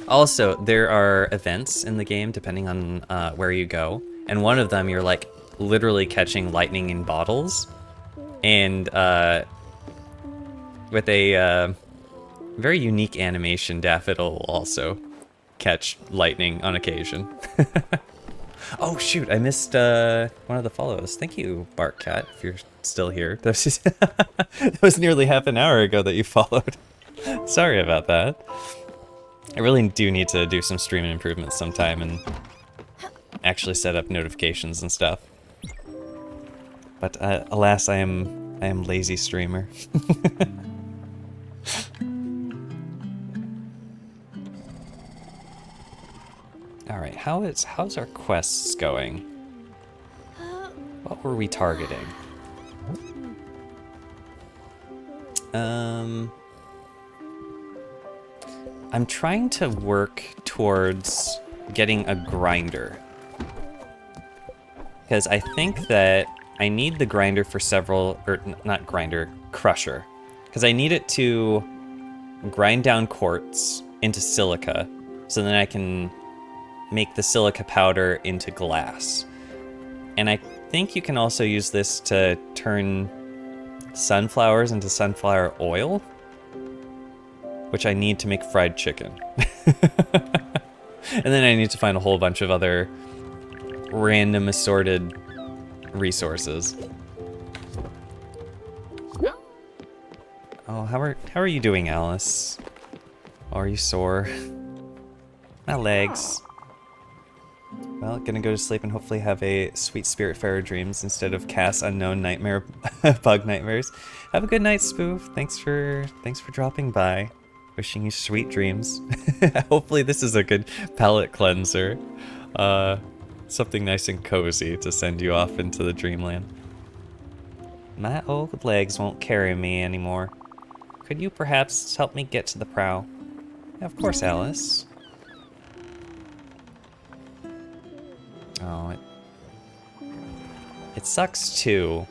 Also, there are events in the game depending on where you go, and one of them you're like literally catching lightning in bottles, And with a very unique animation, Daffodil will also catch lightning on occasion. Oh shoot, I missed one of the follows. Thank you, Barkcat, if you're still here. That was, that was nearly half an hour ago that you followed. Sorry about that. I really do need to do some stream improvements sometime and actually set up notifications and stuff. But alas, I am lazy streamer. All right, how's our quests going? What were we targeting? I'm trying to work towards getting a grinder. Because I think that I need the grinder for several, or not grinder, crusher. Because I need it to grind down quartz into silica, so then I can make the silica powder into glass. And I think you can also use this to turn sunflowers into sunflower oil, which I need to make fried chicken. And then I need to find a whole bunch of other random assorted resources. Oh, how are you doing, Alice? Oh, are you sore? My legs. Well, gonna go to sleep and hopefully have a sweet Spiritfarer dreams instead of Cass unknown nightmare bug nightmares. Have a good night, Spoof. Thanks for dropping by. Wishing you sweet dreams. Hopefully this is a good palate cleanser. Something nice and cozy to send you off into the dreamland. My old legs won't carry me anymore. Could you perhaps help me get to the prow? Of course, Alice. Oh, it sucks too,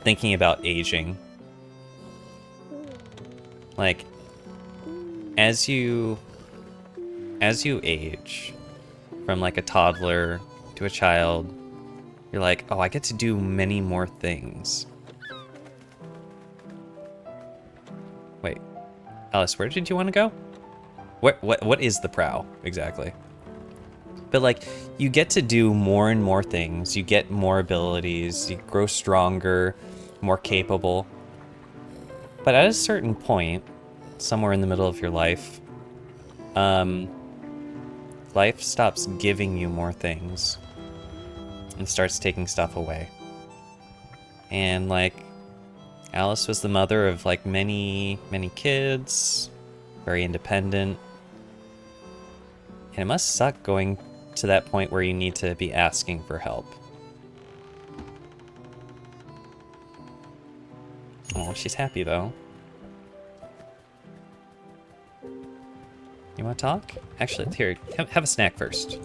thinking about aging. Like, as you age, from like a toddler to a child, you're like, oh, I get to do many more things. Wait, Alice, where did you want to go? What is the prow exactly? But like, you get to do more and more things. You get more abilities. You grow stronger, more capable. But at a certain point, somewhere in the middle of your life, life stops giving you more things and starts taking stuff away. And like, Alice was the mother of like many kids, very independent. And it must suck going to that point where you need to be asking for help. Oh, she's happy though. You want to talk? Actually, here, have a snack first.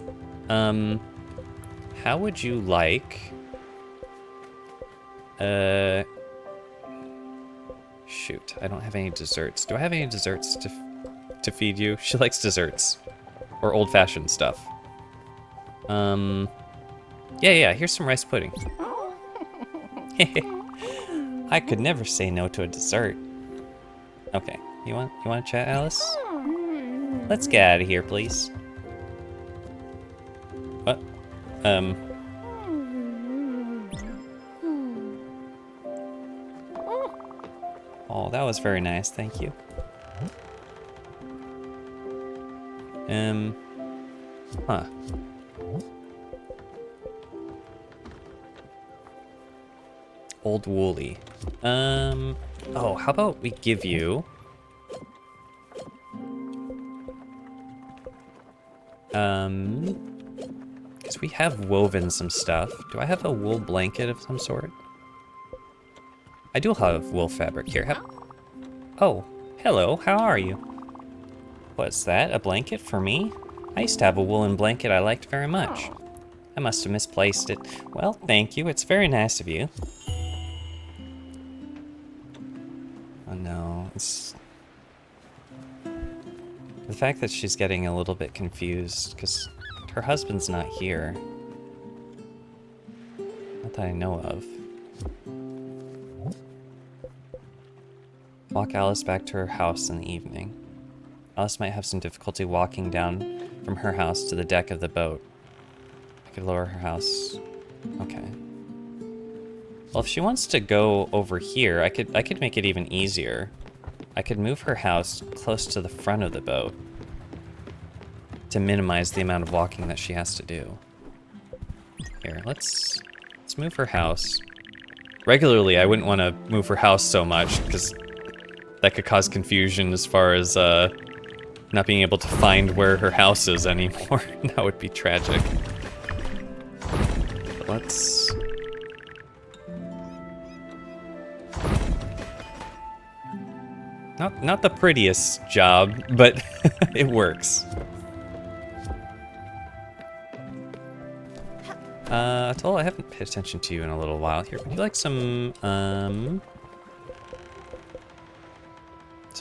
How would you like... Shoot, I don't have any desserts. Do I have any desserts to feed you? She likes desserts. Or old-fashioned stuff. Yeah, here's some rice pudding. I could never say no to a dessert. Okay, you want to chat, Alice? Let's get out of here, please. What? Oh, that was very nice, thank you. Huh. Old Woolly. Oh, how about we give you... because we have woven some stuff. Do I have a wool blanket of some sort? I do have wool fabric here. Oh, hello, how are you? What's that, a blanket for me? I used to have a woolen blanket I liked very much. I must have misplaced it. Well, thank you, it's very nice of you. Oh no, it's... the fact that she's getting a little bit confused, because her husband's not here. Not that I know of. Walk Alice back to her house in the evening. Alice might have some difficulty walking down from her house to the deck of the boat. I could lower her house. Okay. Well, if she wants to go over here, I could make it even easier. I could move her house close to the front of the boat to minimize the amount of walking that she has to do. Here, let's move her house. Regularly, I wouldn't want to move her house so much because that could cause confusion as far as not being able to find where her house is anymore. That would be tragic. But let's... Not the prettiest job, but it works. Atoll, I haven't paid attention to you in a little while here. Would you like some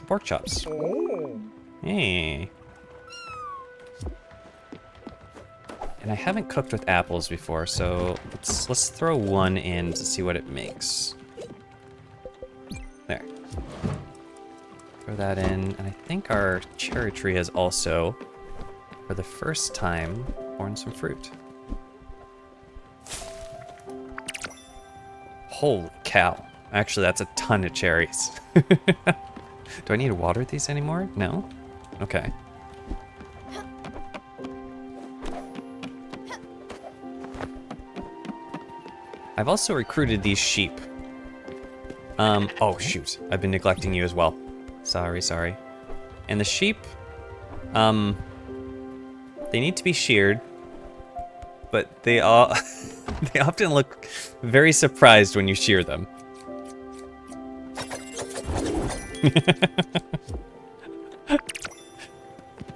pork chops? Hey. And I haven't cooked with apples before, so let's throw one in to see what it makes. There. Throw that in, and I think our cherry tree has also, for the first time, borne some fruit. Holy cow. Actually, that's a ton of cherries. Do I need to water these anymore? No? Okay. I've also recruited these sheep. Oh shoot, I've been neglecting you as well. Sorry. And the sheep, they need to be sheared, but they often look very surprised when you shear them.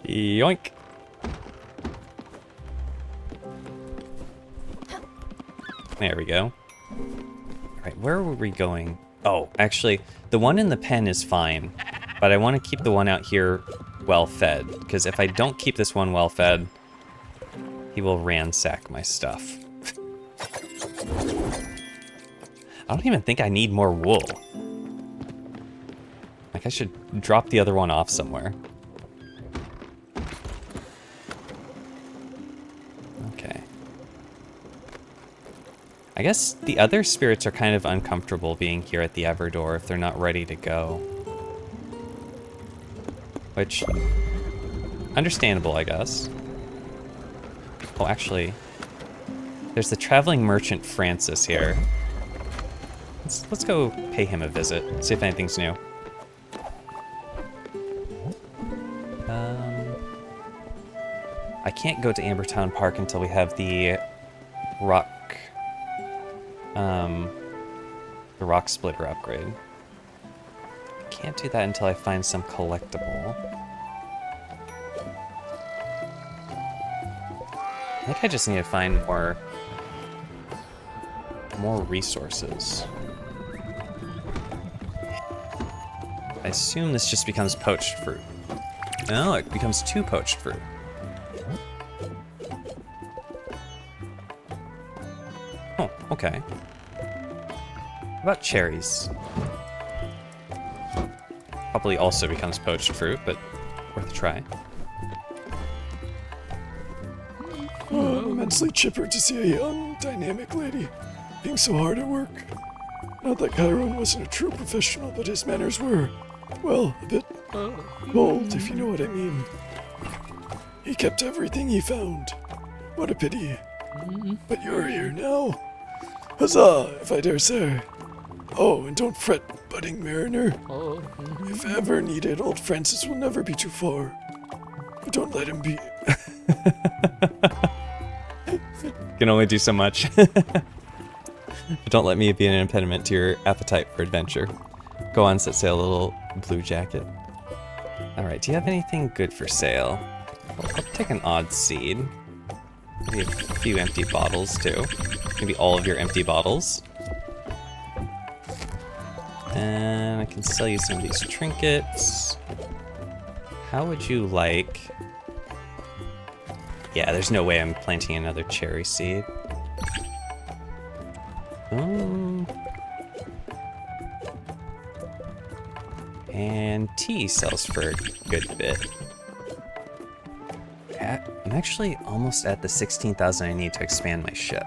Yoink. There we go. Alright, where were we going? Oh, actually, the one in the pen is fine, but I want to keep the one out here well fed, because if I don't keep this one well fed, he will ransack my stuff. I don't even think I need more wool. Like, I should drop the other one off somewhere. Okay. I guess the other spirits are kind of uncomfortable being here at the Everdoor if they're not ready to go. Which, understandable, I guess. Oh, actually, there's the traveling merchant Francis here. Let's go pay him a visit, see if anything's new. I can't go to Ambertown Park until we have the rock splitter upgrade. Can't do that until I find some collectible. I think I just need to find more resources. I assume this just becomes poached fruit. No, it becomes 2 poached fruit. Oh, okay. What about cherries? Probably also becomes poached fruit, but worth a try. Oh, I'm immensely chipper to see a young, dynamic lady being so hard at work. Not that Chiron wasn't a true professional, but his manners were, well, a bit bold, if you know what I mean. He kept everything he found. What a pity. But you're here now. Huzzah, if I dare say. Oh, and don't fret, budding mariner. If ever needed, old Francis will never be too far. But don't let him be. Can only do so much. But don't let me be an impediment to your appetite for adventure. Go on, set sail, little blue jacket. Alright, do you have anything good for sale? I'll take an odd seed. Maybe a few empty bottles, too. Maybe all of your empty bottles. And I can sell you some of these trinkets. How would you like... Yeah, there's no way I'm planting another cherry seed. And tea sells for a good bit. I'm actually almost at the 16,000 I need to expand my ship.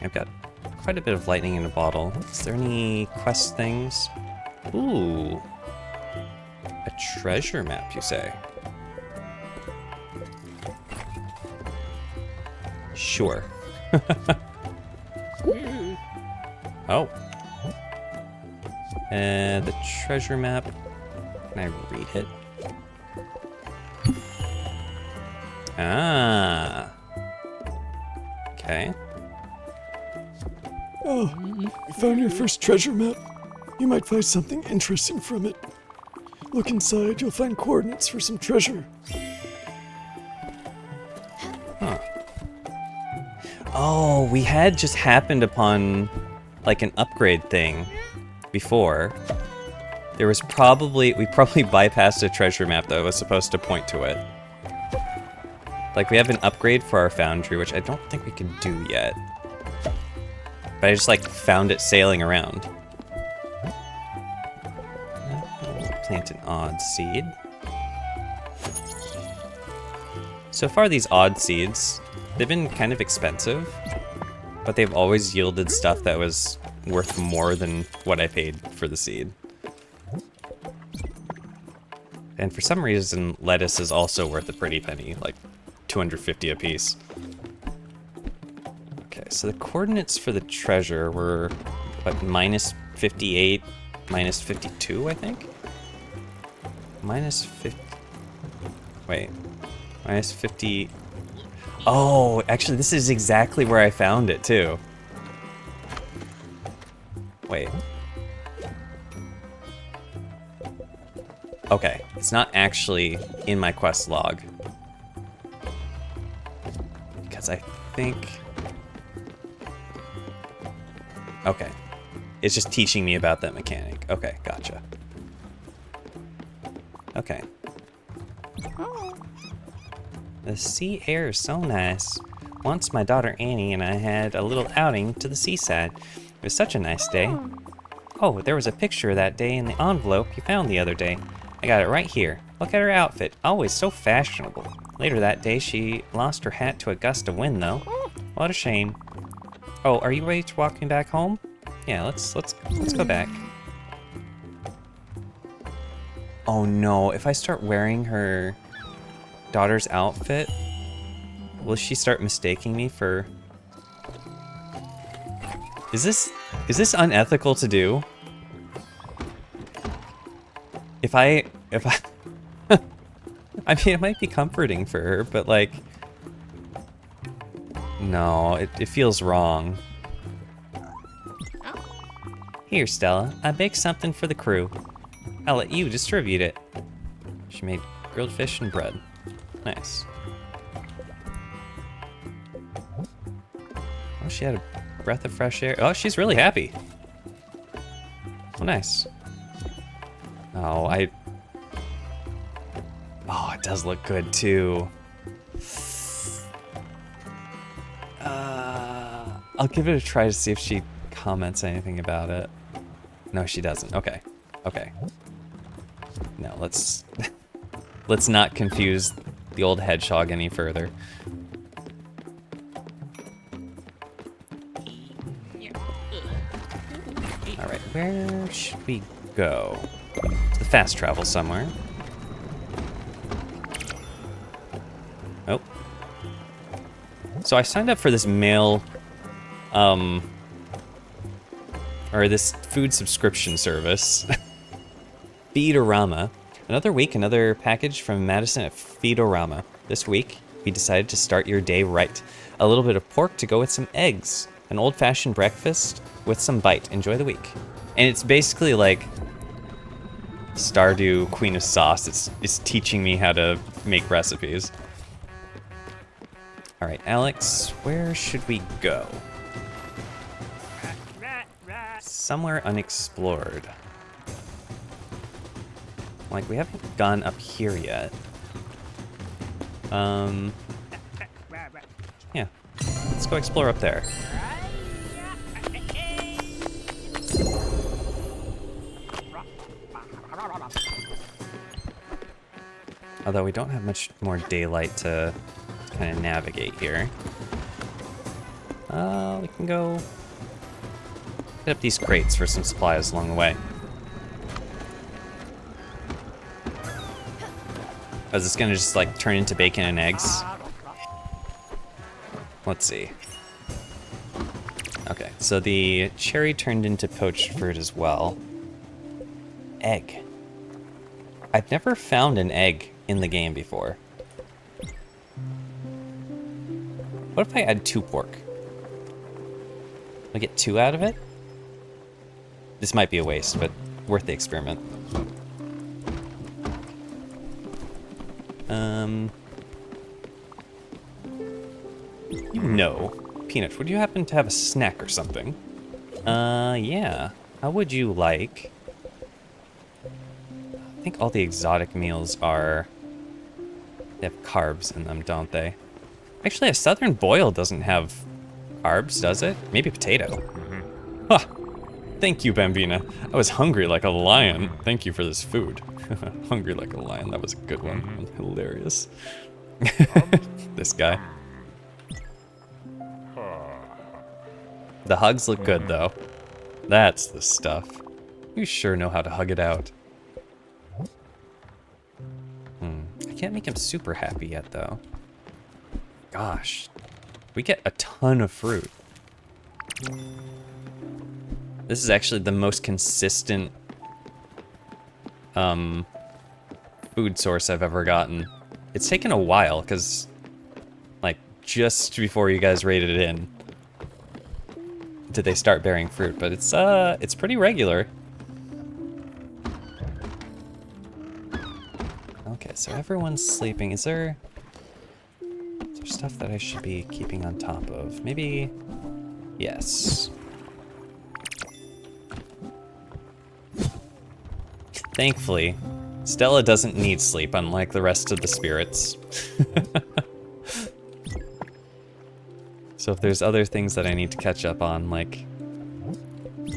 I've got quite a bit of lightning in a bottle. Is there any quest things? Ooh. A treasure map, you say? Sure. Oh. The treasure map. Can I read it? Ah. Okay. Oh, you found your first treasure map. You might find something interesting from it. Look inside, you'll find coordinates for some treasure. Huh. Oh, we had just happened upon like an upgrade thing before. There was we probably bypassed a treasure map that was supposed to point to it. Like, we have an upgrade for our foundry, which I don't think we can do yet. But I just, like, found it sailing around. Plant an odd seed. So far, these odd seeds, they've been kind of expensive, but they've always yielded stuff that was worth more than what I paid for the seed. And for some reason, lettuce is also worth a pretty penny, like 250 apiece. Okay, so the coordinates for the treasure were, what, minus 58, minus 52, I think? Minus 50... Wait. Minus 50... Oh, actually, this is exactly where I found it, too. Wait. Okay, it's not actually in my quest log. Because I think... Okay. It's just teaching me about that mechanic. Okay, gotcha. Okay. The sea air is so nice. Once my daughter Annie and I had a little outing to the seaside. It was such a nice day. Oh, there was a picture of that day in the envelope you found the other day. I got it right here. Look at her outfit, always so fashionable. Later that day, she lost her hat to a gust of wind, though. What a shame. Oh, are you ready to walk me back home? Yeah, let's go back. Oh no, if I start wearing her daughter's outfit, will she start mistaking me for... Is this unethical to do? If I I mean, it might be comforting for her, but like, no, it feels wrong. Here, Stella, I baked something for the crew. I'll let you distribute it. She made grilled fish and bread. Nice. Oh, she had a breath of fresh air. Oh, she's really happy. Oh, nice. Oh, oh, it does look good, too. I'll give it a try to see if she comments anything about it. No, she doesn't. Okay. Okay. No, let's not confuse the old hedgehog any further. Alright, where should we go? To the fast travel somewhere. Oh. So I signed up for this mail, or this food subscription service. Feedorama. Another week, another package from Madison at Feedorama. This week, we decided to start your day right. A little bit of pork to go with some eggs. An old-fashioned breakfast with some bite. Enjoy the week. And it's basically like Stardew Queen of Sauce. It's teaching me how to make recipes. Alright, Alex, where should we go? Somewhere unexplored. Like, we haven't gone up here yet. Yeah. Let's go explore up there. Although we don't have much more daylight to kind of navigate here. We can go hit up these crates for some supplies along the way. Is this gonna just like turn into bacon and eggs? Let's see. Okay, so the cherry turned into poached fruit as well. Egg. I've never found an egg in the game before. What if I add 2 pork? I get 2 out of it? This might be a waste, but worth the experiment. No. Peanut, would you happen to have a snack or something? Yeah. How would you like... I think all the exotic meals are... They have carbs in them, don't they? Actually, a southern boil doesn't have carbs, does it? Maybe potato. Ha! Thank you, Bambina. I was hungry like a lion. Thank you for this food. Hungry like a lion. That was a good one. Hilarious. This guy. The hugs look good, though. That's the stuff. You sure know how to hug it out. I can't make him super happy yet, though. Gosh. We get a ton of fruit. This is actually the most consistent food source I've ever gotten. It's taken a while, because, like, just before you guys raided it in, did they start bearing fruit, but it's pretty regular. Okay, so everyone's sleeping. Is there stuff that I should be keeping on top of? Maybe, yes. Thankfully, Stella doesn't need sleep, unlike the rest of the spirits. So if there's other things that I need to catch up on, like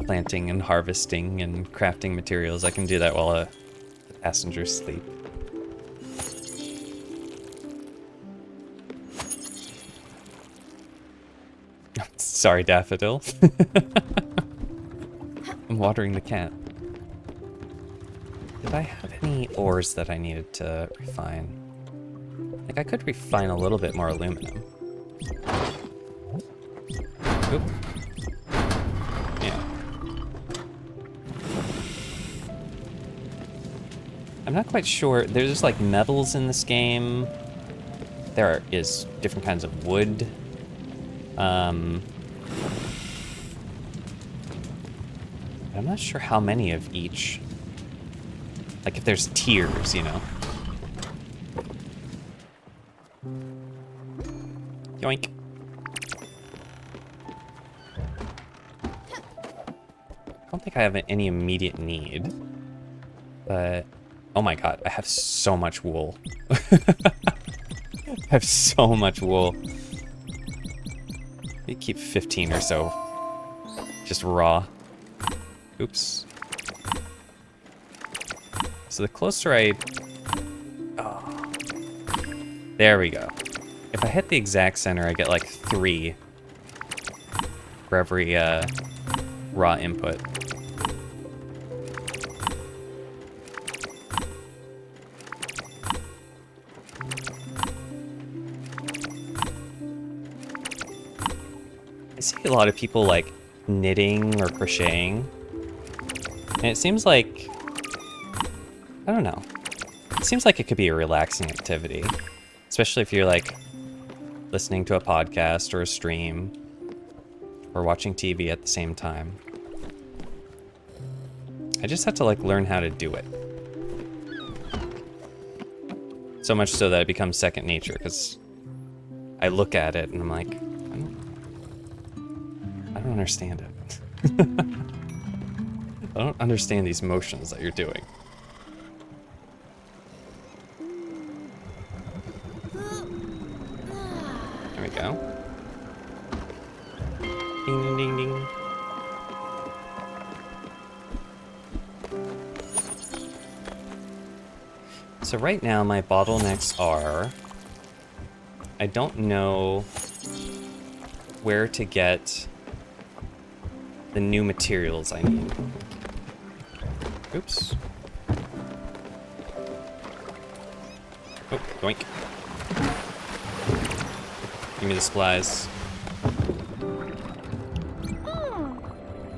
planting and harvesting and crafting materials, I can do that while the passengers sleep. Sorry, Daffodil. I'm watering the cat. Did I have any ores that I needed to refine? Like, I could refine a little bit more aluminum. Oop. Yeah. I'm not quite sure. There's like metals in this game. There is different kinds of wood. I'm not sure how many of each. Like if there's tiers, you know. Yoink. I don't think I have any immediate need, but oh my god, I have so much wool. I have so much wool. You keep 15 or so, just raw. Oops. So the closer I... Oh. There we go. If I hit the exact center, I get like 3 for every raw input. I see a lot of people like knitting or crocheting, and it seems like, I don't know, it seems like it could be a relaxing activity, especially if you're like listening to a podcast or a stream or watching TV at the same time. I just have to like learn how to do it. So much so that it becomes second nature, because I look at it and I'm like, I don't understand it. I don't understand these motions that you're doing. There we go. Ding, ding, ding, ding. So right now my bottlenecks are... I don't know where to get the new materials I need. Oops. Oh, yoink. Give me the supplies.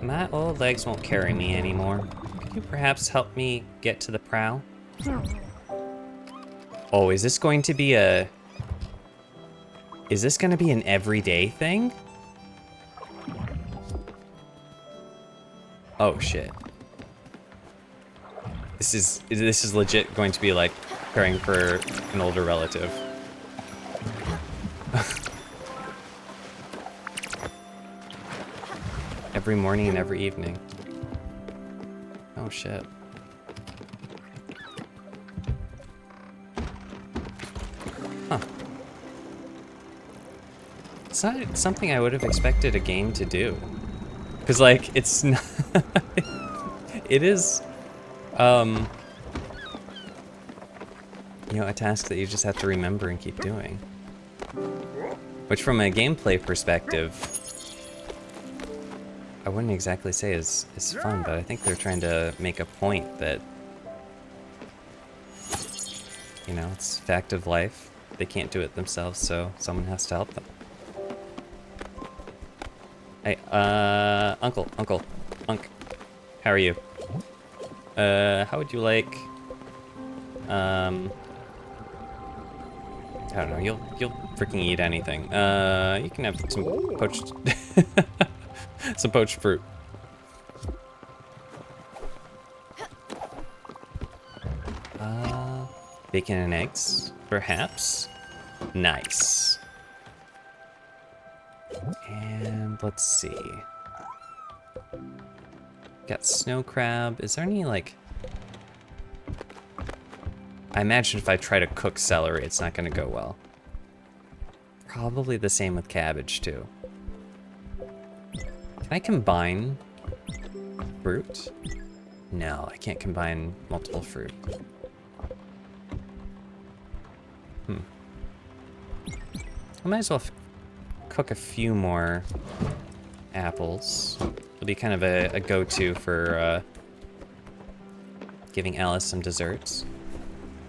My old legs won't carry me anymore. Could you perhaps help me get to the prow? Oh, is this going to be a... Is this going to be an everyday thing? Oh, shit. This is legit going to be like caring for an older relative. Every morning and every evening. Oh shit. Huh. It's not something I would have expected a game to do. Because, like, it's not... it is... you know, a task that you just have to remember and keep doing. Which, from a gameplay perspective, I wouldn't exactly say is fun, but I think they're trying to make a point that, you know, it's a fact of life. They can't do it themselves, so someone has to help them. Hey, Uncle, Unk, how are you? How would you like, I don't know, you'll freaking eat anything. You can have some poached, some poached fruit. Bacon and eggs, perhaps? Nice. And let's see. Got snow crab. Is there any, like... I imagine if I try to cook celery, it's not gonna go well. Probably the same with cabbage, too. Can I combine fruit? No, I can't combine multiple fruit. I might as well cook a few more apples. It'll be kind of a go-to for giving Alice some desserts.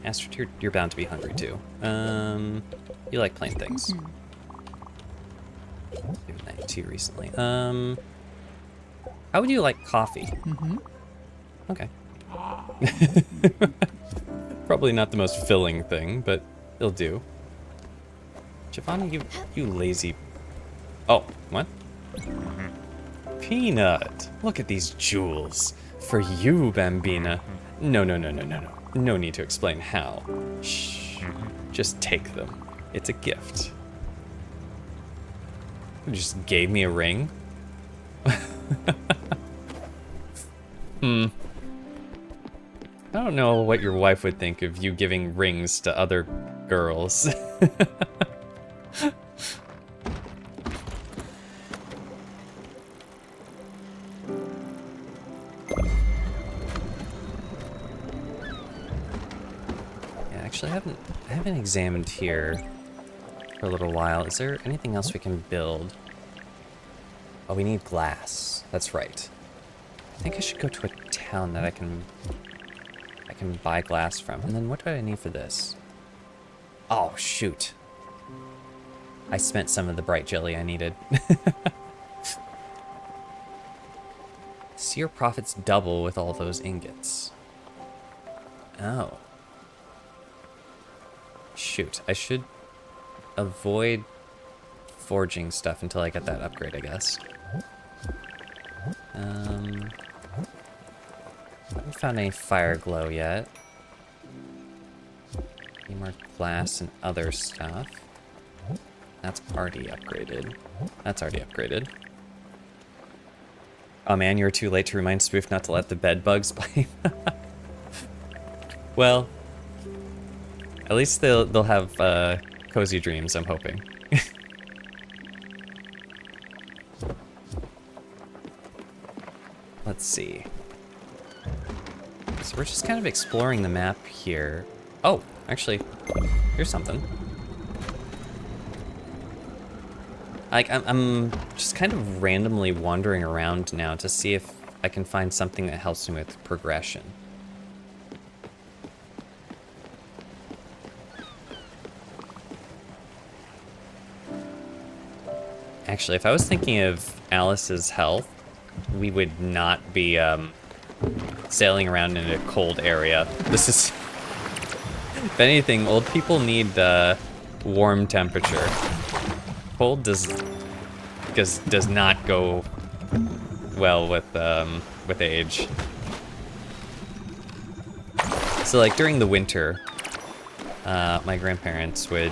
Astrid, you're bound to be hungry too. You like plain things. Maybe not too recently. How would you like coffee? Okay. Probably not the most filling thing, but it'll do. Giovanni, you lazy... Oh, what? Peanut! Look at these jewels. For you, Bambina. No. No need to explain how. Shh. Just take them. It's a gift. You just gave me a ring? I don't know what your wife would think of you giving rings to other girls. Actually, I haven't examined here for a little while. Is there anything else we can build? Oh, we need glass. That's right. I think I should go to a town that I can buy glass from. And then what do I need for this? Oh, shoot. I spent some of the bright jelly I needed. See your profits double with all those ingots. Oh. Shoot, I should avoid forging stuff until I get that upgrade, I guess. Haven't found any fire glow yet. Any more glass and other stuff. That's already upgraded. That's already upgraded. Oh man, you were too late to remind Spoof not to let the bed bugs bite. Well, at least they'll have cozy dreams, I'm hoping. Let's see. So we're just kind of exploring the map here. Oh, actually, here's something. Like, I'm just kind of randomly wandering around now to see if I can find something that helps me with progression. Actually, if I was thinking of Alice's health, we would not be sailing around in a cold area. This is, if anything, old people need warm temperature. Cold does not go well with age. So like during the winter, my grandparents would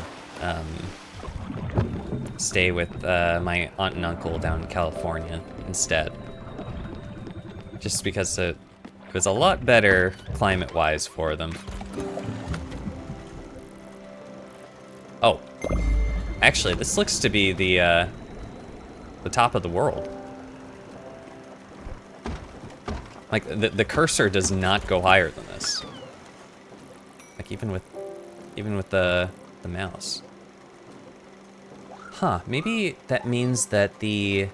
stay with my aunt and uncle down in California instead. Just because it was a lot better climate-wise for them. Oh, actually, this looks to be the top of the world. Like the cursor does not go higher than this. Like even with the mouse. Huh, maybe that means that the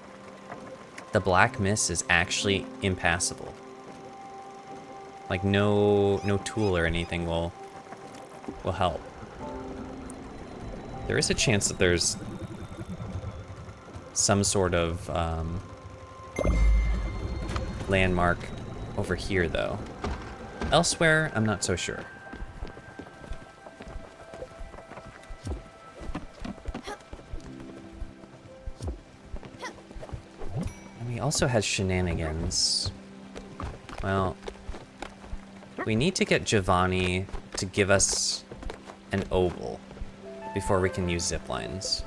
black mist is actually impassable. Like no tool or anything will help. There is a chance that there's some sort of landmark over here though. Elsewhere, I'm not so sure. He also has shenanigans. Well, we need to get Giovanni to give us an oval before we can use zip lines.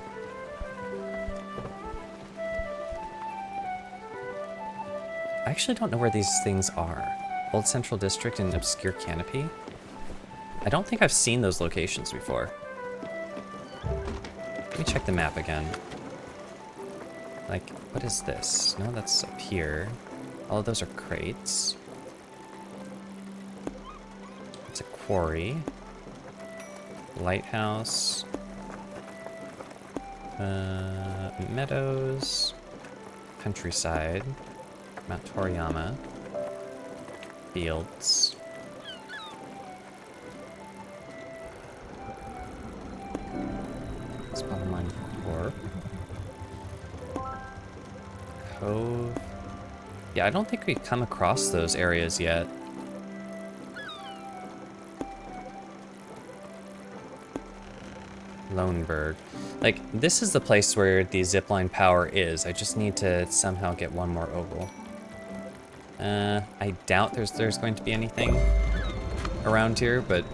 I actually don't know where these things are. Old Central District and Obscure Canopy? I don't think I've seen those locations before. Let me check the map again. Like, what is this? No, that's up here. All of those are crates. It's a quarry. Lighthouse. Meadows. Countryside. Mount Toriyama. Fields. Spawn Mine Corp. Cove. Yeah, I don't think we've come across those areas yet. Loneburg. Like, this is the place where the zipline power is. I just need to somehow get one more oval. I doubt there's going to be anything around here, but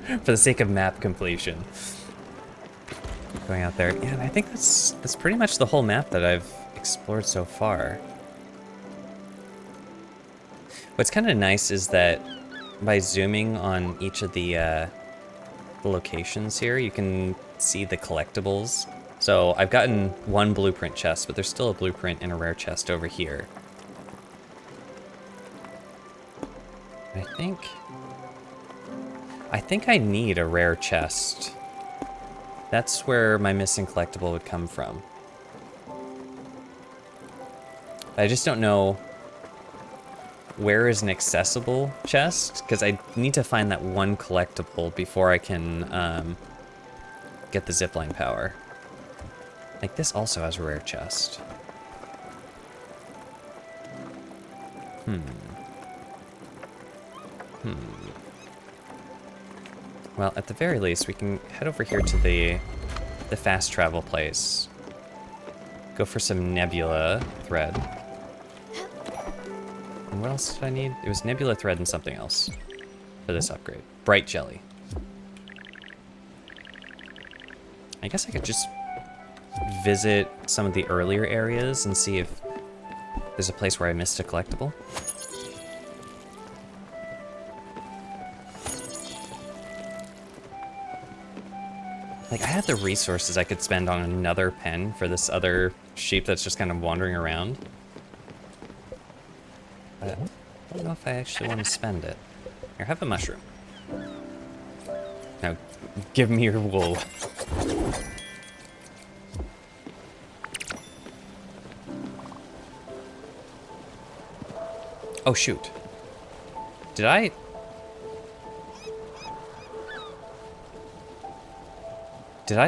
for the sake of map completion. Going out there. Yeah, and I think that's pretty much the whole map that I've explored so far. What's kind of nice is that by zooming on each of the locations here, you can see the collectibles. So I've gotten one blueprint chest, but there's still a blueprint and a rare chest over here. I think I need a rare chest. That's where my missing collectible would come from. I just don't know where is an accessible chest, because I need to find that one collectible before I can get the zipline power. Like, this also has a rare chest. Well, at the very least, we can head over here to the fast travel place. Go for some nebula thread. And what else did I need? It was nebula thread and something else for this upgrade. Bright jelly. I guess I could just visit some of the earlier areas and see if there's a place where I missed a collectible. Like, I have the resources I could spend on another pen for this other sheep that's just kind of wandering around. But I don't know if I actually want to spend it. Here, have a mushroom. Now, give me your wool. Oh, shoot. Did I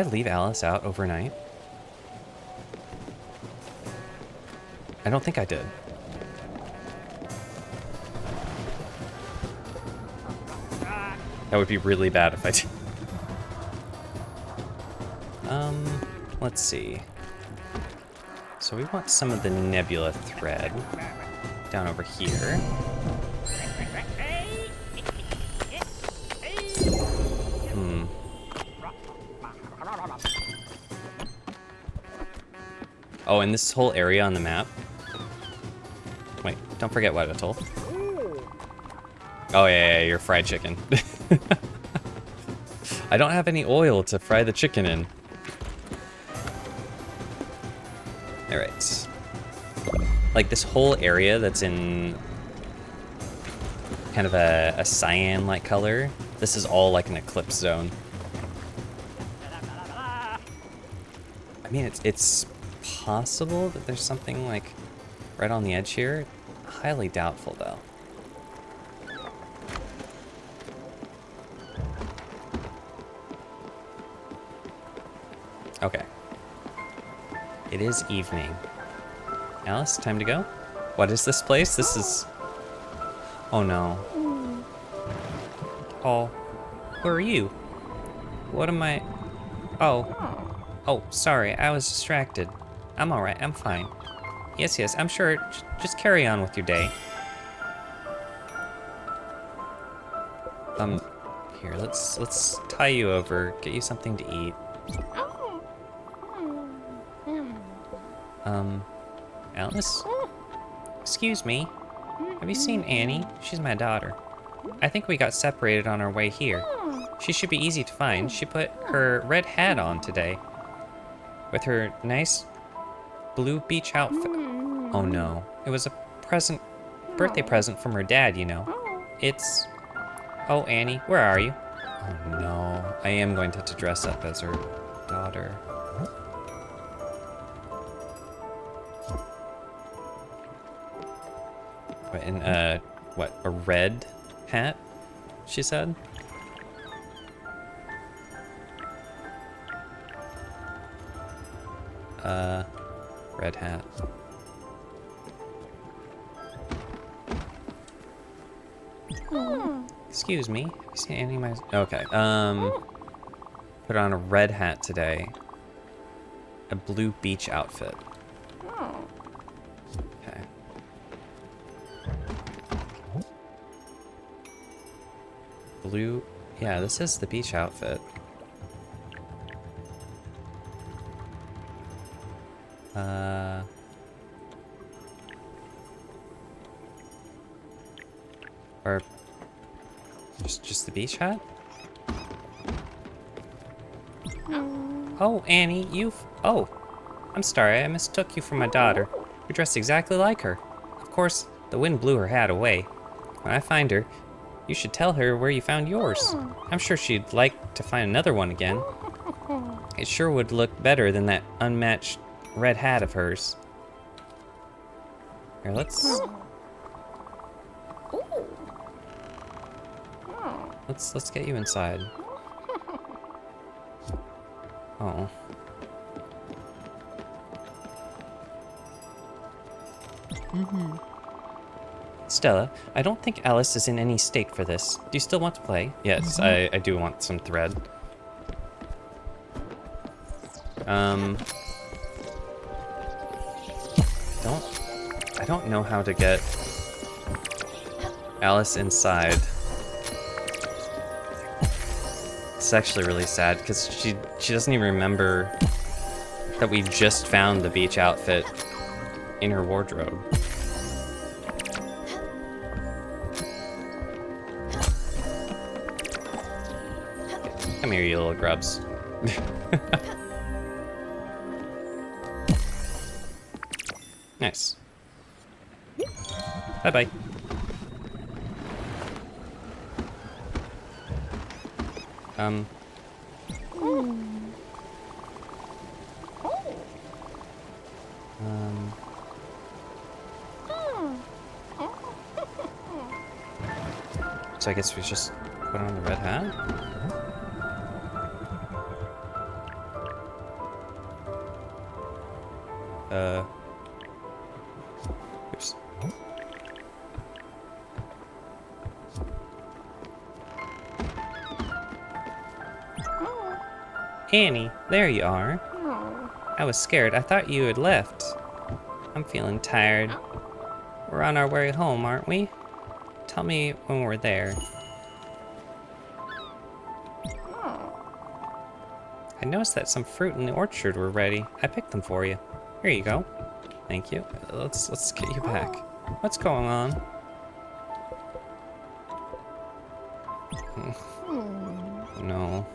leave Alice out overnight? I don't think I did. That would be really bad if I did. Let's see. So we want some of the nebula thread down over here. Oh, and this whole area on the map. Wait, don't forget what I told. Oh yeah, your fried chicken. I don't have any oil to fry the chicken in. Alright. Like this whole area that's in kind of a cyan-like color, this is all like an eclipse zone. I mean, it's possible that there's something like right on the edge here. Highly doubtful though. Okay. It is evening. Alice, time to go? What is this place? This is... Oh no. Oh. Who are you? What am I... Oh. Oh, sorry, I was distracted. I'm alright, I'm fine. Yes, I'm sure. Just carry on with your day. Here, let's tie you over, get you something to eat. Alice? Excuse me. Have you seen Annie? She's my daughter. I think we got separated on our way here. She should be easy to find. She put her red hat on today. With her nice blue beach outfit. Oh no. It was a birthday present from her dad, you know. It's... Oh, Annie, where are you? Oh no. I am going to have to dress up as her daughter. And, what, a red hat, she said? Red hat. Excuse me, have you seen any of my... Okay, put on a red hat today. A blue beach outfit. Okay. Blue, yeah, this is the beach outfit. Or just the beach hat? Oh, Annie, oh, I'm sorry, I mistook you for my daughter. You're dressed exactly like her. Of course, the wind blew her hat away. When I find her, you should tell her where you found yours. I'm sure she'd like to find another one again. It sure would look better than that unmatched red hat of hers. Here, let's get you inside. Oh. Stella, I don't think Alice is in any state for this. Do you still want to play? Yes, I do want some thread. I don't know how to get Alice inside. It's actually really sad because she doesn't even remember that we just found the beach outfit in her wardrobe. Come here, you little grubs. Nice. Bye-bye. Um. Um. So I guess we just put on the red hat? Oops. Annie, there you are. I was scared. I thought you had left. I'm feeling tired. We're on our way home, aren't we? Tell me when we're there. I noticed that some fruit in the orchard were ready. I picked them for you. Here you go. Thank you. Let's get you back. What's going on? No.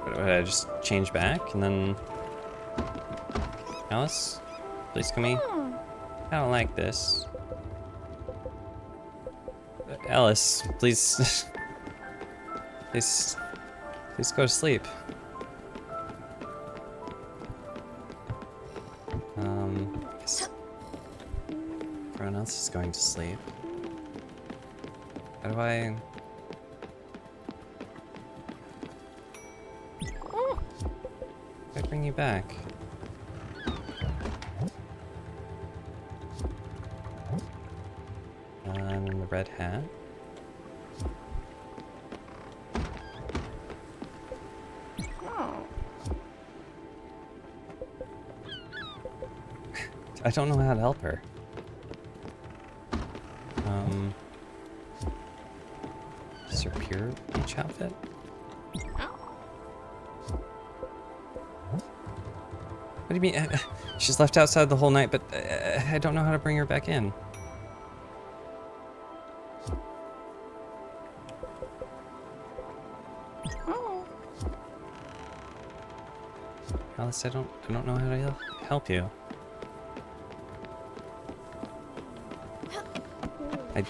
Would I just change back and then... Alice? Please come here. I don't like this. Alice, please... please go to sleep. I guess everyone else is going to sleep. How do I... I bring you back? And then the red hat. I don't know how to help her. Is her pure beach outfit? What do you mean? She's left outside the whole night, but I don't know how to bring her back in. Alice, I don't know how to help you.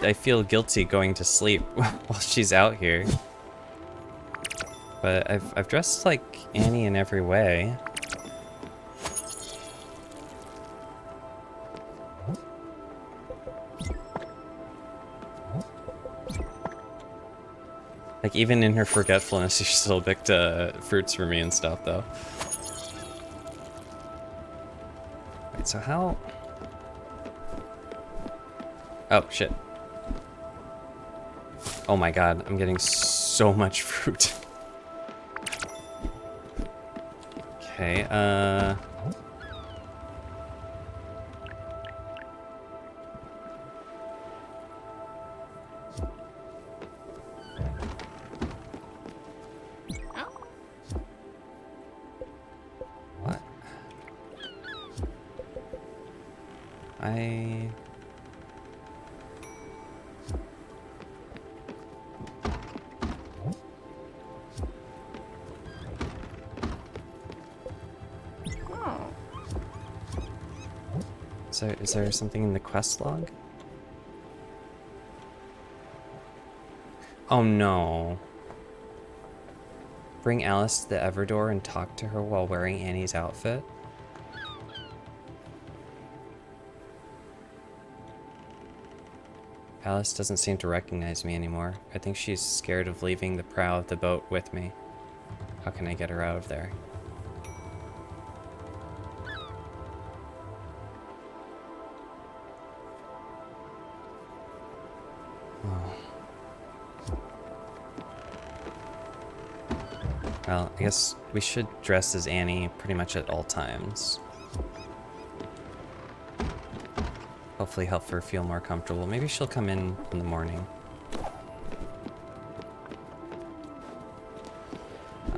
I feel guilty going to sleep while she's out here. But I've dressed like Annie in every way. Like, even in her forgetfulness, she still picked fruits for me and stuff, though. Wait, so how... Oh, shit. Oh my god, I'm getting so much fruit. Okay, What? Is there something in the quest log? Oh no. Bring Alice to the Everdor and talk to her while wearing Annie's outfit? Alice doesn't seem to recognize me anymore. I think she's scared of leaving the prow of the boat with me. How can I get her out of there? Well, I guess we should dress as Annie pretty much at all times. Hopefully help her feel more comfortable. Maybe she'll come in the morning.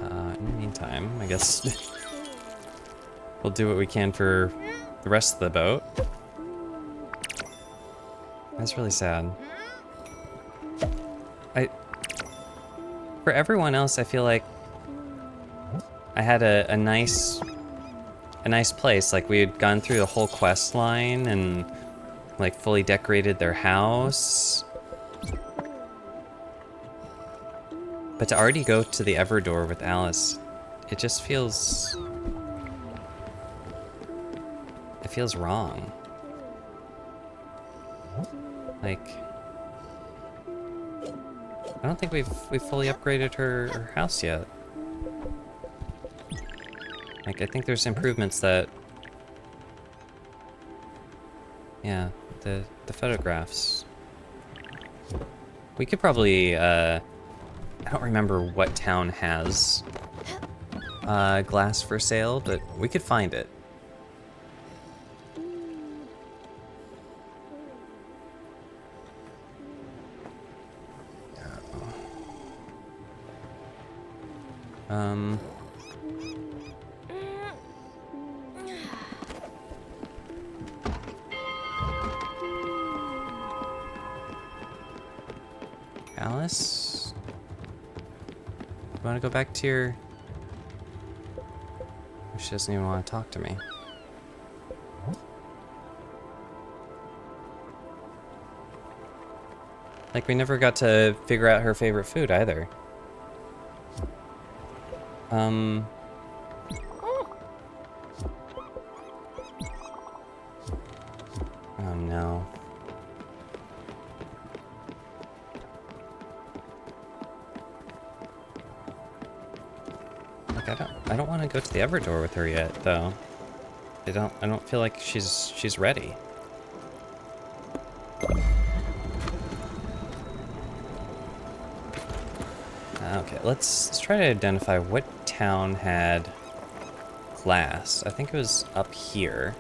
In the meantime, I guess we'll do what we can for the rest of the boat. That's really sad. For everyone else, I feel like I had a nice a nice place. Like, we had gone through the whole quest line and, like, fully decorated their house. But to already go to the Everdor with Alice, it just feels... It feels wrong. Like... I don't think we've fully upgraded her house yet. Like, I think there's improvements that... Yeah, the photographs. We could probably, I don't remember what town has glass for sale, but we could find it. Alice? You want to go back to your... She doesn't even want to talk to me. Like, we never got to figure out her favorite food either. Oh no. Like, I don't want to go to the Everdor with her yet, though. I don't feel like she's ready. Okay, let's try to identify what town had glass. I think it was up here.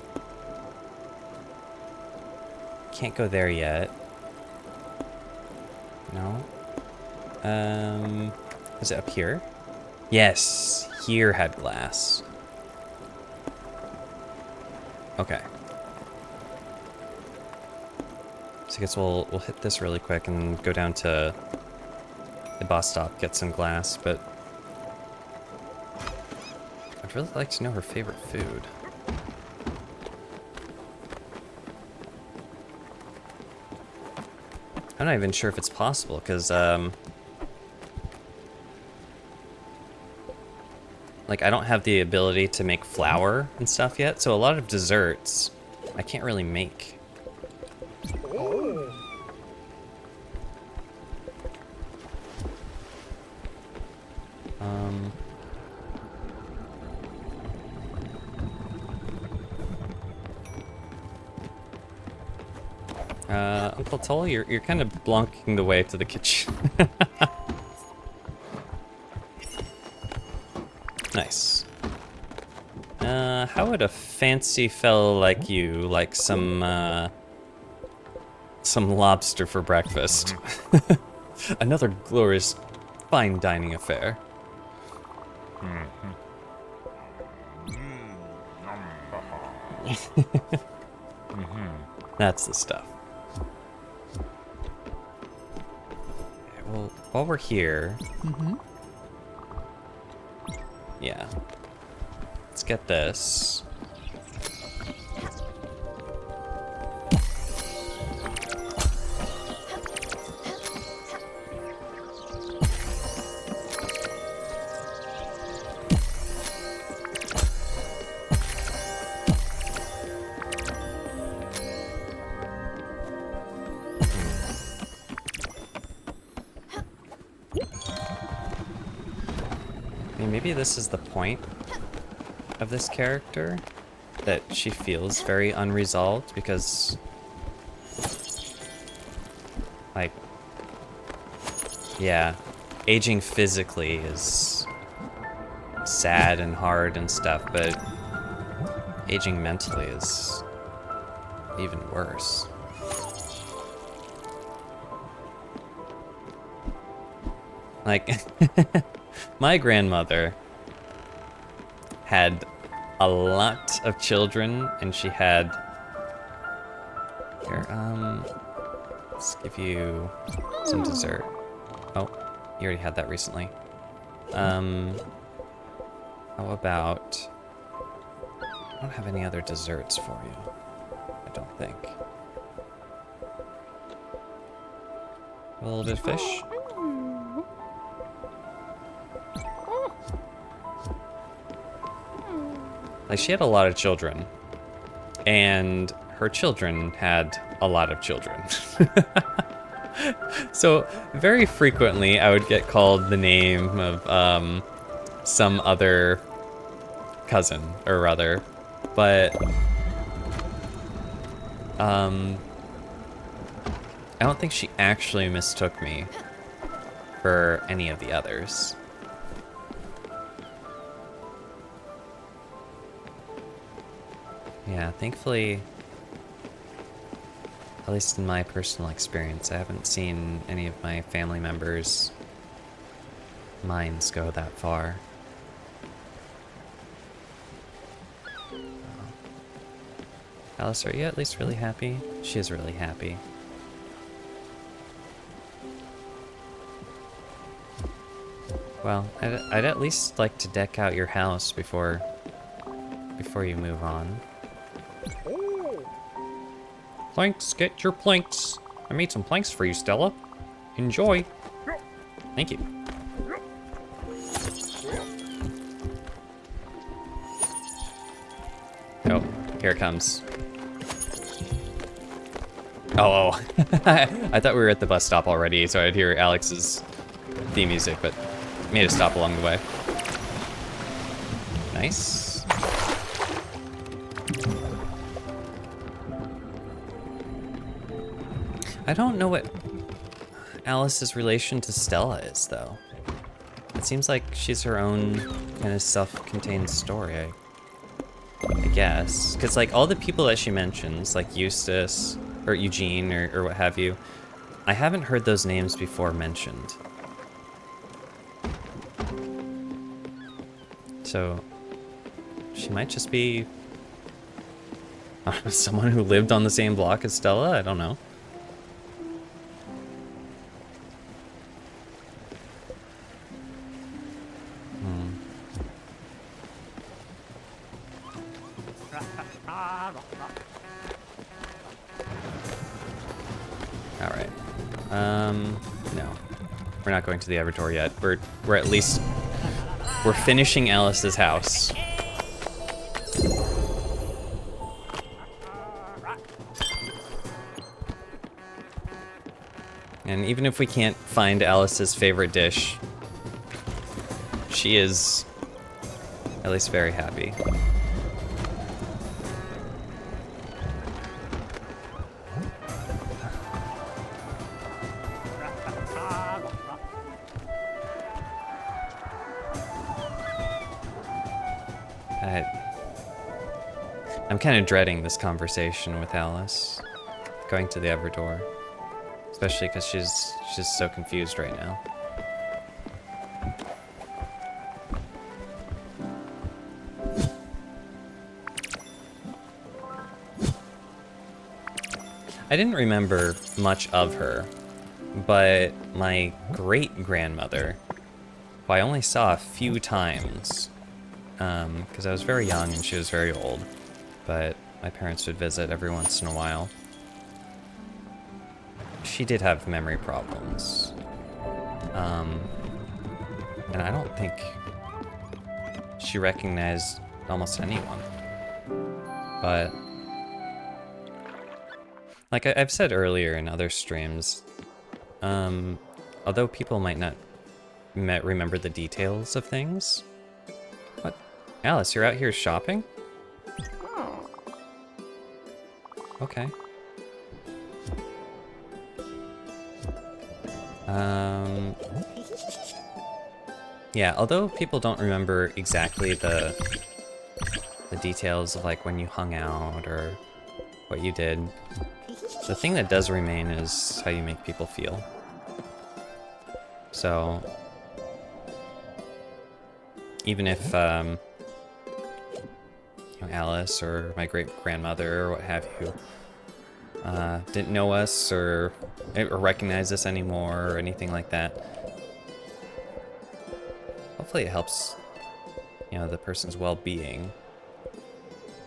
Can't go there yet. No. Is it up here? Yes, here had glass. Okay. So I guess we'll hit this really quick and go down to the bus stop, get some glass, but I'd really like to know her favorite food. I'm not even sure if it's possible, because, like, I don't have the ability to make flour and stuff yet, so a lot of desserts I can't really make. Uncle Toll, you're kind of blocking the way to the kitchen. Nice. How would a fancy fellow like you like some lobster for breakfast? Another glorious fine dining affair. That's the stuff. Okay, well, while we're here... Yeah. Let's get this. Maybe this is the point of this character, that she feels very unresolved because, like, yeah, aging physically is sad and hard and stuff, but aging mentally is even worse. Like, my grandmother had a lot of children, and she had... Here, let's give you some dessert. Oh, you already had that recently. How about don't have any other desserts for you. I don't think. A little bit of fish. Like, she had a lot of children. And her children had a lot of children. So, very frequently, I would get called the name of some other cousin, or rather. But, I don't think she actually mistook me for any of the others. Yeah, thankfully, at least in my personal experience, I haven't seen any of my family members' minds go that far. Alice, are you at least really happy? She is really happy. Well, I'd at least like to deck out your house before you move on. Planks, get your planks. I made some planks for you, Stella. Enjoy. Thank you. Oh, here it comes. Oh. I thought we were at the bus stop already, so I'd hear Alex's theme music, but made a stop along the way. Nice. I don't know what Alice's relation to Stella is, though. It seems like she's her own kind of self-contained story, I guess. Because, like, all the people that she mentions, like Eustace, or Eugene, or what have you, I haven't heard those names before mentioned. So, she might just be someone who lived on the same block as Stella? I don't know. Alright. No. We're not going to the Everdor yet. We're at least... We're finishing Alice's house. And even if we can't find Alice's favorite dish, she is at least very happy. I'm kind of dreading this conversation with Alice, going to the Everdor, especially because she's just so confused right now. I didn't remember much of her, but my great-grandmother, who I only saw a few times, because I was very young and she was very old, but my parents would visit every once in a while. She did have memory problems. And I don't think she recognized almost anyone. But like I've said earlier in other streams, although people might not remember the details of things. What? Alice, you're out here shopping? Okay. Yeah, although people don't remember exactly the details of like when you hung out or what you did, the thing that does remain is how you make people feel. So even if you know, Alice or my great-grandmother or what have you didn't know us or recognize us anymore or anything like that, hopefully it helps, you know, the person's well-being.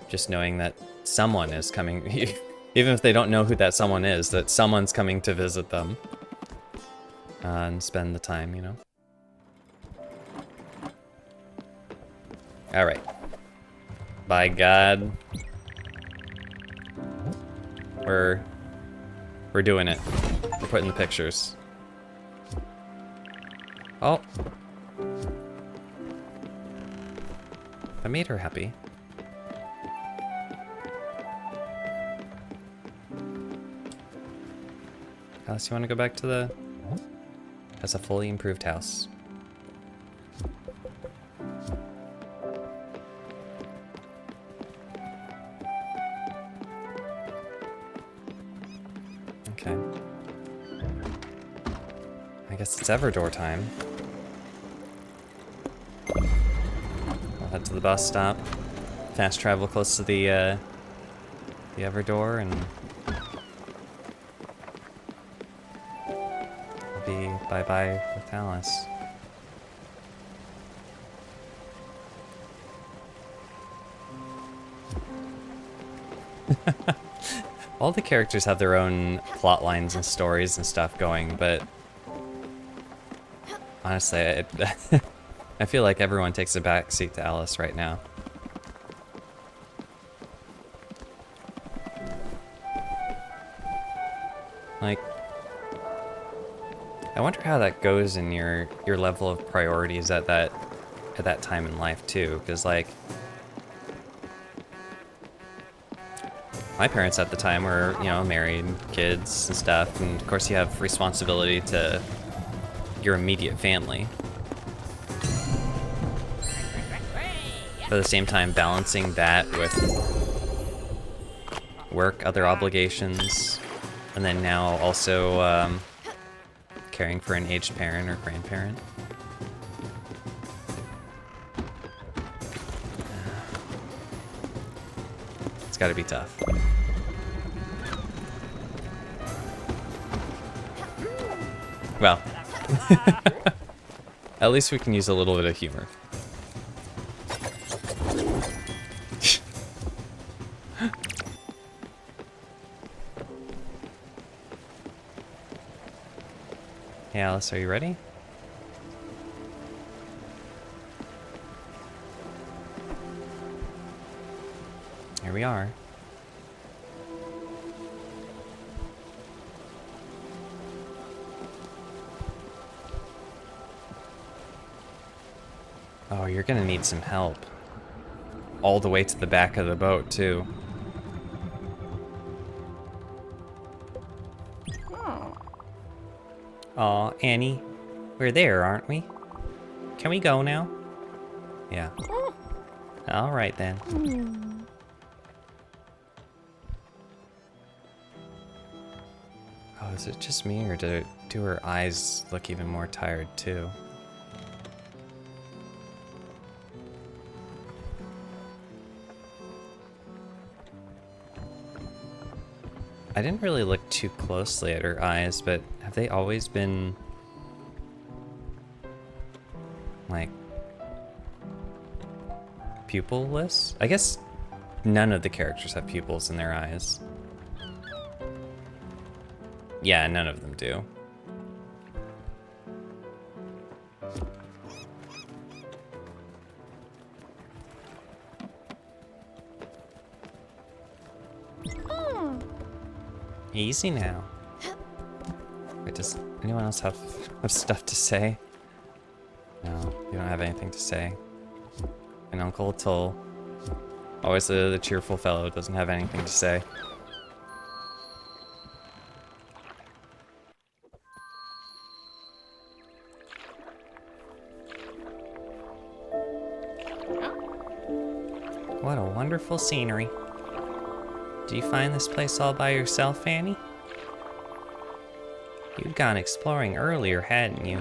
Just knowing that someone is coming, even if they don't know who that someone is, that someone's coming to visit them. And spend the time, you know? Alright. By God. We're doing it. We're putting the pictures. Oh. I made her happy. Alice, you want to go back to the... That's a fully improved house. Okay. I guess it's Everdore time. We'll head to the bus stop. Fast travel close to the Everdore, and we'll be bye-bye with Alice. All the characters have their own plot lines and stories and stuff going, but honestly, I feel like everyone takes a backseat to Alice right now. Like, I wonder how that goes in your level of priorities at that time in life too, because like, my parents at the time were, you know, married, kids and stuff, and of course you have responsibility to your immediate family. But at the same time, balancing that with work, other obligations, and then now also caring for an aged parent or grandparent. It's gotta be tough. Well, at least we can use a little bit of humor. Hey Alice, are you ready? Here we are. Oh, you're gonna need some help. All the way to the back of the boat, too. Aw, Annie. We're there, aren't we? Can we go now? Yeah. Alright then. Oh, is it just me, or do her eyes look even more tired, too? I didn't really look too closely at her eyes, but have they always been, like, pupilless? I guess none of the characters have pupils in their eyes. Yeah, none of them do. Easy now. Wait, does anyone else have stuff to say? No, you don't have anything to say. And Uncle Tull, always the cheerful fellow, doesn't have anything to say. What a wonderful scenery. Do you find this place all by yourself, Annie? You'd gone exploring earlier, hadn't you?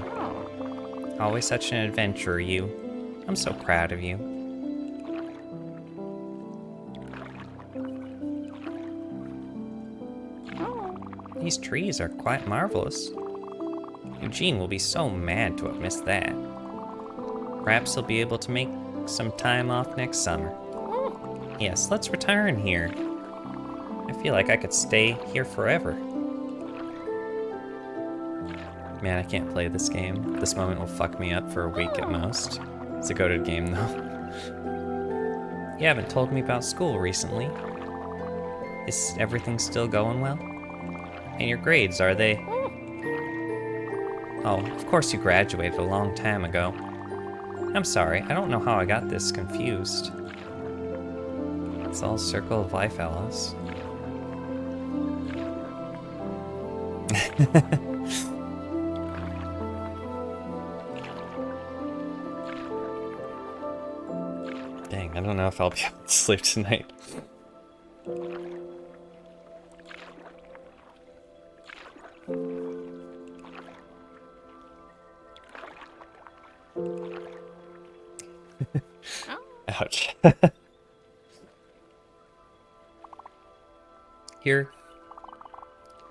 Always such an adventurer, you. I'm so proud of you. These trees are quite marvelous. Eugene will be so mad to have missed that. Perhaps he'll be able to make some time off next summer. Yes, let's retire in here. I feel like I could stay here forever. Man, I can't play this game. This moment will fuck me up for a week at most. It's a goated game, though. You haven't told me about school recently. Is everything still going well? And your grades, are they... Oh, of course you graduated a long time ago. I'm sorry, I don't know how I got this confused. It's all circle of life, Alice. Dang, I don't know if I'll be able to sleep tonight. Ouch.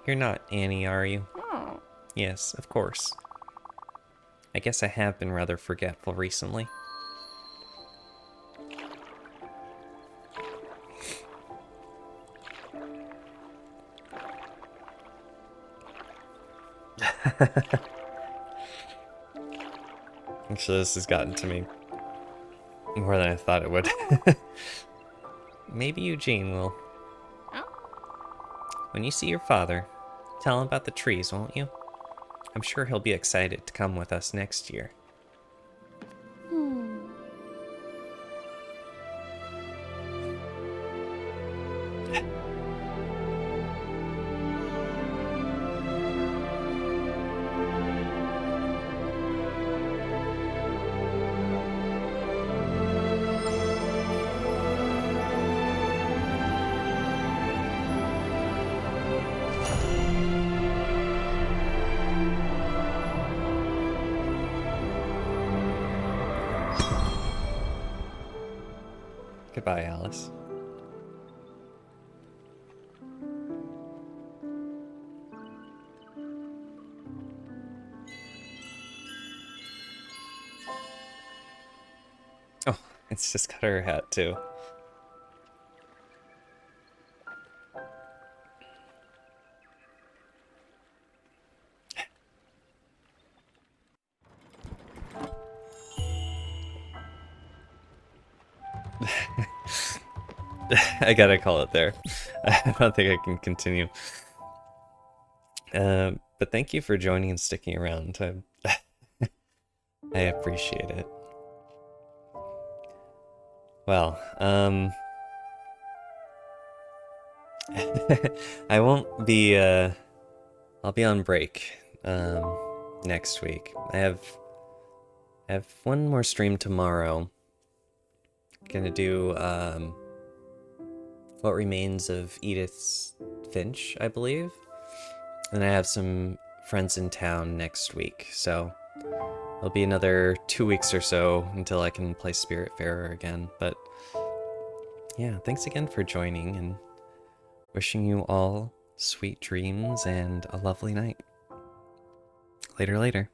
You're not Annie, are you? Yes, of course. I guess I have been rather forgetful recently. Actually, this has gotten to me more than I thought it would. Maybe Eugene will. When you see your father, tell him about the trees, won't you? I'm sure he'll be excited to come with us next year. Goodbye, Alice. Oh, it's just got her hat too. I gotta call it there. I don't think I can continue. But thank you for joining and sticking around. I appreciate it. Well, I won't be, I'll be on break, next week. I have one more stream tomorrow. Gonna do, What Remains of Edith Finch, I believe. And I have some friends in town next week, so it'll be another 2 weeks or so until I can play Spiritfarer again. But yeah, thanks again for joining, and wishing you all sweet dreams and a lovely night. Later, later.